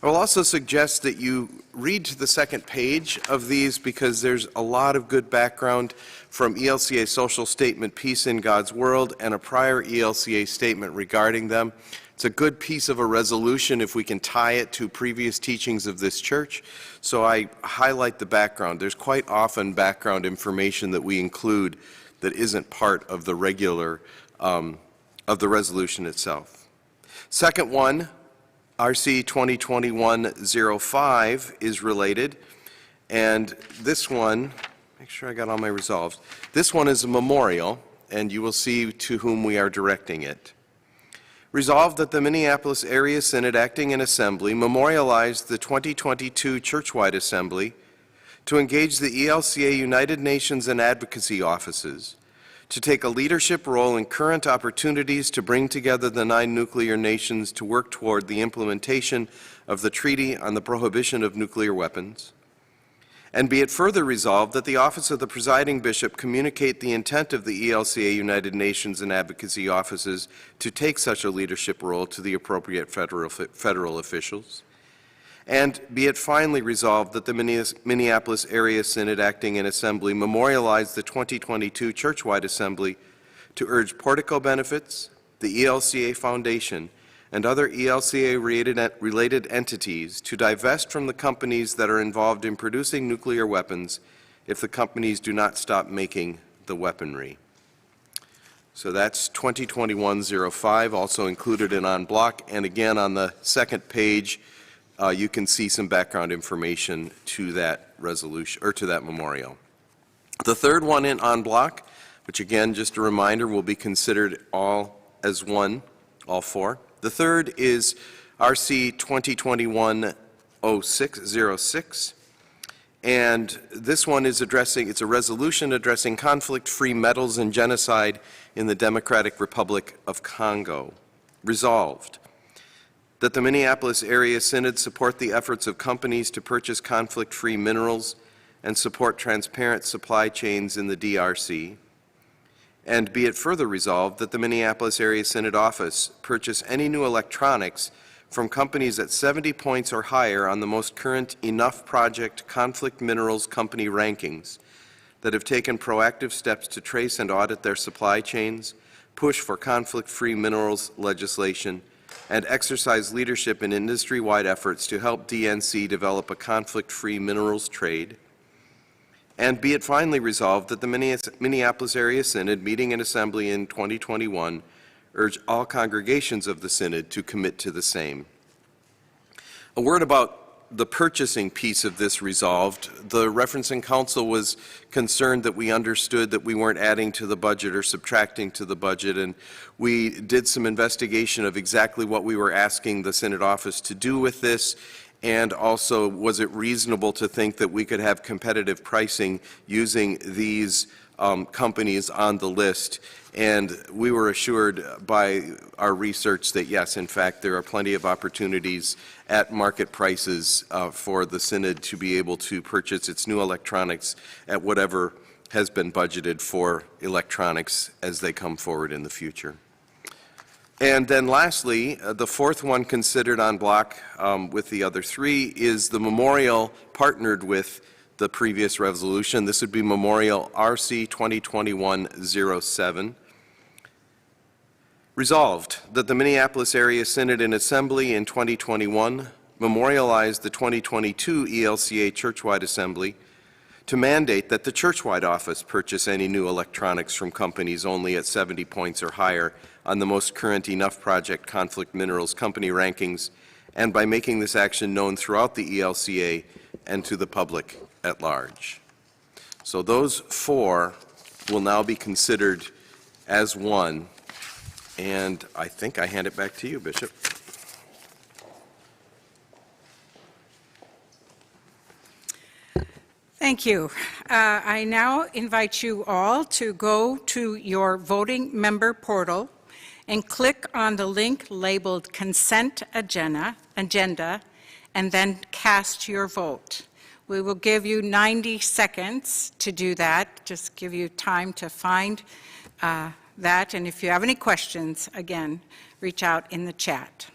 I will also suggest that you read to the second page of these because there's a lot of good background from ELCA Social Statement Peace in God's World and a prior ELCA statement regarding them. It's a good piece of a resolution if we can tie it to previous teachings of this church. So I highlight the background. There's quite often background information that we include that isn't part of the regular, of the resolution itself. Second one, RC 2021-05 is related. And this one, make sure I got all my resolved. This one is a memorial, and you will see to whom we are directing it. Resolved that the Minneapolis Area Synod acting in Assembly memorialized the 2022 Churchwide Assembly to engage the ELCA United Nations and Advocacy Offices to take a leadership role in current opportunities to bring together the 9 nuclear nations to work toward the implementation of the Treaty on the Prohibition of Nuclear Weapons. And be it further resolved that the office of the presiding bishop communicate the intent of the ELCA United Nations and Advocacy Offices to take such a leadership role to the appropriate federal officials. And be it finally resolved that the Minneapolis Area Synod acting in Assembly memorialize the 2022 Churchwide Assembly to urge Portico Benefits, the ELCA Foundation, and other ELCA-related entities to divest from the companies that are involved in producing nuclear weapons if the companies do not stop making the weaponry. So that's 2021-05, also included in en bloc, and again on the second page you can see some background information to that resolution, or to that memorial. The third one in en bloc, which again, just a reminder, will be considered all as one, all 4. The third is RC 2021-06, and this one is addressing, it's a resolution addressing conflict-free metals and genocide in the Democratic Republic of Congo. Resolved that the Minneapolis Area Synod support the efforts of companies to purchase conflict-free minerals and support transparent supply chains in the DRC. And be it further resolved that the Minneapolis Area Synod Office purchase any new electronics from companies at 70 points or higher on the most current Enough Project conflict minerals company rankings that have taken proactive steps to trace and audit their supply chains, push for conflict-free minerals legislation, and exercise leadership in industry-wide efforts to help DNC develop a conflict-free minerals trade. And be it finally resolved that the Minneapolis Area Synod, meeting in Assembly in 2021, urge all congregations of the Synod to commit to the same. A word about the purchasing piece of this resolved. The referencing council was concerned that we understood that we weren't adding to the budget or subtracting to the budget, and we did some investigation of exactly what we were asking the Synod office to do with this, and also was it reasonable to think that we could have competitive pricing using these companies on the list. And we were assured by our research that yes, in fact, there are plenty of opportunities at market prices for the Synod to be able to purchase its new electronics at whatever has been budgeted for electronics as they come forward in the future. And then lastly, the fourth one considered on block with the other three is the memorial partnered with the previous resolution. This would be Memorial RC 2021-07. Resolved that the Minneapolis Area Synod and Assembly in 2021 memorialized the 2022 ELCA Churchwide Assembly to mandate that the churchwide office purchase any new electronics from companies only at 70 points or higher on the most current Enough Project Conflict Minerals company rankings, and by making this action known throughout the ELCA and to the public at large. So those four will now be considered as one, and I think I hand it back to you, Bishop. Thank you. I now invite you all to go to your voting member portal and click on the link labeled Consent Agenda, and then cast your vote. We will give you 90 seconds to do that, just give you time to find that, and if you have any questions, again, reach out in the chat.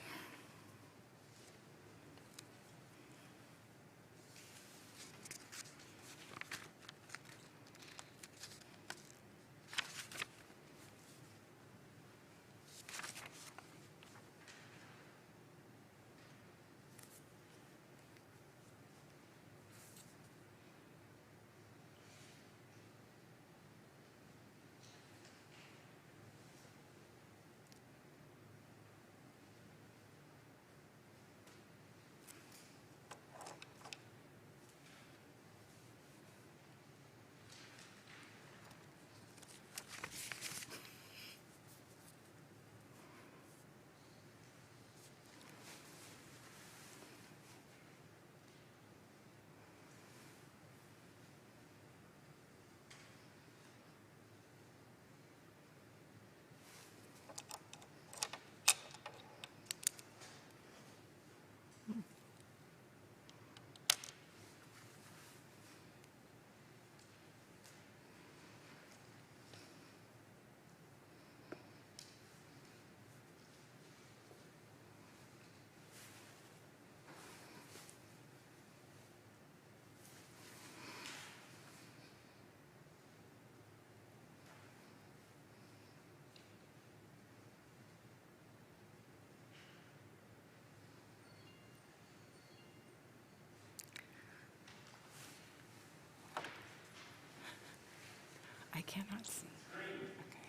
I cannot see. Okay.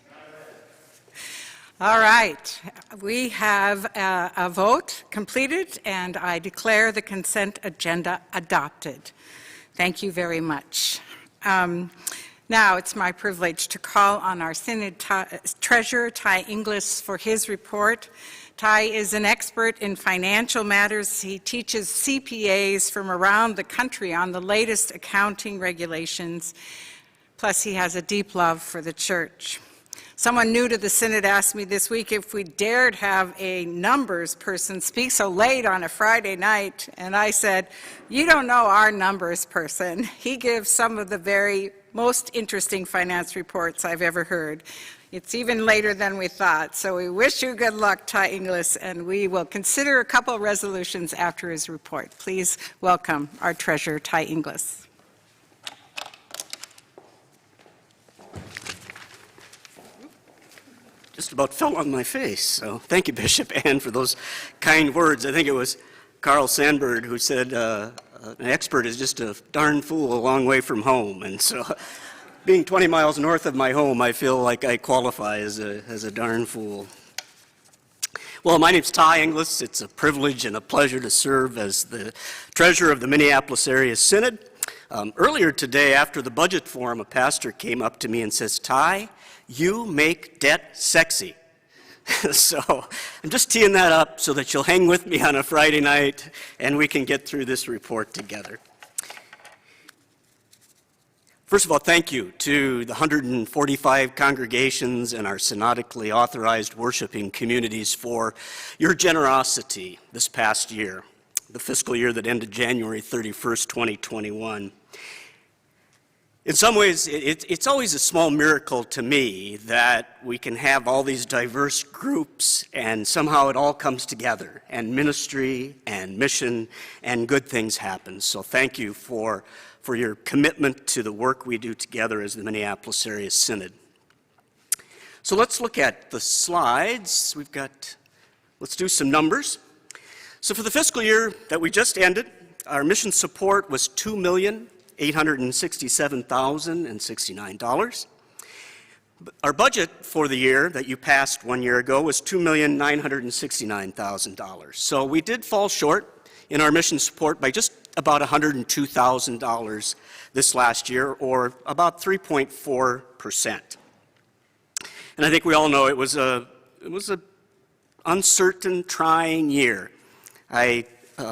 All right. We have a vote completed, and I declare the consent agenda adopted. Thank you very much. Now it's my privilege to call on our Synod Treasurer, Ty Inglis, for his report. Ty is an expert in financial matters. He teaches CPAs from around the country on the latest accounting regulations. Plus, he has a deep love for the church. Someone new to the Synod asked me this week if we dared have a numbers person speak so late on a Friday night, and I said, you don't know our numbers person. He gives some of the very most interesting finance reports I've ever heard. It's even later than we thought, so we wish you good luck, Ty Inglis, and we will consider a couple resolutions after his report. Please welcome our treasurer, Ty Inglis. Just about fell on my face. So thank you, Bishop Ann, for those kind words. I think it was Carl Sandburg who said, an expert is just a darn fool a long way from home. And so being 20 miles north of my home, I feel like I qualify as a darn fool. Well, my name's Ty Inglis. It's a privilege and a pleasure to serve as the treasurer of the Minneapolis Area Synod. Earlier today, after the budget forum, a pastor came up to me and says, "Ty, you make debt sexy." So I'm just teeing that up so that you'll hang with me on a Friday night and we can get through this report together. First of all, thank you to the 145 congregations and our synodically authorized worshiping communities for your generosity this past year, the fiscal year that ended January 31st, 2021. In some ways, it's always a small miracle to me that we can have all these diverse groups and somehow it all comes together and ministry and mission and good things happen. So thank you for your commitment to the work we do together as the Minneapolis Area Synod. So let's look at the slides. Let's do some numbers. So for the fiscal year that we just ended, our mission support was $2,867,069. Our budget for the year that you passed 1 year ago was $2,969,000. So we did fall short in our mission support by just about $102,000 this last year, or about 3.4%. And I think we all know it was a uncertain, trying year. I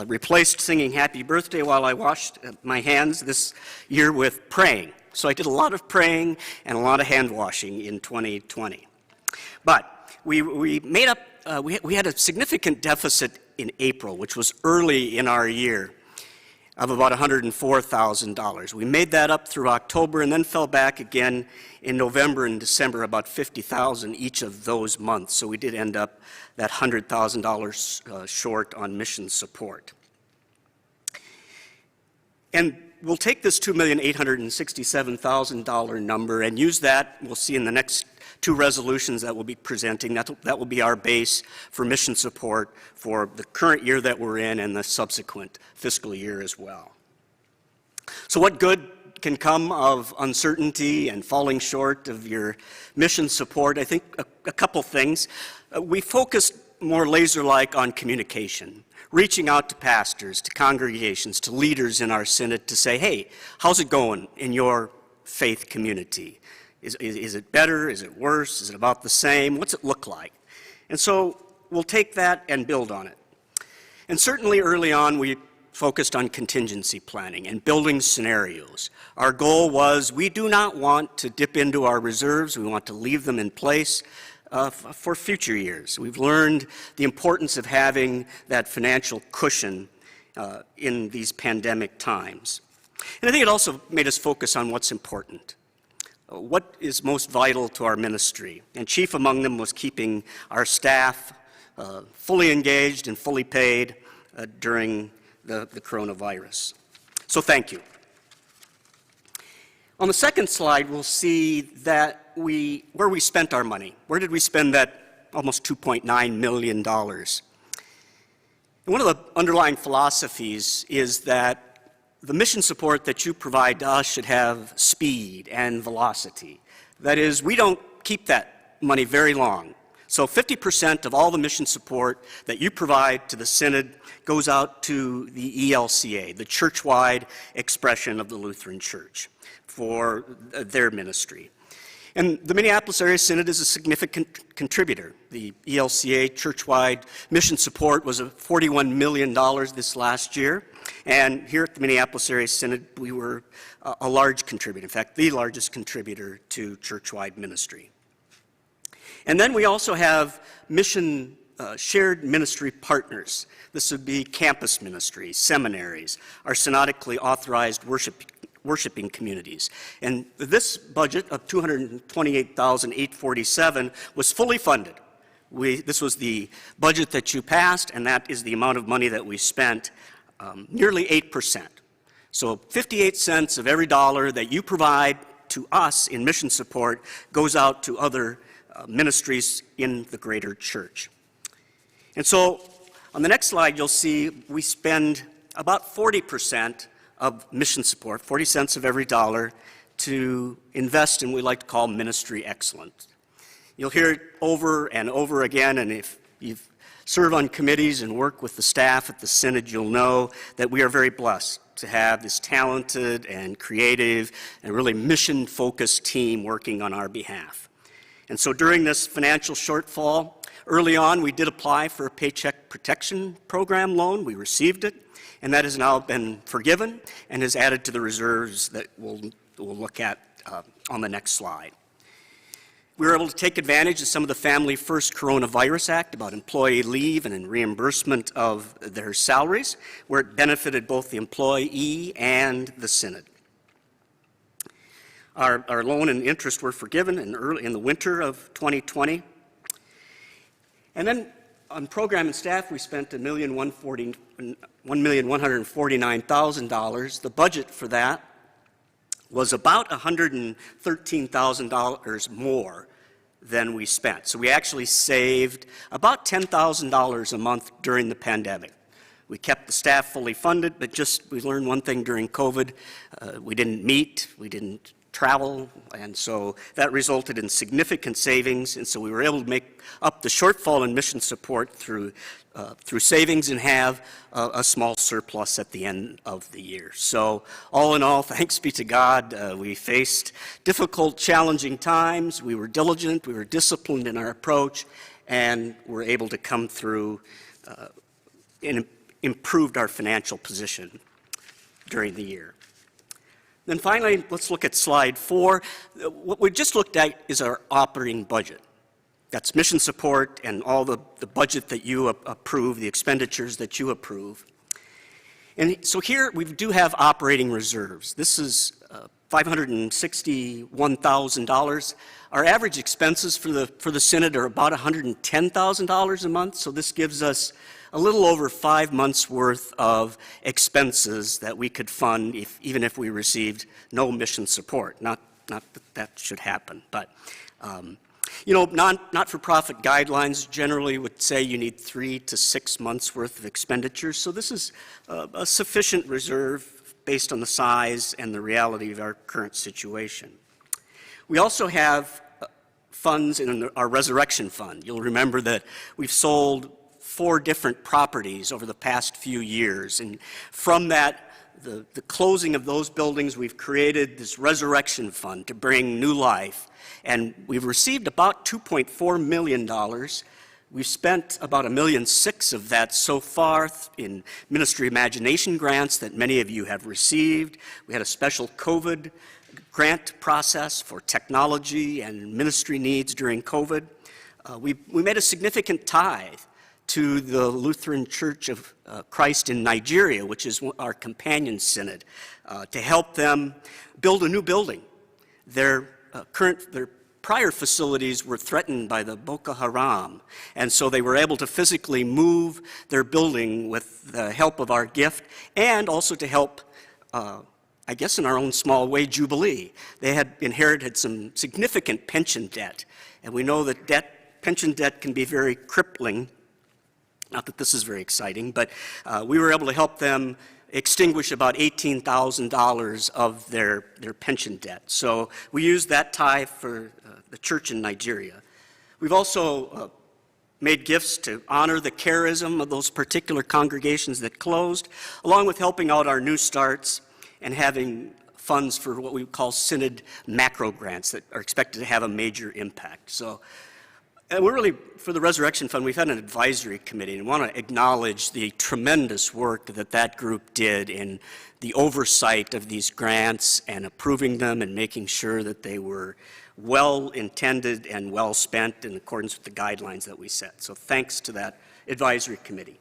replaced singing Happy Birthday while I washed my hands this year with praying. So I did a lot of praying and a lot of hand washing in 2020. But we made up, we had a significant deficit in April, which was early in our year, of about $104,000. We made that up through October and then fell back again in November and December, about $50,000 each of those months. So we did end up that $100,000 short on mission support. And we'll take this $2,867,000 number and use that, we'll see in the next two resolutions that we'll be presenting. That will be our base for mission support for the current year that we're in and the subsequent fiscal year as well. So what good can come of uncertainty and falling short of your mission support? I think a couple things. We focused more laser-like on communication, reaching out to pastors, to congregations, to leaders in our synod to say, hey, how's it going in your faith community? Is it better? Is it worse? Is it about the same? What's it look like? And so we'll take that and build on it. And certainly early on, we focused on contingency planning and building scenarios. Our goal was we do not want to dip into our reserves. We want to leave them in place for future years. We've learned the importance of having that financial cushion in these pandemic times. And I think it also made us focus on what's important. What is most vital to our ministry? And chief among them was keeping our staff fully engaged and fully paid during the coronavirus. So thank you. On the second slide, we'll see that where we spent our money. Where did we spend that almost $2.9 million? And one of the underlying philosophies is that the mission support that you provide to us should have speed and velocity. That is, we don't keep that money very long. So 50% of all the mission support that you provide to the Synod goes out to the ELCA, the church-wide expression of the Lutheran Church, for their ministry. And the Minneapolis Area Synod is a significant contributor. The ELCA church-wide mission support was $41 million this last year. And here at the Minneapolis Area Synod, we were a large contributor, in fact, the largest contributor to church-wide ministry. And then we also have mission shared ministry partners. This would be campus ministries, seminaries, our synodically authorized worshiping communities. And this budget of $228,847 was fully funded. This was the budget that you passed, and that is the amount of money that we spent, nearly 8%. So 58 cents of every dollar that you provide to us in mission support goes out to other ministries in the greater church. And so on the next slide, you'll see we spend about 40% of mission support, 40 cents of every dollar, to invest in what we like to call ministry excellence. You'll hear it over and over again, and if you've serve on committees and work with the staff at the Synod, you'll know that we are very blessed to have this talented and creative and really mission-focused team working on our behalf. And so during this financial shortfall, early on we did apply for a Paycheck Protection Program loan. We received it, and that has now been forgiven and is added to the reserves that we'll look at on the next slide. We were able to take advantage of some of the Family First Coronavirus Act about employee leave and in reimbursement of their salaries, where it benefited both the employee and the Synod. Our loan and interest were forgiven in the winter of 2020. And then on program and staff, we spent $1,149,000. The budget for that was about $113,000 more than we spent. So we actually saved about $10,000 a month during the pandemic. We kept the staff fully funded, but we learned one thing during COVID. We didn't meet, we didn't travel, and so that resulted in significant savings, and so we were able to make up the shortfall in mission support through savings and have a small surplus at the end of the year. So all in all, thanks be to God, we faced difficult, challenging times. We were diligent, we were disciplined in our approach, and were able to come through and improved our financial position during the year. Then finally, let's look at slide 4. What we just looked at is our operating budget. That's mission support and all the budget that you approve, the expenditures that you approve. And so here we do have operating reserves. This is $561,000. Our average expenses for the Synod are about $110,000 a month, so this gives us a little over 5 months' worth of expenses that we could fund even if we received no mission support. Not that that should happen, but not-for-profit guidelines generally would say you need 3 to 6 months' worth of expenditures, so this is a sufficient reserve based on the size and the reality of our current situation. We also have funds in our resurrection fund. You'll remember that we've sold 4 different properties over the past few years, and from that, the closing of those buildings, we've created this resurrection fund to bring new life, and we've received about $2.4 million. We've spent about $1.6 million of that so far in Ministry Imagination grants that many of you have received. We had a special COVID grant process for technology and ministry needs during COVID. We made a significant tithe to the Lutheran Church of Christ in Nigeria, which is our companion synod, to help them build a new building. Their prior facilities were threatened by the Boko Haram, and so they were able to physically move their building with the help of our gift, and also to help, I guess in our own small way, Jubilee. They had inherited some significant pension debt, and we know that pension debt can be very crippling. Not that this is very exciting, but we were able to help them extinguish about $18,000 of their pension debt. So we used that tithe for the church in Nigeria. We've also made gifts to honor the charism of those particular congregations that closed, along with helping out our new starts and having funds for what we call Synod macro grants that are expected to have a major impact. So. And we're really, for the Resurrection Fund, we've had an advisory committee, and want to acknowledge the tremendous work that group did in the oversight of these grants and approving them and making sure that they were well intended and well spent in accordance with the guidelines that we set. So thanks to that advisory committee.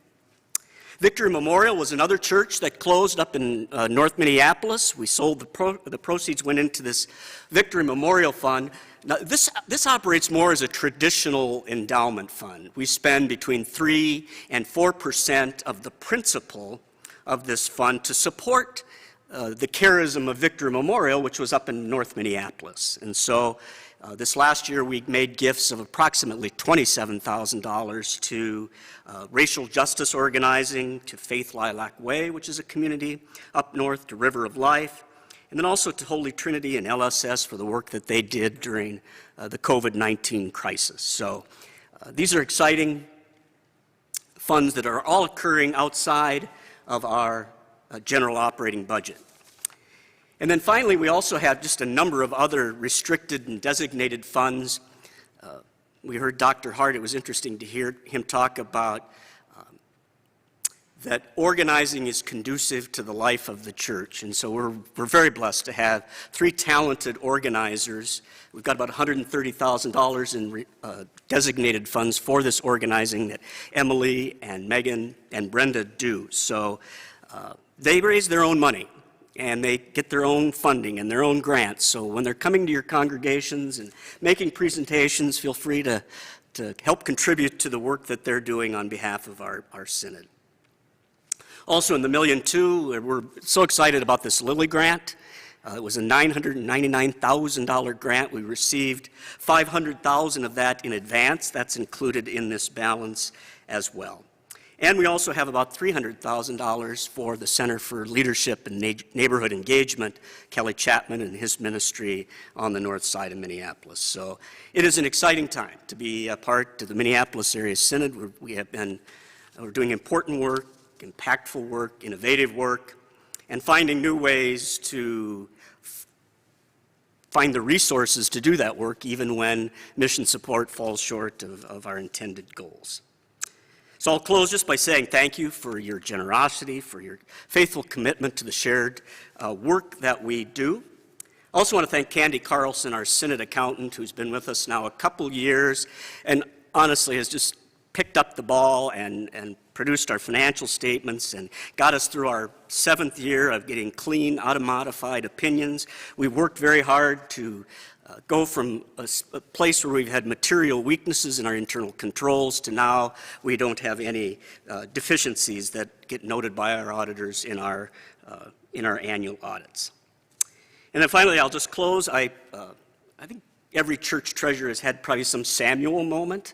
Victory Memorial was another church that closed up in North Minneapolis. We sold the proceeds went into this Victory Memorial Fund. Now, this operates more as a traditional endowment fund. We spend between 3 and 4% of the principal of this fund to support the charism of Victory Memorial, which was up in North Minneapolis. And so this last year we made gifts of approximately $27,000 to racial justice organizing, to Faith Lilac Way, which is a community up north, to River of Life, and then also to Holy Trinity and LSS for the work that they did during the COVID-19 crisis. So these are exciting funds that are all occurring outside of our general operating budget. And then finally, we also have just a number of other restricted and designated funds. We heard Dr. Hart. It was interesting to hear him talk about that organizing is conducive to the life of the church. And so we're very blessed to have 3 talented organizers. We've got about $130,000 in designated funds for this organizing that Emily and Megan and Brenda do. So they raise their own money, and they get their own funding and their own grants. So when they're coming to your congregations and making presentations, feel free to help contribute to the work that they're doing on behalf of our synod. Also in the $1.2 million, we're so excited about this Lilly grant. It was a $999,000 grant. We received $500,000 of that in advance. That's included in this balance as well. And we also have about $300,000 for the Center for Leadership and Neighborhood Engagement, Kelly Chapman and his ministry on the north side of Minneapolis. So it is an exciting time to be a part of the Minneapolis Area Synod. We're doing important work, impactful work, innovative work, and finding new ways to find the resources to do that work even when mission support falls short of our intended goals. So I'll close just by saying thank you for your generosity, for your faithful commitment to the shared work that we do. I also want to thank Candy Carlson, our Synod accountant, who's been with us now a couple years and honestly has just picked up the ball and produced our financial statements and got us through our 7th year of getting clean, unmodified opinions. We've worked very hard to go from a place where we've had material weaknesses in our internal controls to now we don't have any deficiencies that get noted by our auditors in our annual audits. And then finally, I'll just close. I think every church treasurer has had probably some Samuel moment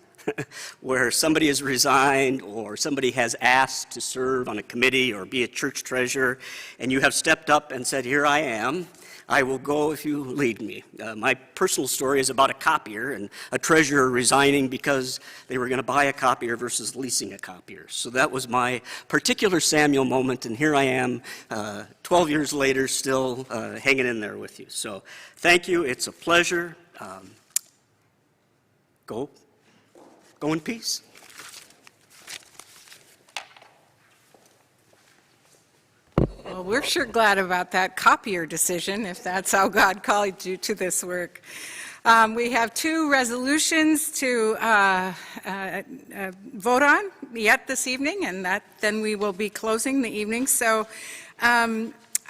where somebody has resigned or somebody has asked to serve on a committee or be a church treasurer, and you have stepped up and said, "Here I am. I will go if you lead me." My personal story is about a copier and a treasurer resigning because they were going to buy a copier versus leasing a copier. So that was my particular Samuel moment, and here I am 12 years later still hanging in there with you. So thank you. It's a pleasure. Go in peace. Well, we're sure glad about that copier decision, if that's how God called you to this work. We have 2 resolutions to vote on yet this evening, and then we will be closing the evening. So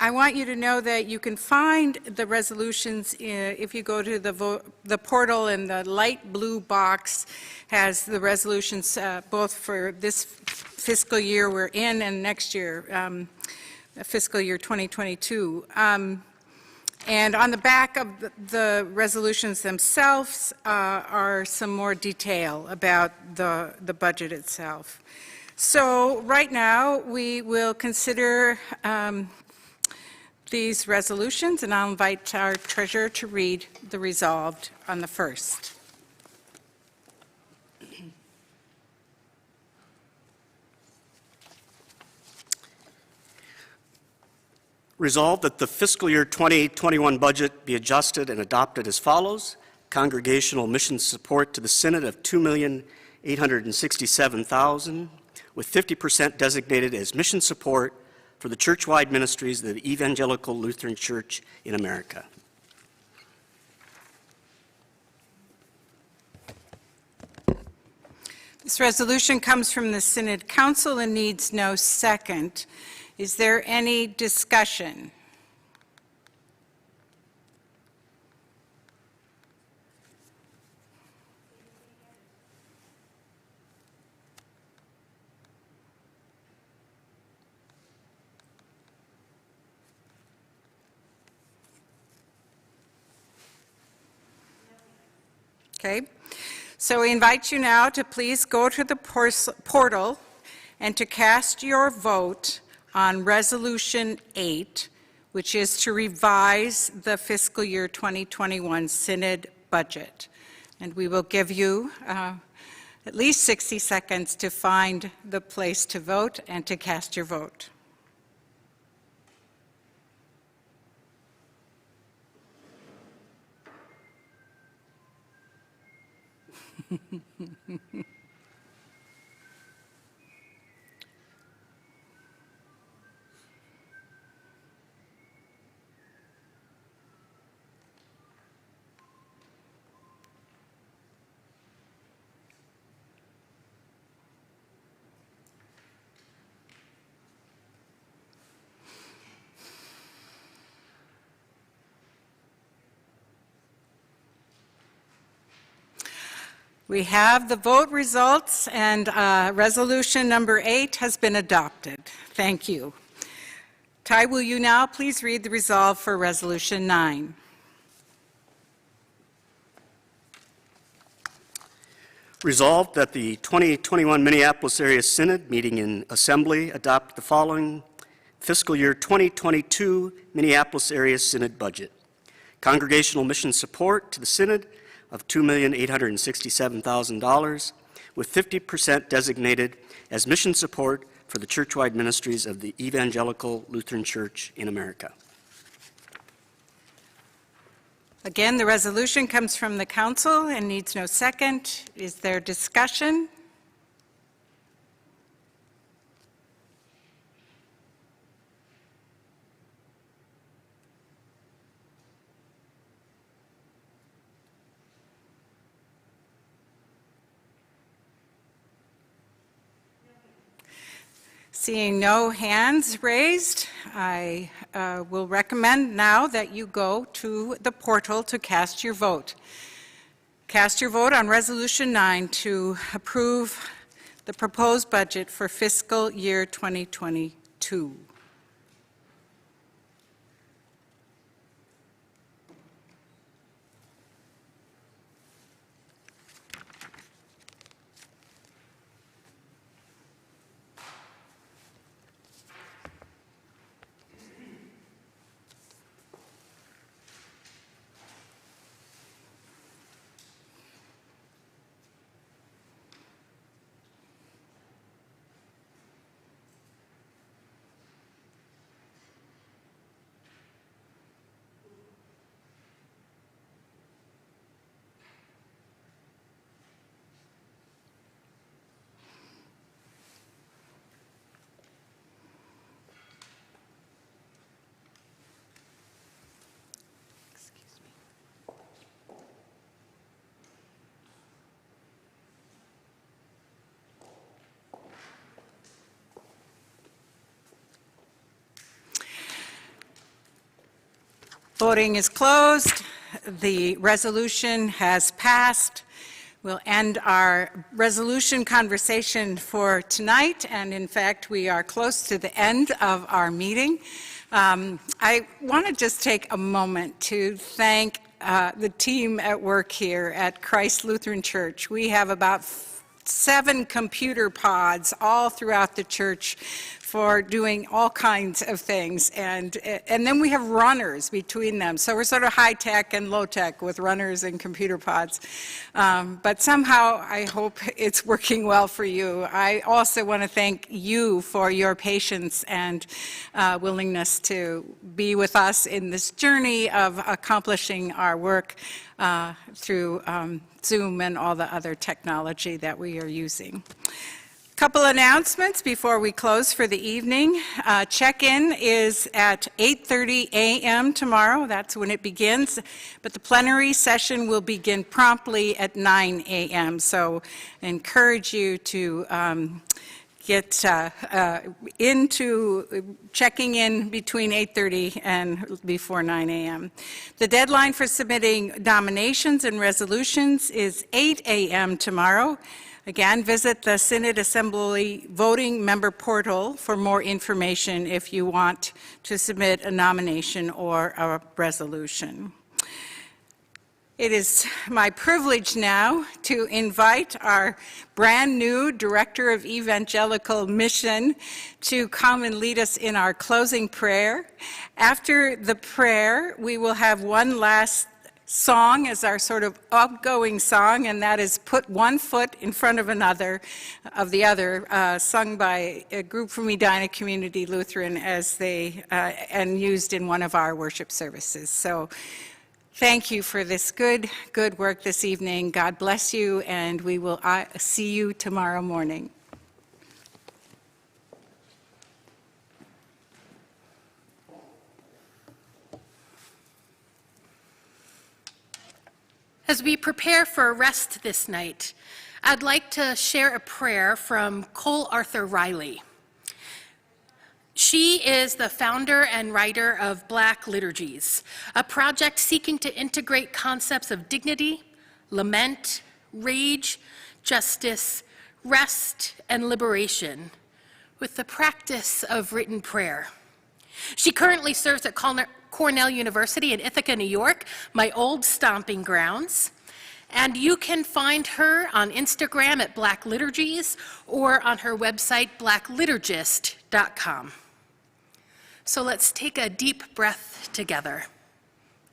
I want you to know that you can find the resolutions if you go to the portal, and the light blue box has the resolutions both for this fiscal year we're in and next year, fiscal year 2022. And on the back of the resolutions themselves are some more detail about the budget itself. So right now we will consider these resolutions, and I'll invite our treasurer to read the resolved on the first. Resolved that the fiscal year 2021 budget be adjusted and adopted as follows. Congregational mission support to the Synod of $2,867,000, with 50% designated as mission support for the church-wide ministries of the Evangelical Lutheran Church in America. This resolution comes from the Synod Council and needs no second. Is there any discussion? Okay, so we invite you now to please go to the portal and to cast your vote on Resolution 8, which is to revise the fiscal year 2021 Synod budget. And we will give you at least 60 seconds to find the place to vote and to cast your vote. We have the vote results, and resolution number 8 has been adopted. Thank you. Ty, will you now please read the resolve for resolution 9? Resolved that the 2021 Minneapolis Area Synod meeting in Assembly adopt the following fiscal year 2022 Minneapolis Area Synod budget. Congregational mission support to the Synod of $2,867,000, with 50% designated as mission support for the churchwide ministries of the Evangelical Lutheran Church in America. Again, the resolution comes from the council and needs no second. Is there discussion? Seeing no hands raised, I will recommend now that you go to the portal to cast your vote. Cast your vote on Resolution 9 to approve the proposed budget for fiscal year 2022. Voting is closed. The resolution has passed. We'll end our resolution conversation for tonight, and in fact, we are close to the end of our meeting. I want to just take a moment to thank the team at work here at Christ Lutheran Church. We have about 7 computer pods all throughout the church for doing all kinds of things, and then we have runners between them. So we're sort of high tech and low tech with runners and computer pods. But somehow I hope it's working well for you. I also want to thank you for your patience and willingness to be with us in this journey of accomplishing our work through Zoom and all the other technology that we are using. Couple announcements before we close for the evening. Check-in is at 8:30 a.m. tomorrow. That's when it begins. But the plenary session will begin promptly at 9 a.m. So I encourage you to get into checking in between 8:30 and before 9 a.m. The deadline for submitting nominations and resolutions is 8 a.m. tomorrow. Again, visit the Synod Assembly voting member portal for more information if you want to submit a nomination or a resolution. It is my privilege now to invite our brand new Director of Evangelical Mission to come and lead us in our closing prayer. After the prayer, we will have one last song as our sort of outgoing song, and that is Put One Foot in Front of the Other, sung by a group from Edina Community Lutheran and used in one of our worship services. So thank you for this good work this evening. God bless you, and we will see you tomorrow morning. As we prepare for rest this night, I'd like to share a prayer from Cole Arthur Riley. She is the founder and writer of Black Liturgies, a project seeking to integrate concepts of dignity, lament, rage, justice, rest, and liberation with the practice of written prayer. She currently serves at Cornell University in Ithaca, New York, my old stomping grounds. And you can find her on Instagram at Black Liturgies or on her website, blackliturgist.com. So let's take a deep breath together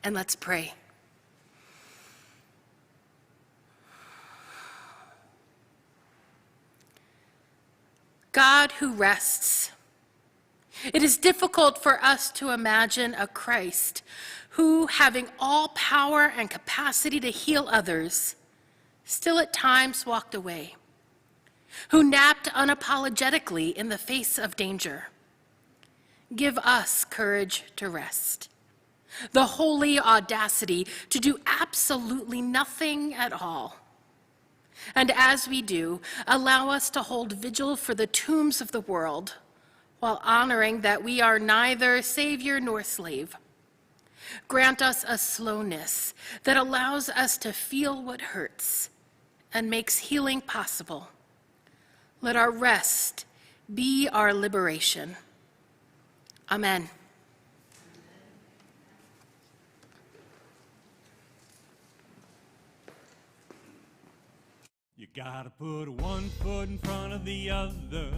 and let's pray. God who rests, it is difficult for us to imagine a Christ who, having all power and capacity to heal others, still at times walked away, who napped unapologetically in the face of danger. Give us courage to rest, the holy audacity to do absolutely nothing at all. And as we do, allow us to hold vigil for the tombs of the world, while honoring that we are neither savior nor slave. Grant us a slowness that allows us to feel what hurts and makes healing possible. Let our rest be our liberation. Amen. You gotta put one foot in front of the other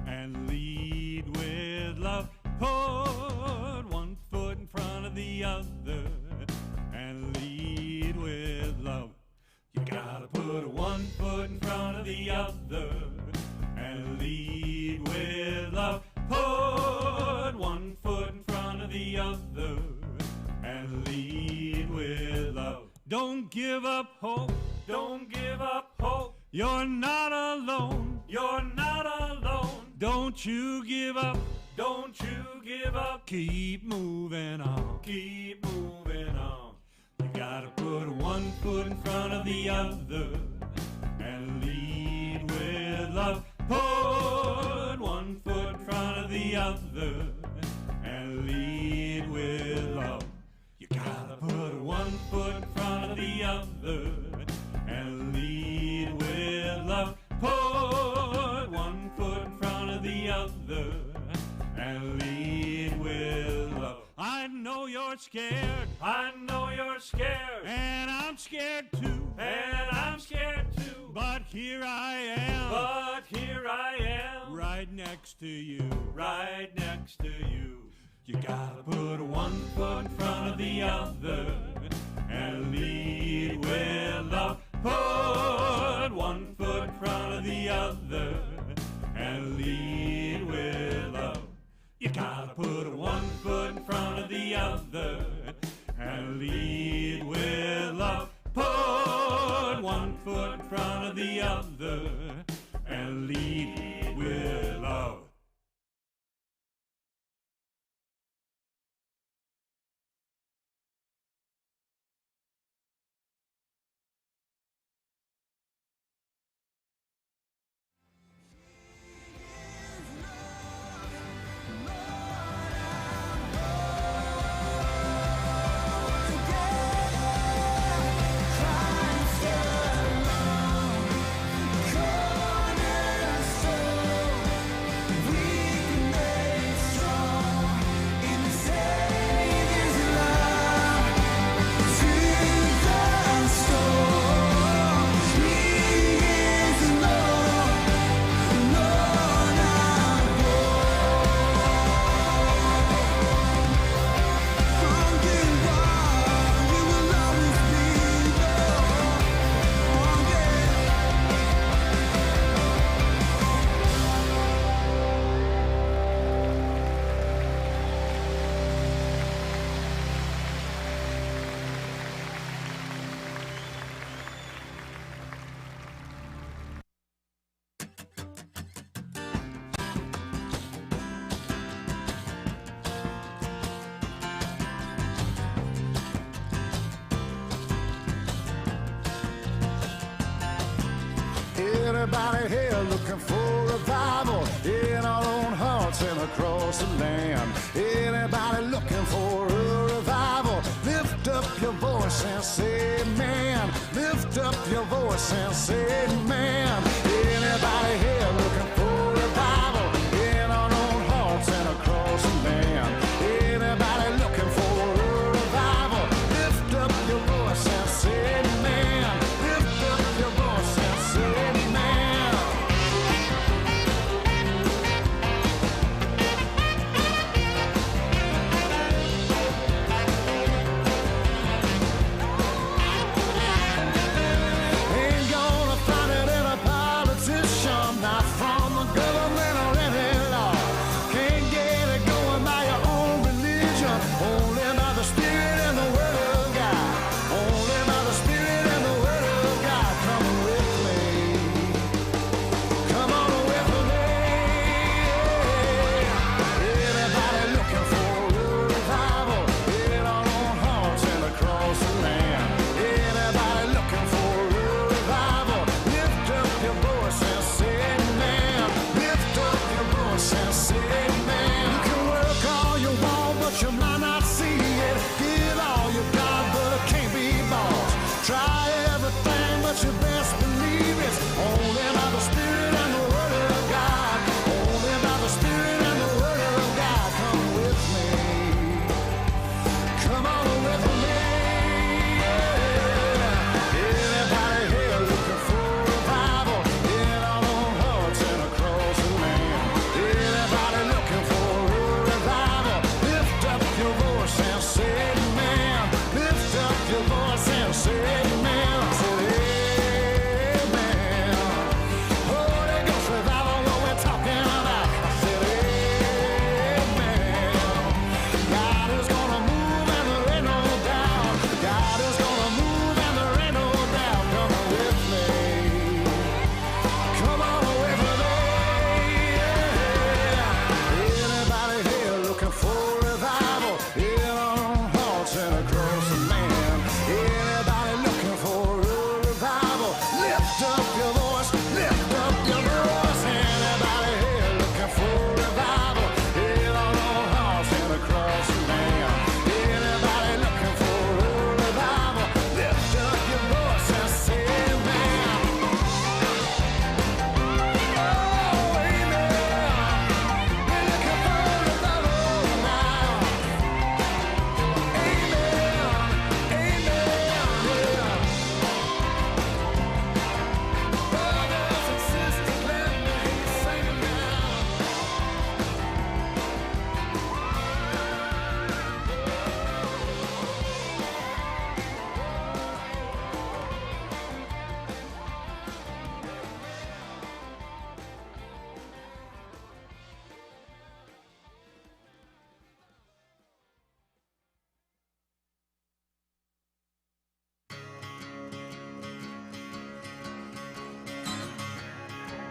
and lead with love. Put one foot in front of the other and lead with love. You gotta put one foot in front of the other and lead with love. Put one foot in front of the other and lead with love. Don't give up hope. Don't give up hope. You're not alone. You're not alone. Don't you give up. Don't you give up. Keep moving on. Keep moving on. You gotta put one foot in front of the other and lead with love. Put one foot in front of the other and lead with love. You gotta put one foot in front of the other and lead with love. Put one foot in front of the other and lead with love. I know you're scared. I know you're scared. And I'm scared too. And I'm scared too. But here I am. But here I am. Right next to you. Right next to you. You gotta put one foot in front of the other and lead with love. Put one foot in front of the other and lead with love. You gotta put one foot in front of the other and lead with love. Put one foot in front of the other and lead with love. Cry still alone. Anybody here looking for revival in our own hearts and across the land? Anybody looking for a revival? Lift up your voice and say amen. Lift up your voice and say amen. Anybody here looking for revival in our own hearts and across the land? Anybody looking for a revival? Lift up your voice and say amen. Lift up your voice and say amen. Ain't gonna find it in a politician, not from the government or any law. Can't get it going by your own religion, only by the Spirit and the Word of God. Only by the Spirit and the Word of God. Come with me. Come on with me. Anybody looking for a revival in our own hearts and across the land? Anybody looking for a revival? Lift up your voice and say amen. Lift up your voice and say amen. You can work all you want, but you might not see it. Give all you got, but it can't be bought. Try everything, but you best believe it's only by the Spirit and the Word of God. Only by the Spirit and the Word of God. Come with me. Come on with me. Anybody here looking for revival in our own hearts and across the land? Anybody looking for a revival? Lift up your voice and say amen. Lift up your voice and say amen.